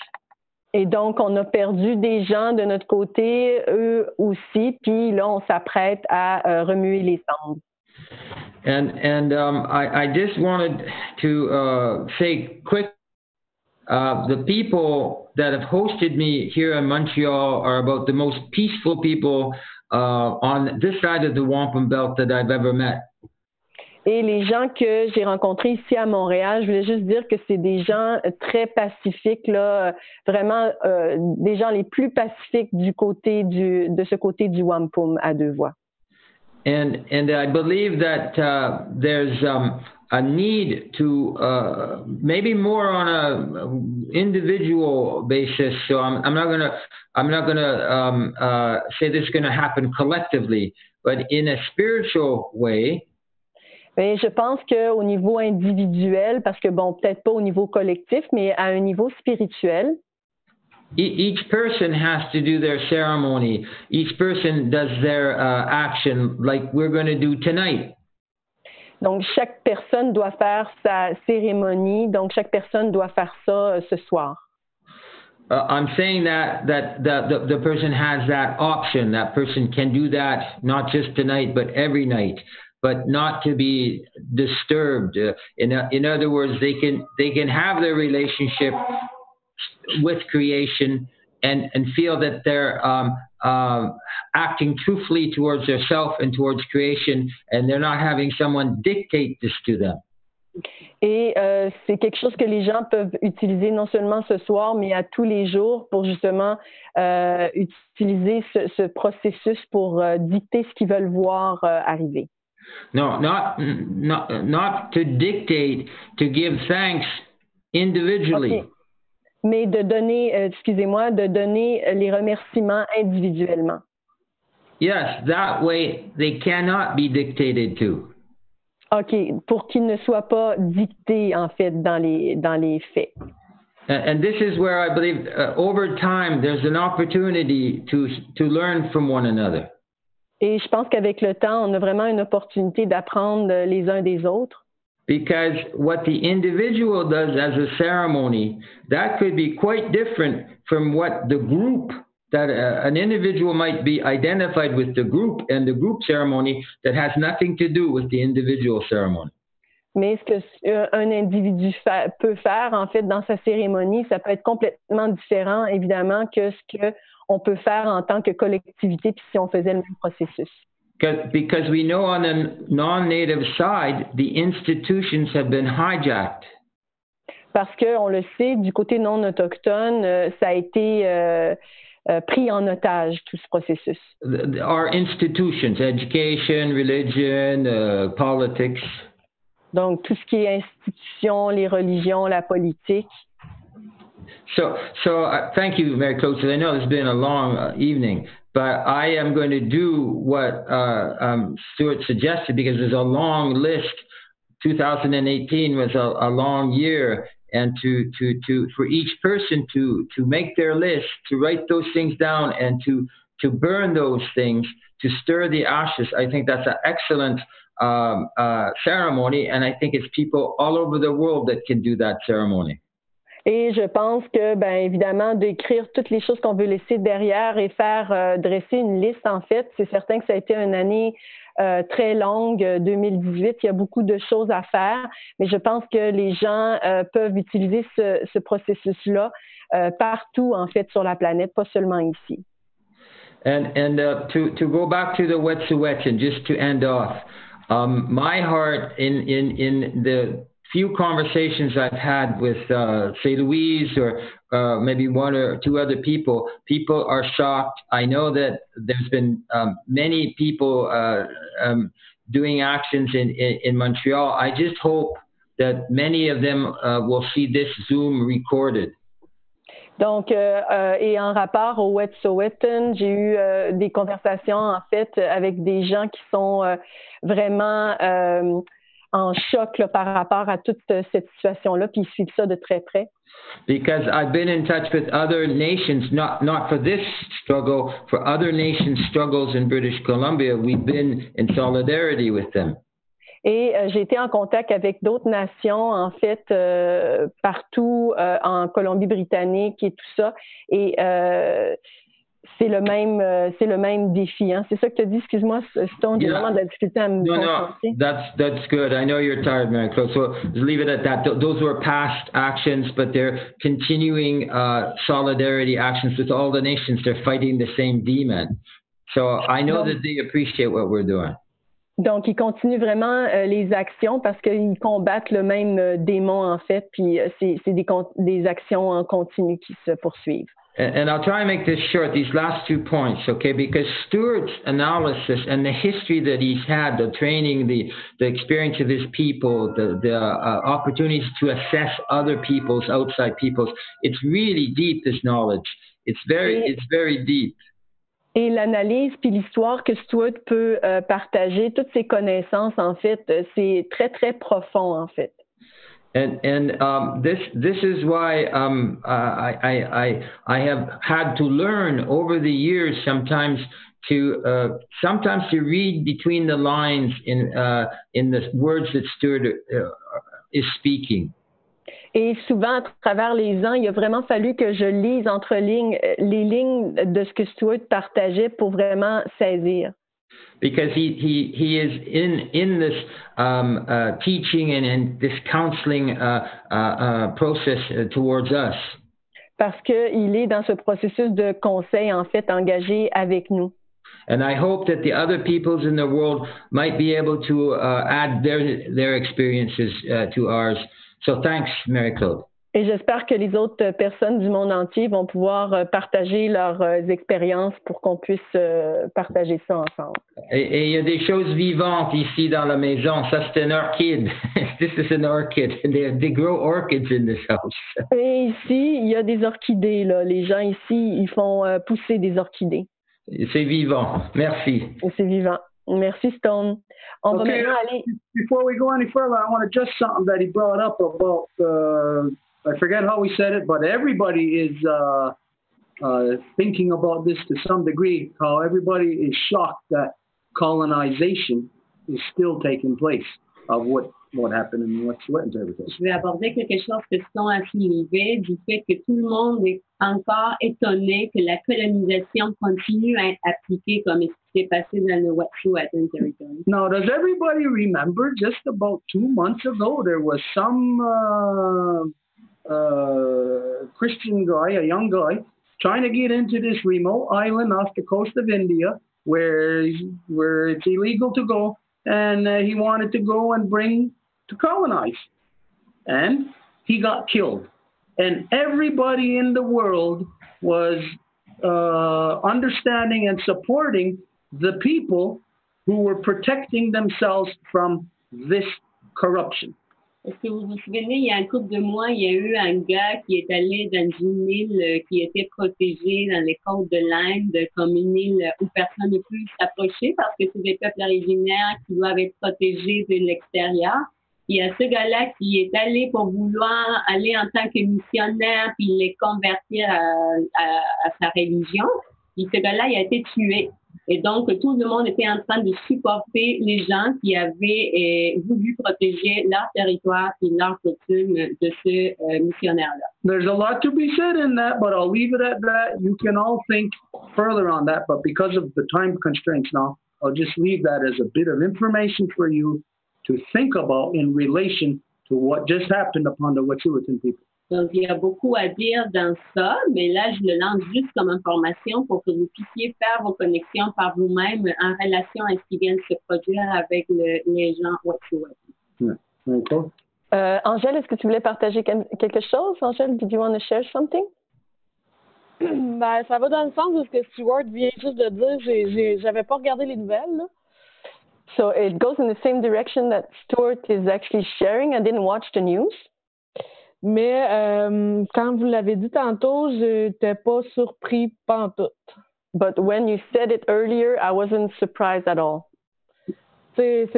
Et donc, on a perdu des gens de notre côté, eux aussi, puis là, on s'apprête à remuer les cendres. And I just wanted to say quick, the people that have hosted me here in Montreal are about the most peaceful people on this side of the wampum belt that I've ever met. Et les gens que j'ai rencontrés ici à Montréal, je voulais juste dire que c'est des gens très pacifiques, là, vraiment des gens les plus pacifiques de ce côté du wampum à 2 voix. And I believe that there's a need to maybe more on a individual basis. So I'm not gonna say this is going to happen collectively, but in a spiritual way. Mais je pense qu'au niveau individuel, parce que bon, peut-être pas au niveau collectif, mais à un niveau spirituel. Each person has to do their ceremony. Each person does their action like we're going to do tonight. Donc, chaque personne doit faire sa cérémonie. Donc, chaque personne doit faire ça ce soir. I'm saying that the person has that option. That person can do that not just tonight, but every night. But not to be disturbed. In other words, they can have their relationship with creation and feel that they're acting truthfully towards themselves and towards creation, and they're not having someone dictate this to them. Et c'est quelque chose que les gens peuvent utiliser non seulement ce soir, mais à tous les jours pour justement utiliser ce processus pour dicter ce qu'ils veulent voir arriver. No, not to dictate, to give thanks individually. Okay. Mais de donner, de donner les remerciements individuellement. Yes, that way they cannot be dictated to. OK, pour qu'ils ne soient pas dictés, en fait, dans les faits. And this is where I believe over time there's an opportunity to learn from one another. Et je pense qu'avec le temps, on a vraiment une opportunité d'apprendre les uns des autres. Because what the individual does as a ceremony, that could be quite different from what the group, that an individual might be identified with the group and the group ceremony that has nothing to do with the individual ceremony. Mais ce qu'un individu peut faire, en fait, dans sa cérémonie, ça peut être complètement différent, évidemment, que ce qu'on peut faire en tant que collectivité, puis si on faisait le même processus. Because we know on the non-native side, the institutions have been hijacked. Parce qu'on le sait, du côté non autochtone, ça a été pris en otage, tout ce processus. Our institutions, education, religion, politics. Donc, tout ce qui est institutions, les religions, la politique. So thank you, Mary Claude. I know it's been a long evening, but I am going to do what Stuart suggested because there's a long list. 2018 was a long year, and for each person to make their list, to write those things down, and to burn those things, to stir the ashes. I think that's an excellent ceremony, and I think it's people all over the world that can do that ceremony. Et je pense que, bien évidemment, d'écrire toutes les choses qu'on veut laisser derrière et faire dresser une liste, en fait, c'est certain que ça a été une année très longue, 2018. Il y a beaucoup de choses à faire, mais je pense que les gens peuvent utiliser ce processus-là partout, en fait, sur la planète, pas seulement ici. And to go back to the Wet'suwet'en, just to end off, my heart in the few conversations I've had with, say, Louise or maybe one or two other people are shocked. I know that there's been many people doing actions in Montreal. I just hope that many of them will see this Zoom recorded. Donc, et en rapport au Wet'suwet'en, j'ai eu des conversations, en fait, avec des gens qui sont vraiment en choc là, par rapport à toute cette situation-là, puis ils suivent ça de très près. Because I've been in touch with other nations, not for this struggle, for other nations' struggles in British Columbia. We've been in solidarity with them. Et j'ai été en contact avec d'autres nations, en fait, partout en Colombie-Britannique et tout ça. Et c'est le même défi. Hein? C'est ça que tu as dit, excuse-moi, Stone, j'ai vraiment de la difficulté à me concentrer. No, that's good. I know you're tired, Mary Claude, so leave it at that. Those were past actions, but they're continuing solidarity actions with all the nations. They're fighting the same demon. So I know that they appreciate what we're doing. Donc, ils continuent vraiment les actions parce qu'ils combattent le même démon, en fait, puis c'est des actions en continu qui se poursuivent. And I'll try and make this short, these last 2 points, okay? Because Stuart's analysis and the history that he's had, the training, the experience of his people, the opportunities to assess other peoples, outside peoples, it's really deep, this knowledge. It's very deep. Et l'analyse puis l'histoire que Stuart peut partager, toutes ses connaissances, en fait, c'est très, très profond, en fait. And this is why I have had to learn over the years sometimes to read between the lines in the words that Stuart is speaking. Et souvent, à travers les ans, il a vraiment fallu que je lise entre les lignes de ce que Stuart partageait pour vraiment saisir. Because he is in this teaching and this counseling process towards us. Parce qu'il est dans ce processus de conseil, en fait, engagé avec nous. And I hope that the other peoples in the world might be able to add their experiences to ours. So thanks, Marie-Claude. Et j'espère que les autres personnes du monde entier vont pouvoir partager leurs expériences pour qu'on puisse partager ça ensemble. Et il y a des choses vivantes ici dans la maison. Ça, c'est un orchid. This is an orchid. They grow orchids in this house. Et ici, il y a des orchidées. Là. Les gens ici, ils font pousser des orchidées. C'est vivant. Merci. Et c'est vivant. Merci, Stone. On va maintenant aller... Before we go any further, I want to just something that he brought up about... I forget how he said it, but everybody is thinking about this to some degree, how everybody is shocked that colonization is still taking place of what happened and what's and everything. Je vais aborder quelque chose que Stone a soulevé, du fait que tout le monde est encore étonné que la colonisation continue à être appliquée comme ce qui s'est passé dans le Wet'suwet'en territory. Now, does everybody remember just about 2 months ago there was some Christian guy, a young guy, trying to get into this remote island off the coast of India where it's illegal to go, and he wanted to go and to colonize. And he got killed. And everybody in the world was understanding and supporting the people who were protecting themselves from this corruption. Est-ce que vous vous souvenez, il y a un couple de mois, il y a eu un gars qui est allé dans une île qui était protégée dans les côtes de l'Inde comme une île où personne ne peut s'approcher parce que c'est des peuples originaires qui doivent être protégés de l'extérieur. Il y a ce gars-là qui est allé pour vouloir aller en tant que missionnaire puis les convertir à sa religion. Et ce gars-là, il a été tué. Et donc, tout le monde était en train de supporter les gens qui avaient voulu protéger leur territoire et leur coutume de ce missionnaire-là. There's a lot to be said in that, but I'll leave it at that. You can all think further on that, but because of the time constraints now, I'll just leave that as a bit of information for you to think about in relation to what just happened upon the Wet'suwet'en people. Donc, il y a beaucoup à dire dans ça, mais là, je le lance juste comme information pour que vous puissiez faire vos connexions par vous-même en relation à ce qui vient de se produire avec les gens Wet'suwet'en. Yeah. Angèle, est-ce que tu voulais partager quelque chose? Angèle, did you want to share something? Ben, ça va dans le sens de ce que Stuart vient juste de dire. J'avais pas regardé les nouvelles, là. So it goes in the same direction that Stuart is actually sharing. I didn't watch the news. Mais quand vous l'avez dit tantôt, j'étais pas surpris pantoute. But when you said it earlier, I wasn't surprised at all. C'est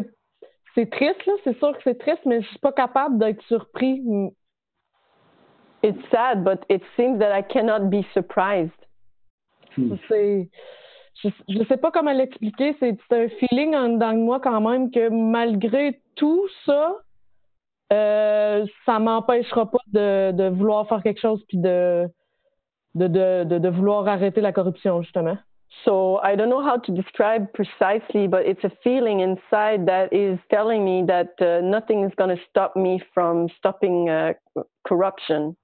triste, là. C'est sûr que c'est triste, mais je suis pas capable d'être surpris. It's sad, but it seems that I cannot be surprised. Je sais pas comment l'expliquer. C'est un feeling en dedans de moi quand même que malgré tout ça, ça m'empêchera pas de vouloir faire quelque chose puis de vouloir arrêter la corruption, justement. So I don't know how to describe precisely, but it's a feeling inside that is telling me that nothing is going to stop me from stopping corruption.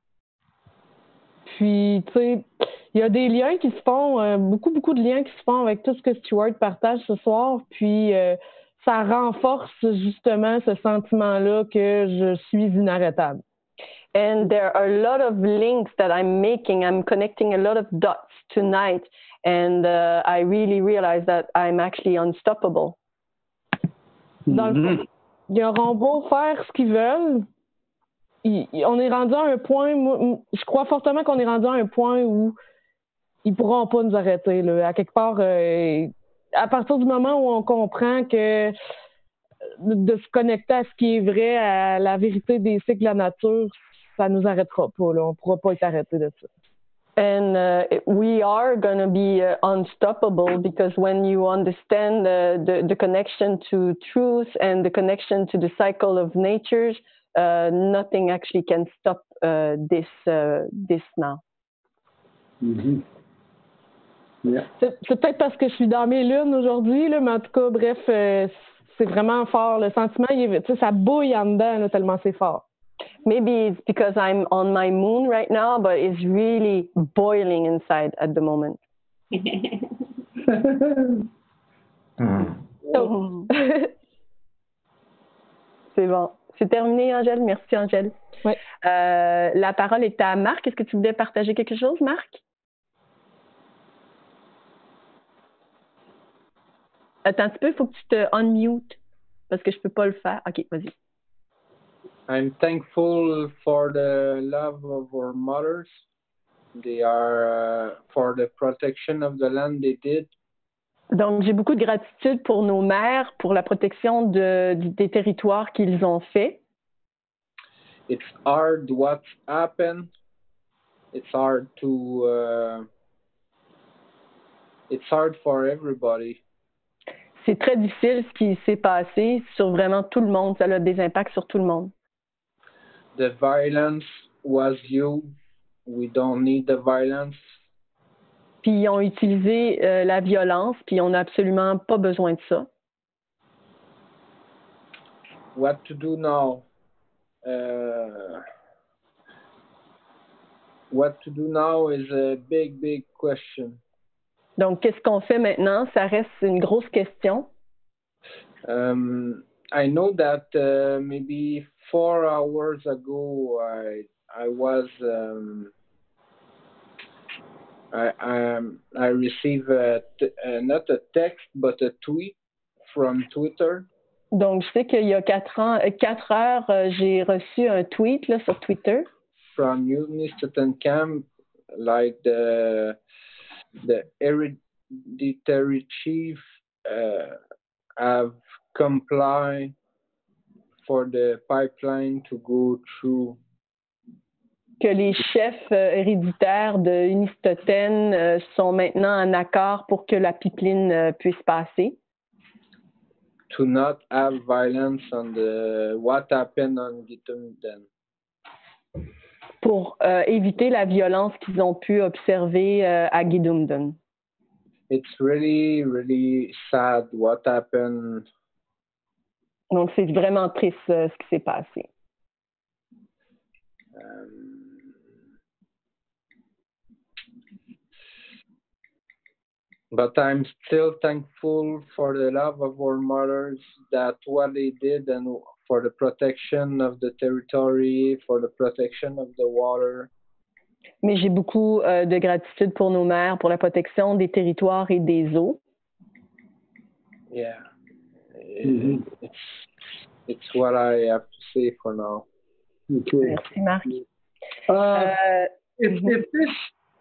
Puis, tu sais, il y a des liens qui se font, beaucoup de liens qui se font avec tout ce que Stuart partage ce soir, puis ça renforce justement ce sentiment-là que je suis inarrêtable. And there are a lot of links that I'm making. I'm connecting a lot of dots tonight, and I really realize that I'm actually unstoppable. Dans le fond, ils auront beau faire ce qu'ils veulent. On est rendu à un point, je crois fortement qu'on est rendu à un point où ils pourront pas nous arrêter. Là. À quelque part, à partir du moment où on comprend que de se connecter à ce qui est vrai, à la vérité des cycles de la nature, ça nous arrêtera pas. Là. On pourra pas être arrêté de ça. And we are going to be unstoppable because when you understand the connection to truth and the connection to the cycle of nature, nothing actually can stop this now. Mm-hmm. Yeah. C'est peut-être parce que je suis dans mes lunes aujourd'hui, là, mais en tout cas, bref, c'est vraiment fort. Le sentiment, ça bouille en dedans, là, tellement c'est fort. Maybe it's because I'm on my moon right now, but it's really boiling inside at the moment. Oh. C'est bon. C'est terminé, Angèle. Merci, Angèle. Oui. La parole est à Marc. Est-ce que tu voulais partager quelque chose, Marc? Attends un petit peu, il faut que tu te unmute parce que je ne peux pas le faire. OK, vas-y. I'm thankful for the love of our mothers. They are for the protection of the land they did. Donc, j'ai beaucoup de gratitude pour nos mères, pour la protection des territoires qu'ils ont fait. It's hard what happened. It's hard for everybody. C'est très difficile ce qui s'est passé sur vraiment tout le monde. Ça a des impacts sur tout le monde. The violence was used. We don't need the violence. Puis ils ont utilisé la violence, puis on n'a absolument pas besoin de ça. What to do now? What to do now is a big question. Donc, qu'est-ce qu'on fait maintenant? Ça reste une grosse question. I know that maybe 4 hours ago I was I received not a text but a tweet from Twitter. Donc, je sais qu'il y a 4 heures, j'ai reçu un tweet là, sur Twitter. From Justin Camp, like the hereditary chief have complied for the pipeline to go through. Que les chefs héréditaires de Unistoten sont maintenant en accord pour que la pipeline puisse passer. To not have violence on what happened on Gittumden. Pour éviter la violence qu'ils ont pu observer à Gittumden. It's really sad what happened. Donc, c'est vraiment triste ce qui s'est passé. But I'm still thankful for the love of our mothers, that what they did, and for the protection of the territory, for the protection of the water. Mais j'ai beaucoup de gratitude pour nos mères, pour la protection des territoires et des eaux. Yeah. It's what I have to say for now. Okay. Merci, Marc.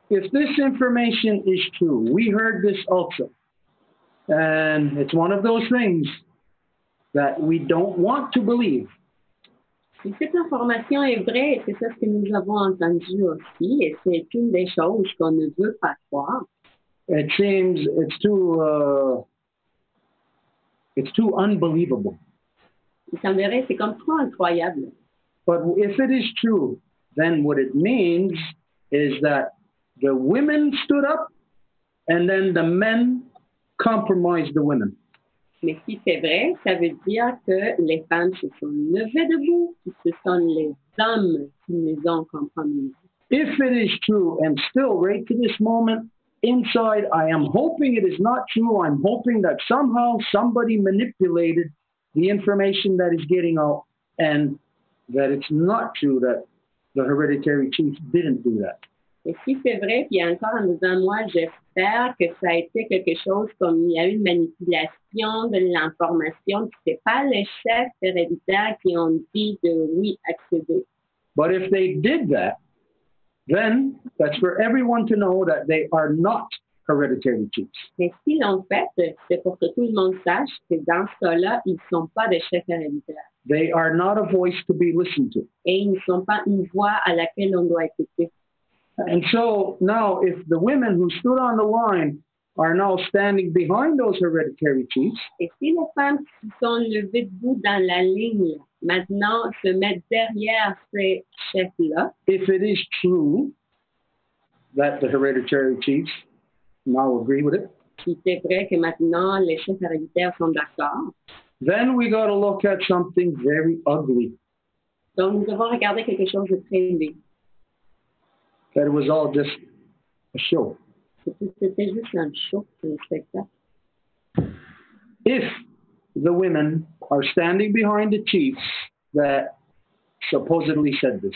If this information is true, we heard this also, and it's one of those things that we don't want to believe. Si cette information est vraie, c'est ça ce que nous avons entendu aussi, et c'est une des choses qu'on ne veut pas croire. It seems it's too unbelievable. Il semblerait c'est comme trop incroyable. But if it is true, then what it means is that the women stood up and then the men compromised the women. Mais si c'est vrai, ça veut dire que les femmes se sont levées debout, et ce sont les hommes qui les ont compromis. If it is true, and still right to this moment, inside, I am hoping it is not true. I'm hoping that somehow somebody manipulated the information that is getting out and that it's not true that the hereditary chief didn't do that. Et si c'est vrai, puis encore en disant, moi, j'espère que ça a été quelque chose comme il y a eu une manipulation de l'information, que c'est pas les chefs héréditaires qui ont dit de oui accéder. But if they did that, then that's for everyone to know that they are not hereditary chiefs. Mais s'ils l'ont fait, c'est pour que tout le monde sache que dans ce cas-là, ils ne sont pas des chefs héréditaires. They are not a voice to be listened to. Et ils ne sont pas une voix à laquelle on doit écouter. And so now, if the women who stood on the line are now standing behind those hereditary chiefs, et si les femmes qui sont levées debout dans la ligne maintenant se mettent derrière ces chefs-là, if it is true that the hereditary chiefs now agree with it, si c'est vrai que maintenant les chefs héréditaires sont d'accord, then we got to look at something very ugly. Donc nous devons regarder quelque chose de très laid. That it was all just a show. C'était juste un show, un spectacle. If the women are standing behind the chiefs that supposedly said this,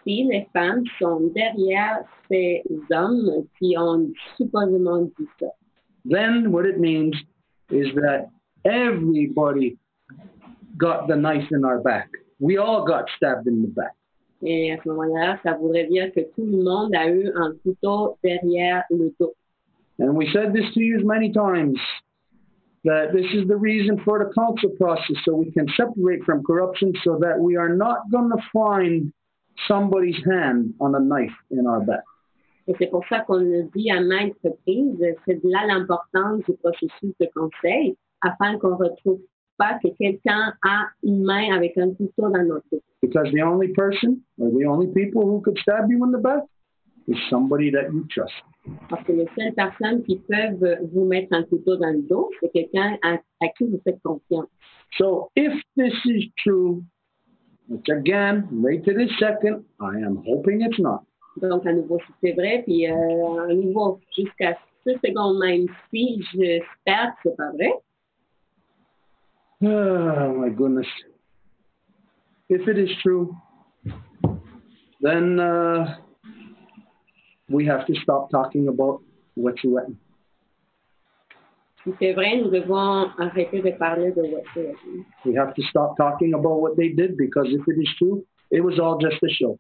Si les femmes sont derrière ces hommes qui ont supposément dit ça, then what it means is that everybody got the knife in our back. We all got stabbed in the back. et à ce moment-là, ça voudrait dire que tout le monde a eu un couteau derrière le dos. And we said this to you many times, that this is the reason for the council process, so we can separate from corruption, so that we are not going to find somebody's hand on a knife in our back. Et c'est pour ça qu'on le dit à maintes reprises, c'est de là l'importance du processus de conseil, afin qu'on ne retrouve pas que quelqu'un a une main avec un couteau dans notre dos. Because the only person, or the only people who could stab you in the back, is somebody that you trust. Parce que les seules personnes qui peuvent vous mettre un couteau dans le dos, c'est quelqu'un à qui vous faites confiance. So if this is true, which again, right to this second, I am hoping it's not. Donc, à nouveau, si c'est vrai, puis à nouveau, jusqu'à ce seconde même, si j'espère que c'est pas vrai. Oh my goodness. If it is true, then we have to stop talking about Wet'suwet'en. Si c'est vrai, nous devons arrêter de parler de Wet'suwet'en. We have to stop talking about what they did, because if it is true, it was all just a show.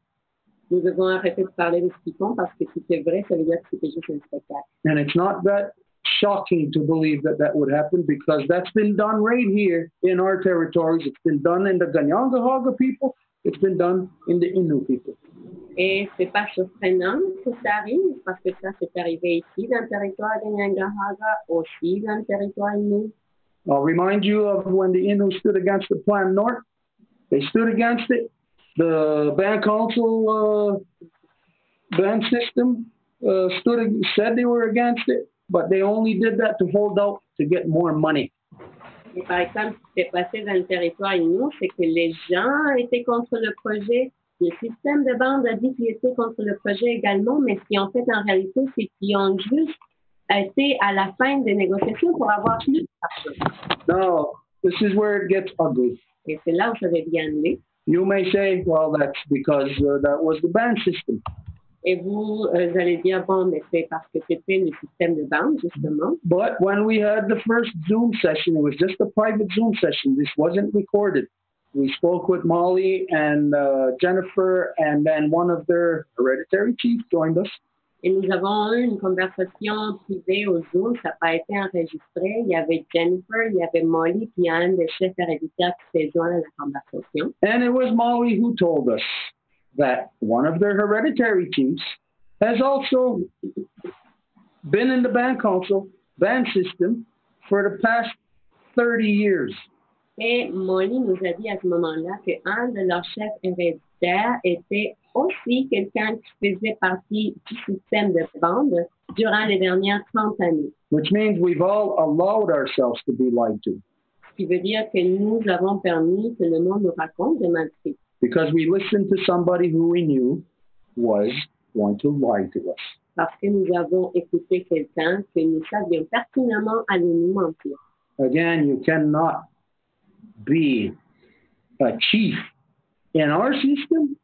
Nous devons arrêter de parler de ce qu'ils font, parce que si c'est vrai, ça veut dire que c'était juste un spectacle. And it's not that shocking to believe that that would happen, because that's been done right here in our territories. It's been done in the Ganyangahaga people. It's been done in the Innu people. Et c'est pas surprenant que ça arrive, parce que ça s'est arrivé ici, dans le territoire de Ganyangahaga, aussi dans le territoire Innu. I'll remind you of when the Innu stood against the Plan North. They stood against it. The band council band system said they were against it, but they only did that to hold out to get more money. Et par exemple, ce qui s'est passé dans le territoire Innu, c'est que les gens étaient contre le projet. Le système de bande a dit qu'ils étaient contre le projet également, mais ce qu'ils ont fait en réalité, c'est qu'ils ont juste été à la fin des négociations pour avoir plus d'argent. Now, this is where it gets ugly. Et c'est là où ça devient laid. You may say, well, that's because that was the band system. Et vous allez dire, bon, mais c'est parce que c'était le système de bande, justement. But when we had the first Zoom session, it was just a private Zoom session. This wasn't recorded. We spoke with Molly and Jennifer, and then one of their hereditary chiefs joined us. Et nous avons eu une conversation privée au Zoom, ça n'a pas été enregistré. Il y avait Jennifer, il y avait Molly, puis un des chefs héréditaires qui s'est joint à la conversation. And it was Molly who told us that one of their hereditary chiefs has also been in the band council, band system, for the past 30 years. Et Molly nous a dit à ce moment-là qu'un de leurs chefs héréditaires était aussi quelqu'un qui faisait partie du système de bande durant les dernières 30 années. Which means we've all allowed ourselves to be lied to. Ce qui veut dire que nous avons permis que le monde nous raconte des menteries. Because we listened to somebody who we knew was going to lie to us. Parce que nous avons écouté quelqu'un que nous savions pertinemment allait nous mentir. Again, you cannot be a chief in our system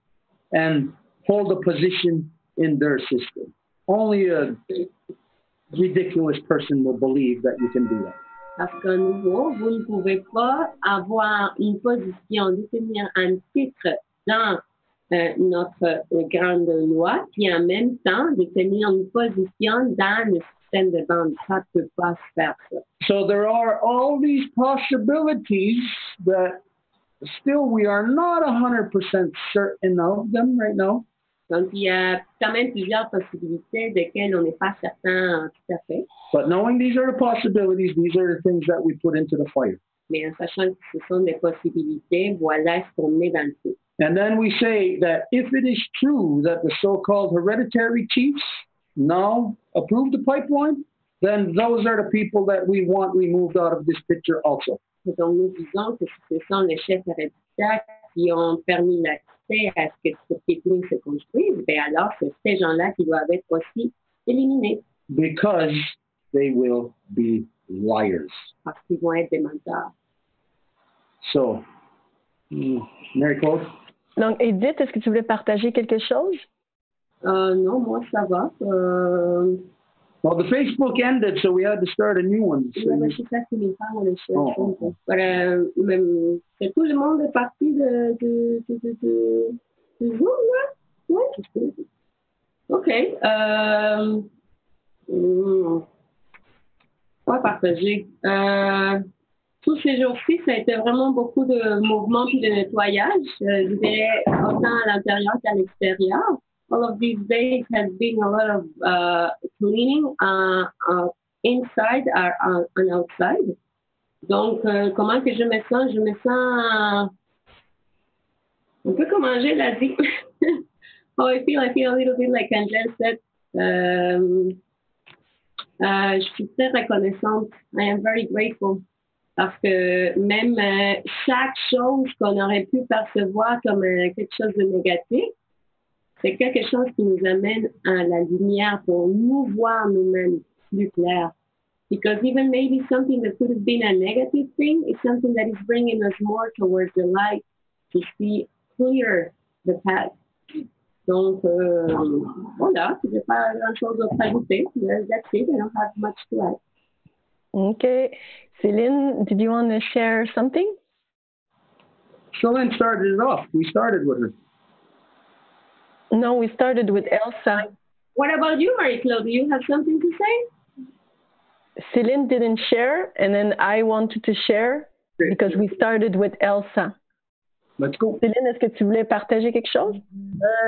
and hold a position in their system. Only a ridiculous person will believe that you can do that. Parce qu'à nouveau, vous ne pouvez pas avoir une position, détenir un titre dans notre grande loi, puis en même temps détenir une position dans le système de bande. Ça ne peut pas se faire ça. So there are all these possibilities that still we are not 100% certain of them right now. Donc, il y a quand même plusieurs possibilités desquelles on n'est pas certain tout à fait. But knowing these are the possibilities, these are the things that we put into the fire. Mais en sachant que ce sont des possibilités, voilà ce qu'on met dans le feu. And then we say that if it is true that the so-called hereditary chiefs now approve the pipeline, then those are the people that we want removed out of this picture also. Et donc, nous disons que ce sont les chefs héréditaires qui ont permis l'accès à ce que ce pipeline se construise, bien alors c'est ces gens-là qui doivent être aussi éliminés. because they will be liars. Parce qu'ils vont être des menteurs. So, Mary Claude? Donc, Edith, est-ce que tu voulais partager quelque chose? Non, moi, ça va. Well, the Facebook ended, so we had to start a new one. So Mais c'est ça qui me parle. C'est tout le monde est parti du Zoom, là? Oui, je sais. OK. Quoi partager? Tous ces jours-ci, ça a été vraiment beaucoup de mouvements et de nettoyage. Je dirais autant à l'intérieur qu'à l'extérieur. All of these days has been a lot of cleaning inside and outside. Donc, comment que je me sens? Je me sens un peu comme Angèle l'a dit. Oh, I feel a little bit like Angèle said. Je suis très reconnaissante. I am very grateful. Parce que même chaque chose qu'on aurait pu percevoir comme quelque chose de négatif, c'est quelque chose qui nous amène à la lumière pour nous voir nous-mêmes plus clair. Because even maybe something that could have been a negative thing is something that is bringing us more towards the light to see clear the path. Donc, voilà, je n'ai pas grand-chose d'autre à ajouter. That's it, I don't have much to add. Okay. Céline, did you want to share something? Céline started it off. We started with her. No, we started with Elsa. What about you, Marie-Claude? Do you have something to say? Céline didn't share, and then I wanted to share because we started with Elsa. Let's go. Céline, est-ce que tu voulais partager quelque chose?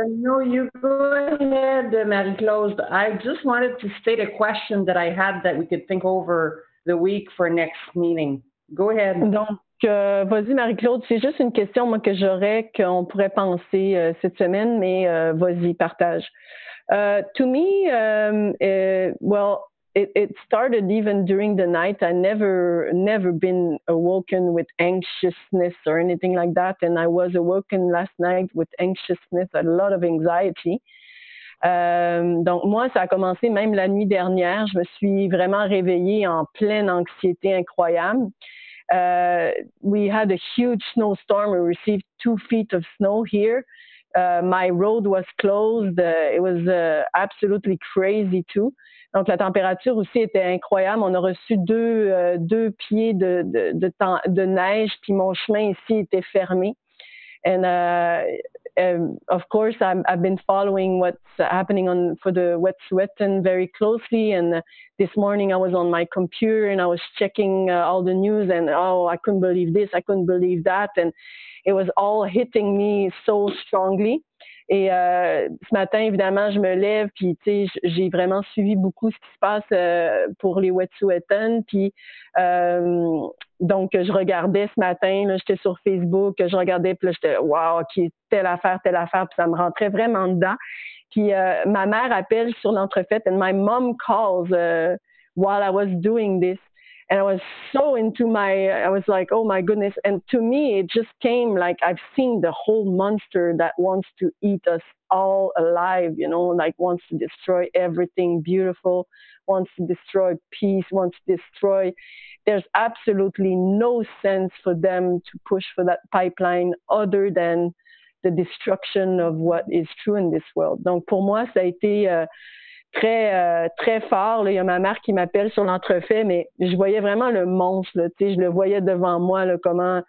No, you go ahead, Marie-Claude. I just wanted to state a question that I had that we could think over the week for next meeting. Go ahead. Donc, vas-y, Marie-Claude. C'est juste une question, moi, que j'aurais, qu'on pourrait penser cette semaine, mais vas-y, partage. To me, well, it started even during the night. I never been awoken with anxiousness or anything like that. And I was awoken last night with anxiousness, a lot of anxiety. Donc, moi, ça a commencé même la nuit dernière. Je me suis vraiment réveillée en pleine anxiété incroyable. We had a huge snowstorm. We received 2 feet of snow here. My road was closed. It was absolutely crazy too. Donc, la température aussi était incroyable. On a reçu 2 pieds de neige, puis mon chemin ici était fermé. And of course, I've been following what's happening for the Wet'suwet'en very closely. And this morning I was on my computer and I was checking all the news. And I couldn't believe this, I couldn't believe that, and it was all hitting me so strongly. Et ce matin, évidemment, je me lève, puis tu sais, j'ai vraiment suivi beaucoup ce qui se passe pour les Wet'suwet'en. Puis donc, je regardais ce matin, là, j'étais sur Facebook, je regardais, puis là, j'étais wow, OK, telle affaire, puis ça me rentrait vraiment dedans. Puis ma mère appelle sur l'entrefaite, and my mom calls while I was doing this. And I was so I was like, oh my goodness. And to me, it just came like I've seen the whole monster that wants to eat us all alive, you know, like wants to destroy everything beautiful, wants to destroy peace, wants to destroy. There's absolutely no sense for them to push for that pipeline other than the destruction of what is true in this world. Donc, pour moi, ça a été très fort. Là. Il y a ma mère qui m'appelle sur l'entrefait, mais je voyais vraiment le monstre. Là, je le voyais devant moi, là, comment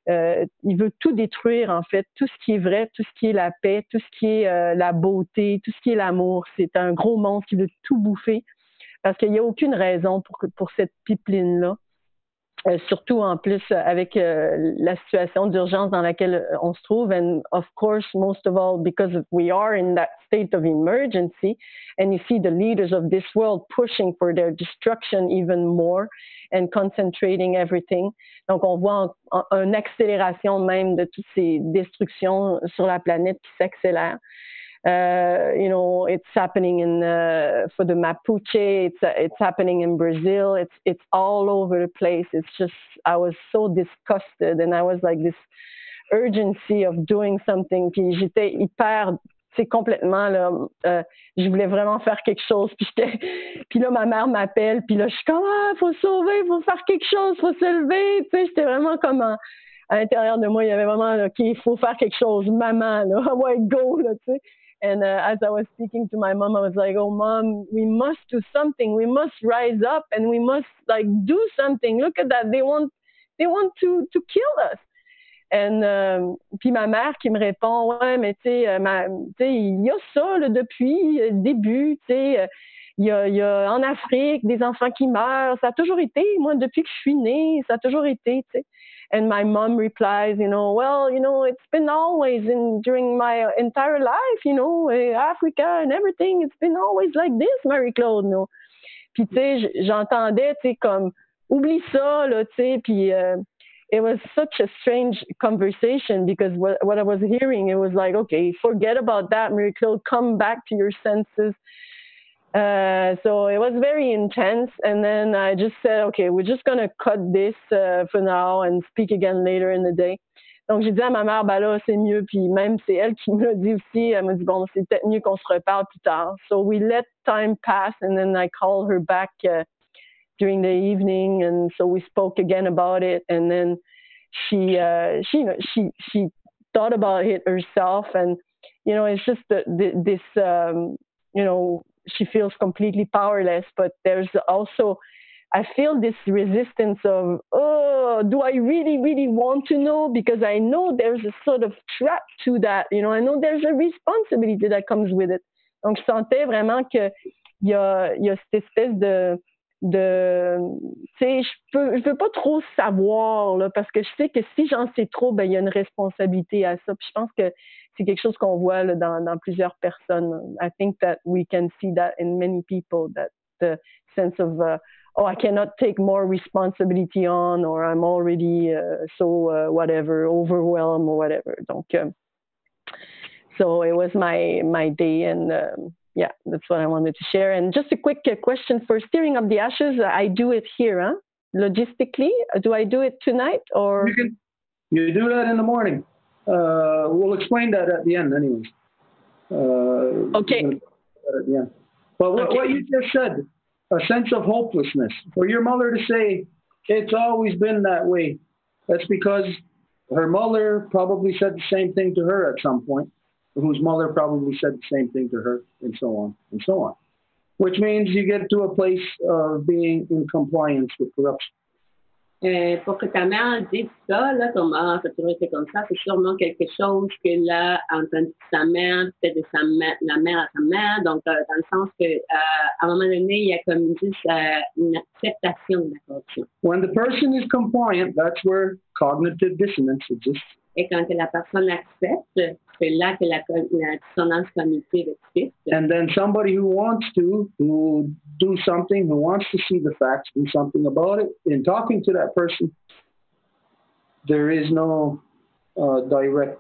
il veut tout détruire, en fait. Tout ce qui est vrai, tout ce qui est la paix, tout ce qui est la beauté, tout ce qui est l'amour. C'est un gros monstre qui veut tout bouffer parce qu'il n'y a aucune raison pour cette pipeline-là. Surtout en plus avec la situation d'urgence dans laquelle on se trouve, and of course, most of all, because we are in that state of emergency, and you see the leaders of this world pushing for their destruction even more and concentrating everything. Donc, on voit une accélération même de toutes ces destructions sur la planète qui s'accélèrent. You know, it's happening for the Mapuche. It's happening in Brazil. It's all over the place. It's just, I was so disgusted, and I was like this urgency of doing something. Puis j'étais hyper c'est complètement, là, je voulais vraiment faire quelque chose. Puis là, ma mère m'appelle, puis là, je suis comme, faut sauver, faut faire quelque chose, faut se lever. Tu sais, j'étais vraiment comme à l'intérieur de moi, il y avait vraiment, OK, il faut faire quelque chose, maman, là, ouais, go, là, tu sais. And as I was speaking to my mom, I was like, oh, Mom, we must do something. We must rise up and we must, like, do something. Look at that. They want to kill us. And puis ma mère qui me répond, ouais, mais tu sais, il y a ça là, depuis le début, tu sais, il y a en Afrique des enfants qui meurent. Ça a toujours été, moi, depuis que je suis née, ça a toujours été, tu sais. And my mom replies, well, it's been always during my entire life, Africa and everything, it's been always like this, Marie-Claude, no. Puis, tu sais, j'entendais, tu sais, comme, oublie ça, là, tu sais, puis it was such a strange conversation because what I was hearing, it was like, okay, forget about that, Marie-Claude, come back to your senses. So it was very intense, and then I just said, okay, we're just going to cut this for now and speak again later in the day. Donc, j'ai dit à ma mère, ben là, c'est mieux, puis même c'est elle qui me l'a dit aussi, elle m'a dit, bon, c'est peut-être mieux qu'on se reparle plus tard. So we let time pass, and then I called her back during the evening, and so we spoke again about it, and then she thought about it herself, and, it's just this, she feels completely powerless, but there's also, I feel this resistance of, do I really, really want to know? Because I know there's a sort of trap to that, I know there's a responsibility that comes with it. Donc, je sentais vraiment qu'il y a cette espèce de tu sais, je veux pas trop savoir, là, parce que je sais que si j'en sais trop, ben, il y a une responsabilité à ça. Puis je pense que c'est quelque chose qu'on voit là, dans plusieurs personnes. I think that we can see that in many people, that the sense of, I cannot take more responsibility on, or I'm already whatever, overwhelmed or whatever. Donc, so it was my day, and yeah, that's what I wanted to share. And just a quick question for Stirring Up the Ashes. I do it here, huh? Logistically, do I do it tonight or? You do that in the morning. We'll explain that at the end, anyways. Okay. At the end. But what you just said, a sense of hopelessness. For your mother to say, it's always been that way, that's because her mother probably said the same thing to her at some point, whose mother probably said the same thing to her, and so on, and so on. Which means you get to a place of being in compliance with corruption. Pour que ta mère dise ça, là, Thomas, ça a toujours été comme ça, c'est sûrement quelque chose qu'elle a entendu de sa mère, peut-être de la mère à sa mère, donc dans le sens que à un moment donné, il y a comme juste une acceptation de la corruption. When the person is compliant, that's where cognitive dissonance exists. Et quand la personne accepte, c'est là que la dissonance cognitive existe. And then somebody who wants to do something, who wants to see the facts, do something about it, in talking to that person, there is no direct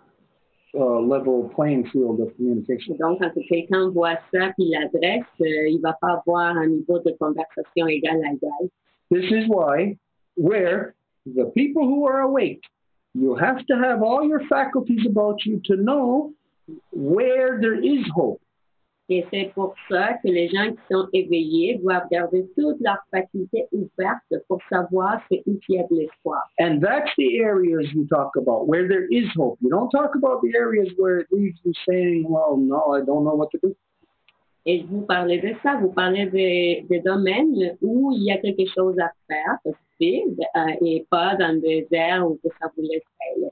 level playing field of communication. Donc, quand quelqu'un voit ça puis l'adresse, il va pas avoir un niveau de conversation égal à égal. This is why, where the people who are awake, you have to have all your faculties about you to know where there is hope. Et c'est pour ça que les gens qui sont éveillés doivent garder toutes leurs facultés ouvertes pour savoir c'est où il y a de l'espoir. And that's the areas you talk about, where there is hope. You don't talk about the areas where it leaves you saying, well, no, I don't know what to do. Et vous parlez de ça, vous parlez des domaines où il y a quelque chose à faire, possible, et pas dans des aires où ça vous laisse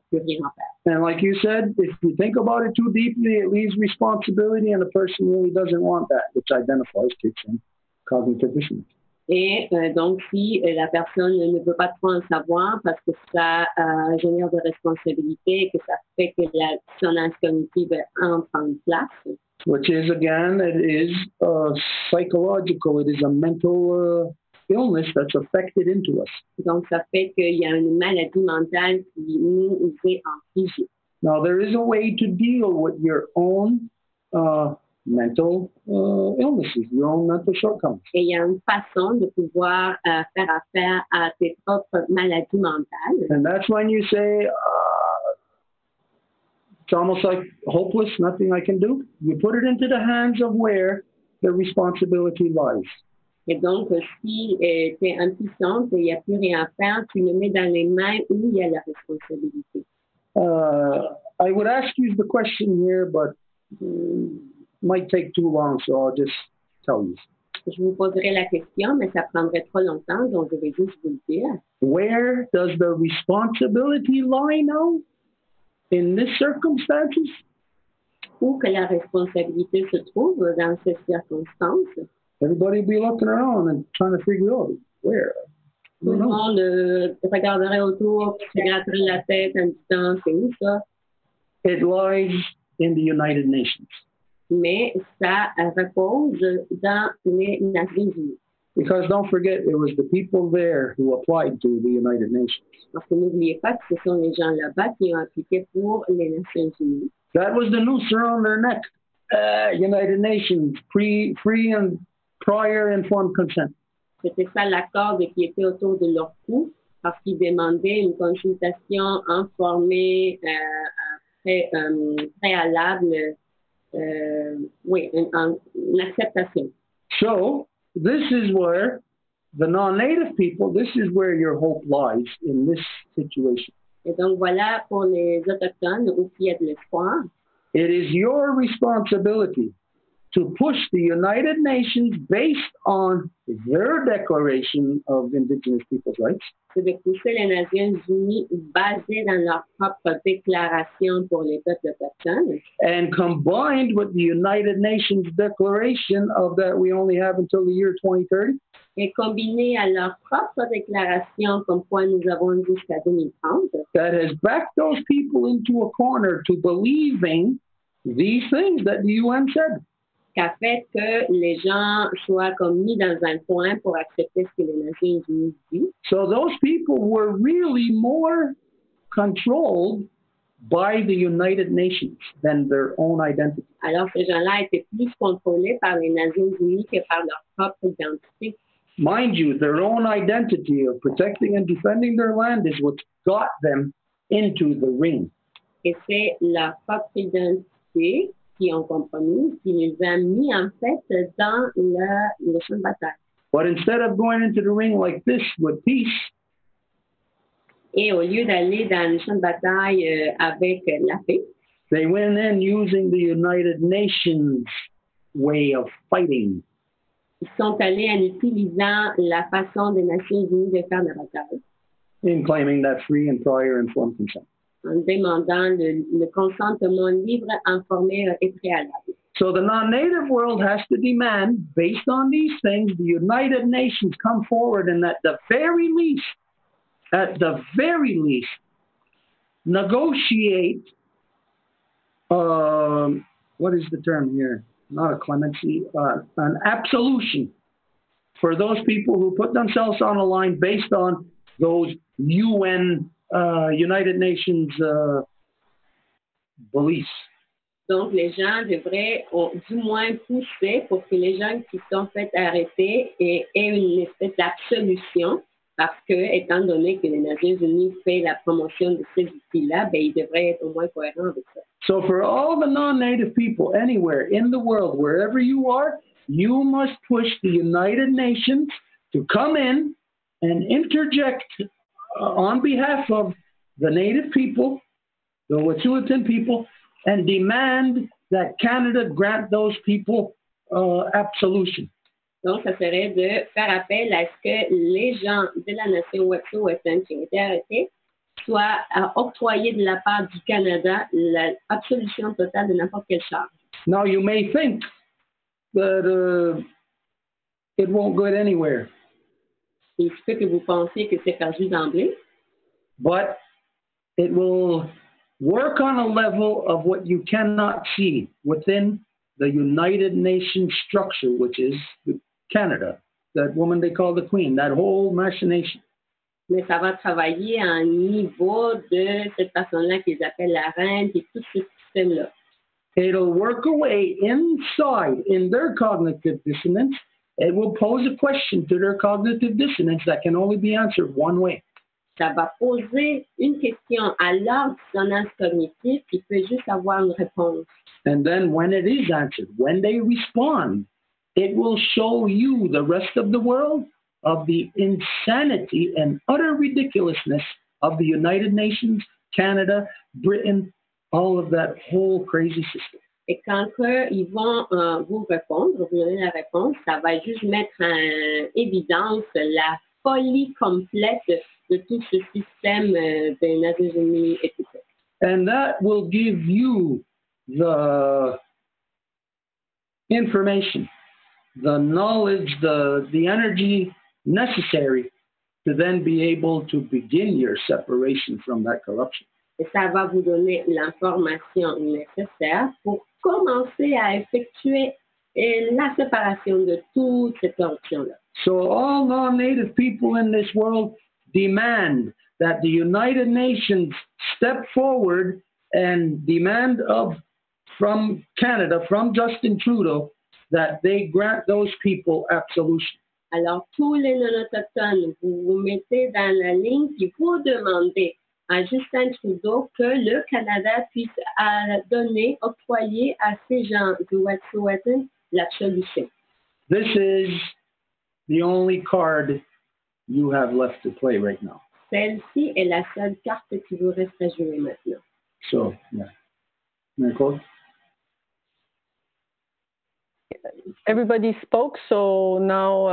plus rien à faire. And like you said, if you think about it too deeply, it leaves responsibility, and the person really doesn't want that, which identifies kicks in cognitive dissonance. Et donc, si la personne ne veut pas trop en savoir parce que ça génère de responsabilité et que ça fait que la dissonance cognitive entre en place. Which is, again, it is psychological. It is a mental illness that's affected into us. Donc, ça fait qu'il y a une maladie mentale qui nous est infligée. Now, there is a way to deal with your own mental illnesses, your own mental shortcomings. Et il y a une façon de pouvoir faire affaire à tes propres maladies mentales. And that's when you say, It's almost like hopeless, nothing I can do. You put it into the hands of where the responsibility lies. Et donc, si tu es impuissante et il n'y a plus rien à faire, tu le mets dans les mains où il y a la responsabilité. I would ask you the question here, but might take too long, so I'll just tell you. Je vous poserai la question, mais ça prendrait trop longtemps, donc je vais juste vous le dire. Where does the responsibility lie now in these circumstances? Où que la responsabilité se trouve dans ces circonstances? Everybody be looking around and trying to figure out where. Tout le monde regarderait autour, se gratterait la tête en disant c'est où ça? It lies in the United Nations. Mais ça repose dans les Nations Unies. Because don't forget, it was the people there who applied to the United Nations. Parce que n'oubliez pas que ce sont les gens là-bas qui ont appliqué pour les Nations Unies. That was the noose around their neck. United Nations, free and prior informed consent. C'était ça l'accord qui était autour de leur cou, parce qu'ils demandaient une consultation informée, préalable, une acceptation. So, this is where the non-native people, this is where your hope lies in this situation. Et donc voilà, pour les autochtones, où il y a de l'espoir. It is your responsibility to push the United Nations based on their Declaration of Indigenous Peoples' Rights. C'est de pousser les Nations Unies basées dans leur propre déclaration pour les peuples autochtones. And combined with the United Nations Declaration of that we only have until the year 2030. Et combiné à leur propre déclaration comme quoi nous avons jusqu'à 2030. That has backed those people into a corner to believing these things that the UN said. Qu'a fait que les gens soient comme mis dans un coin pour accepter ce que les Nations Unies disent. So those people were really more controlled by the United Nations than their own identity. Alors ces gens-là étaient plus contrôlés par les Nations Unies que par leur propre identité. Mind you, their own identity of protecting and defending their land is what got them into the ring. Et c'est leur propre identité qui ont compromis, qui les a mis en fait dans le champ de bataille. But instead of going into the ring like this with peace, et au lieu d'aller dans le champ de bataille avec la paix, they went in using the United Nations way of fighting. Ils sont allés en utilisant la façon des Nations Unies de faire la bataille. In claiming that free and prior informed consent. En demandant le consentement libre, informé et préalable. So the non-native world has to demand, based on these things, the United Nations come forward and at the very least, negotiate, what is the term here? Not a clemency, an absolution for those people who put themselves on a line based on those UN United Nations beliefs. Donc, les gens devraient du moins pousser pour que les gens qui sont fait arrêter aient une espèce d'absolution, parce que, étant donné que les Nations Unies font la promotion de ces outils-là, ben, ils devraient être au moins cohérents avec ça. So for all the non-native people anywhere in the world, wherever you are, you must push the United Nations to come in and interject on behalf of the native people, the Wet'suwet'en people, and demand that Canada grant those people absolution. Donc, ça serait de faire appel à ce que les gens de la nation Wet'suwet'en qui ont été arrêtés soient octroyés de la part du Canada l'absolution totale de n'importe quelle charge. Now, you may think that it won't go anywhere. Il se peut que vous pensiez que c'est perdu d'emblée. But it will work on a level of what you cannot see within the United Nations structure, which is Canada, that woman they call the Queen, that whole machination. Mais ça va travailler à un niveau de cette personne-là qu'ils appellent la reine et tout ce système-là. It'll work away inside in their cognitive dissonance. It will pose a question to their cognitive dissonance that can only be answered one way. Ça va poser une question à leur dissonance cognitive qui peut juste avoir une réponse. And then when it is answered, when they respond, it will show you, the rest of the world, of the insanity and utter ridiculousness of the United Nations, Canada, Britain, all of that whole crazy system. Et quand ils vont vous répondre, vous donner la réponse, ça va juste mettre en évidence la folie complète de tout ce système des Nations Unies et tout ça. And that will give you the information, the knowledge, the energy necessary to then be able to begin your separation from that corruption. Et ça va vous donner l'information nécessaire pour commencer à effectuer la séparation de toute cette corruption-là. So all non-native people in this world demand that the United Nations step forward and demand from Canada, from Justin Trudeau, that they grant those people absolution. Alors, tous les non-autochtones, vous vous mettez dans la ligne puis vous demandez à Justin Trudeau que le Canada puisse donner, octroyer à ces gens de Wet'suwet'en l'absolution. This is the only card you have left to play right now. Celle-ci est la seule carte qui vous reste à jouer maintenant. So, yeah. Nicole? Everybody spoke, so now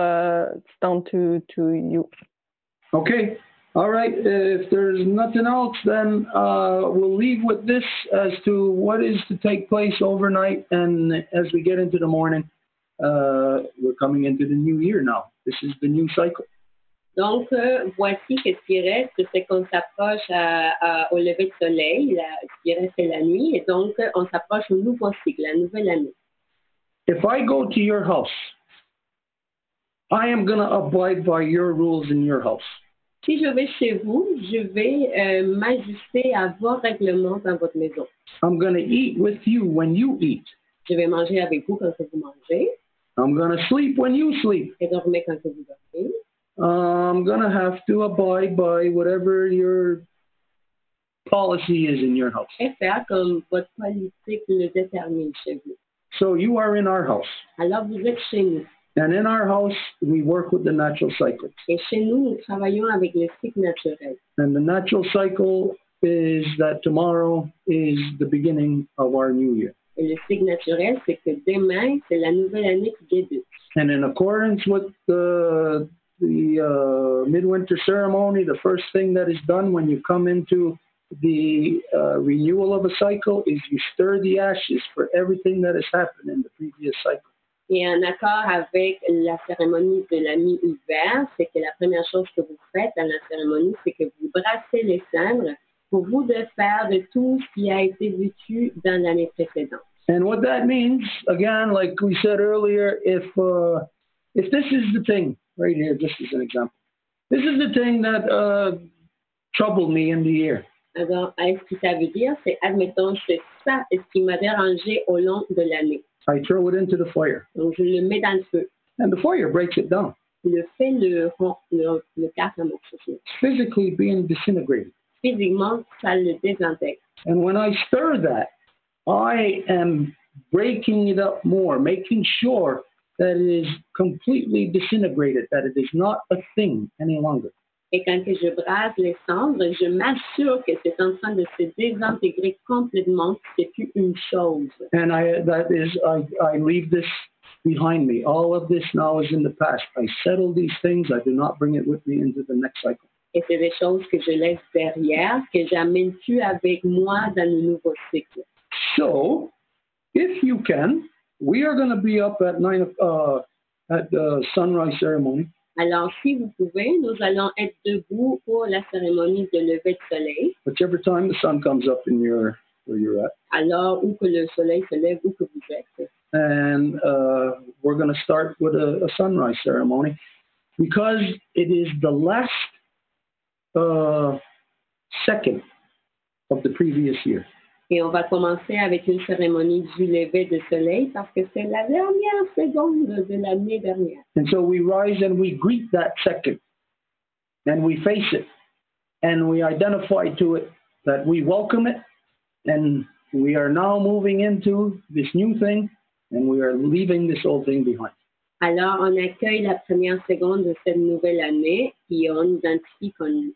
it's down to you. Okay. All right. If there's nothing else, then we'll leave with this as to what is to take place overnight. And as we get into the morning, we're coming into the new year now. This is the new cycle. Donc, voici que ce qui reste, c'est qu'on s'approche au lever de soleil. Ce qui reste, c'est la nuit. Et donc, on s'approche au nouveau cycle, la nouvelle année. If I go to your house, I am going to abide by your rules in your house. Si je vais chez vous, je vais m'ajuster à vos règlements dans votre maison. I'm going to eat with you when you eat. Je vais manger avec vous quand vous mangez. I'm going to sleep when you sleep. Et dormir quand vous dormez. I'm going to have to abide by whatever your policy is in your house. Et faire comme votre politique le détermine chez vous. So you are in our house. Alors vous êtes chez nous. And in our house, we work with the natural cycle. Et chez nous, nous travaillons avec le cycle naturel. And the natural cycle is that tomorrow is the beginning of our new year. Et le cycle naturel, c'est que demain, c'est la nouvelle année qui débute. And in accordance with the midwinter ceremony, the first thing that is done when you come into the renewal of a cycle is you stir the ashes for everything that has happened in the previous cycle. Et en accord avec la cérémonie de la mi-hiver, c'est que la première chose que vous faites à la cérémonie, c'est que vous brassez les cendres pour vous défaire de tout ce qui a été vécu dans l'année précédente. And what that means, again, like we said earlier, if this is the thing right here, just as an example, this is the thing that troubled me in the year. Alors, ce que ça veut dire, c'est, admettons, c'est ça ce qui m'a dérangé au long de l'année. I throw it into the fire. Donc, je le mets dans le feu. And the fire breaks it down. Le feu le casse en morceaux. It's physically being disintegrated. Physiquement, ça le désintègre. And when I stir that, I am breaking it up more, making sure that it is completely disintegrated, that it is not a thing any longer. Et quand que je brasse les cendres, je m'assure que c'est en train de se désintégrer complètement, que c'est plus une chose. And I leave this behind me. All of this now is in the past. I settle these things. I do not bring it with me into the next cycle. Et c'est des choses que je laisse derrière, que j'amène plus avec moi dans le nouveau cycle. So, if you can, we are going to be up at the sunrise ceremony. Alors, si vous pouvez, nous allons être debout pour la cérémonie de lever de soleil. Whichever time the sun comes up in where you're at. Alors, où que le soleil se lève, où que vous êtes. And we're going to start with a sunrise ceremony because it is the last second of the previous year. Et on va commencer avec une cérémonie du lever de soleil parce que c'est la dernière seconde de l'année dernière. And so we rise and we greet that second and we face it and we identify to it that we welcome it, and we are now moving into this new thing, and we are leaving this old thing behind. Alors, on accueille la première seconde de cette nouvelle année, et on identifie on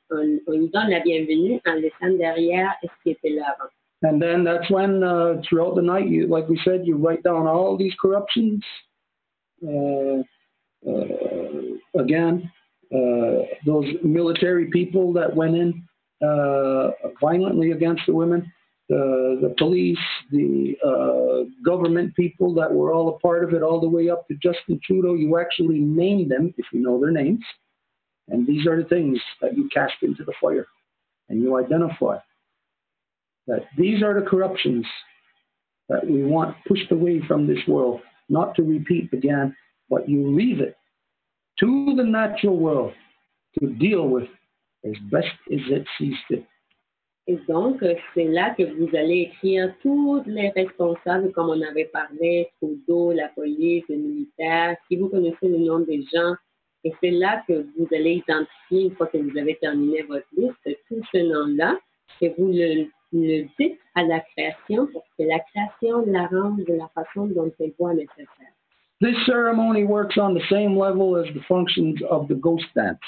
lui donne la bienvenue en laissant derrière ce qui était là avant. And then that's when, throughout the night, you, like we said, you write down all these corruptions. Again, those military people that went in violently against the women, the police, the government people that were all a part of it, all the way up to Justin Trudeau. You actually named them, if you know their names. And these are the things that you cast into the fire. And you identify that these are the corruptions that we want pushed away from this world, not to repeat again, but you leave it to the natural world to deal with as best as it sees fit. Et donc, c'est là que vous allez écrire tous les responsables, comme on avait parlé, Trudeau, la police, les militaires, si vous connaissez le nom des gens. Et c'est là que vous allez identifier, une fois que vous avez terminé votre liste, tout ce nom-là, et vous le dites à la création pour que la création l'arrange de la façon dont elle voit nécessaire. This ceremony works on the same level as the functions of the ghost dance.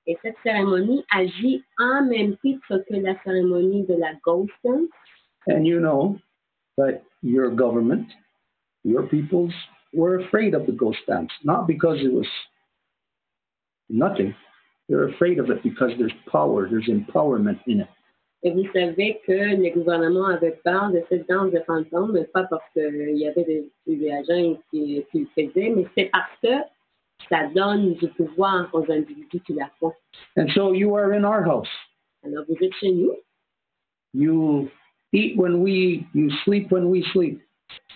Et cette cérémonie agit en même titre que la cérémonie de la ghost dance. And you know that your government, your peoples, were afraid of the ghost dance, not because it was nothing. They're afraid of it because there's power, there's empowerment in it. Et vous savez que les gouvernements avaient peur de cette danse de fantômes, mais pas parce qu'il y avait des agents qui le faisaient, mais c'est parce que ça donne du pouvoir aux individus qui la font. And so you are in our house. Alors vous êtes chez nous. You eat when you sleep when we sleep.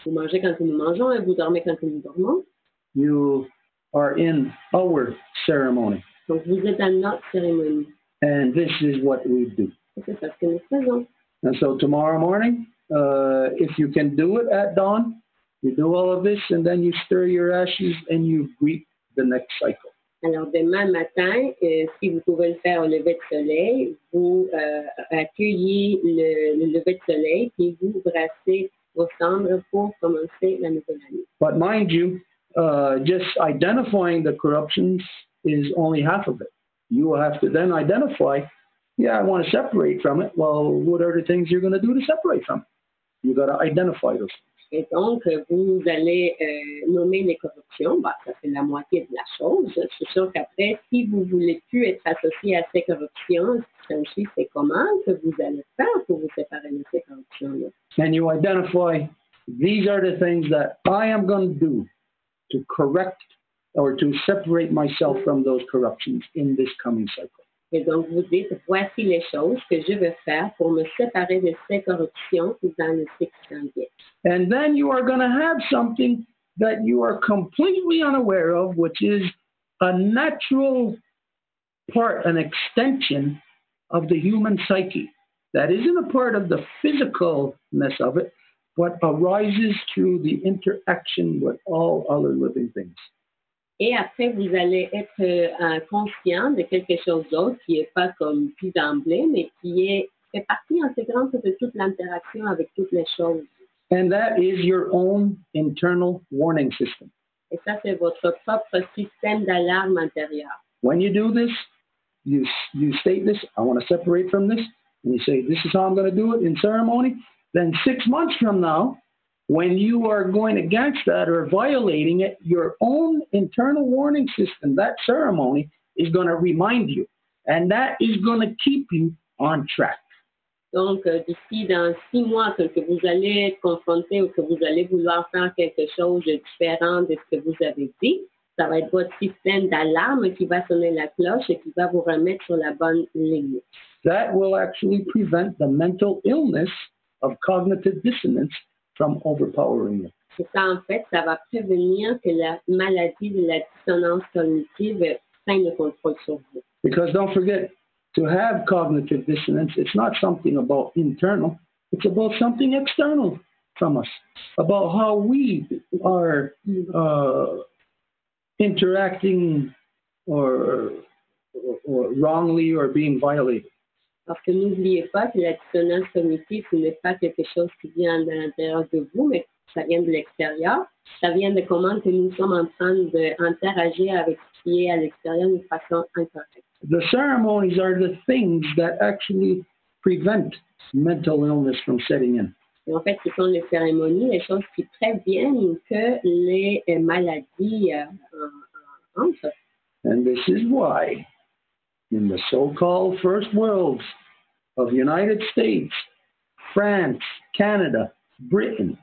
Vous mangez quand nous mangeons et vous dormez quand nous dormons. You are in our ceremony. Donc vous êtes dans notre cérémonie. And this is what we do. C'est ça que nous faisons. And so tomorrow morning, if you can do it at dawn, you do all of this, and then you stir your ashes and you greet the next cycle. Alors demain matin, si vous pouvez le faire au lever de soleil, vous accueillez le lever de soleil et vous brassez vos cendres pour commencer la nouvelle année. But mind you, just identifying the corruptions is only half of it. You will have to then identify, yeah, I want to separate from it. Well, what are the things you're going to do to separate from it? You got to identify those things. Et donc, vous allez nommer les corruptions. Bah, ça fait la moitié de la chose. C'est sûr qu'après, si vous ne voulez plus être associé à ces corruptions, c'est comment que vous allez faire pour vous séparer de ces corruptions-là. And you identify, these are the things that I am going to do to correct or to separate myself from those corruptions in this coming cycle. Et donc, vous dites, voici les choses que je veux faire pour me séparer de ces corruptions dans le cycle janvier. And then you are going to have something that you are completely unaware of, which is a natural part, an extension of the human psyche. That isn't a part of the physicalness of it, but arises through the interaction with all other living things. Et après, vous allez être conscient de quelque chose d'autre qui n'est pas comme plus d'emblée, mais qui fait partie intégrante de toute l'interaction avec toutes les choses. And that is your own internal warning system. Et ça, c'est votre propre système d'alarme intérieur. When you do this, you state this, I want to separate from this, and you say, this is how I'm going to do it in ceremony. Then 6 months from now, when you are going against that or violating it, your own internal warning system, that ceremony, is going to remind you. And that is going to keep you on track. Donc, d'ici dans 6 mois, que vous allez être confronté ou que vous allez vouloir faire quelque chose de différent de ce que vous avez dit, ça va être votre système d'alarme qui va sonner la cloche et qui va vous remettre sur la bonne ligne. That will actually prevent the mental illness of cognitive dissonance from overpowering you. Et ça, en fait, ça va prévenir que la maladie de la dissonance cognitive prenne le contrôle sur vous. Because don't forget, to have cognitive dissonance, it's not something about internal, it's about something external from us, about how we are interacting or wrongly or being violated. Parce que n'oubliez pas que la dissonance cognitive, ce n'est pas quelque chose qui vient de l'intérieur de vous, mais ça vient de l'extérieur. Ça vient de comment que nous sommes en train d'interagir avec ce qui est à l'extérieur d'une façon incorrecte. The ceremonies are the things that actually prevent mental illness from setting in. Et en fait, ce sont les cérémonies, les choses qui préviennent que les maladies entrent. And this is why, in the so-called first worlds of the United States, France, Canada, Britain,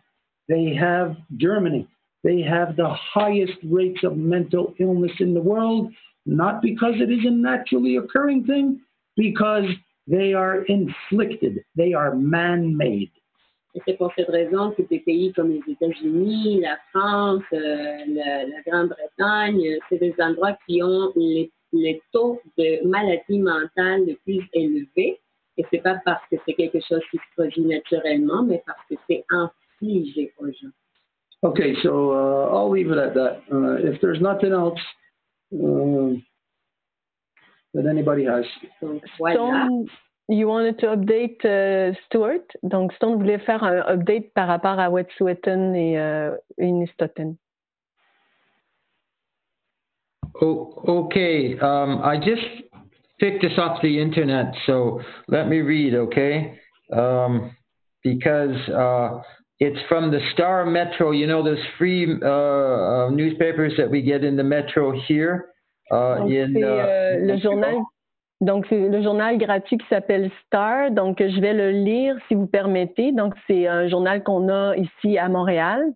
they have Germany, they have the highest rates of mental illness in the world, not because it is a naturally occurring thing, because they are inflicted, they are man-made. Et c'est pour cette raison que des pays comme les États-Unis, la France, la Grande-Bretagne, c'est des endroits qui ont les taux de maladies mentales le plus élevés. Et c'est pas parce que c'est quelque chose qui se produit naturellement, mais parce que c'est infligé aux gens. Okay, so I'll leave it at that. If there's nothing else that anybody has. Donc, voilà. You wanted to update Stuart. Donc, Stone voulait faire un update par rapport à Wet'suwet'en et Unistoten. Oh, okay. I just picked this off the internet, so let me read, okay? Because it's from the Star Metro. You know, those free newspapers that we get in the Metro here. Donc, c'est le journal. Donc, c'est le journal gratuit qui s'appelle Star. Donc, je vais le lire si vous permettez. Donc, c'est un journal qu'on a ici à Montréal.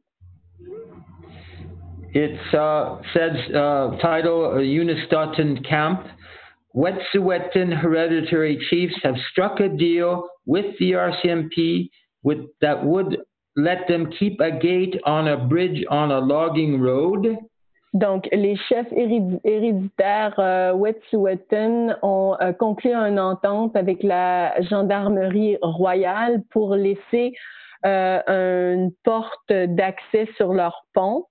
It says, title, Unistoten Camp. Wet'suwet'en hereditary chiefs have struck a deal with the RCMP that would let them keep a gate on a bridge on a logging road. Donc, les chefs héréditaires Wet'suwet'en ont conclu une entente avec la gendarmerie royale pour laisser une porte d'accès sur leur pont.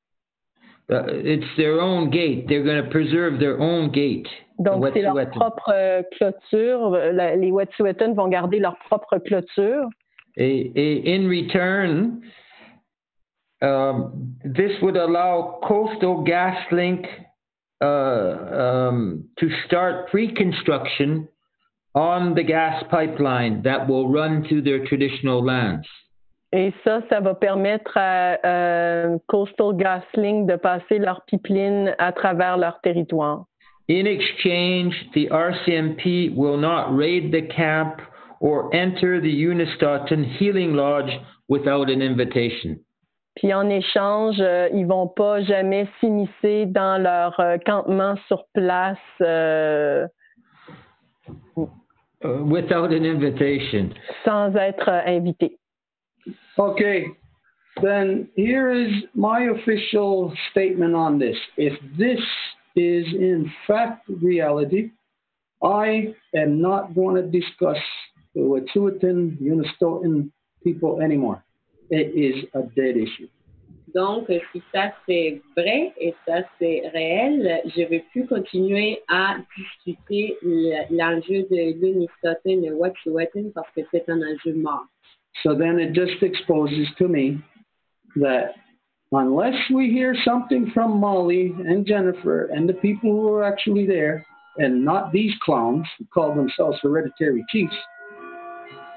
It's their own gate. They're going to preserve their own gate. Donc, c'est leur propre clôture. Les Wet'suwet'en vont garder leur propre clôture. In return, this would allow Coastal GasLink to start pre-construction on the gas pipeline that will run through their traditional lands. Et ça va permettre à Coastal GasLink de passer leur pipeline à travers leur territoire. In exchange, the RCMP will not raid the camp or enter the Unistoten Healing Lodge without an invitation. Puis en échange, ils vont pas jamais s'immiscer dans leur campement sur place. Without an invitation. Sans être invités. Okay, then here is my official statement on this. If this is in fact reality, I am not going to discuss the Wet'suwet'en, Unistoten people anymore. It is a dead issue. Donc, si ça c'est vrai et ça c'est réel, je ne vais plus continuer à discuter l'enjeu de l'Unistoten et Wet'suwet'en parce que c'est un enjeu mort. So then it just exposes to me that unless we hear something from Molly and Jennifer and the people who are actually there, and not these clowns who call themselves hereditary chiefs.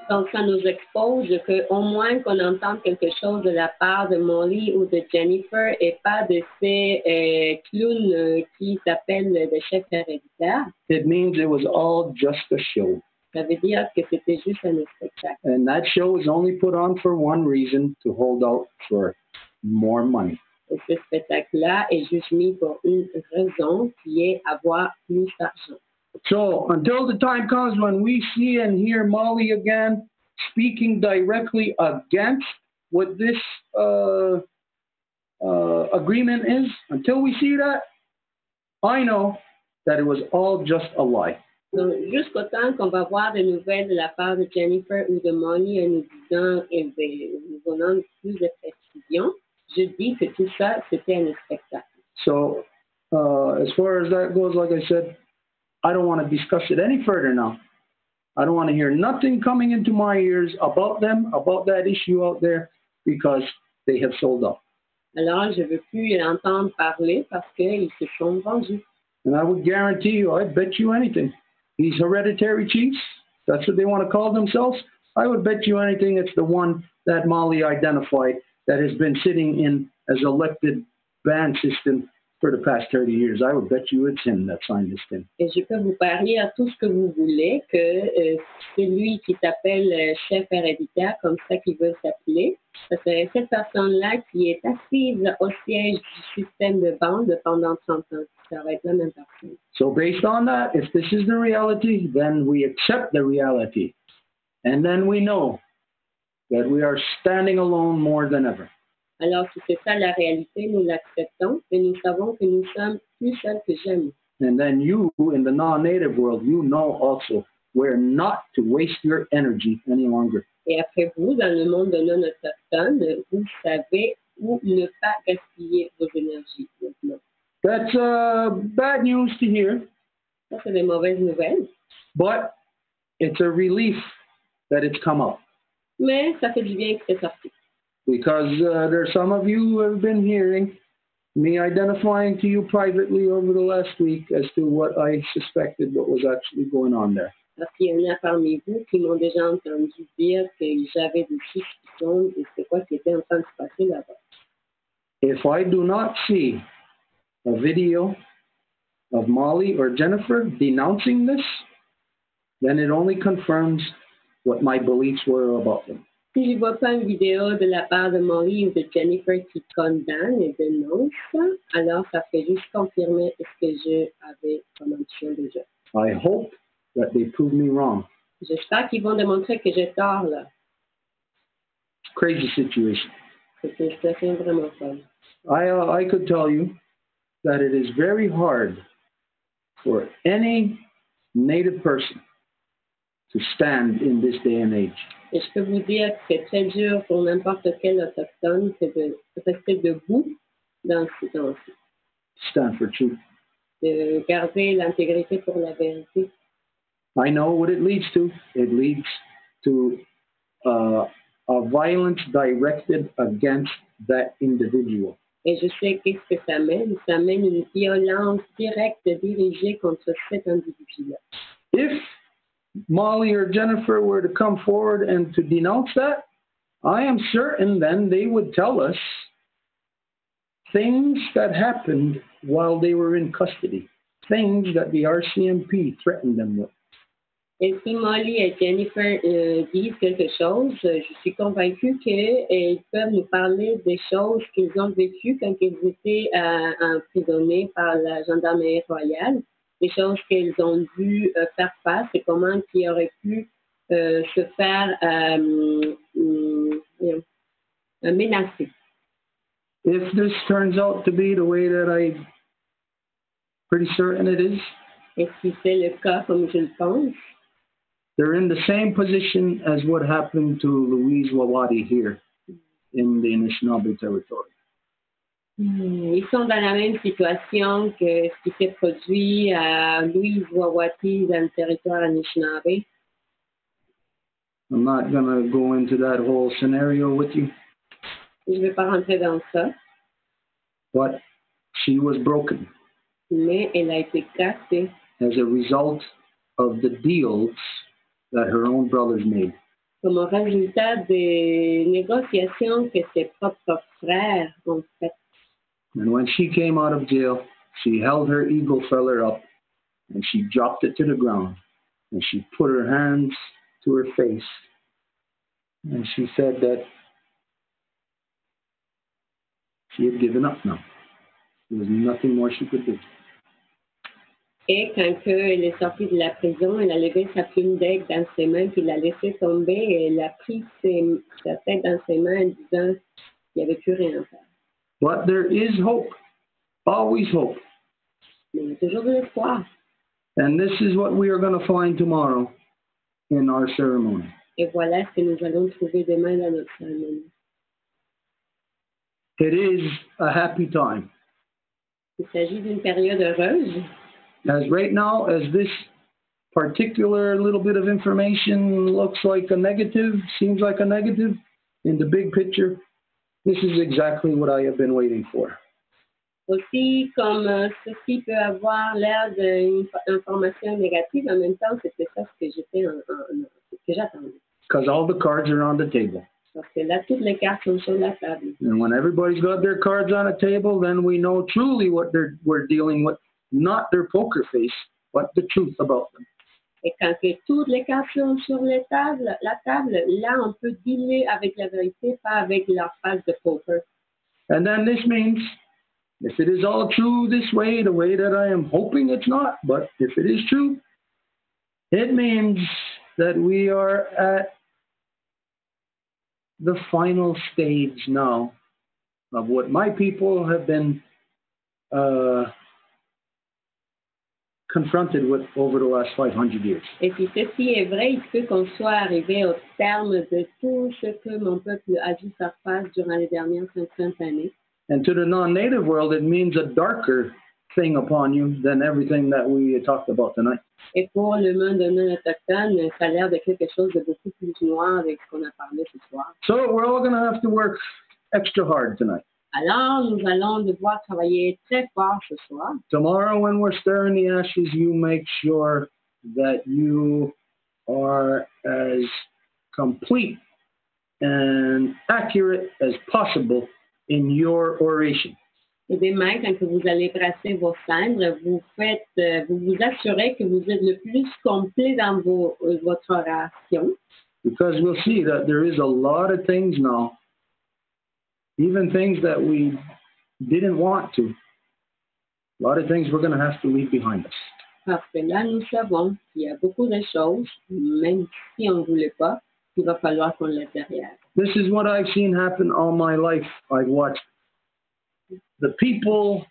Donc, ça nous expose qu'au moins qu'on entende quelque chose de la part de Molly ou de Jennifer et pas de ces clowns qui s'appellent des chefs héréditaires. It means it was all just a show. Ça veut dire que c'était juste un spectacle. And that show is only put on for one reason, to hold out for more money. Et ce spectacle-là est juste mis pour une raison qui est avoir plus d'argent. So until the time comes when we see and hear Molly again speaking directly against what this agreement is, until we see that, I know that it was all just a lie. Donc, jusqu'au temps qu'on va voir des nouvelles de la part de Jennifer ou de Molly en nous disant et nous donnant plus de précision, je dis que tout ça, c'était un spectacle. So, as far as that goes, like I said, I don't want to discuss it any further now. I don't want to hear nothing coming into my ears about them, about that issue out there, because they have sold out. Alors, je ne veux plus l'entendre parler parce qu'ils se sont vendus. And I would guarantee you, I bet you anything, these hereditary chiefs, that's what they want to call themselves, I would bet you anything it's the one that Molly identified that has been sitting in as elected band system for the past 30 years. I would bet you it's him that signed this thing. Et je peux vous parier à tout ce que vous voulez que c'est lui qui s'appelle chef héréditaire, comme ça qu'il veut s'appeler. Ça serait cette personne-là qui est assise au siège du système de bande pendant 30 ans. Ça va être la même personne. So based on that, if this is the reality, then we accept the reality. And then we know that we are standing alone more than ever. Alors, si c'est ça la réalité, nous l'acceptons et nous savons que nous sommes plus seuls que jamais. And then you, in the non-native world, you know also where not to waste your energy any longer. Et après vous, dans le monde de non-autochtone, vous savez où ne pas gaspiller vos énergies maintenant. That's bad news to hear. Ça, c'est des mauvaises nouvelles. But it's a relief that it's come up. Mais ça fait du bien que c'est sorti. Because there's some of you who have been hearing me identifying to you privately over the last week as to what I suspected what was actually going on there. Parce qu'il y en a parmi vous qui m'ont déjà entendu dire que j'avais des suspicions de ce quoi qui était en train de se passer là-bas. If I do not see a video of Molly or Jennifer denouncing this, then it only confirms what my beliefs were about them. Si je ne vois pas une vidéo de la part de Molly ou de Jennifer qui condamne et dénonce, alors ça fait juste confirmer ce que je avais comme option déjà. I hope that they prove me wrong. J'espère qu'ils vont démontrer que j'ai tort là. Crazy situation. C'est une situation vraiment folle. I could tell you that it is very hard for any native person to stand in this day and age. Et je peux vous dire que c'est très dur pour n'importe quel autochtone de rester debout dans ce temps-ci. Stand for truth. De garder l'intégrité pour la vérité. I know what it leads to. It leads to a violence directed against that individual. Et je sais qu'est-ce que ça mène. Ça mène une violence directe dirigée contre cet individu-là. If Molly or Jennifer were to come forward and to denounce that, I am certain then they would tell us things that happened while they were in custody, things that the RCMP threatened them with. Et si Molly et Jennifer disent quelque chose, je suis convaincue qu'ils peuvent nous parler des choses qu'ils ont vécues quand ils étaient emprisonnés par la gendarmerie royale, des choses qu'ils ont dû faire face et comment ils auraient pu se faire menacer. If this turns out to be the way that I'm pretty certain it is, et si c'est le cas comme je le pense, they're in the same position as what happened to Louise Wawati here in the Anishinaabe territory. Ils sont dans la même situation que ce qui s'est produit à Louise Wawati dans le territoire Anishinaabe. I'm not going to go into that whole scenario with you. Je ne vais pas rentrer dans ça. But she was broken. Mais elle a été cassée. As a result of the deals that her own brothers made. Comme un résultat des négociations que ses propres frères ont faites. And when she came out of jail, she held her eagle feather up and she dropped it to the ground and she put her hands to her face and she said that she had given up now. There was nothing more she could do. Et quand elle est sortie de la prison, elle a levé sa plume d'aigle dans ses mains, puis l'a laissé tomber, et elle a pris sa tête dans ses mains en disant qu'il n'y avait plus rien à faire. But there is hope, always hope. Mais il y a toujours de l'espoir. And this is what we are going to find tomorrow in our ceremony. Et voilà ce que nous allons trouver demain dans notre cérémonie. It is a happy time. Il s'agit d'une période heureuse. As right now, as this particular little bit of information looks like a negative, seems like a negative, in the big picture, this is exactly what I have been waiting for. Aussi, comme ceci peut avoir l'air d'une information négative, en même temps, c'était ça ce que j'attendais. Because all the cards are on the table. Parce que là, toutes les cartes sont sur la table. And when everybody's got their cards on a table, then we know truly what we're dealing with, not their poker face, but the truth about them. Et quand que toutes les cartes sont sur la table, là, on peut dealer avec la vérité, pas avec la face de poker. And then this means, if it is all true this way, the way that I am hoping it's not, but if it is true, it means that we are at the final stage now of what my people have been confronted with over the last 500 years. Et si ceci est vrai, il se peut qu'on soit arrivé au terme de tout ce que mon peuple a dû faire face durant les dernières 500 années. And to the non-native world, it means a darker thing upon you than everything that we talked about tonight. Et pour le monde non autochtone, ça a l'air de quelque chose de beaucoup plus noir avec ce qu'on a parlé ce soir. So we're all going to have to work extra hard tonight. Alors, nous allons devoir travailler très fort ce soir. Tomorrow, when we're stirring the ashes, you make sure that you are as complete and accurate as possible in your oration. Et demain, quand vous allez brasser vos cendres, vous vous assurez que vous êtes le plus complet dans votre oration. Because we'll see that there is a lot of things now, even things that we didn't want to, a lot of things we're going to have to leave behind us. Parce que là, nous savons qu'il y a beaucoup de choses, même si on ne voulait pas, qu'il va falloir qu'on laisse derrière. This is what I've seen happen all my life. I've watched the people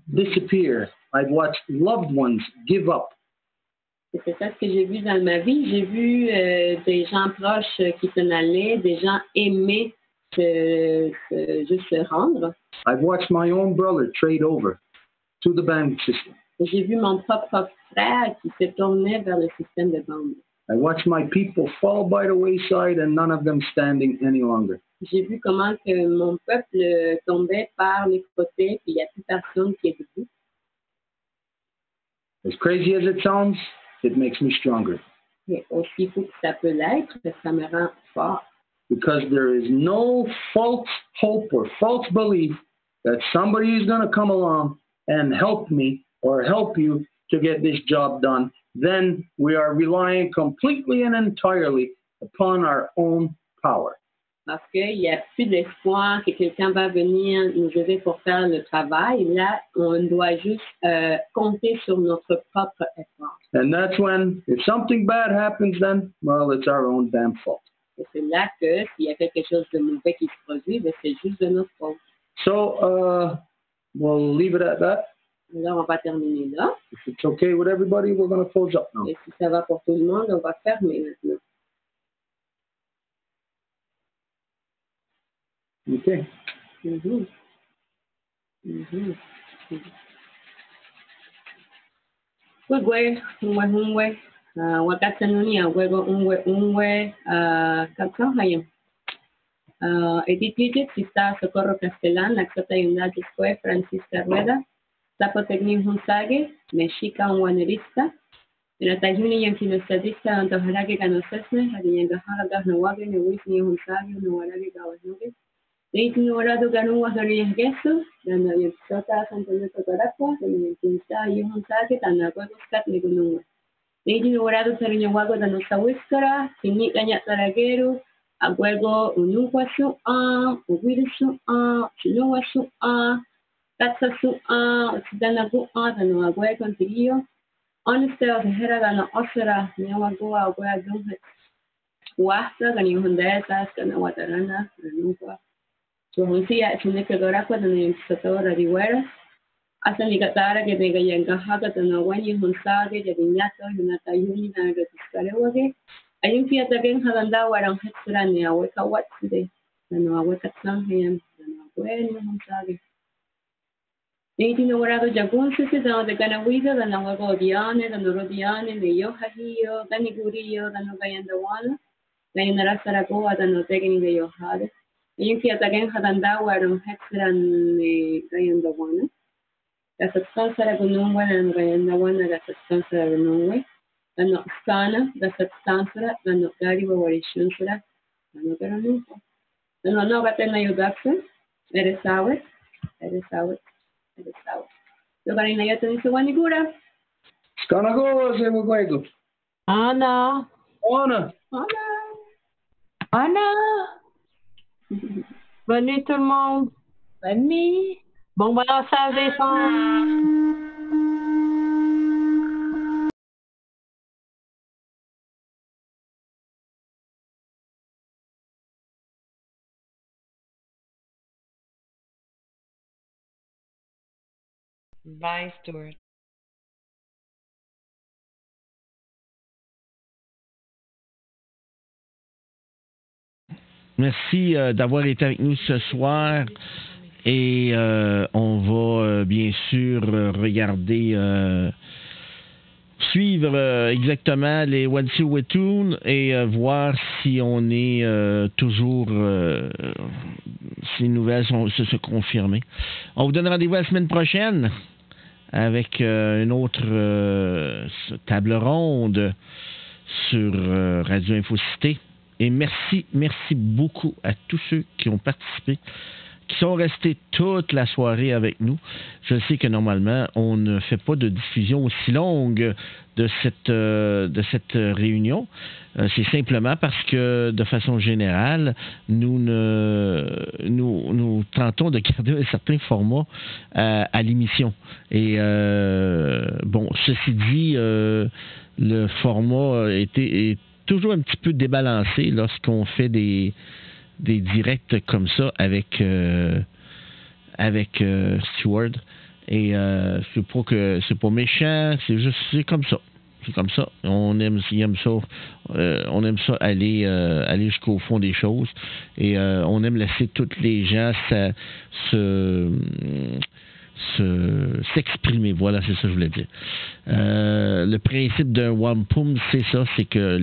disappear. I've watched loved ones give up. C'est ça ce que j'ai vu dans ma vie. J'ai vu des gens proches qui s'en allaient, des gens aimés juste se rendre. I've watched my own brother trade over to the band system. J'ai vu mon propre frère qui se tournait vers le système de bande. I watched my people fall by the wayside and none of them standing any longer. J'ai vu comment que mon peuple tombait par les côtés, puis il n'y a plus personne qui est debout. As crazy as it sounds, it makes me stronger. Et aussi fou que ça peut l'être, ça me rend fort. Because there is no false hope or false belief that somebody is going to come along and help me or help you to get this job done. Then we are relying completely and entirely upon our own power. Parce qu'il n'y a plus d'espoir que quelqu'un va venir nous aider pour faire le travail. Là, on doit juste compter sur notre propre effort. And that's when, if something bad happens, then, well, it's our own damn fault. Et c'est là que, s'il y a quelque chose de mauvais qui se produit, ben c'est juste de notre faute. So, we'll leave it at that. Alors, on va terminer là. If it's okay with everybody, we're going to close up now. Et si ça va pour tout le monde, on va fermer maintenant. Okay. Mm-hmm. Mm-hmm. Unwe, wakatanuni awego unwe, kapsahayam. Editite sista Socorro Castellán, Laxota Yunda Disque, Francisca Rueda, Zapotecni Hunsage, Mexica Unwanerista, en la tajuni yankinostadista, Antoharage Ganosesne, Hadiyangahara Nuwage, Newisni Hunsage, Nuwarage Gawasnuge, Leitin Warado Ganuwa Horiageso, dan Yansota Santander Tocaraqua, dan Yankinsa Yunsage, Tanaguagos Cat Negunua. Leitin Warado Tariñawago, Danosawiskara, Tini Ganyat Taragero, Aguego Unuwasu Uwirusu Chinuwasu Tatsasu Sidanagu Dano Aguego Antilio, Honesta of Hera Dano Osera, Newago Aguego Wasta, Ganihundeta, Ganawatarana, Renuka. So Hunsia, Chinicadoraqua, the Satora Rivera, Asanigatara, Gedega Haga, the Nawani Hunsage, the Vinyato, Unata Uni, and the Scarewage. Ayun siya tagang halanda warang hetsura niya weka wat today. Ano aweka sang him, ano awen yung sagi. Nitinawarado Jagun Sisi Dano de Ganawiza, the Navagodiane, the Norodiane, the Yohahio, the Nigurio, the Nogayandawana, the Narasaragoa, the Notegani de Yohade. Yuki again had Andawa and Hexan Gayandawana. That's a sponsor of Nungwa and Gayandawana, that's a sponsor of Nungwe. The Noxana, that's a sponsor, the Nogariba or Ishunsura, the Nogaranunko. The Nogatena Yudaxen, that is ours, that is ours. Lugar na yato ni Suwanigura. Skanago, Zemuguego. Anna. Anna. Anna. Bonne nuit tout le monde. Bonne nuit. Bon brassage des cendres. Bye, Stuart. Merci d'avoir été avec nous ce soir et on va bien sûr regarder, suivre exactement les Wansi Wetun et voir si on est toujours, si les nouvelles se confirmées. On vous donne rendez-vous la semaine prochaine avec une autre table ronde sur Radio Infocité. Et merci beaucoup à tous ceux qui ont participé, qui sont restés toute la soirée avec nous. Je sais que normalement, on ne fait pas de diffusion aussi longue de cette réunion. C'est simplement parce que, de façon générale, nous tentons de garder un certain format à l'émission. Et bon, ceci dit, le format est toujours un petit peu débalancé lorsqu'on fait des directs comme ça avec Stuart. Et c'est pas méchant, c'est comme ça. C'est comme ça. On aime ça aller jusqu'au fond des choses. Et on aime laisser tous les gens s'exprimer. Voilà, c'est ça que je voulais dire. Le principe d'un wampum, c'est ça, c'est que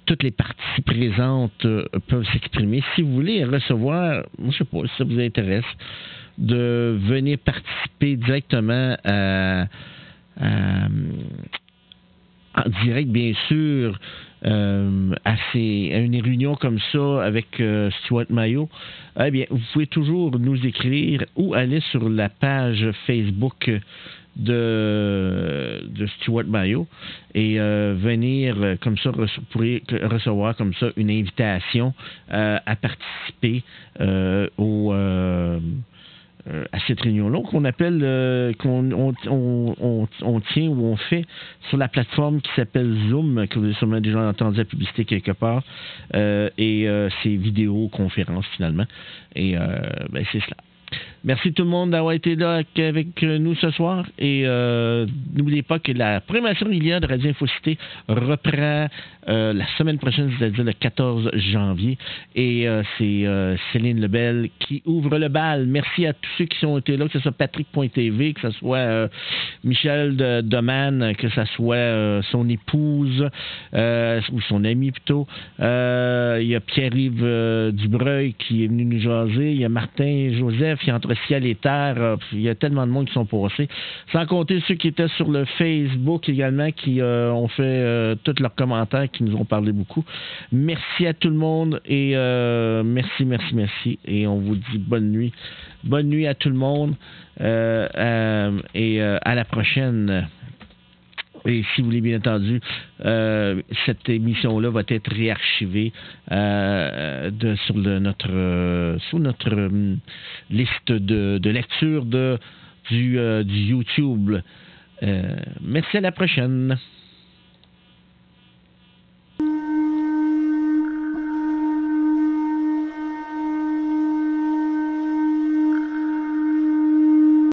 toutes les parties présentes peuvent s'exprimer. Si vous voulez recevoir, je ne sais pas si ça vous intéresse, de venir participer directement en direct, bien sûr, à une réunion comme ça avec Stuart Mayo, eh bien, vous pouvez toujours nous écrire ou aller sur la page Facebook de Stuart Mayo et venir comme ça, vous pourrez recevoir comme ça une invitation à participer à cette réunion-là qu'on appelle, on tient ou on fait sur la plateforme qui s'appelle Zoom, que vous avez sûrement déjà entendu la publicité quelque part, et c'est vidéoconférence finalement. Et c'est cela. Merci tout le monde d'avoir été là avec nous ce soir. Et n'oubliez pas que la programmation régulière de Radio Infocité reprend la semaine prochaine, c'est-à-dire le 14 janvier. Et c'est Céline Lebel qui ouvre le bal. Merci à tous ceux qui ont été là, que ce soit Patrick.tv, que ce soit Michel Doman, que ce soit son épouse ou son ami plutôt. Il y a Pierre-Yves Dubreuil qui est venu nous jaser. Il y a Martin Joseph, il y a Entre ciel et terre, il y a tellement de monde qui sont passés. Sans compter ceux qui étaient sur le Facebook également, qui ont fait tous leurs commentaires, qui nous ont parlé beaucoup. Merci à tout le monde et merci. Et on vous dit bonne nuit. Bonne nuit à tout le monde et à la prochaine. Et si vous voulez, bien entendu, cette émission-là va être réarchivée sur notre liste de lecture du YouTube. Merci, à la prochaine.